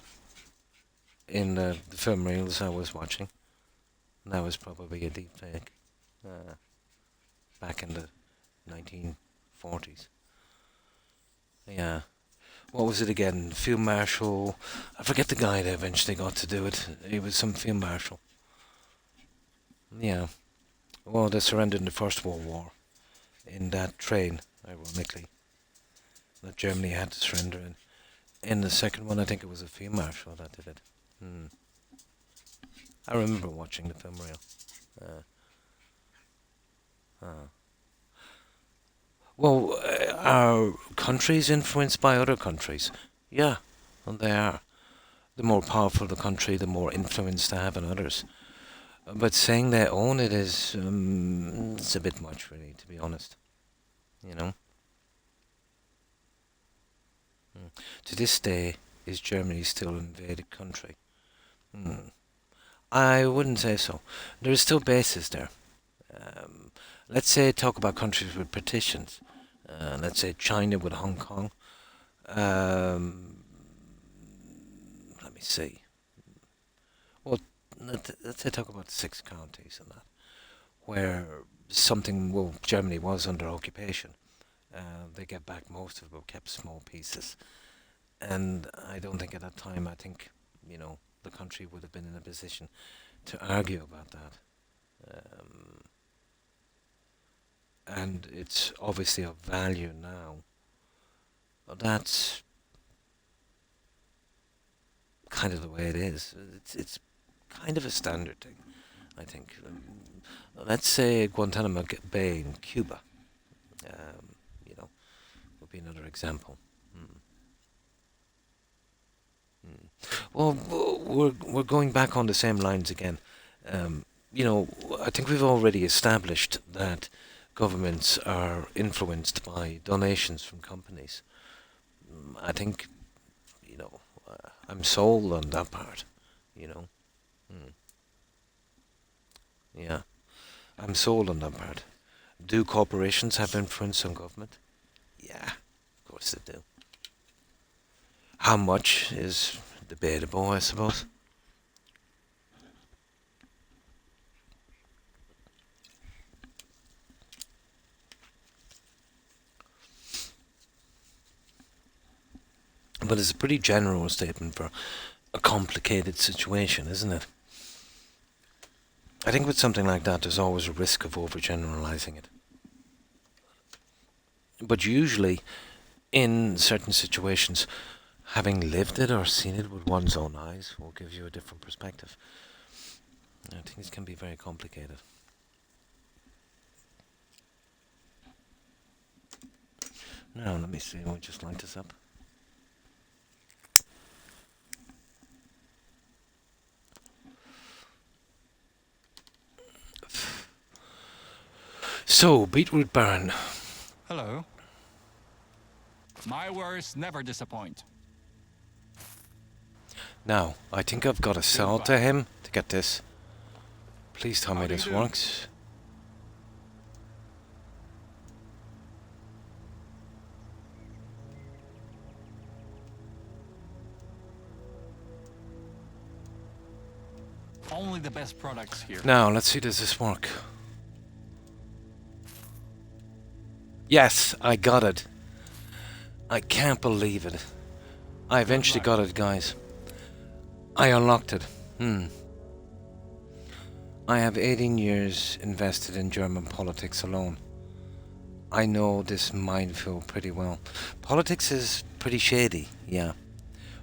[SPEAKER 1] in the film reels I was watching. That was probably a deep fake. back in the 1940s. Yeah. What was it again? Field Marshal. I forget the guy that eventually got to do it. He was some Field Marshal. Yeah. Well, they surrendered in the First World War. In that train, ironically. That Germany had to surrender in. In the second one, I think it was a Field Marshal that did it. I remember watching the film reel. Well, are countries influenced by other countries? Yeah, and they are. The more powerful the country, the more influence they have on others. But saying they own it is, it's a bit much, really, to be honest. You know? To this day, is Germany still an invaded country? I wouldn't say so. There are still bases there. Let's say talk about countries with partitions. Let's say China with Hong Kong. Let me see. Well, let's say talk about the 6 counties and that, where Germany was under occupation. They get back most of it, but kept small pieces. And I don't think at that time, the country would have been in a position to argue about that. And it's obviously of value now. That's kind of the way it is. It's kind of a standard thing, I think. Let's say Guantanamo Bay in Cuba, would be another example. Well, we're going back on the same lines again. I think we've already established that governments are influenced by donations from companies. I think, I'm sold on that part, Yeah, I'm sold on that part. Do corporations have influence on government? Yeah, of course they do. How much is debatable, I suppose. But it's a pretty general statement for a complicated situation, isn't it? I think with something like that, there's always a risk of overgeneralizing it. But usually, in certain situations, having lived it or seen it with one's own eyes will give you a different perspective. I think it can be very complicated. Now, let me see, we'll just light this up. So, Beetroot Baron.
[SPEAKER 9] Hello. My words never disappoint.
[SPEAKER 1] Now, I think I've got to sell to him to get this. Please tell me this works.
[SPEAKER 9] Only the best products here.
[SPEAKER 1] Now, let's see, does this work? Yes, I got it. I can't believe it. I eventually got it, guys. I unlocked it. I have 18 years invested in German politics alone. I know this minefield pretty well. Politics is pretty shady, yeah.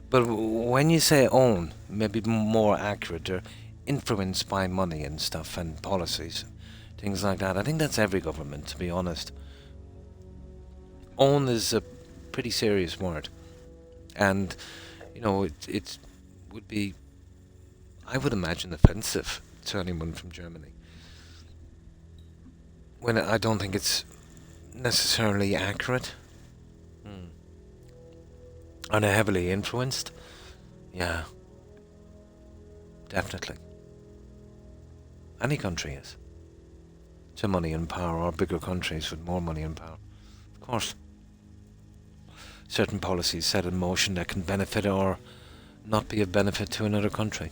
[SPEAKER 1] But when you say own, maybe more accurate, they're influenced by money and stuff and policies, things like that. I think that's every government, to be honest. Own is a pretty serious word. And, it would be, I would imagine, offensive to anyone from Germany. When I don't think it's necessarily accurate. And heavily influenced. Yeah. Definitely. Any country is. To money and power, or bigger countries with more money and power. Of course. Certain policies set in motion that can benefit or not be of benefit to another country.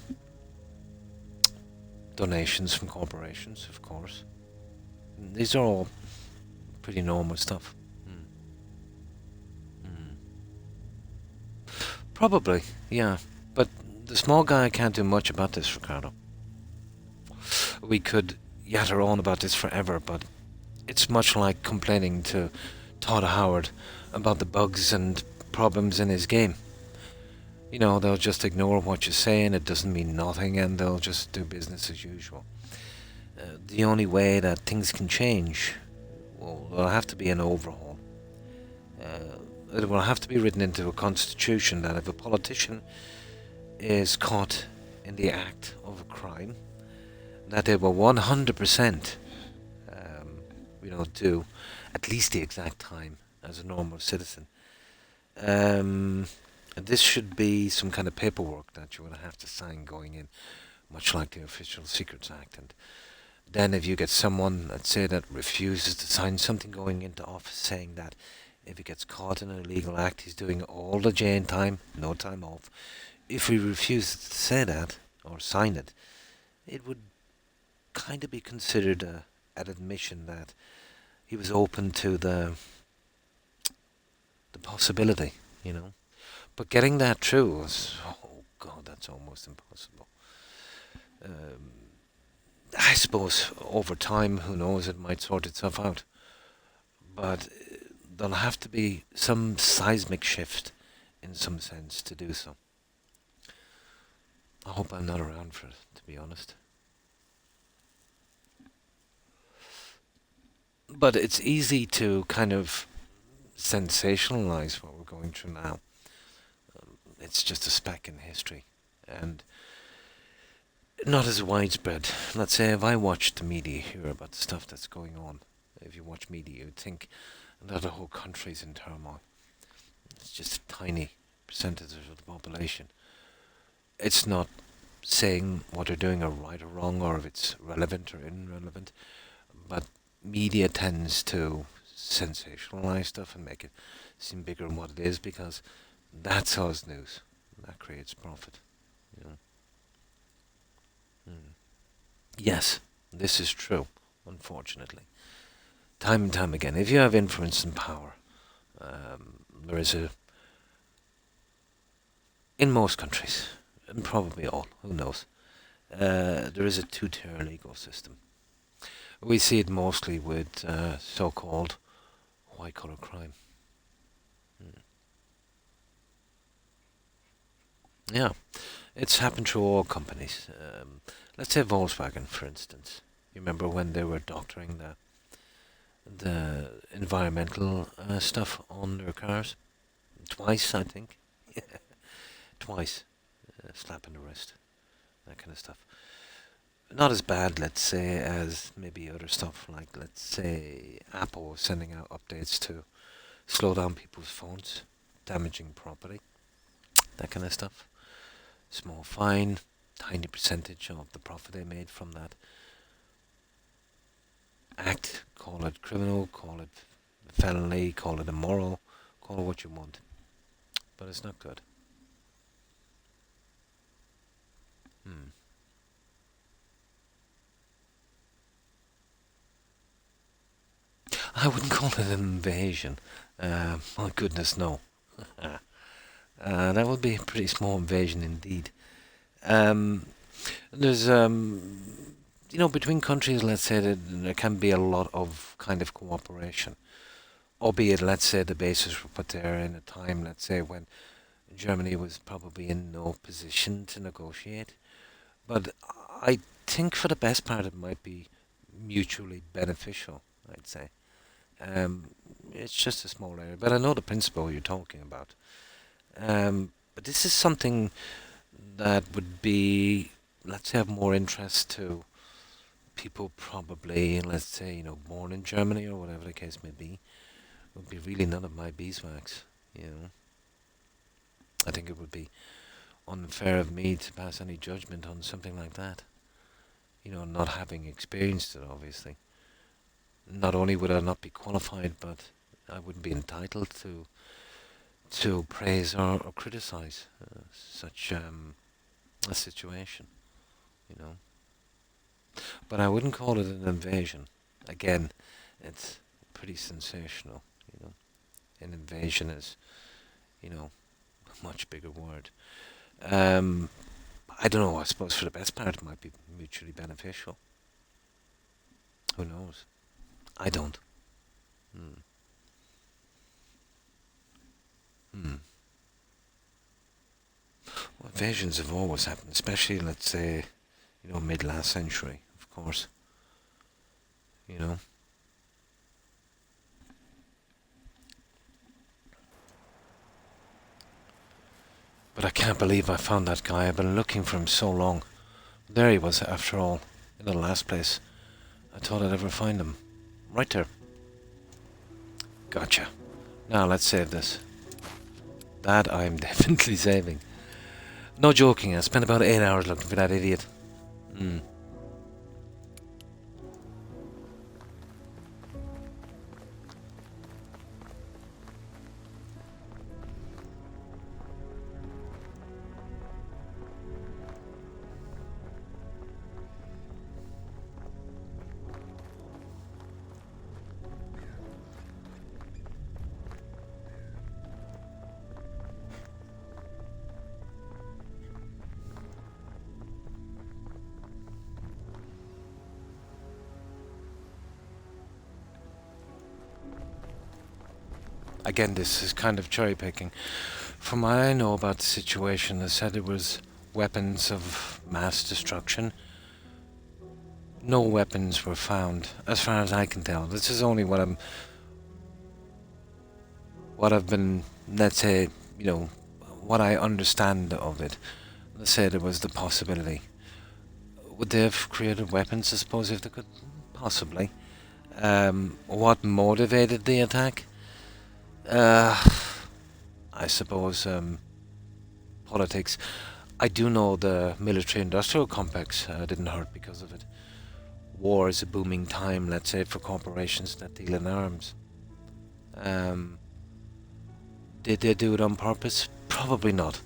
[SPEAKER 1] Donations from corporations, of course. These are all pretty normal stuff. Probably, yeah. But the small guy can't do much about this, Ricardo. We could yatter on about this forever, but it's much like complaining to Todd Howard about the bugs and problems in his game. You know, they'll just ignore what you're saying, it doesn't mean nothing, and they'll just do business as usual. The only way that things can change, well, there'll have to be an overhaul. It will have to be written into a constitution that if a politician is caught in the act of a crime, that they will 100%, do at least the exact time as a normal citizen. This should be some kind of paperwork that you will have to sign going in, much like the Official Secrets Act. And then if you get someone, let's say, that refuses to sign something going into office saying that if he gets caught in an illegal act, he's doing all the jail time, no time off. If he refuses to say that or sign it, it would kind of be considered an admission that he was open to the possibility, you know. But getting that through was, oh God, that's almost impossible. I suppose over time, who knows, it might sort itself out. But there'll have to be some seismic shift in some sense to do so. I hope I'm not around for it, to be honest. But it's easy to kind of sensationalize what we're going through now. It's just a speck in history, and not as widespread. Let's say if I watched the media here about the stuff that's going on, if you watch media, you'd think that the whole country's in turmoil. It's just a tiny percentage of the population. It's not saying what they're doing are right or wrong, or if it's relevant or irrelevant, but media tends to sensationalize stuff and make it seem bigger than what it is, because that's how's news. That creates profit, you know. Yes, this is true, unfortunately. Time and time again, if you have influence and power, there is in most countries, and probably all, who knows, there is a two-tier legal system. We see it mostly with so-called white-collar crime. Yeah, it's happened through all companies. Let's say Volkswagen, for instance. You remember when they were doctoring the environmental stuff on their cars? Twice, I think. Twice. Slap in the wrist. That kind of stuff. Not as bad, let's say, as maybe other stuff like, let's say, Apple sending out updates to slow down people's phones, damaging property, that kind of stuff. Small fine, tiny percentage of the profit they made from that act. Call it criminal, call it felony, call it immoral, call it what you want. But it's not good. I wouldn't call it an invasion. My goodness, no. That would be a pretty small invasion indeed. There's, between countries, let's say that there can be a lot of kind of cooperation. Albeit, let's say the bases were put there in a time, let's say, when Germany was probably in no position to negotiate. But I think for the best part it might be mutually beneficial, I'd say. It's just a small area, but I know the principle you're talking about. But this is something that would be, let's say, of more interest to people probably, let's say, born in Germany or whatever the case may be. It would be really none of my beeswax, I think it would be unfair of me to pass any judgment on something like that. Not having experienced it, obviously. Not only would I not be qualified, but I wouldn't be entitled to praise or criticize such a situation, But I wouldn't call it an invasion. Again, it's pretty sensational, you know. An invasion is, you know, a much bigger word. I don't know, I suppose for the best part it might be mutually beneficial. Who knows? I don't. Hmm. Hmm. Well, invasions have always happened, especially, let's say, you know, mid last century, of course. You know. But I can't believe I found that guy. I've been looking for him so long. There he was, after all, in the last place. I thought I'd ever find him. Right there. Gotcha. Now, let's save this. That I'm definitely saving. No joking, I spent about 8 hours looking for that idiot. Hmm. Again, this is kind of cherry picking. From what I know about the situation, they said it was weapons of mass destruction. No weapons were found, as far as I can tell. This is only what I've been, let's say, you know, what I understand of it. They said it was the possibility. Would they have created weapons, I suppose, if they could? Possibly. What motivated the attack? I suppose politics. I do know the military-industrial complex didn't hurt because of it. War is a booming time, let's say, for corporations that deal in arms. Did they do it on purpose? Probably not.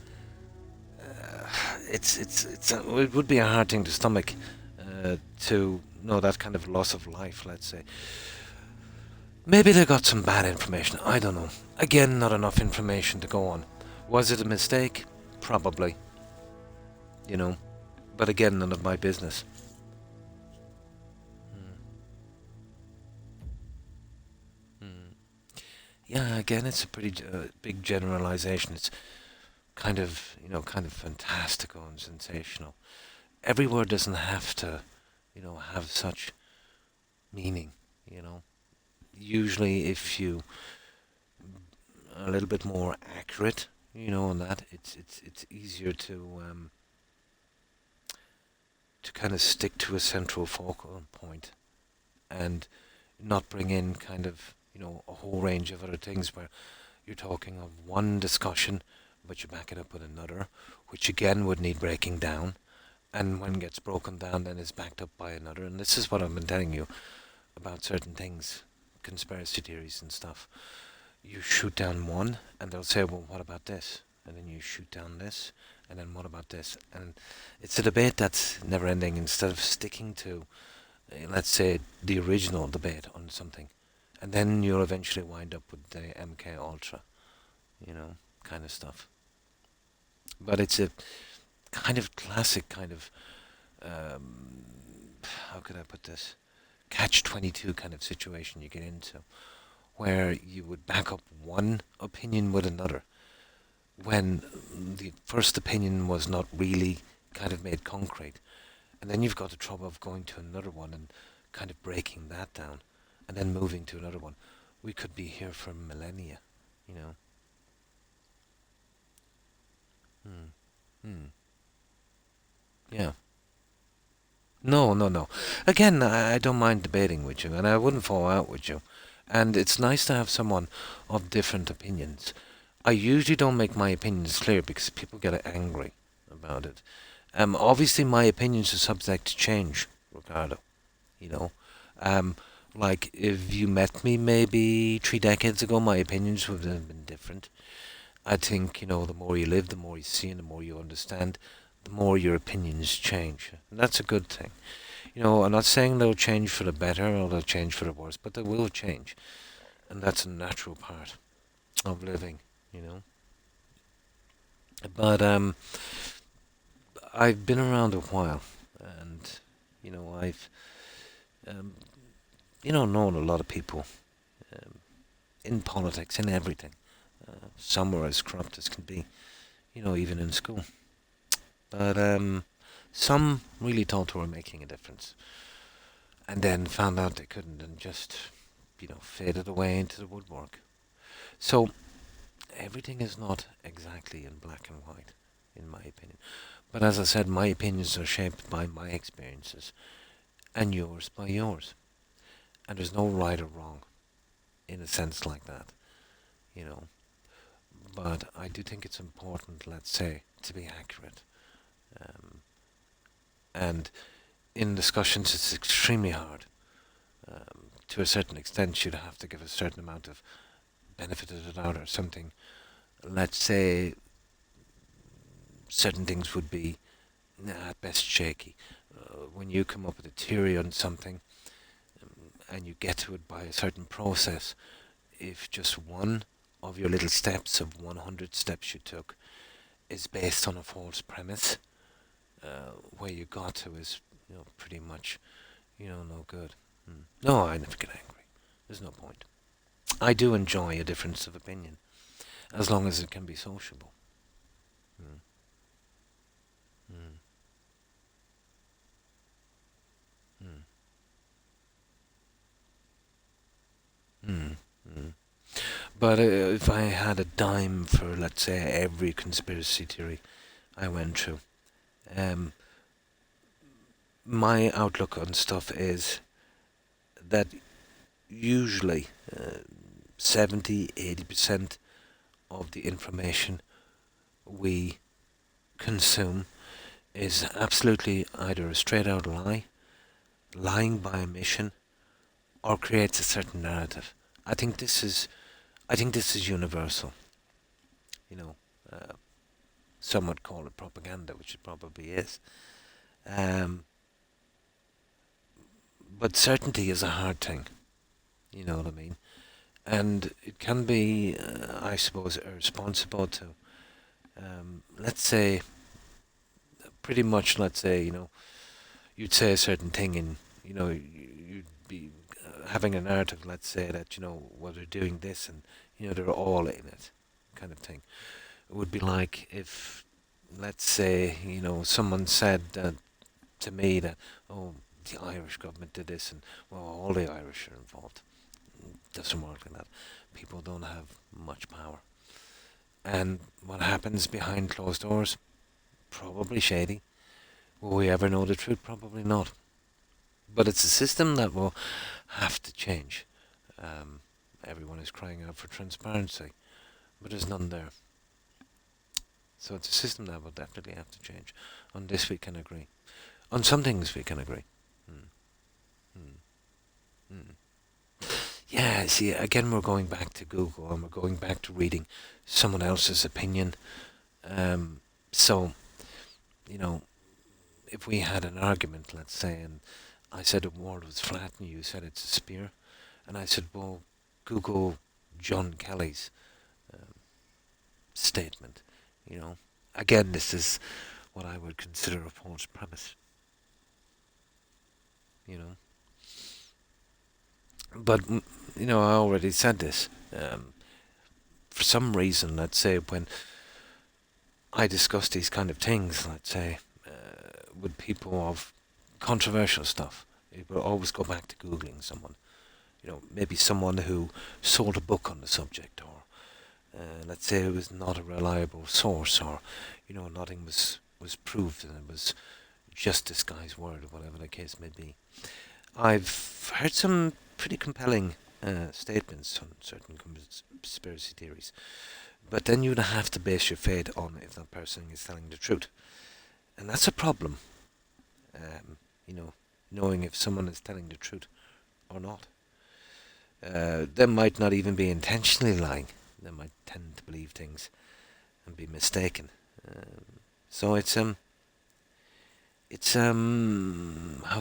[SPEAKER 1] It would be a hard thing to stomach to know that kind of loss of life, let's say. Maybe they got some bad information, I don't know. Again, not enough information to go on. Was it a mistake? Probably. You know. But again, none of my business. Yeah, again, it's a pretty big generalization. It's kind of, you know, kind of fantastical and sensational. Every word doesn't have to, you know, have such meaning, you know. Usually if you a little bit more accurate, you know, on that, it's easier to kind of stick to a central focal point and not bring in kind of, you know, a whole range of other things where you're talking of one discussion but you back it up with another, which again would need breaking down, and when it gets broken down then it's backed up by another. And this is what I've been telling you about certain things, conspiracy theories and stuff. You shoot down one and they'll say, well, what about this? And then you shoot down this, and then what about this? And it's a debate that's never ending. Instead of sticking to, let's say, the original debate on something, and then you'll eventually wind up with the MK Ultra, you know, kind of stuff. But it's a kind of classic kind of, how could I put this? Catch-22 kind of situation you get into, where you would back up one opinion with another, when the first opinion was not really kind of made concrete. And then you've got the trouble of going to another one and kind of breaking that down, and then moving to another one. We could be here for millennia, you know. Yeah. No. Again, I don't mind debating with you, and I wouldn't fall out with you. And it's nice to have someone of different opinions. I usually don't make my opinions clear because people get angry about it. Obviously, my opinions are subject to change, Ricardo. You know, like if you met me maybe 3 decades ago, my opinions would have been different. I think, you know, the more you live, the more you see, and the more you understand, the more your opinions change. And that's a good thing. You know, I'm not saying they'll change for the better or they'll change for the worse, but they will change. And that's a natural part of living, you know. But I've been around a while, and I've um, known a lot of people um, in politics, in everything. Some were as corrupt as can be, even in school. But some really thought they were making a difference, and then found out they couldn't, and just faded away into the woodwork. So everything is not exactly in black and white, in my opinion. But as I said, my opinions are shaped by my experiences, and yours by yours. And there's no right or wrong, in a sense like that, you know. But I do think it's important, let's say, to be accurate. And in discussions, it's extremely hard. To a certain extent, you'd have to give a certain amount of benefit of the doubt or something. Let's say certain things would be at best shaky. When you come up with a theory on something and you get to it by a certain process, if just one of your little steps of 100 steps you took is based on a false premise, where you got to is pretty much no good. No, I never get angry. There's no point. I do enjoy a difference of opinion, as long as it can be sociable. Mm. Mm. Mm. Mm. But if I had a dime for, let's say, every conspiracy theory I went through, my outlook on stuff is that usually 70-80% of the information we consume is absolutely either a straight out lie, lying by omission, or creates a certain narrative. I think this is universal. Some would call it propaganda, which it probably is. But certainty is a hard thing. You know what I mean? And it can be, I suppose, irresponsible to, let's say, pretty much, let's say, you'd say a certain thing and, you'd be having a narrative, let's say, that, well, they're doing this and, they're all in it, kind of thing. It would be like if, let's say, someone said to me that, oh, the Irish government did this and, well, all the Irish are involved. It doesn't work like that. People don't have much power. And what happens behind closed doors? Probably shady. Will we ever know the truth? Probably not. But it's a system that will have to change. Everyone is crying out for transparency, but there's none there. So it's a system that will definitely have to change. On this we can agree. On some things we can agree. Yeah, see, again we're going back to Google and we're going back to reading someone else's opinion. So, if we had an argument, let's say, and I said the world was flat and you said it's a sphere, and I said, well, Google John Kelly's statement, Again, this is what I would consider a false premise. But, I already said this. For some reason, let's say, when I discuss these kind of things, let's say, with people of controversial stuff, it will always go back to Googling someone. Maybe someone who sold a book on the subject, or let's say it was not a reliable source, or, nothing was proved and it was just this guy's word, or whatever the case may be. I've heard some pretty compelling statements on certain conspiracy theories, but then you'd have to base your faith on if that person is telling the truth. And that's a problem, knowing if someone is telling the truth or not. They might not even be intentionally lying. They might tend to believe things and be mistaken. So it's how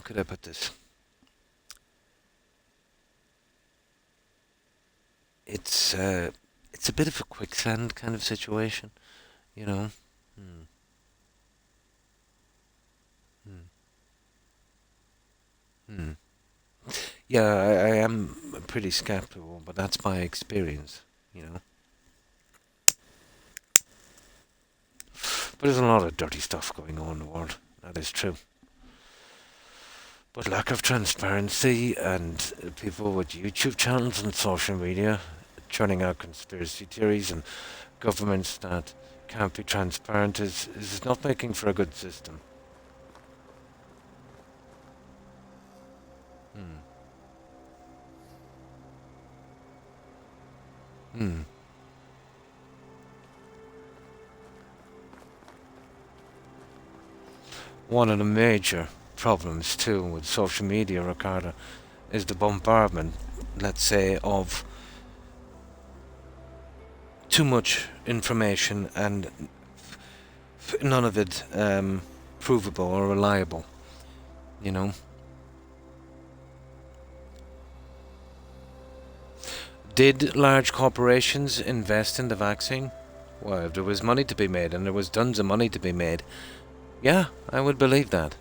[SPEAKER 1] could I put this? it's a bit of a quicksand kind of situation, you know. Hmm. Hmm. Hmm. Yeah, I am pretty skeptical, but that's my experience, you know. But there's a lot of dirty stuff going on in the world. That is true. But lack of transparency and people with YouTube channels and social media churning out conspiracy theories and governments that can't be transparent is not making for a good system. Hmm. Hmm. One of the major problems too with social media, Ricardo, is the bombardment, let's say, of too much information and none of it provable or reliable, you know. Did large corporations invest in the vaccine? Well, if there was money to be made, and there was tons of money to be made, yeah, I would believe that.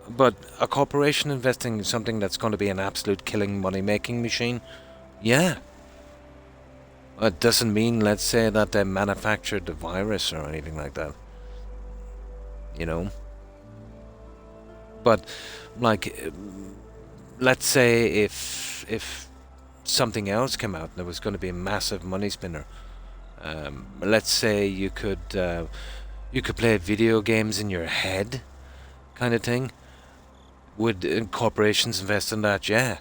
[SPEAKER 1] But a corporation investing in something that's going to be an absolute killing money-making machine, yeah. It doesn't mean, let's say, that they manufactured the virus or anything like that. You know? But, like, let's say if something else came out and there was going to be a massive money spinner, let's say you could play video games in your head, kind of thing. Would corporations invest in that? Yeah.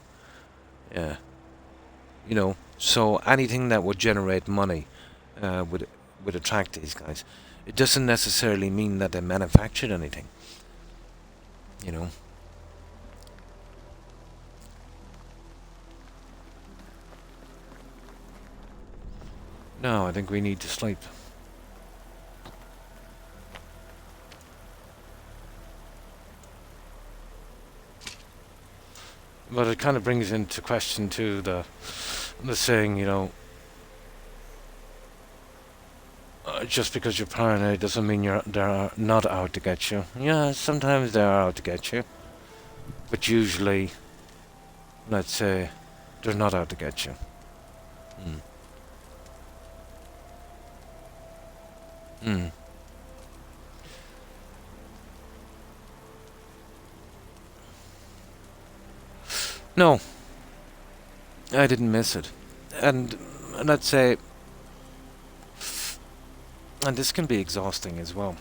[SPEAKER 1] Yeah. You know, so anything that would generate money would attract these guys. It doesn't necessarily mean that they manufactured anything. You know. No, I think we need to sleep. But it kind of brings into question too the saying, you know, just because you're paranoid doesn't mean they're not out to get you. Yeah, sometimes they are out to get you, but usually, let's say, they're not out to get you. Hmm. Hmm. No, I didn't miss it. And let's say, and this can be exhausting as well.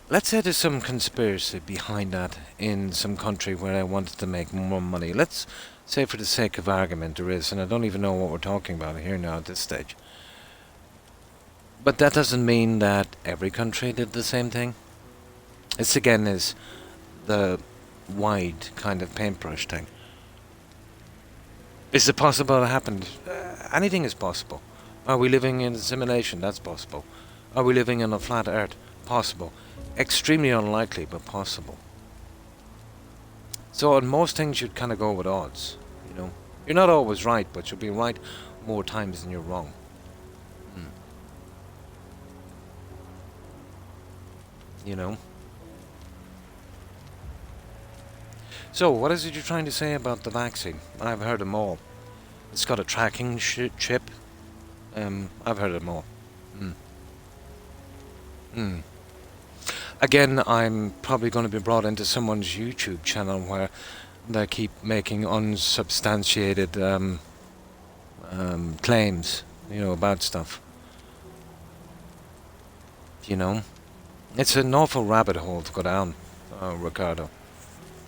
[SPEAKER 1] Let's say there's some conspiracy behind that in some country where I wanted to make more money. Let's say for the sake of argument there is, and I don't even know what we're talking about here now at this stage. But that doesn't mean that every country did the same thing. This again is the wide kind of paintbrush thing. Is it possible it happened? Anything is possible. Are we living in a simulation? That's possible. Are we living on a flat earth? Possible. Extremely unlikely, but possible. So on most things you'd kind of go with odds, you know. You're not always right, but you'll be right more times than you're wrong. You know. So, what is it you're trying to say about the vaccine? I've heard them all. It's got a tracking chip. I've heard them all. Again, I'm probably going to be brought into someone's YouTube channel where they keep making unsubstantiated claims, you know, about stuff. You know? It's an awful rabbit hole to go down, Ricardo.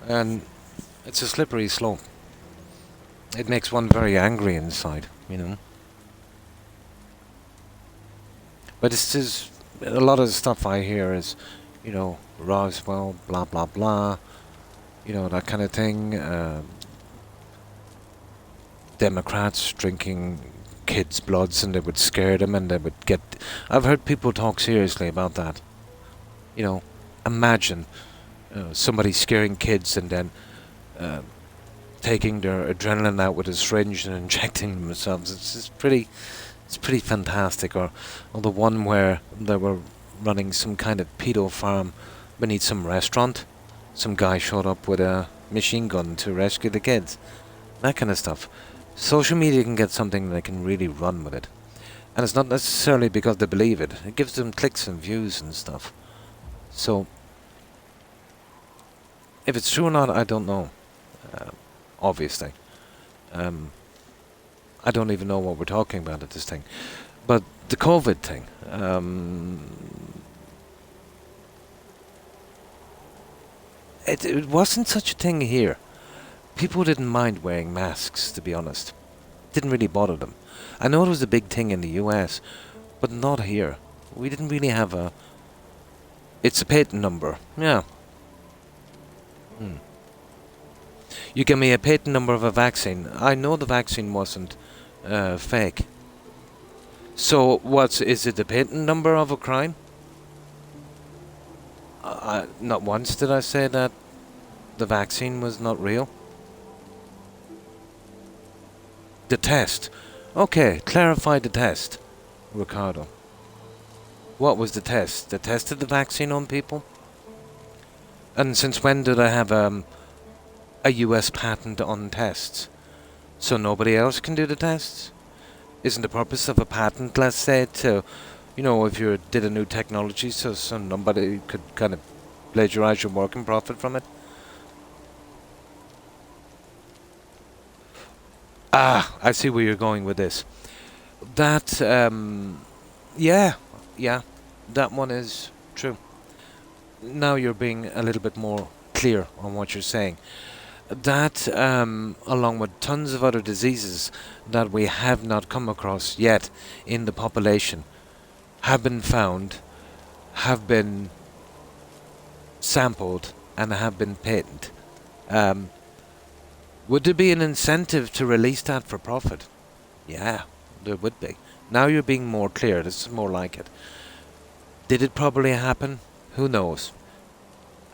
[SPEAKER 1] And it's a slippery slope. It makes one very angry inside, you know. But it's just, a lot of the stuff I hear is, you know, Roswell, blah, blah, blah, you know, that kind of thing. Democrats drinking kids' bloods and they would scare them and they would get... I've heard people talk seriously about that. You know, imagine somebody scaring kids and then taking their adrenaline out with a syringe and injecting themselves. It's pretty fantastic. Or the one where they were running some kind of pedo farm beneath some restaurant. Some guy showed up with a machine gun to rescue the kids. That kind of stuff. Social media can get something they can really run with it. And it's not necessarily because they believe it. It gives them clicks and views and stuff. So, if it's true or not, I don't know. Obviously. I don't even know what we're talking about at this thing. But the COVID thing. It wasn't such a thing here. People didn't mind wearing masks, to be honest. Didn't really bother them. I know it was a big thing in the US, but not here. We didn't really have a... It's a patent number. Yeah. You give me a patent number of a vaccine. I know the vaccine wasn't fake. So, is it the patent number of a crime? Not once did I say that the vaccine was not real. The test. Okay, clarify the test, Ricardo. What was the test? They tested the vaccine on people? And since when did I have a US patent on tests? So nobody else can do the tests? Isn't the purpose of a patent, let's say, to, if you did a new technology so nobody could kind of plagiarize your work and profit from it? I see where you're going with this. That, yeah, that one is true. Now you're being a little bit more clear on what you're saying. That, along with tons of other diseases that we have not come across yet in the population, have been found, have been sampled, and have been patented. Would there be an incentive to release that for profit? Yeah, there would be. Now you're being more clear. This is more like it. Did it probably happen? Who knows?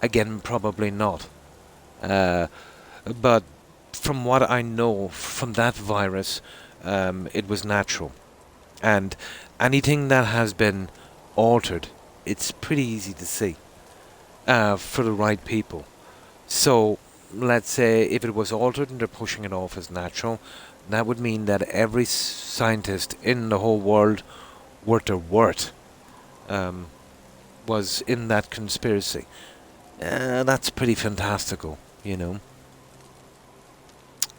[SPEAKER 1] Again, probably not. But from what I know from that virus, it was natural. And anything that has been altered, it's pretty easy to see for the right people. So, let's say if it was altered and they're pushing it off as natural, that would mean that every scientist in the whole world worth their worth was in that conspiracy. That's pretty fantastical,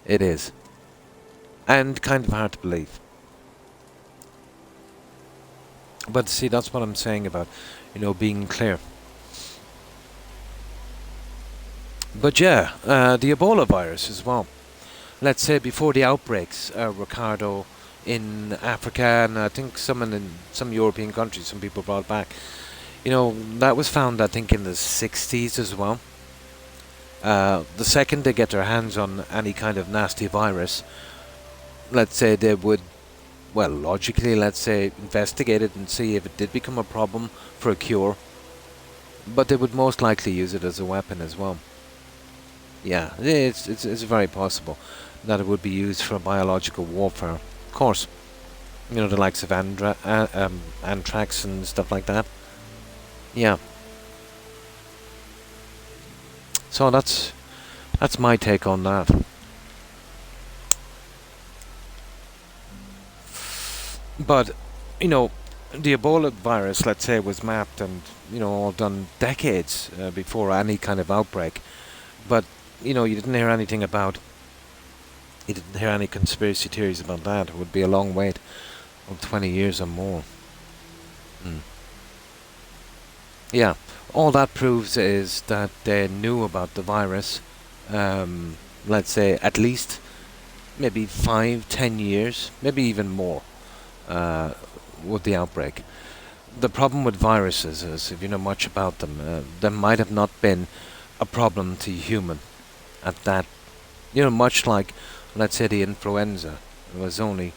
[SPEAKER 1] It is. And kind of hard to believe. But see, that's what I'm saying about, being clear. But yeah, the Ebola virus as well. Let's say before the outbreaks, Ricardo, in Africa, and I think some in some European countries, some people brought back. That was found, I think, in the 60s as well. The second they get their hands on any kind of nasty virus, let's say they would, well, logically, let's say, investigate it and see if it did become a problem for a cure. But they would most likely use it as a weapon as well. Yeah, it's very possible that it would be used for biological warfare. Of course, the likes of anthrax and stuff like that. Yeah. So that's my take on that. But, the Ebola virus, let's say, was mapped and, all done decades before any kind of outbreak. But, you didn't hear anything about... You didn't hear any conspiracy theories about that. It would be a long wait of 20 years or more. Yeah, all that proves is that they knew about the virus, let's say, at least maybe 5-10 years, maybe even more, with the outbreak. The problem with viruses is, if you know much about them, there might have not been a problem to human at that, much like, let's say, the influenza. It was only,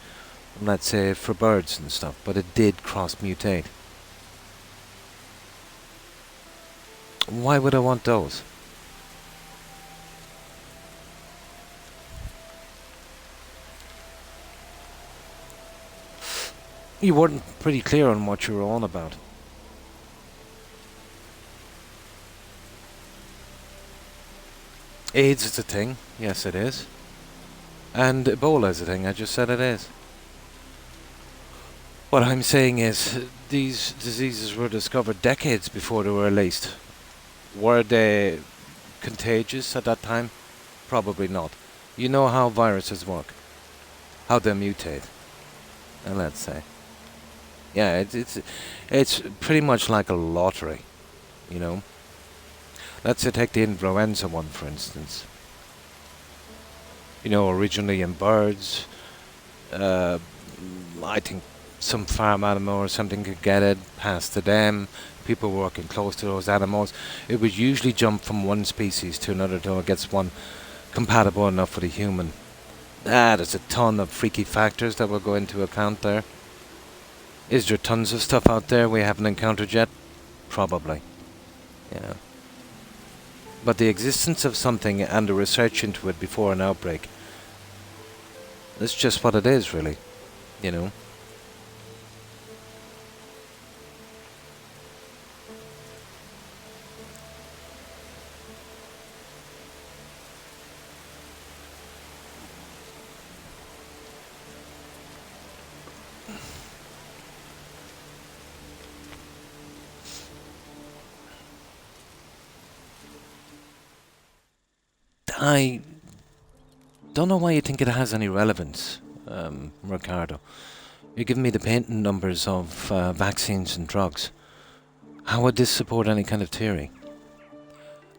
[SPEAKER 1] let's say, for birds and stuff, but it did cross-mutate. Why would I want those? You weren't pretty clear on what you were on about. AIDS is a thing. Yes, it is. And Ebola is a thing. I just said it is. What I'm saying is, these diseases were discovered decades before they were released. Were they contagious at that time? Probably not. You know how viruses work, how they mutate, and let's say, yeah, it's pretty much like a lottery, you know. Let's say take the influenza one for instance. You know, originally in birds, I think some farm animal or something could get it, pass to them. People working close to those animals, it would usually jump from one species to another till it gets one compatible enough for the human. There's a ton of freaky factors that will go into account there. Is there tons of stuff out there we haven't encountered yet? Probably. Yeah. But the existence of something and the research into it before an outbreak, that's just what it is, really. You know? I don't know why you think it has any relevance, Ricardo. You're giving me the patent numbers of vaccines and drugs. How would this support any kind of theory?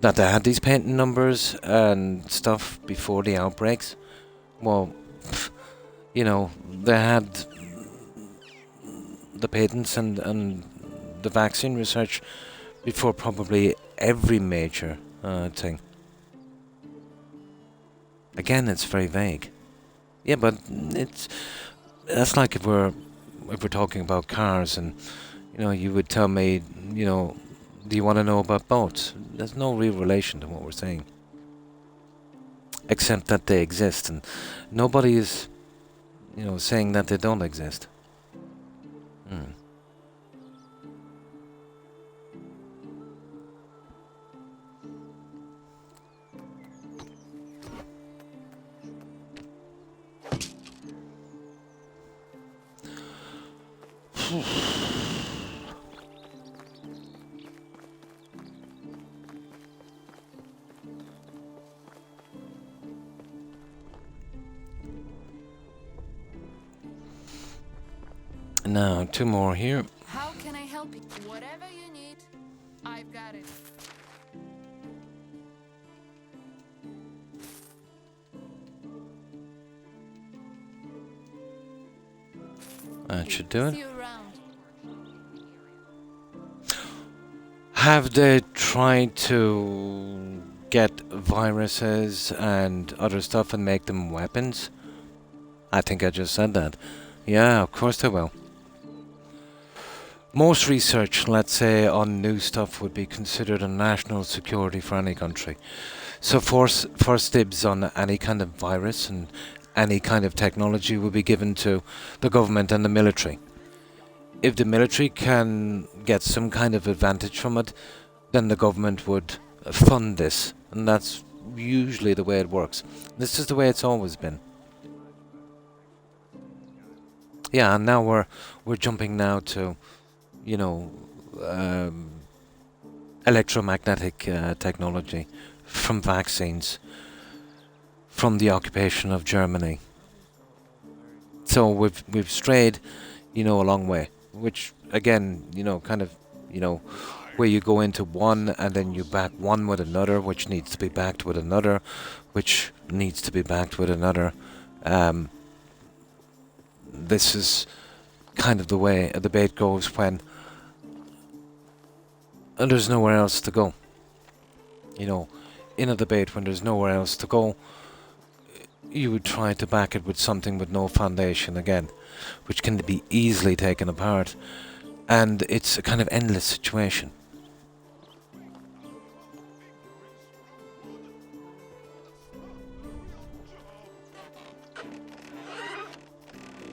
[SPEAKER 1] That they had these patent numbers and stuff before the outbreaks? Well, you know, they had the patents and the vaccine research before probably every major thing. Again, it's very vague. Yeah, but that's like if we're talking about cars, and you know, you would tell me, you know, do you want to know about boats? There's no real relation to what we're saying, except that they exist, and nobody is, you know, saying that they don't exist. Hmm. Now, two more here.
[SPEAKER 2] How can I help you? Whatever you need, I've got it.
[SPEAKER 1] That should do it.
[SPEAKER 2] See you around.
[SPEAKER 1] Have they tried to get viruses and other stuff and make them weapons? I think I just said that. Yeah, of course they will. Most research, let's say, on new stuff would be considered a national security for any country. So first dibs on any kind of virus and any kind of technology will be given to the government and the military. If the military can get some kind of advantage from it, then the government would fund this. And that's usually the way it works. This is the way it's always been. Yeah, and now we're jumping now to, you know, electromagnetic technology from vaccines, from the occupation of Germany. So we've strayed, you know, a long way. Which again, you know, kind of, you know, where you go into one and then you back one with another, which needs to be backed with another, which needs to be backed with another. This is kind of the way a debate goes when there's nowhere else to go. You know, in a debate when there's nowhere else to go, you would try to back it with something with no foundation again, which can be easily taken apart, and it's a kind of endless situation.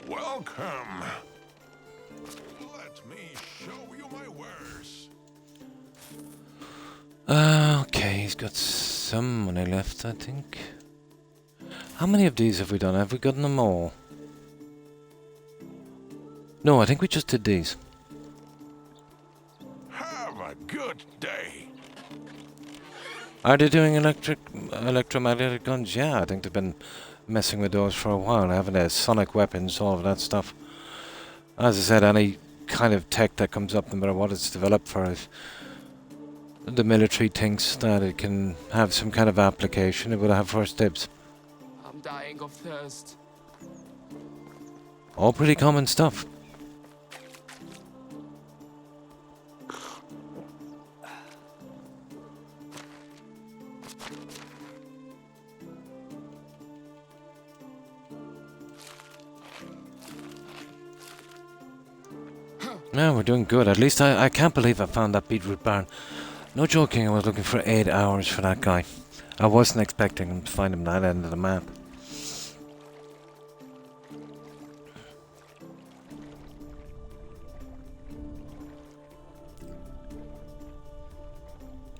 [SPEAKER 5] Welcome. Let me show you my wares.
[SPEAKER 1] Okay, he's got some money left, I think. How many of these have we done? Have we gotten them all? No, I think we just did these.
[SPEAKER 5] Have a good day.
[SPEAKER 1] Are they doing electromagnetic guns? Yeah, I think they've been messing with those for a while, haven't they? Sonic weapons, all of that stuff. As I said, any kind of tech that comes up, no matter what it's developed for, if the military thinks that it can have some kind of application, it will have first dibs.
[SPEAKER 8] I'm dying of thirst.
[SPEAKER 1] All pretty common stuff. Yeah, we're doing good. At least I can't believe I found that beetroot barn. No joking, I was looking for 8 hours for that guy. I wasn't expecting to find him that end of the map.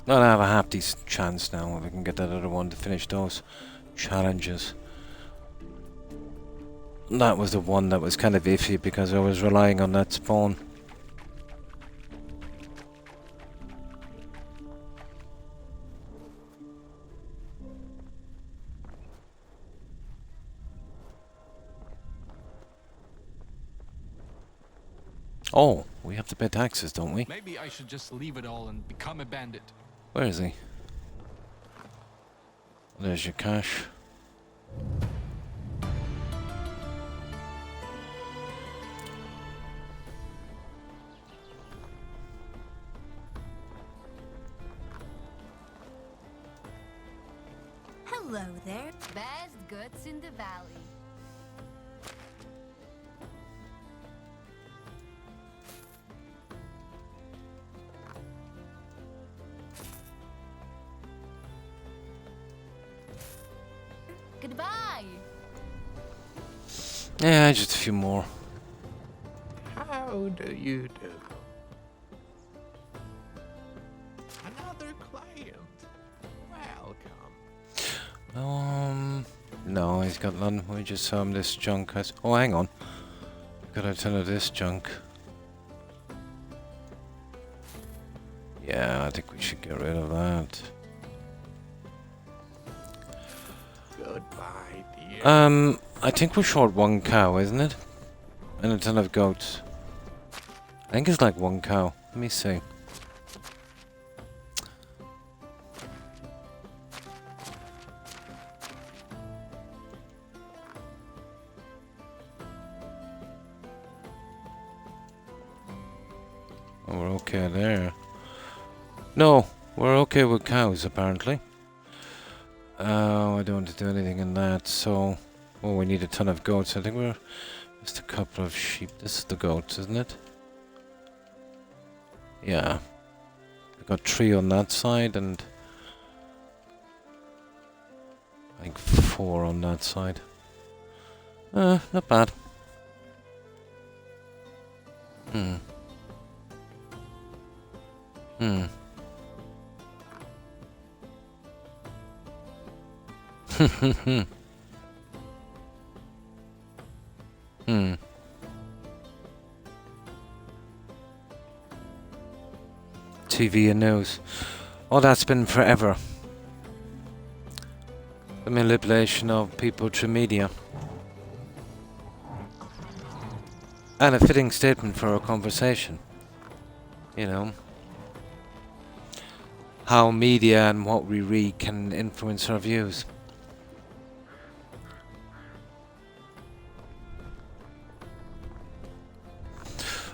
[SPEAKER 1] Well, I have a half decent chance now if we can get that other one to finish those challenges. That was the one that was kind of iffy because I was relying on that spawn. Oh, we have to pay taxes, don't we?
[SPEAKER 9] Maybe I should just leave it all and become a bandit.
[SPEAKER 1] Where is he? There's your cash.
[SPEAKER 2] Hello there. Best goods in the valley. Goodbye.
[SPEAKER 1] Yeah, just a few more.
[SPEAKER 4] How do you do? Another client. Welcome.
[SPEAKER 1] No, he's got none. We just saw him this junk. Oh, hang on. Got a ton of this junk. Yeah, I think we should get rid of that.
[SPEAKER 4] Goodbye, dear.
[SPEAKER 1] I think we're short 1 cow, isn't it? And a ton of goats. I think it's like 1 cow. Let me see. Oh, we're okay there. No, we're okay with cows, apparently. I don't want to do anything in that, so... Oh, we need a ton of goats. I think we're... Just a couple of sheep. This is the goats, isn't it? Yeah. We've got 3 on that side, and... I think 4 on that side. Not bad. Hmm. TV and news. Oh, that's been forever. The manipulation of people through media. And a fitting statement for a conversation. You know. How media and what we read can influence our views.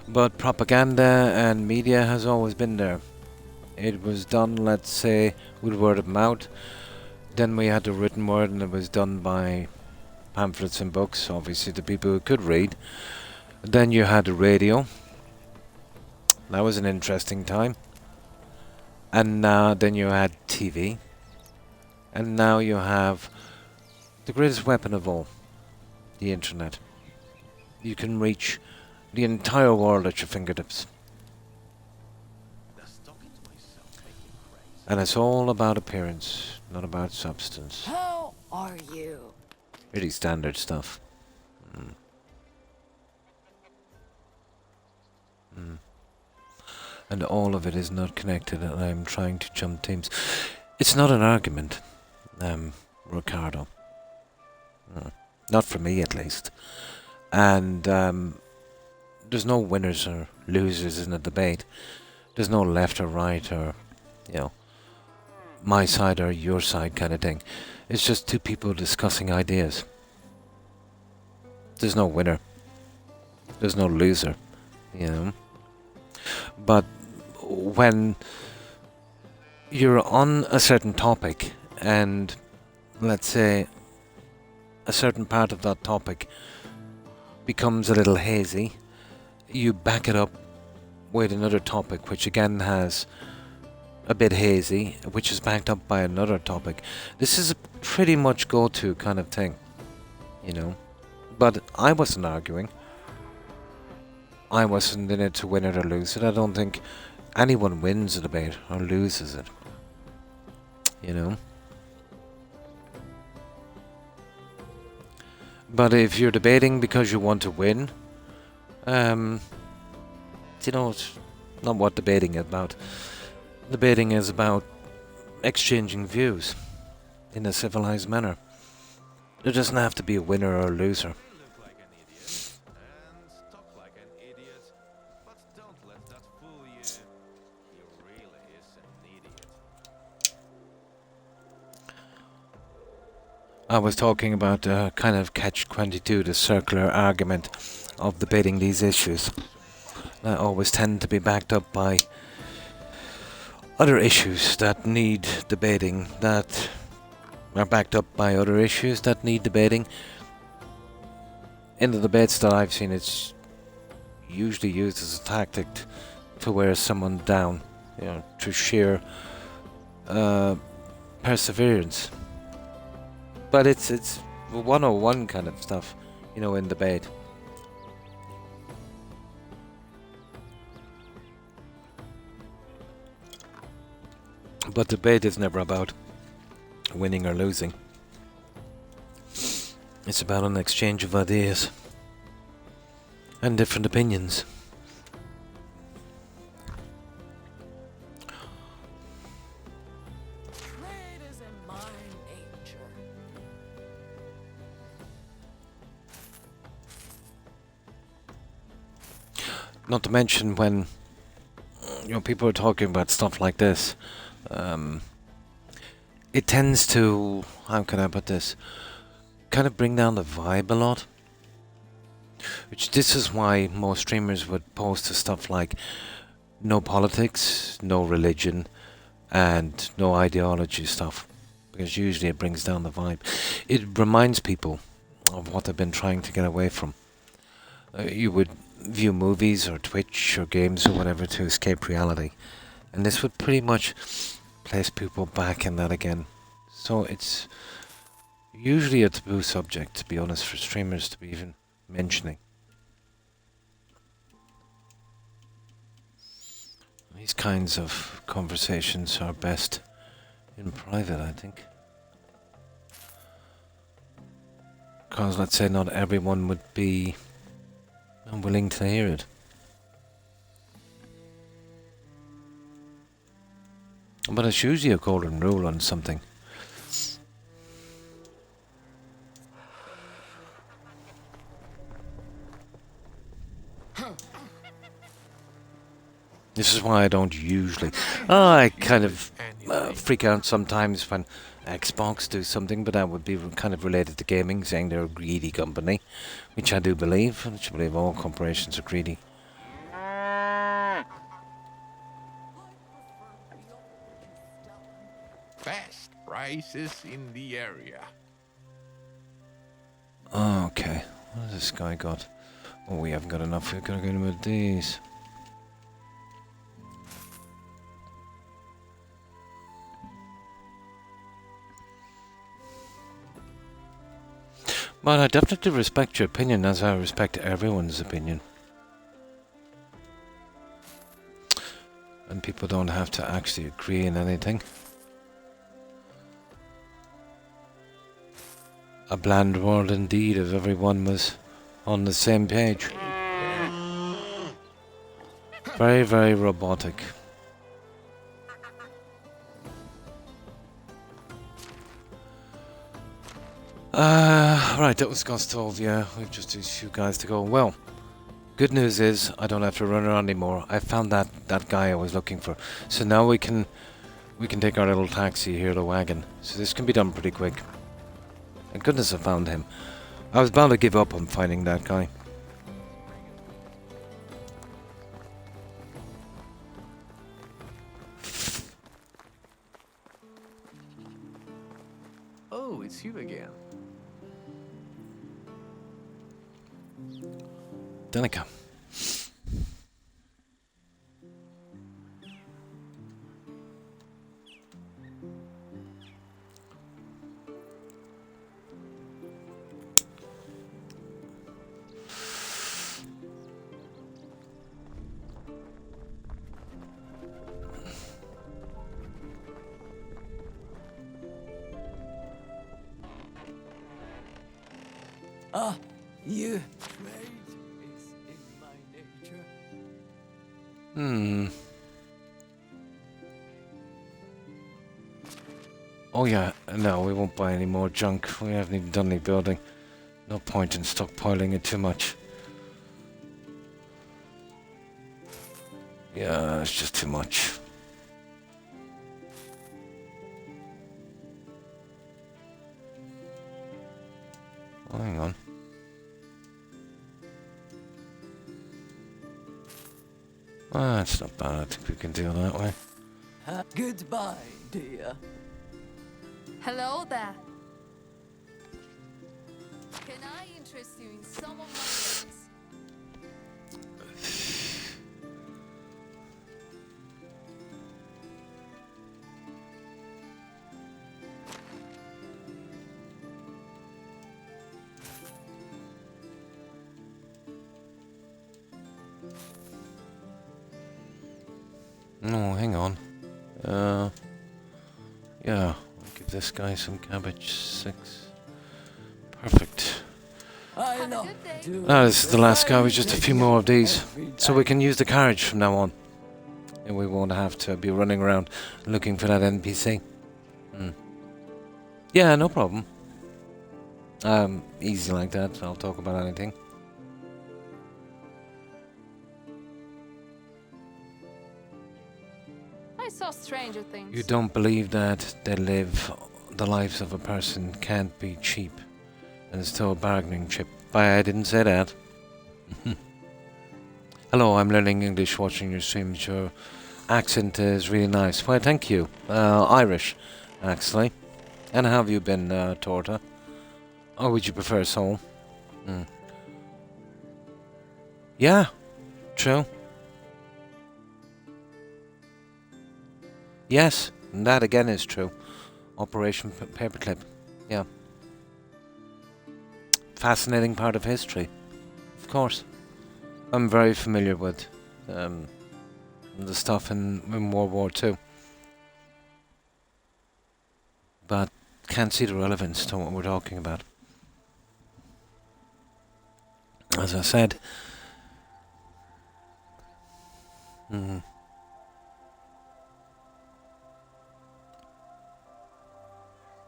[SPEAKER 1] But propaganda and media has always been there. It was done, let's say, with word of mouth. Then we had the written word, and it was done by pamphlets and books, obviously the people who could read. Then you had the radio. That was an interesting time. And then you had TV. And now you have the greatest weapon of all, the internet. You can reach the entire world at your fingertips. And it's all about appearance, not about substance.
[SPEAKER 7] How are you?
[SPEAKER 1] Really standard stuff. And all of it is not connected, and I'm trying to jump teams. It's not an argument, Ricardo. Not for me, at least. And there's no winners or losers in a debate. There's no left or right or, you know, my side or your side kind of thing. It's just two people discussing ideas. There's no winner. There's no loser, you know. But when you're on a certain topic and, let's say, a certain part of that topic becomes a little hazy, you back it up with another topic which again has a bit hazy, which is backed up by another topic. This is a pretty much go-to kind of thing, you know. But I wasn't arguing. I wasn't in it to win it or lose it. I don't think anyone wins a debate or loses it, you know. But if you're debating because you want to win, you know, it's not what debating is about. Debating is about exchanging views in a civilized manner. There doesn't have to be a winner or a loser. I was talking about kind of catch-22, the circular argument of debating these issues. That always tend to be backed up by other issues that need debating, that are backed up by other issues that need debating. In the debates that I've seen, it's usually used as a tactic to wear someone down, you know, to sheer perseverance. But it's 101 kind of stuff, you know, in debate. But debate is never about winning or losing. It's about an exchange of ideas and different opinions.
[SPEAKER 7] Trade is in my nature.
[SPEAKER 1] Not to mention when, you know, people are talking about stuff like this, it tends to, how can I put this, kind of bring down the vibe a lot. Which this is why most streamers would post to stuff like no politics, no religion, and no ideology stuff. Because usually it brings down the vibe. It reminds people of what they've been trying to get away from. You would view movies or Twitch or games or whatever to escape reality. And this would pretty much place people back in that again. So it's usually a taboo subject, to be honest, for streamers to be even mentioning. These kinds of conversations are best in private, I think. Because, let's say, not everyone would be willing to hear it. But it's usually a golden rule on something. This is why I don't usually... I kind of freak out sometimes when Xbox do something, but that would be kind of related to gaming, saying they're a greedy company, which I do believe, which I believe all corporations are greedy.
[SPEAKER 5] Best prices in the area.
[SPEAKER 1] Okay, what has this guy got? Oh, we haven't got enough. We're gonna get him with these. But I definitely respect your opinion, as I respect everyone's opinion. And people don't have to actually agree on anything. A bland world indeed if everyone was on the same page. Very, very robotic. Right, that was Gostov, yeah. We've just these few guys to go. Well, good news is I don't have to run around anymore. I found that guy I was looking for. So now we can take our little taxi here, the wagon. So this can be done pretty quick. Thank goodness I found him. I was bound to give up on finding that guy.
[SPEAKER 4] Oh, it's you again.
[SPEAKER 1] Danica.
[SPEAKER 7] Ah, you. Trade is in my nature.
[SPEAKER 1] Oh yeah, no, we won't buy any more junk. We haven't even done any building. No point in stockpiling it too much. Yeah, it's just too much. Oh, hang on. Ah, that's not bad. I think we can deal that way.
[SPEAKER 7] Goodbye, dear.
[SPEAKER 2] Hello there. Can I interest you in some of my ways?
[SPEAKER 1] No, hang on. Yeah, I'll give this guy some cabbage 6. Perfect.
[SPEAKER 7] I know.
[SPEAKER 1] This is the last guy with just a few more of these. So we can use the carriage from now on. And we won't have to be running around looking for that NPC. Yeah, no problem. Easy like that. I'll talk about anything.
[SPEAKER 2] I saw Stranger Things.
[SPEAKER 1] You don't believe that the lives of a person can't be cheap. And it's still a bargaining chip. I didn't say that. Hello, I'm learning English watching your streams. Your accent is really nice. Why, thank you. Irish, actually. And how have you been, Torta? Or would you prefer Soul? Yeah, true. Yes, and that again is true. Operation Paperclip. Yeah. Fascinating part of history. Of course. I'm very familiar with the stuff in World War II. But can't see the relevance to what we're talking about. As I said.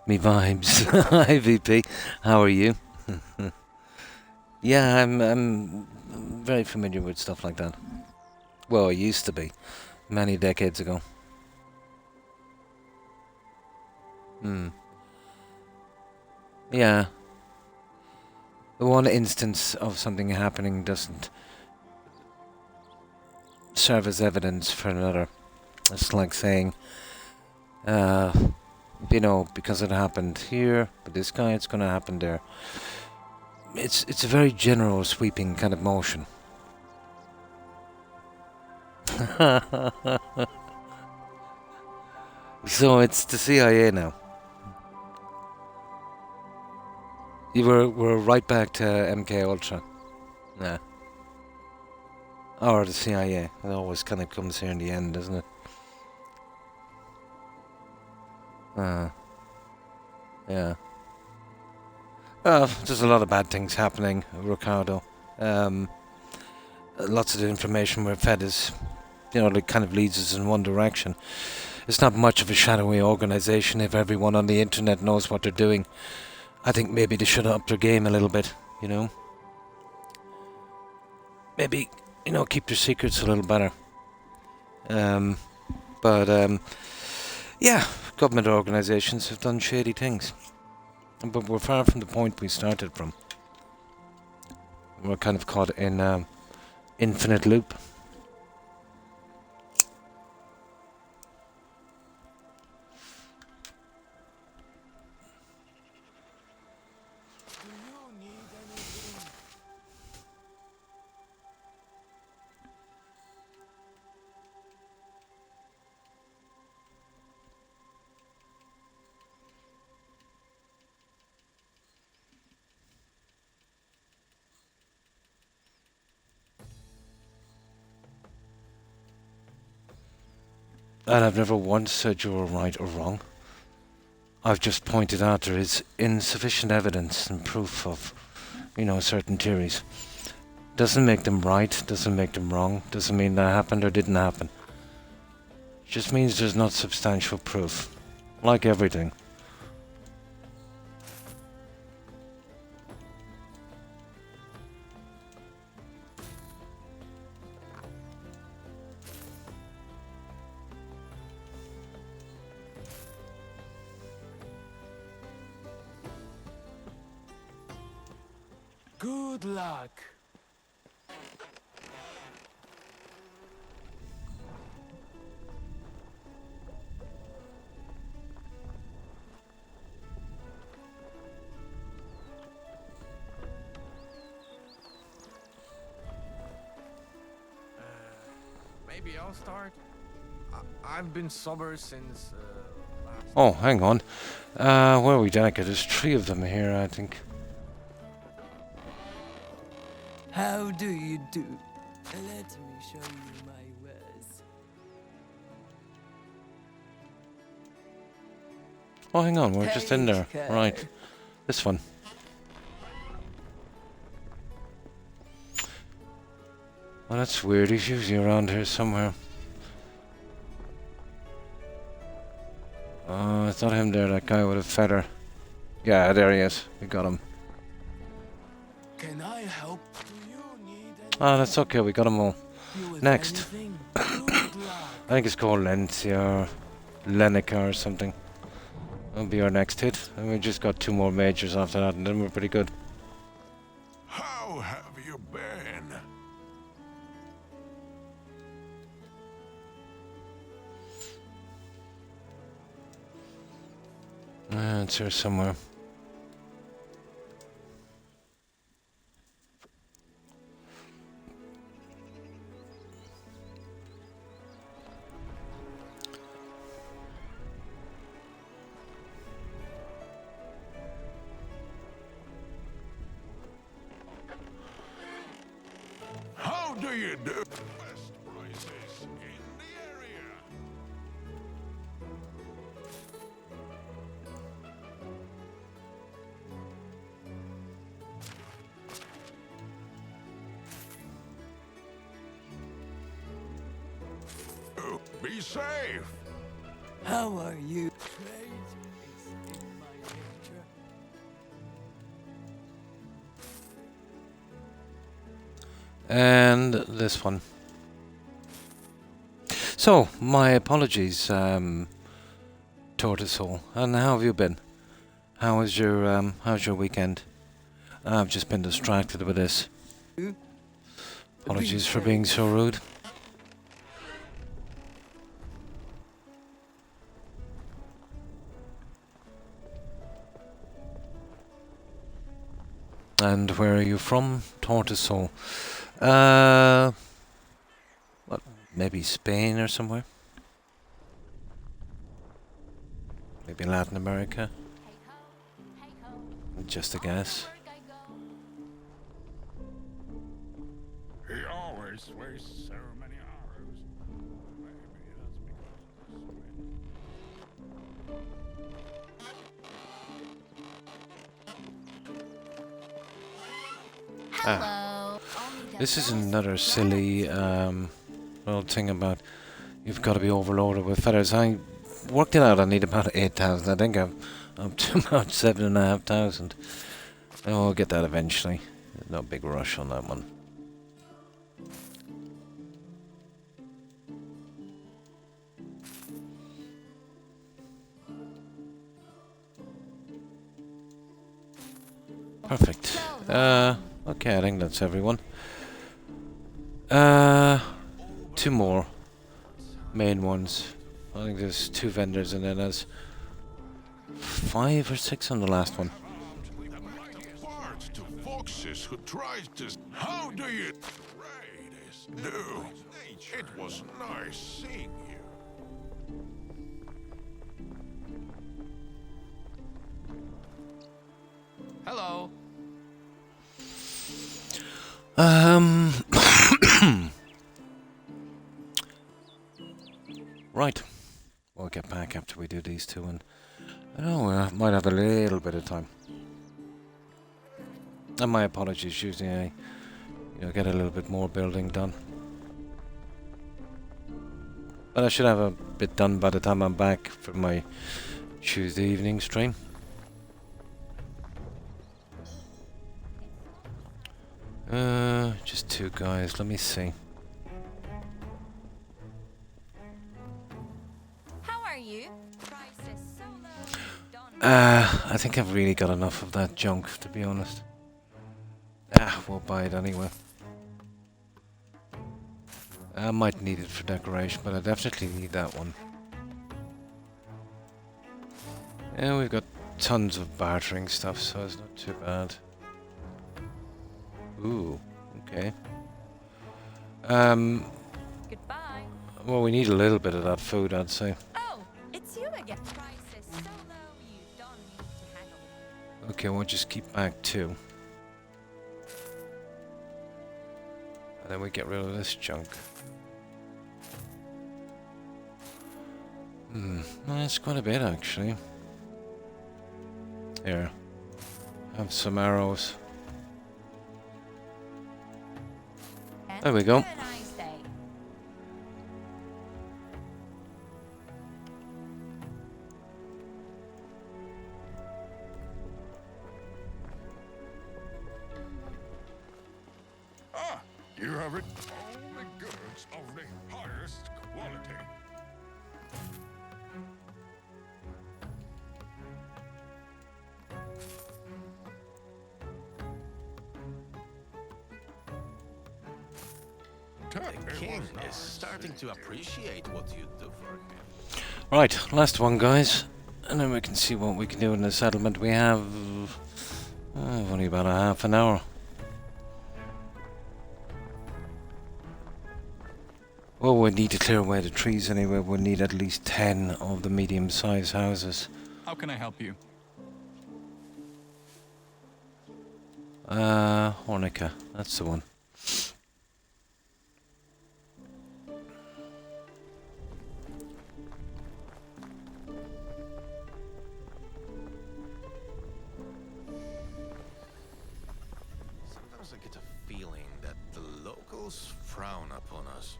[SPEAKER 1] Me vibes. Hi VP, how are you? Yeah, I'm very familiar with stuff like that. Well, I used to be, many decades ago. Yeah. The one instance of something happening doesn't serve as evidence for another. It's like saying, you know, because it happened here with this guy, it's going to happen there. It's a very general, sweeping kind of motion. So it's the CIA now. We're right back to MK Ultra. Yeah. Or the CIA. It always kind of comes here in the end, doesn't it? Yeah. There's a lot of bad things happening, Ricardo. Lots of the information we're fed is, that kind of leads us in one direction. It's not much of a shadowy organization if everyone on the internet knows what they're doing. I think maybe they should up their game a little bit, Maybe, keep their secrets a little better. Yeah, government organizations have done shady things. But we're far from the point we started from. We're kind of caught in infinite loop. And I've never once said you were right or wrong. I've just pointed out there is insufficient evidence and proof of, certain theories. Doesn't make them right, doesn't make them wrong, doesn't mean that happened or didn't happen. Just means there's not substantial proof. Like everything.
[SPEAKER 7] Good luck.
[SPEAKER 4] Maybe I'll start. I've been sober since last.
[SPEAKER 1] Oh, hang on. Where are we, Danica? There's 3 of them here, I think.
[SPEAKER 7] How do you do? Let me show you my wares.
[SPEAKER 1] Oh, hang on, we're just in there.
[SPEAKER 7] Take
[SPEAKER 1] Right.
[SPEAKER 7] care.
[SPEAKER 1] This one. Well, that's weird. He's usually around here somewhere. Oh, it's not him there, that guy with a feather. Yeah, there he is. We got him.
[SPEAKER 7] Can I help? Do you need
[SPEAKER 1] Oh, that's okay. We got them all.
[SPEAKER 7] you with
[SPEAKER 1] Next.
[SPEAKER 7] anything? Good luck.
[SPEAKER 1] I think it's called Lencia or Lenica or something. That'll be our next hit. And we just got 2 more majors after that, and then we're pretty good.
[SPEAKER 5] How have you been?
[SPEAKER 1] It's here somewhere.
[SPEAKER 5] How do you do? Best prices in the area. Be safe.
[SPEAKER 7] How are you? Trade is in my nature.
[SPEAKER 1] And this one. So, my apologies, Tortoisehole. And how have you been? How's your weekend? I've just been distracted with this. Apologies for being so rude. And where are you from? Tortoisehole. What? Maybe Spain or somewhere? Maybe Latin America? Just a guess.
[SPEAKER 5] He always horse waste so many arrows? Maybe that's because of the swing.
[SPEAKER 2] Hello.
[SPEAKER 1] This is another silly little thing about you've got to be overloaded with feathers. I worked it out. I need about 8,000. I think I'm up to about 7,500. And we'll get that eventually. No big rush on that one. Perfect. Okay, I think that's everyone. Two more main ones. I think there's 2 vendors and then there's 5 or 6 on the last one.
[SPEAKER 5] Parts to foxes who tries to. How do you trade is new? It was nice seeing you.
[SPEAKER 8] Hello.
[SPEAKER 1] Right. We'll get back after we do these 2 and I don't know, I might have a little bit of time. And my apologies, usually I get a little bit more building done. But I should have a bit done by the time I'm back for my Tuesday evening stream. Just 2 guys, let me see.
[SPEAKER 3] How are you? Price is so low, you don't
[SPEAKER 1] I think I've really got enough of that junk, to be honest. We'll buy it anyway. I might need it for decoration, but I definitely need that one. Yeah, we've got tons of bartering stuff, so it's not too bad. Ooh, okay.
[SPEAKER 3] Goodbye.
[SPEAKER 1] Well, we need a little bit of that food, I'd say.
[SPEAKER 3] Oh, it's you again. Price is so low, you don't need to haggle.
[SPEAKER 1] Okay, we'll just keep back 2. And then we get rid of this junk. That's quite a bit, actually. Here. Have some arrows.
[SPEAKER 3] And
[SPEAKER 1] There we go.
[SPEAKER 3] have a nice day.
[SPEAKER 5] Ah, you have it. Only goods of the highest quality.
[SPEAKER 10] The king is starting to appreciate what you do for him.
[SPEAKER 1] Right, last one, guys. And then we can see what we can do in the settlement. We have only about a half an hour. Well, we need to clear away the trees anyway. We'll need at least 10 of the medium-sized houses.
[SPEAKER 9] How can I help you?
[SPEAKER 1] Hornica, that's the one.
[SPEAKER 10] Sometimes I get a feeling that the locals frown upon us.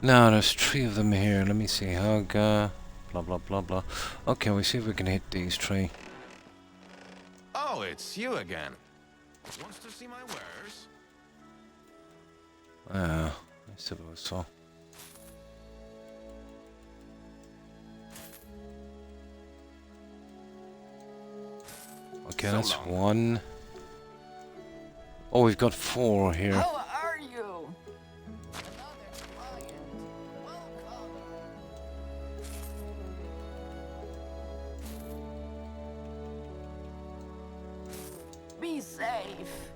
[SPEAKER 1] No, there's 3 of them here. Let me see. Hug, blah, blah, blah, blah. Okay, we'll see if we can hit these 3.
[SPEAKER 10] Oh, it's you again. Wants to see my wares?
[SPEAKER 1] I suppose so. Okay, that's 1. Oh, we've got 4 here.
[SPEAKER 7] How are you? Another client. Welcome. Be safe.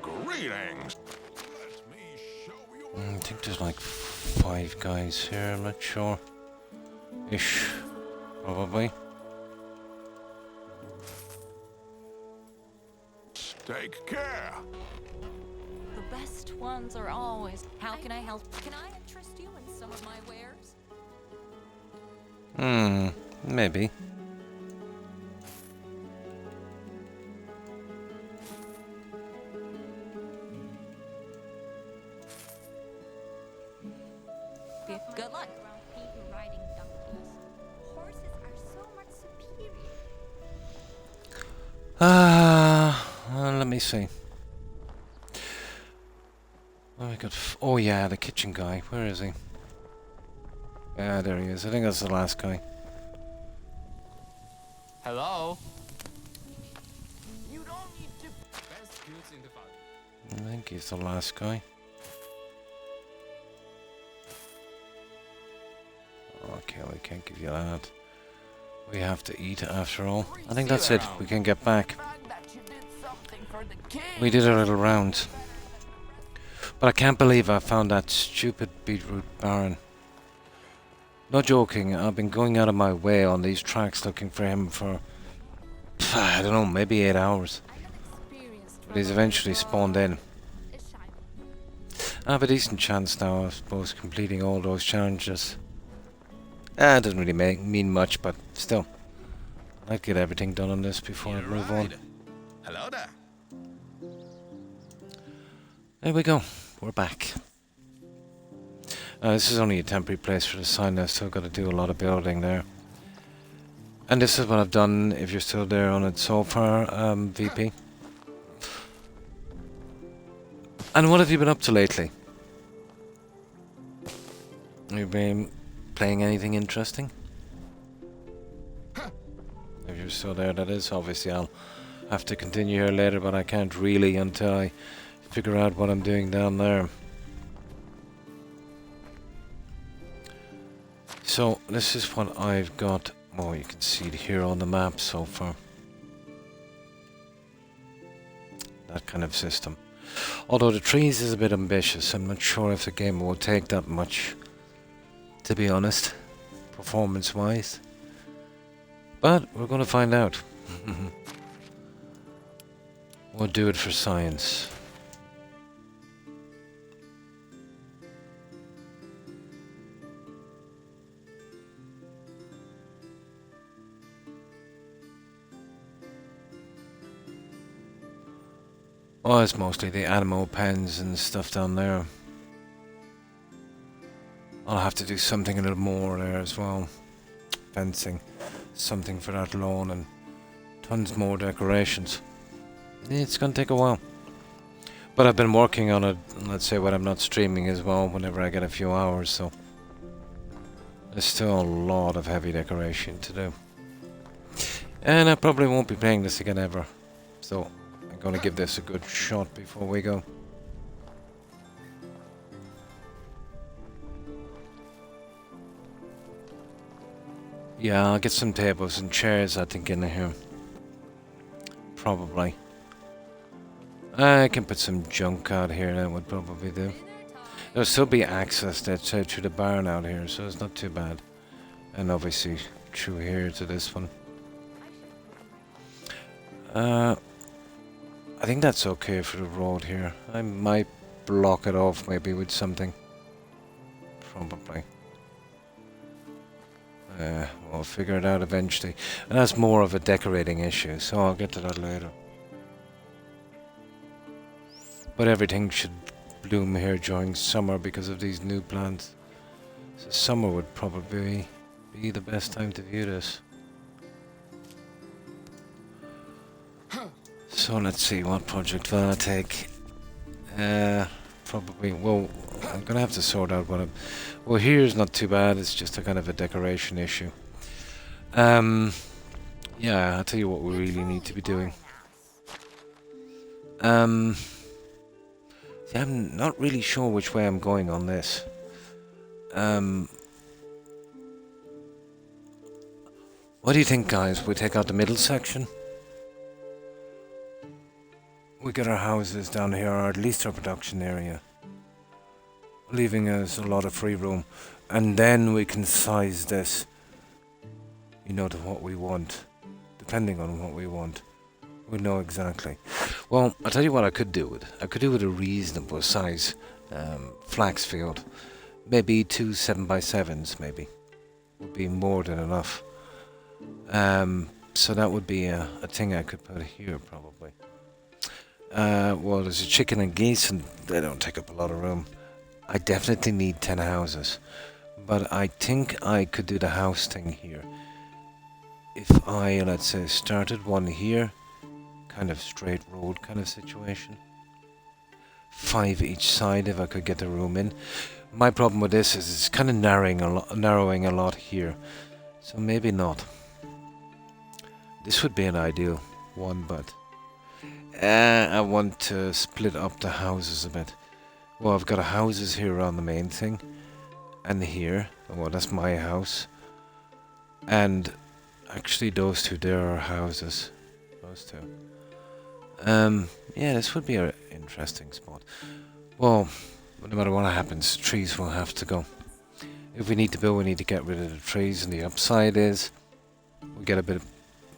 [SPEAKER 5] Greetings. Let me show you.
[SPEAKER 1] I think there's like 5 guys here, I'm not sure. Ish, probably.
[SPEAKER 5] Take care.
[SPEAKER 3] The best ones are always. How can I help? Can I interest you in some of my wares?
[SPEAKER 1] Maybe.
[SPEAKER 3] Good luck.
[SPEAKER 2] People riding donkeys. Horses are so much superior.
[SPEAKER 1] Let me see. Oh, I got. Oh yeah, the kitchen guy. Where is he? Yeah, there he is. I think that's the last guy.
[SPEAKER 8] Hello? You don't need to. Best goods in the valley.
[SPEAKER 1] I think he's the last guy. Okay, we can't give you that. We have to eat after all. I think that's it. We can get back. We did a little round. But I can't believe I found that stupid beetroot barn. Not joking, I've been going out of my way on these tracks looking for him for, I don't know, maybe 8 hours. But he's eventually spawned in. I have a decent chance now, I suppose, completing all those challenges. It doesn't really mean much, but still. I'd like to get everything done on this before I move on.
[SPEAKER 10] Hello there.
[SPEAKER 1] There we go. We're back. This is only a temporary place for the sign. I've still got to do a lot of building there. And this is what I've done, if you're still there on it so far, VP. And what have you been up to lately? Have you been playing anything interesting? If you're still there, that is. Obviously, I'll have to continue here later, but I can't really until I figure out what I'm doing down there. So, this is what I've got. Oh, you can see it here on the map so far. That kind of system. Although the trees is a bit ambitious, I'm not sure if the game will take that much, to be honest, performance-wise. But we're going to find out. We'll do it for science. Oh, it's mostly the animal pens and stuff down there. I'll have to do something a little more there as well. Fencing, something for that lawn, and tons more decorations. It's gonna take a while. But I've been working on it, let's say, when I'm not streaming as well, whenever I get a few hours, so there's still a lot of heavy decoration to do. And I probably won't be playing this again ever. So I'm gonna give this a good shot before we go. Yeah, I'll get some tables and chairs, I think, in here. Probably. I can put some junk out here, that would probably do. There'll still be access to the barn out here, so it's not too bad. And obviously through here to this one. I think that's okay for the road here. I might block it off maybe with something. Probably. We'll figure it out eventually. And that's more of a decorating issue, so I'll get to that later. But everything should bloom here during summer because of these new plants. So summer would probably be the best time to view this. So let's see, what project will I take? Probably, well, I'm gonna have to sort out what I'm... Well, here's not too bad, it's just a kind of a decoration issue. Yeah, I'll tell you what we really need to be doing. See, I'm not really sure which way I'm going on this. What do you think, guys? We take out the middle section? We get our houses down here, or at least our production area, leaving us a lot of free room, and then we can size this, you know, to what we want, depending on what we want. We know exactly. Well, I'll tell you what I could do with it. I could do with a reasonable size flax field. Maybe 2 7x7s, maybe. Would be more than enough. So that would be a thing I could put here, probably. Well, there's a chicken and geese, and they don't take up a lot of room. I definitely need 10 houses. But I think I could do the house thing here. If I, let's say, started one here, kind of straight road kind of situation. 5 each side if I could get the room in. My problem with this is it's kind of narrowing a lot here. So maybe not. This would be an ideal one, but I want to split up the houses a bit. Well, I've got houses here around the main thing. And here. Well, that's my house. And actually those two there are houses. Those two. Yeah, this would be an interesting spot. Well, no matter what happens, trees will have to go. If we need to build, we need to get rid of the trees, and the upside is we get a bit of,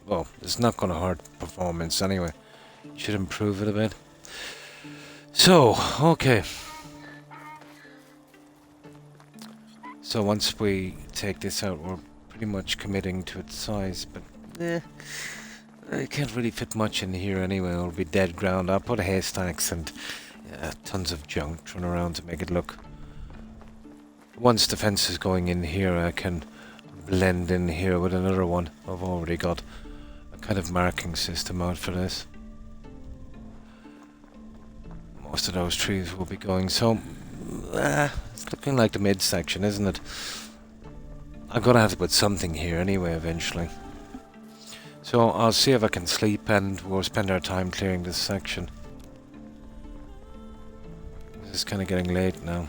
[SPEAKER 1] well, it's not going to hurt performance anyway. Should improve it a bit. So, okay. So once we take this out, we're pretty much committing to its size, but I can't really fit much in here anyway. It'll be dead ground. I'll put haystacks and tons of junk thrown around to make it look. Once the fence is going in here, I can blend in here with another one. I've already got a kind of marking system out for this. Most of those trees will be going, so it's looking like the midsection, isn't it? I'm gonna have to put something here anyway eventually. So I'll see if I can sleep, and we'll spend our time clearing this section. This is kind of getting late now.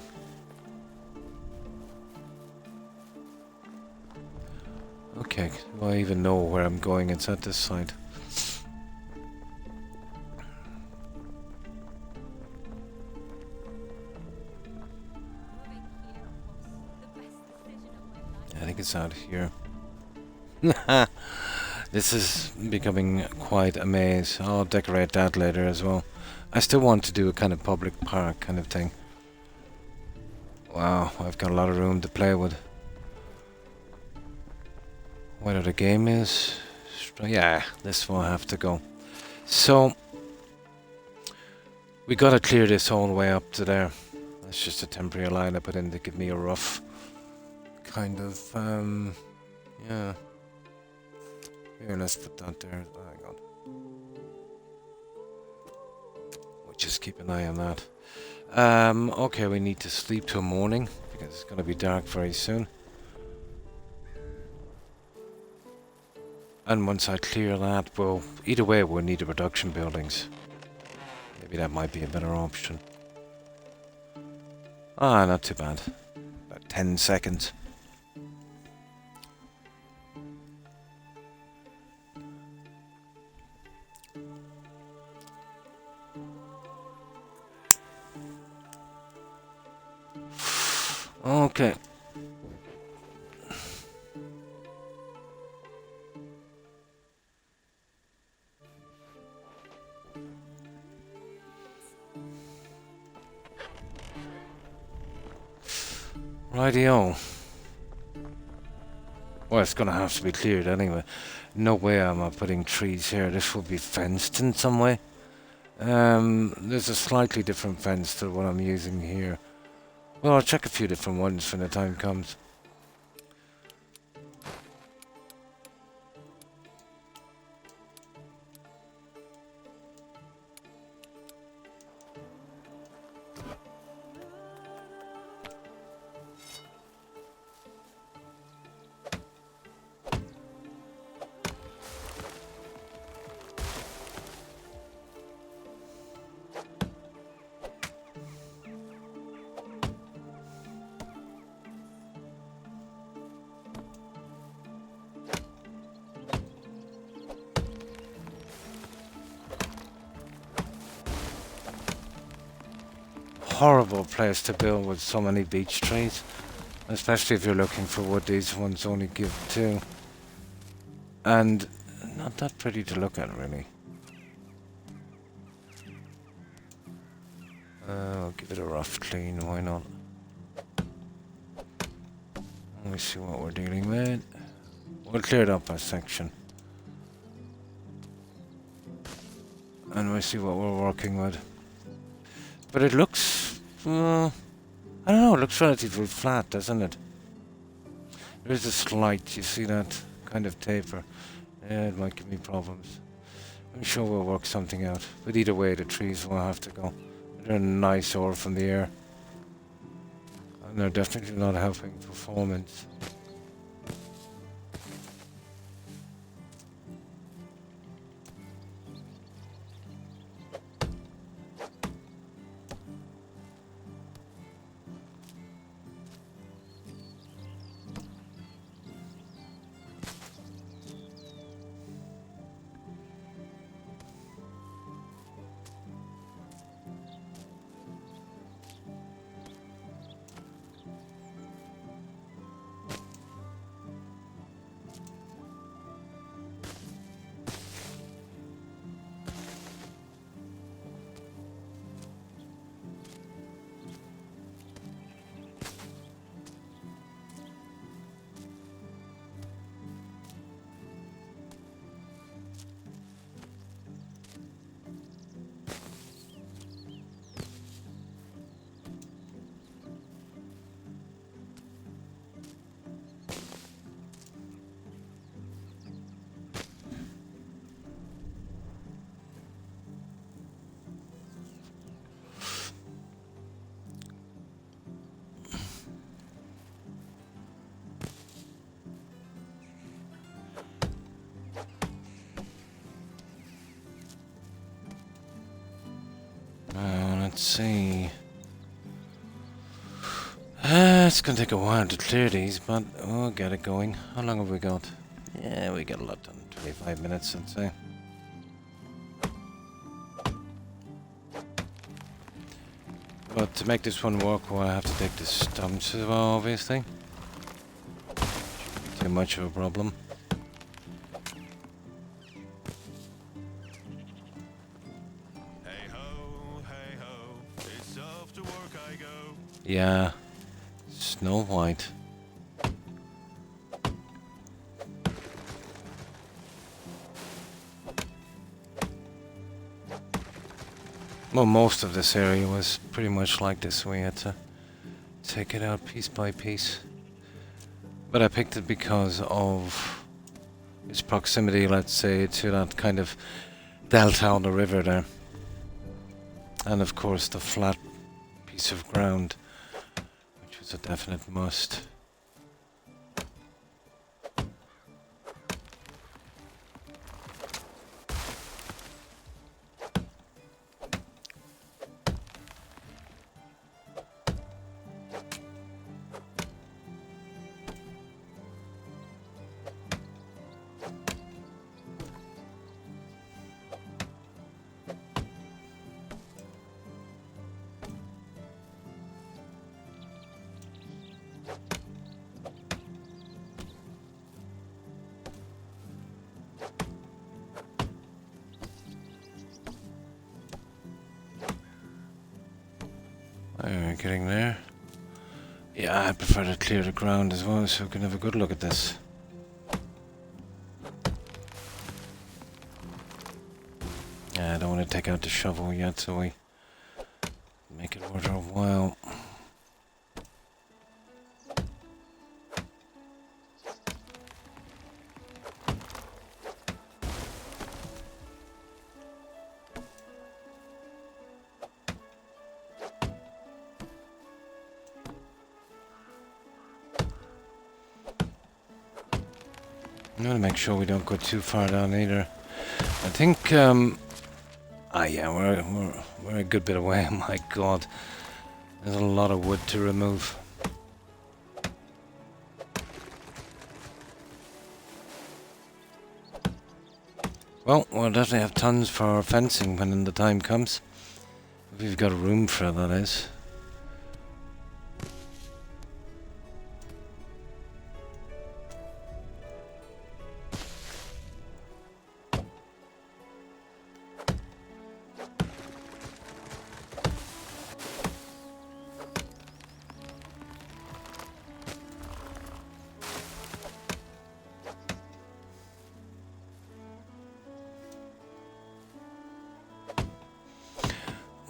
[SPEAKER 1] Okay, do I even know where I'm going? It's at this side. I think it's out here. This is becoming quite a maze. I'll decorate that later as well. I still want to do a kind of public park kind of thing. Wow, I've got a lot of room to play with. Whether the game is... yeah, this will have to go. So, we gotta clear this all the way up to there. That's just a temporary line I put in to give me a rough kind of, yeah. Here, let's put that there. Oh, hang on. We'll just keep an eye on that. Okay, we need to sleep till morning because it's going to be dark very soon. And once I clear that, well, either way we'll need the production buildings. Maybe that might be a better option. Ah, not too bad. About 10 seconds. Okay. Rightio. Well, it's gonna have to be cleared anyway. No way am I putting trees here. This will be fenced in some way. There's a slightly different fence to what I'm using here. Well, I'll check a few different ones when the time comes. Horrible place to build with so many beech trees, especially if you're looking for wood. These ones only give 2, and not that pretty to look at really. give it a rough clean, why not? Let me see what we're dealing with. We'll clear up our section. And we'll see what we're working with. But it looks... I don't know, it looks relatively flat, doesn't it? There is a slight, you see that kind of taper. Yeah, it might give me problems. I'm sure we'll work something out. But either way, the trees will have to go. They're a nice ore from the air. And they're definitely not helping performance. Let's see. It's gonna take a while to clear these, but we'll get it going. How long have we got? Yeah, we got a lot done. 25 minutes, I'd say. But to make this one work, well, I have to take the stumps as well, obviously. Shouldn't be too much of a problem. Yeah, Snow White. Well, most of this area was pretty much like this. We had to take it out piece by piece. But I picked it because of its proximity, let's say, to that kind of delta on the river there. And of course the flat piece of ground, which was a definite must. We're getting there. Yeah, I prefer to clear the ground as well, so we can have a good look at this. Yeah, I don't want to take out the shovel yet, so we make it worth our while. I'm gonna make sure we don't go too far down either. I think, yeah, we're a good bit away. My God, there's a lot of wood to remove. Well, we'll definitely have tons for fencing when the time comes. If we've got room for it, that is.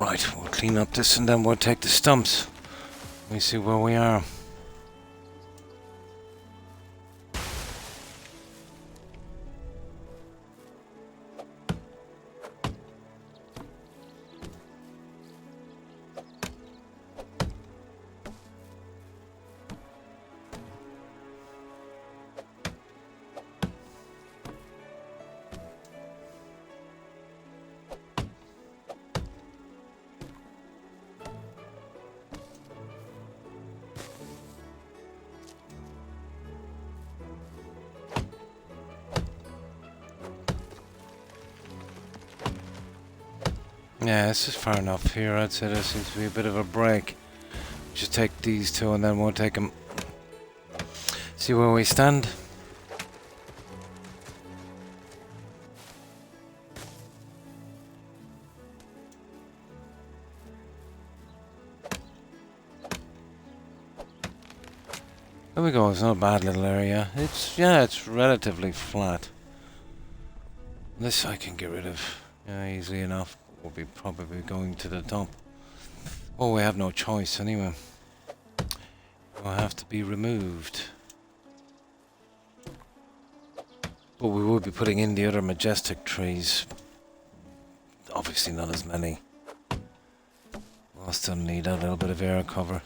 [SPEAKER 1] Right, we'll clean up this and then we'll take the stumps. We see where we are. Yeah, this is far enough here. I'd say there seems to be a bit of a break. Just take these two and then we'll take them. See where we stand. There we go. It's not a bad little area. It's relatively flat. This I can get rid of easily enough. We'll be probably going to the top. Oh, we have no choice anyway. Will have to be removed. But we will be putting in the other majestic trees. Obviously not as many. We'll still need a little bit of air cover.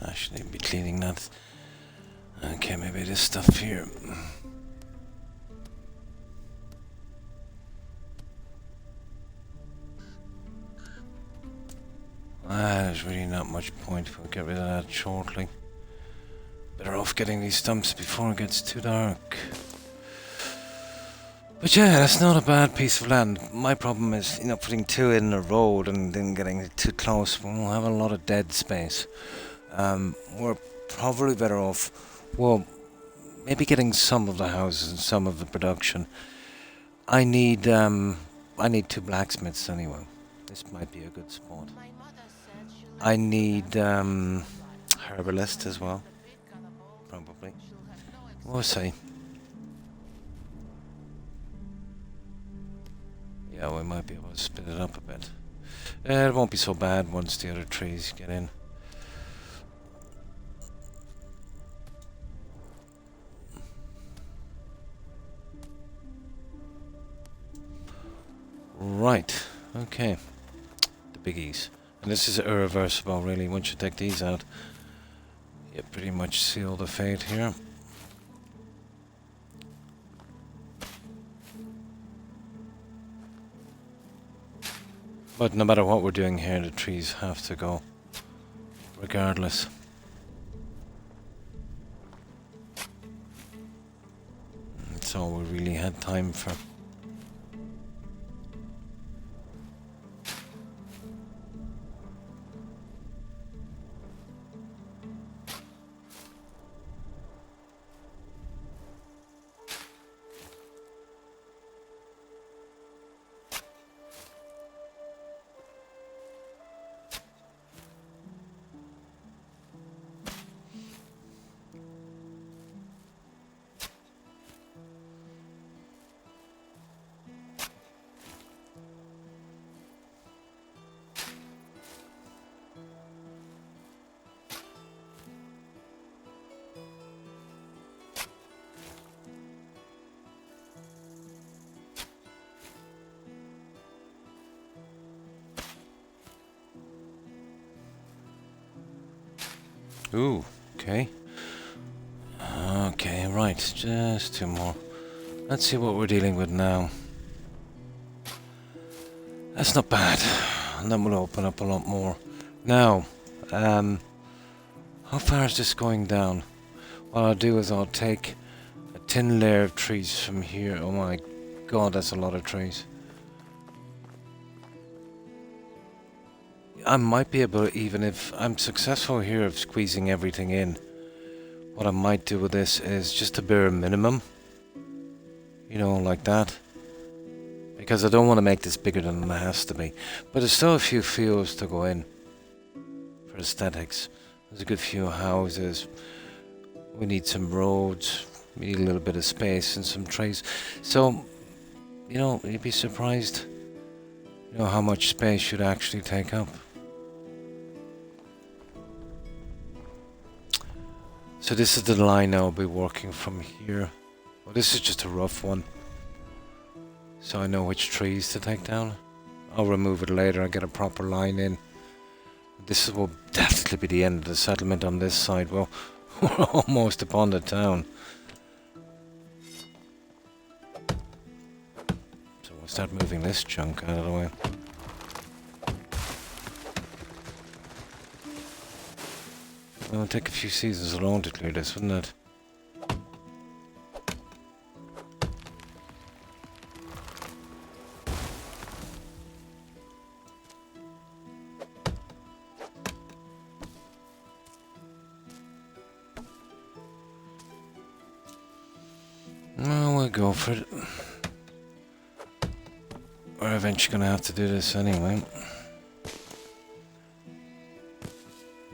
[SPEAKER 1] I shouldn't be cleaning that. Okay, maybe this stuff here. There's really not much point. We'll get rid of that shortly. Better off getting these stumps before it gets too dark. But yeah, that's not a bad piece of land. My problem is, putting two in the road and then getting too close. We'll have a lot of dead space. We're probably better off, well, maybe getting some of the houses and some of the production. I need two blacksmiths anyway. This might be a good spot. I need herbalist as well. Probably. We'll see. Yeah, we might be able to split it up a bit. It won't be so bad once the other trees get in. Right, okay. The biggies. And this is irreversible, really. Once you take these out, you pretty much seal the fate here. But no matter what we're doing here, the trees have to go, regardless. That's all we really had time for. Ooh, okay. Okay, right, just 2 more. Let's see what we're dealing with now. That's not bad. And then we'll open up a lot more. Now, how far is this going down? What I'll do is I'll take a thin layer of trees from here. Oh my god, that's a lot of trees. I might be able, even if I'm successful here of squeezing everything in, what I might do with this is just a bare minimum. You know, like that. Because I don't want to make this bigger than it has to be. But there's still a few fields to go in for aesthetics. There's a good few houses. We need some roads. We need a little bit of space and some trees. So, you know, you'd be surprised, you know, how much space should actually take up. So this is the line I'll be working from here. Well, this is just a rough one. So I know which trees to take down. I'll remove it later, I'll get a proper line in. This will definitely be the end of the settlement on this side. Well, we're almost upon the town. So we'll start moving this junk out of the way. It'll take a few seasons alone to clear this, wouldn't it? Well, we'll go for it. We're eventually gonna have to do this anyway.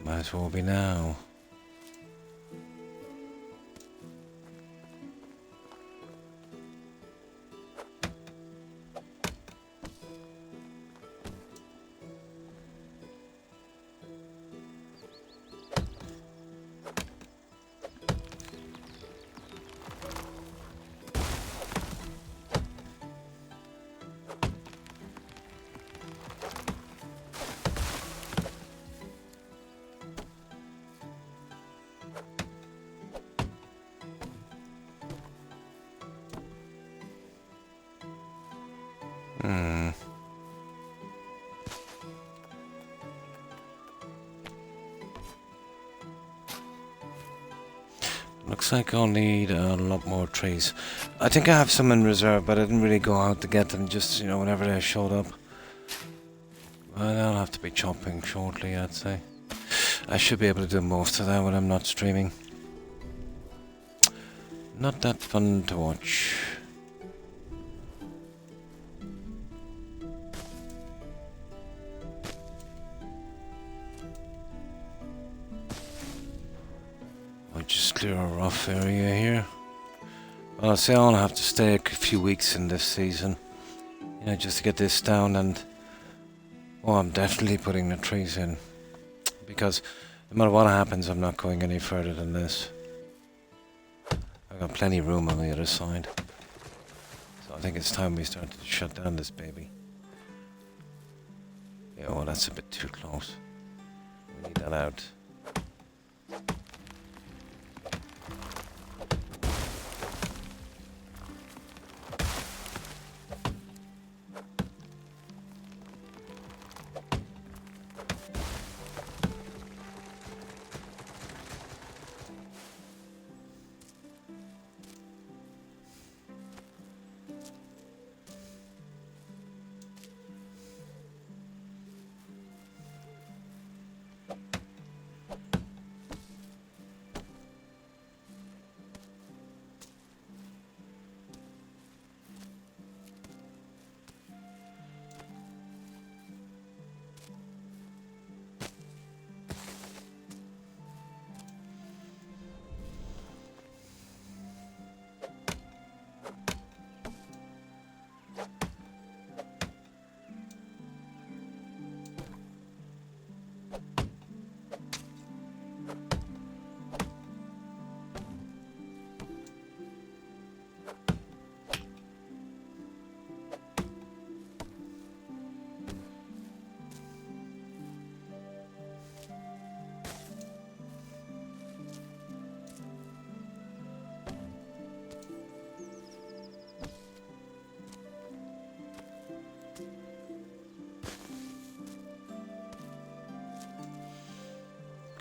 [SPEAKER 1] Might as well be now. Looks like I'll need a lot more trees. I think I have some in reserve, but I didn't really go out to get them, just, you know, whenever they showed up. Well, I'll have to be chopping shortly, I'd say. I should be able to do most of that when I'm not streaming. Not that fun to watch. I'll just clear a rough area here. Well, I'll say I'll have to stay a few weeks in this season. You know, just to get this down, and oh, I'm definitely putting the trees in. Because no matter what happens, I'm not going any further than this. I've got plenty of room on the other side. So I think it's time we start to shut down this baby. Yeah, well, that's a bit too close. We need that out.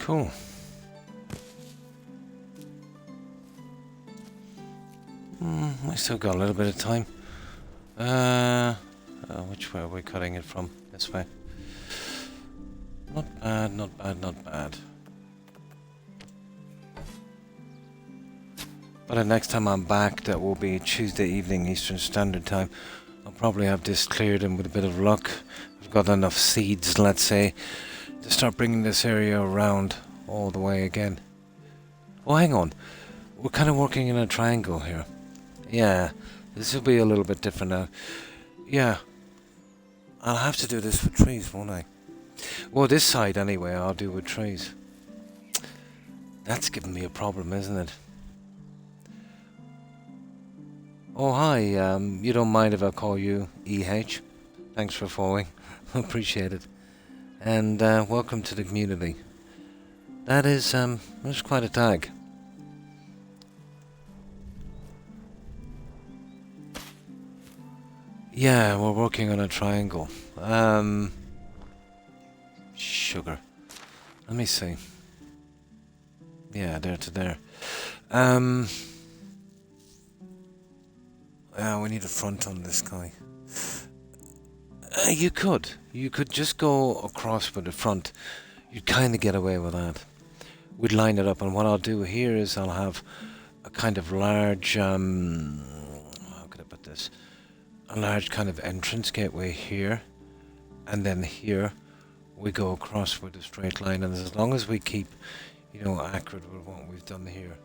[SPEAKER 1] Cool. I still got a little bit of time. Which way are we cutting it from? This way. Not bad, not bad, not bad. But the next time I'm back, that will be Tuesday evening Eastern Standard Time. I'll probably have this cleared, and with a bit of luck, I've got enough seeds, let's say, to start bringing this area around all the way again. Oh, hang on. We're kind of working in a triangle here. Yeah, this will be a little bit different now. Yeah. I'll have to do this with trees, won't I? Well, this side anyway, I'll do with trees. That's giving me a problem, isn't it? Oh, hi. You don't mind if I call you EH? Thanks for following. Appreciate it. And welcome to the community. That's quite a tag. Yeah, we're working on a triangle. Sugar. Let me see. Yeah, there to there. Yeah, we need a front on this guy. You could just go across with the front. You'd kind of get away with that. We'd line it up, and what I'll do here is I'll have a kind of large, how could I put this? A large kind of entrance gateway here, and then here we go across with a straight line, and as long as we keep, accurate with what we've done here,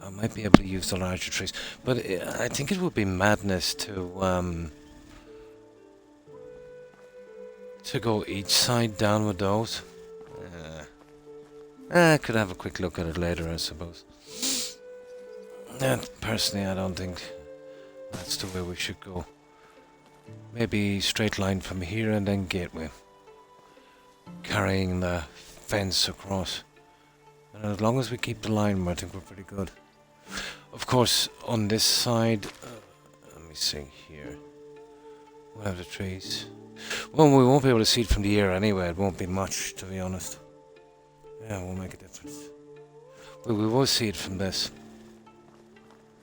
[SPEAKER 1] I might be able to use the larger trees. But I think it would be madness to go each side down with those. I could have a quick look at it later, I suppose. Personally, I don't think that's the way we should go. Maybe straight line from here and then gateway, carrying the fence across. And as long as we keep the line, I think we're pretty good. Of course, on this side, let me see here. We'll have the trees. Well, we won't be able to see it from the air anyway. It won't be much, to be honest. Yeah, it won't make a difference. But we will see it from this,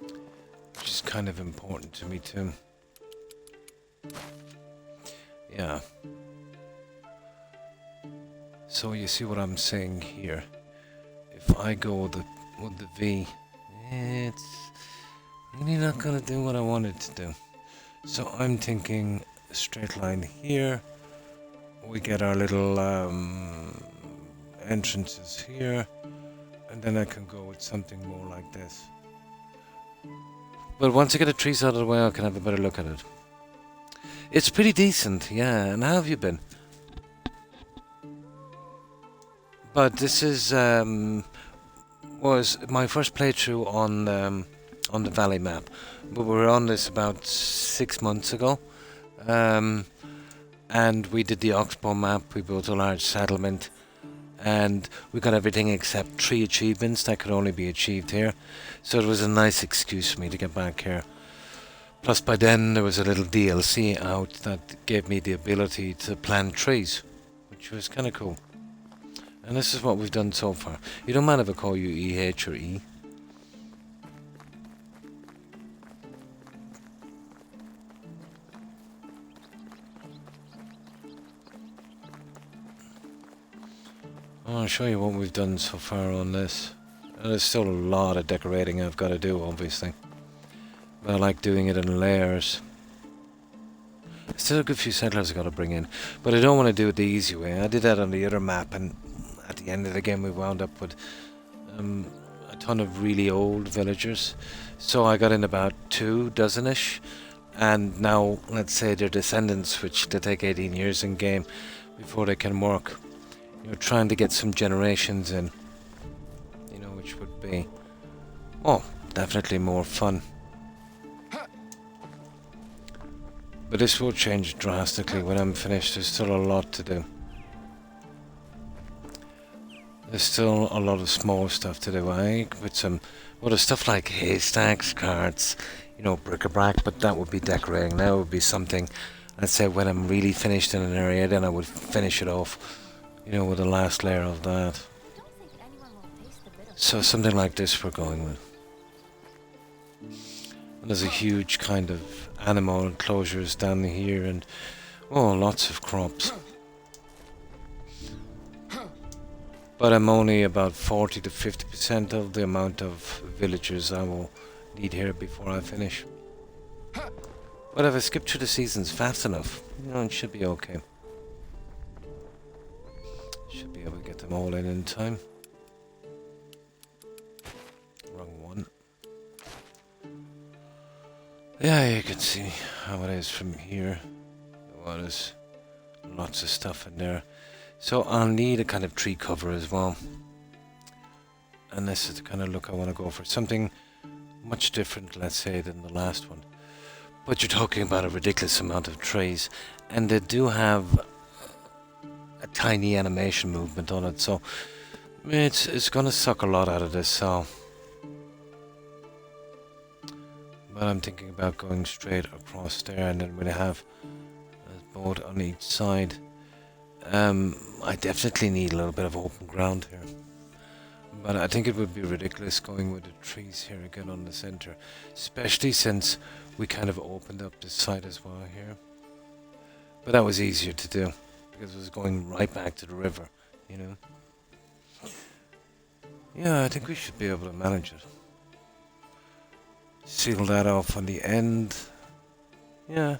[SPEAKER 1] which is kind of important to me too. Yeah. So you see what I'm saying here. If I go with the V, it's really not gonna do what I want it to do. So I'm thinking a straight line here. We get our little entrances here, and then I can go with something more like this. But once I get the trees out of the way, I can have a better look at it. It's pretty decent, yeah. And how have you been? But this is was my first playthrough on the Valley map. But we were on this about 6 months ago, and we did the Oxbow map. We built a large settlement, and we got everything except 3 achievements that could only be achieved here. So it was a nice excuse for me to get back here. Plus, by then there was a little DLC out that gave me the ability to plant trees, which was kind of cool. And this is what we've done so far. You don't mind if I call you EH or E? I'll show you what we've done so far on this. There's still a lot of decorating I've got to do, obviously. But I like doing it in layers. Still a good few settlers I've got to bring in. But I don't want to do it the easy way. I did that on the other map, and at the end of the game we wound up with a ton of really old villagers. So I got in about 2 dozen-ish. And now, let's say their descendants, which they take 18 years in game before they can work. You're trying to get some generations in. Which would be, definitely more fun. But this will change drastically when I'm finished. There's still a lot to do. There's still a lot of small stuff to do. With some, there's stuff like haystacks, carts, bric-a-brac, but that would be decorating. That would be something, I'd say, when I'm really finished in an area, then I would finish it off, with the last layer of that.
[SPEAKER 2] Don't say
[SPEAKER 1] So something like this we're going with. And there's a huge kind of animal enclosures down here and oh, lots of crops. But I'm only about 40 to 50% of the amount of villagers I will need here before I finish. But if I skip through the seasons fast enough, you know, it should be okay. Should be able to get them all in time. Wrong one. Yeah, you can see how it is from here. Well, there's lots of stuff in there. So I'll need a kind of tree cover as well. And this is the kind of look I want to go for. Something much different, let's say, than the last one. But you're talking about a ridiculous amount of trees. And they do have a tiny animation movement on it. So it's going to suck a lot out of this. So, but I'm thinking about going straight across there. And then we'll have a boat on each side. I definitely need a little bit of open ground here. But I think it would be ridiculous going with the trees here again on the center. Especially since we kind of opened up this side as well here. But that was easier to do. Because it was going right back to the river, you know. Yeah, I think we should be able to manage it. Seal that off on the end. Yeah.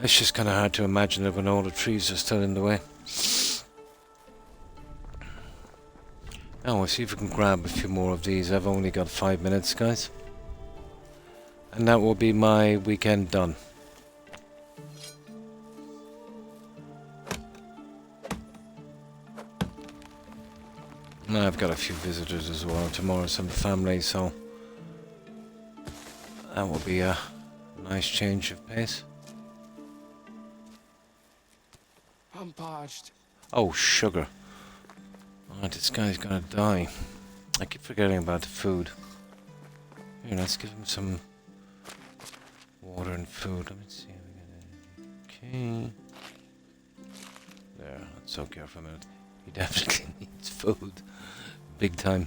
[SPEAKER 1] It's just kind of hard to imagine it when all the trees are still in the way. Now we'll see if we can grab a few more of these. I've only got 5 minutes, guys. And that will be my weekend done. Now I've got a few visitors as well tomorrow, some family, so that will be a nice change of pace.
[SPEAKER 4] I'm parched.
[SPEAKER 1] Oh, sugar. Oh, this guy's gonna die. I keep forgetting about the food. Here, let's give him some water and food. Let me see. Okay. There, let's soak here for a minute. He definitely needs food. Big time.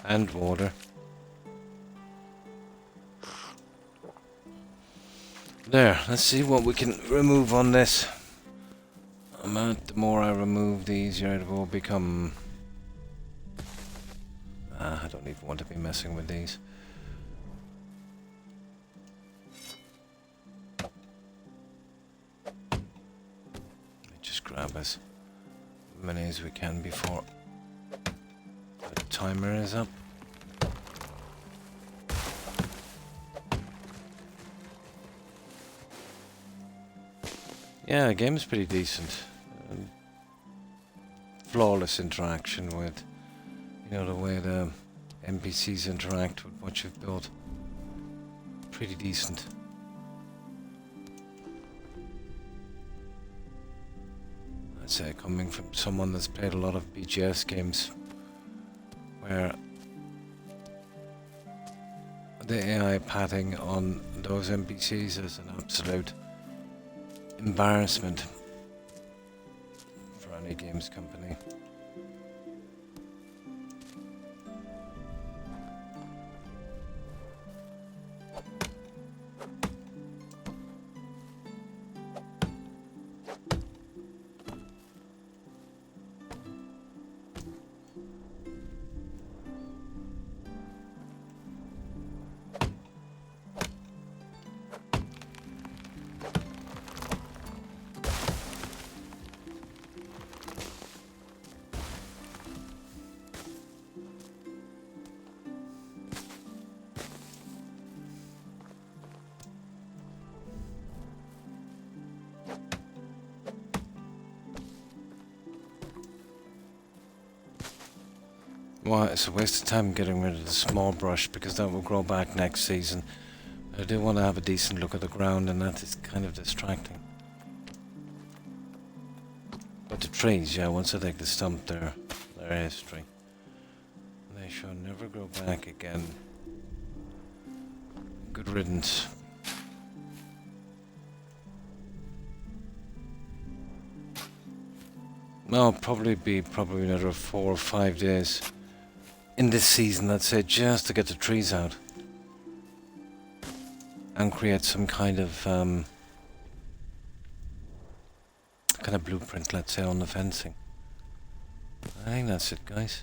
[SPEAKER 1] And water. There, let's see what we can remove on this. The more I remove the easier it will become. I don't even want to be messing with these. Let me just grab as many as we can before the timer is up. Yeah, the game's pretty decent. Flawless interaction with, you know, the way the NPCs interact with what you've built. Pretty decent. I'd say coming from someone that's played a lot of BGS games, where the AI padding on those NPCs is an absolute embarrassment for any games company. Well, it's a waste of time getting rid of the small brush because that will grow back next season. I do want to have a decent look at the ground, and that is kind of distracting. But the trees, yeah, once I take the stump, they're history. They shall never grow back again. Good riddance. Well, probably be another 4 or 5 days in this season, I'd say, just to get the trees out and create some kind of blueprint, let's say, on the fencing. I think that's it, guys.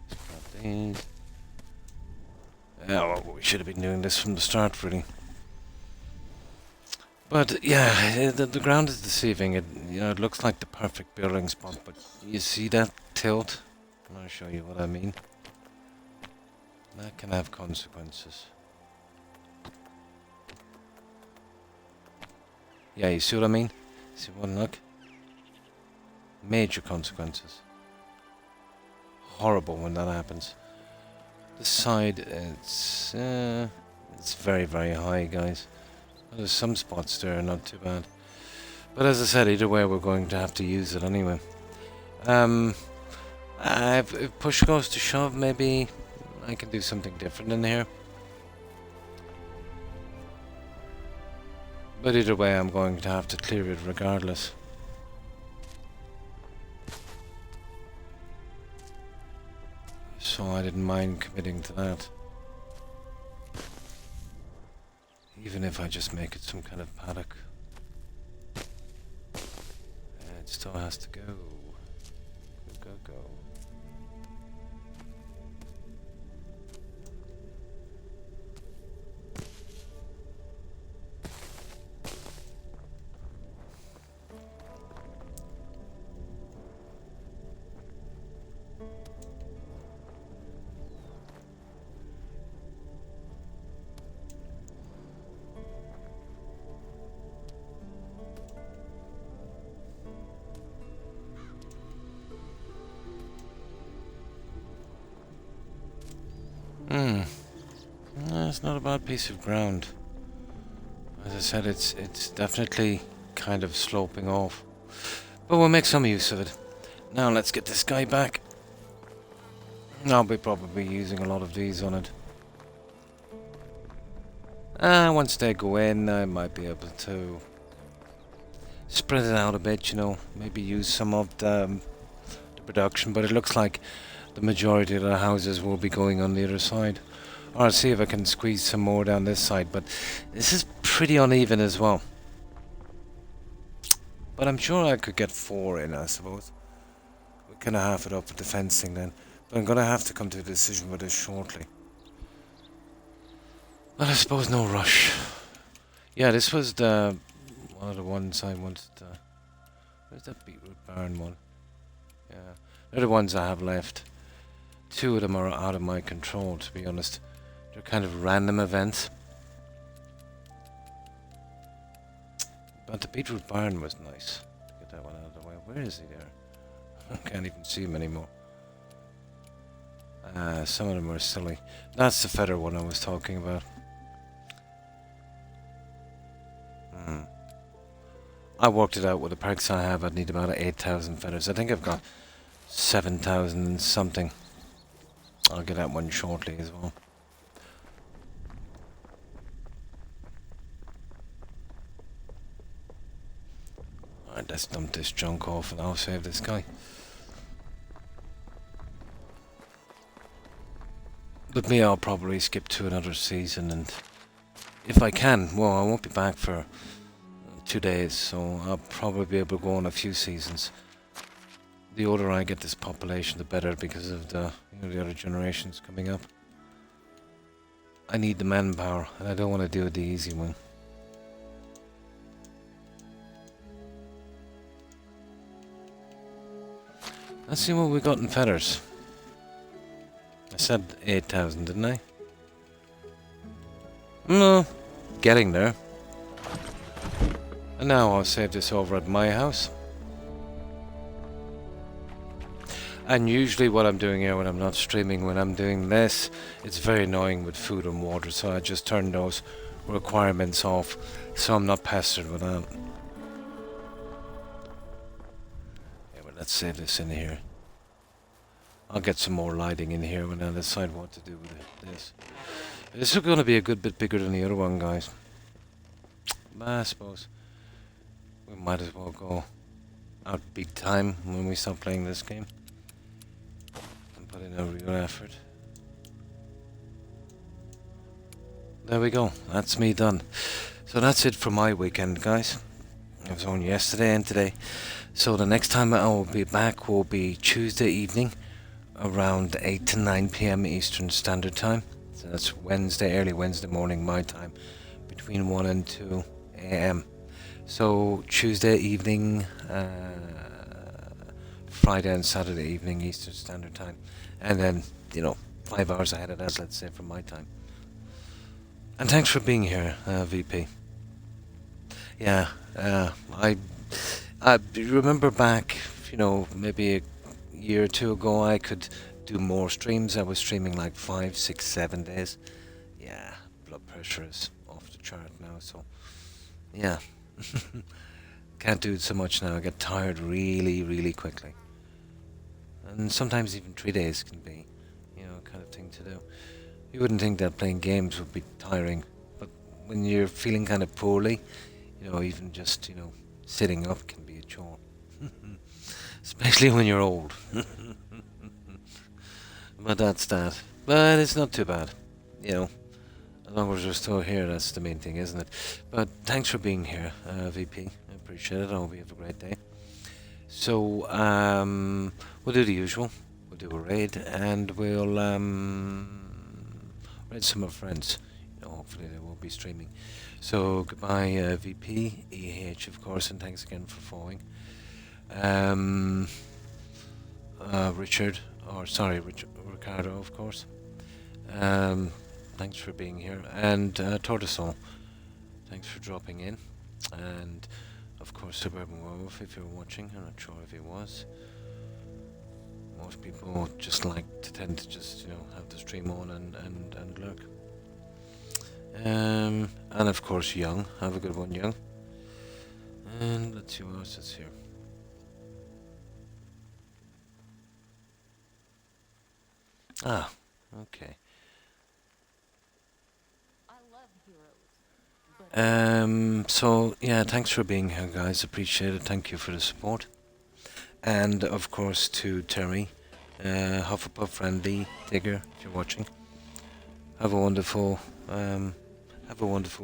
[SPEAKER 1] Scrap these. Yeah, well, we should have been doing this from the start, really. But yeah, the ground is deceiving. It looks like the perfect building spot, but you see that tilt? I'm gonna show you what I mean. That can have consequences. Yeah, you see what I mean? See one look? Major consequences. Horrible when that happens. The side, it's very, very high, guys. There's some spots there, not too bad. But as I said, either way, we're going to have to use it anyway. If push goes to shove, maybe I can do something different in here. But either way, I'm going to have to clear it regardless. So I didn't mind committing to that. Even if I just make it some kind of paddock. It still has to go. Go, go, go. It's not a bad piece of ground. As I said, it's definitely kind of sloping off. But we'll make some use of it. Now let's get this guy back. I'll be probably using a lot of these on it. Once they go in, I might be able to spread it out a bit, you know. Maybe use some of the production, but it looks like the majority of the houses will be going on the other side. Or I'll see if I can squeeze some more down this side, but this is pretty uneven as well. But I'm sure I could get 4 in, I suppose. We kind of half it up with the fencing then. But I'm going to have to come to a decision with this shortly. But I suppose no rush. Yeah, this was one of the ones I wanted to... Where's that beetroot barn one? Yeah, they're the ones I have left. 2 of them are out of my control, to be honest. They're kind of random events. But the beetroot barn was nice. Get that one out of the way. Where is he there? I can't even see him anymore. Some of them are silly. That's the feather one I was talking about. I worked it out with the perks I have. I'd need about 8,000 feathers. I think I've got 7,000 and something. I'll get that one shortly as well. Alright, let's dump this junk off and I'll save this guy. With me, I'll probably skip to another season, and if I can, well, I won't be back for 2 days, so I'll probably be able to go on a few seasons. The older I get this population, the better, because of the the other generations coming up. I need the manpower, and I don't want to do it the easy way. Let's see what we got in feathers. I said 8,000, didn't I? No, getting there. And now I'll save this over at my house. And usually what I'm doing here when I'm not streaming, when I'm doing this, it's very annoying with food and water, so I just turn those requirements off, so I'm not pestered with that. Yeah, but let's save this in here. I'll get some more lighting in here when I decide what to do with this. This is going to be a good bit bigger than the other one, guys. But I suppose we might as well go out big time when we stop playing this game and put in a real effort. There we go. That's me done. So that's it for my weekend, guys. I was on yesterday and today. So the next time I will be back will be Tuesday evening around 8 to 9 p.m. Eastern Standard Time. So that's Wednesday, early Wednesday morning my time, between 1 and 2 a.m. So Tuesday evening, Friday and Saturday evening Eastern Standard Time. And then, 5 hours ahead of that, let's say, from my time. And thanks for being here, VP. Yeah, I remember back, maybe a year or two ago, I could do more streams. I was streaming like 5, 6, 7 days. Yeah, blood pressure is off the chart now, so yeah. Can't do it so much now. I get tired really, really quickly. And sometimes even 3 days can be, kind of thing to do. You wouldn't think that playing games would be tiring, but when you're feeling kind of poorly, even just, sitting up can be a chore. Especially when you're old. But that's that. But it's not too bad, As long as we're still here, that's the main thing, isn't it? But thanks for being here, VP. I appreciate it. I hope you have a great day. So, we'll do the usual. We'll do a raid, and we'll, raid some of our friends. Hopefully they will be streaming. So, goodbye, VP, EH, of course, and thanks again for following. Ricardo, of course. Thanks for being here. And Tortoisol, thanks for dropping in. And of course Suburban Werewolf, if you're watching. I'm not sure if he was. Most people just tend to just, have the stream on and lurk. And of course Young. Have a good one, Young. And let's see what else is here. Ah, okay. So yeah, thanks for being here, guys. Appreciate it. Thank you for the support. And of course to Terry, Hufflepuff friendly Digger, if you're watching. Have a wonderful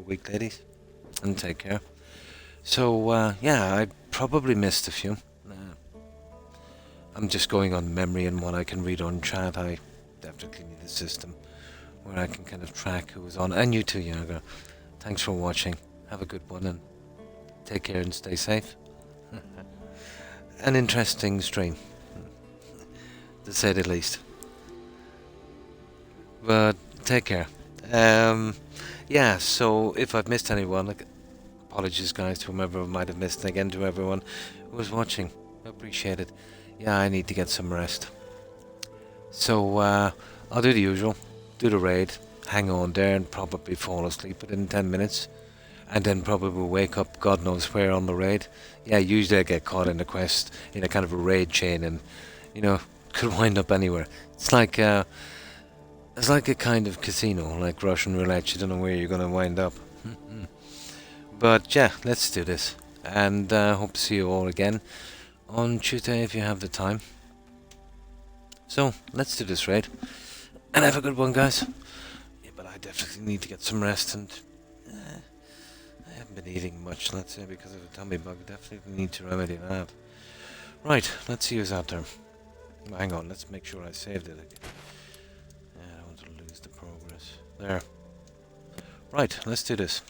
[SPEAKER 1] week, ladies, and take care. So yeah, I probably missed a few. I'm just going on memory and what I can read on chat. I definitely need a system where I can kind of track who was on. And you too, Yaga. Thanks for watching. Have a good one and take care and stay safe. An interesting stream, to say the least. But take care. Yeah, so if I've missed anyone, apologies guys to whomever I might have missed, and again to everyone who was watching. I appreciate it. Yeah, I need to get some rest. So I'll do the usual, do the raid, hang on there and probably fall asleep within 10 minutes. And then probably wake up God knows where on the raid. Yeah, usually I get caught in a quest, in a kind of a raid chain, and, could wind up anywhere. It's like a kind of casino, like Russian roulette. You don't know where you're going to wind up. But yeah, let's do this. And hope to see you all again on Tuesday if you have the time. So, let's do this raid. And have a good one, guys. Yeah, but I definitely need to get some rest, and I haven't been eating much, let's say, because of a tummy bug. Definitely need to remedy that. Right, let's see who's out there. Hang on, let's make sure I saved it again. I don't want to lose the progress. There. Right, let's do this.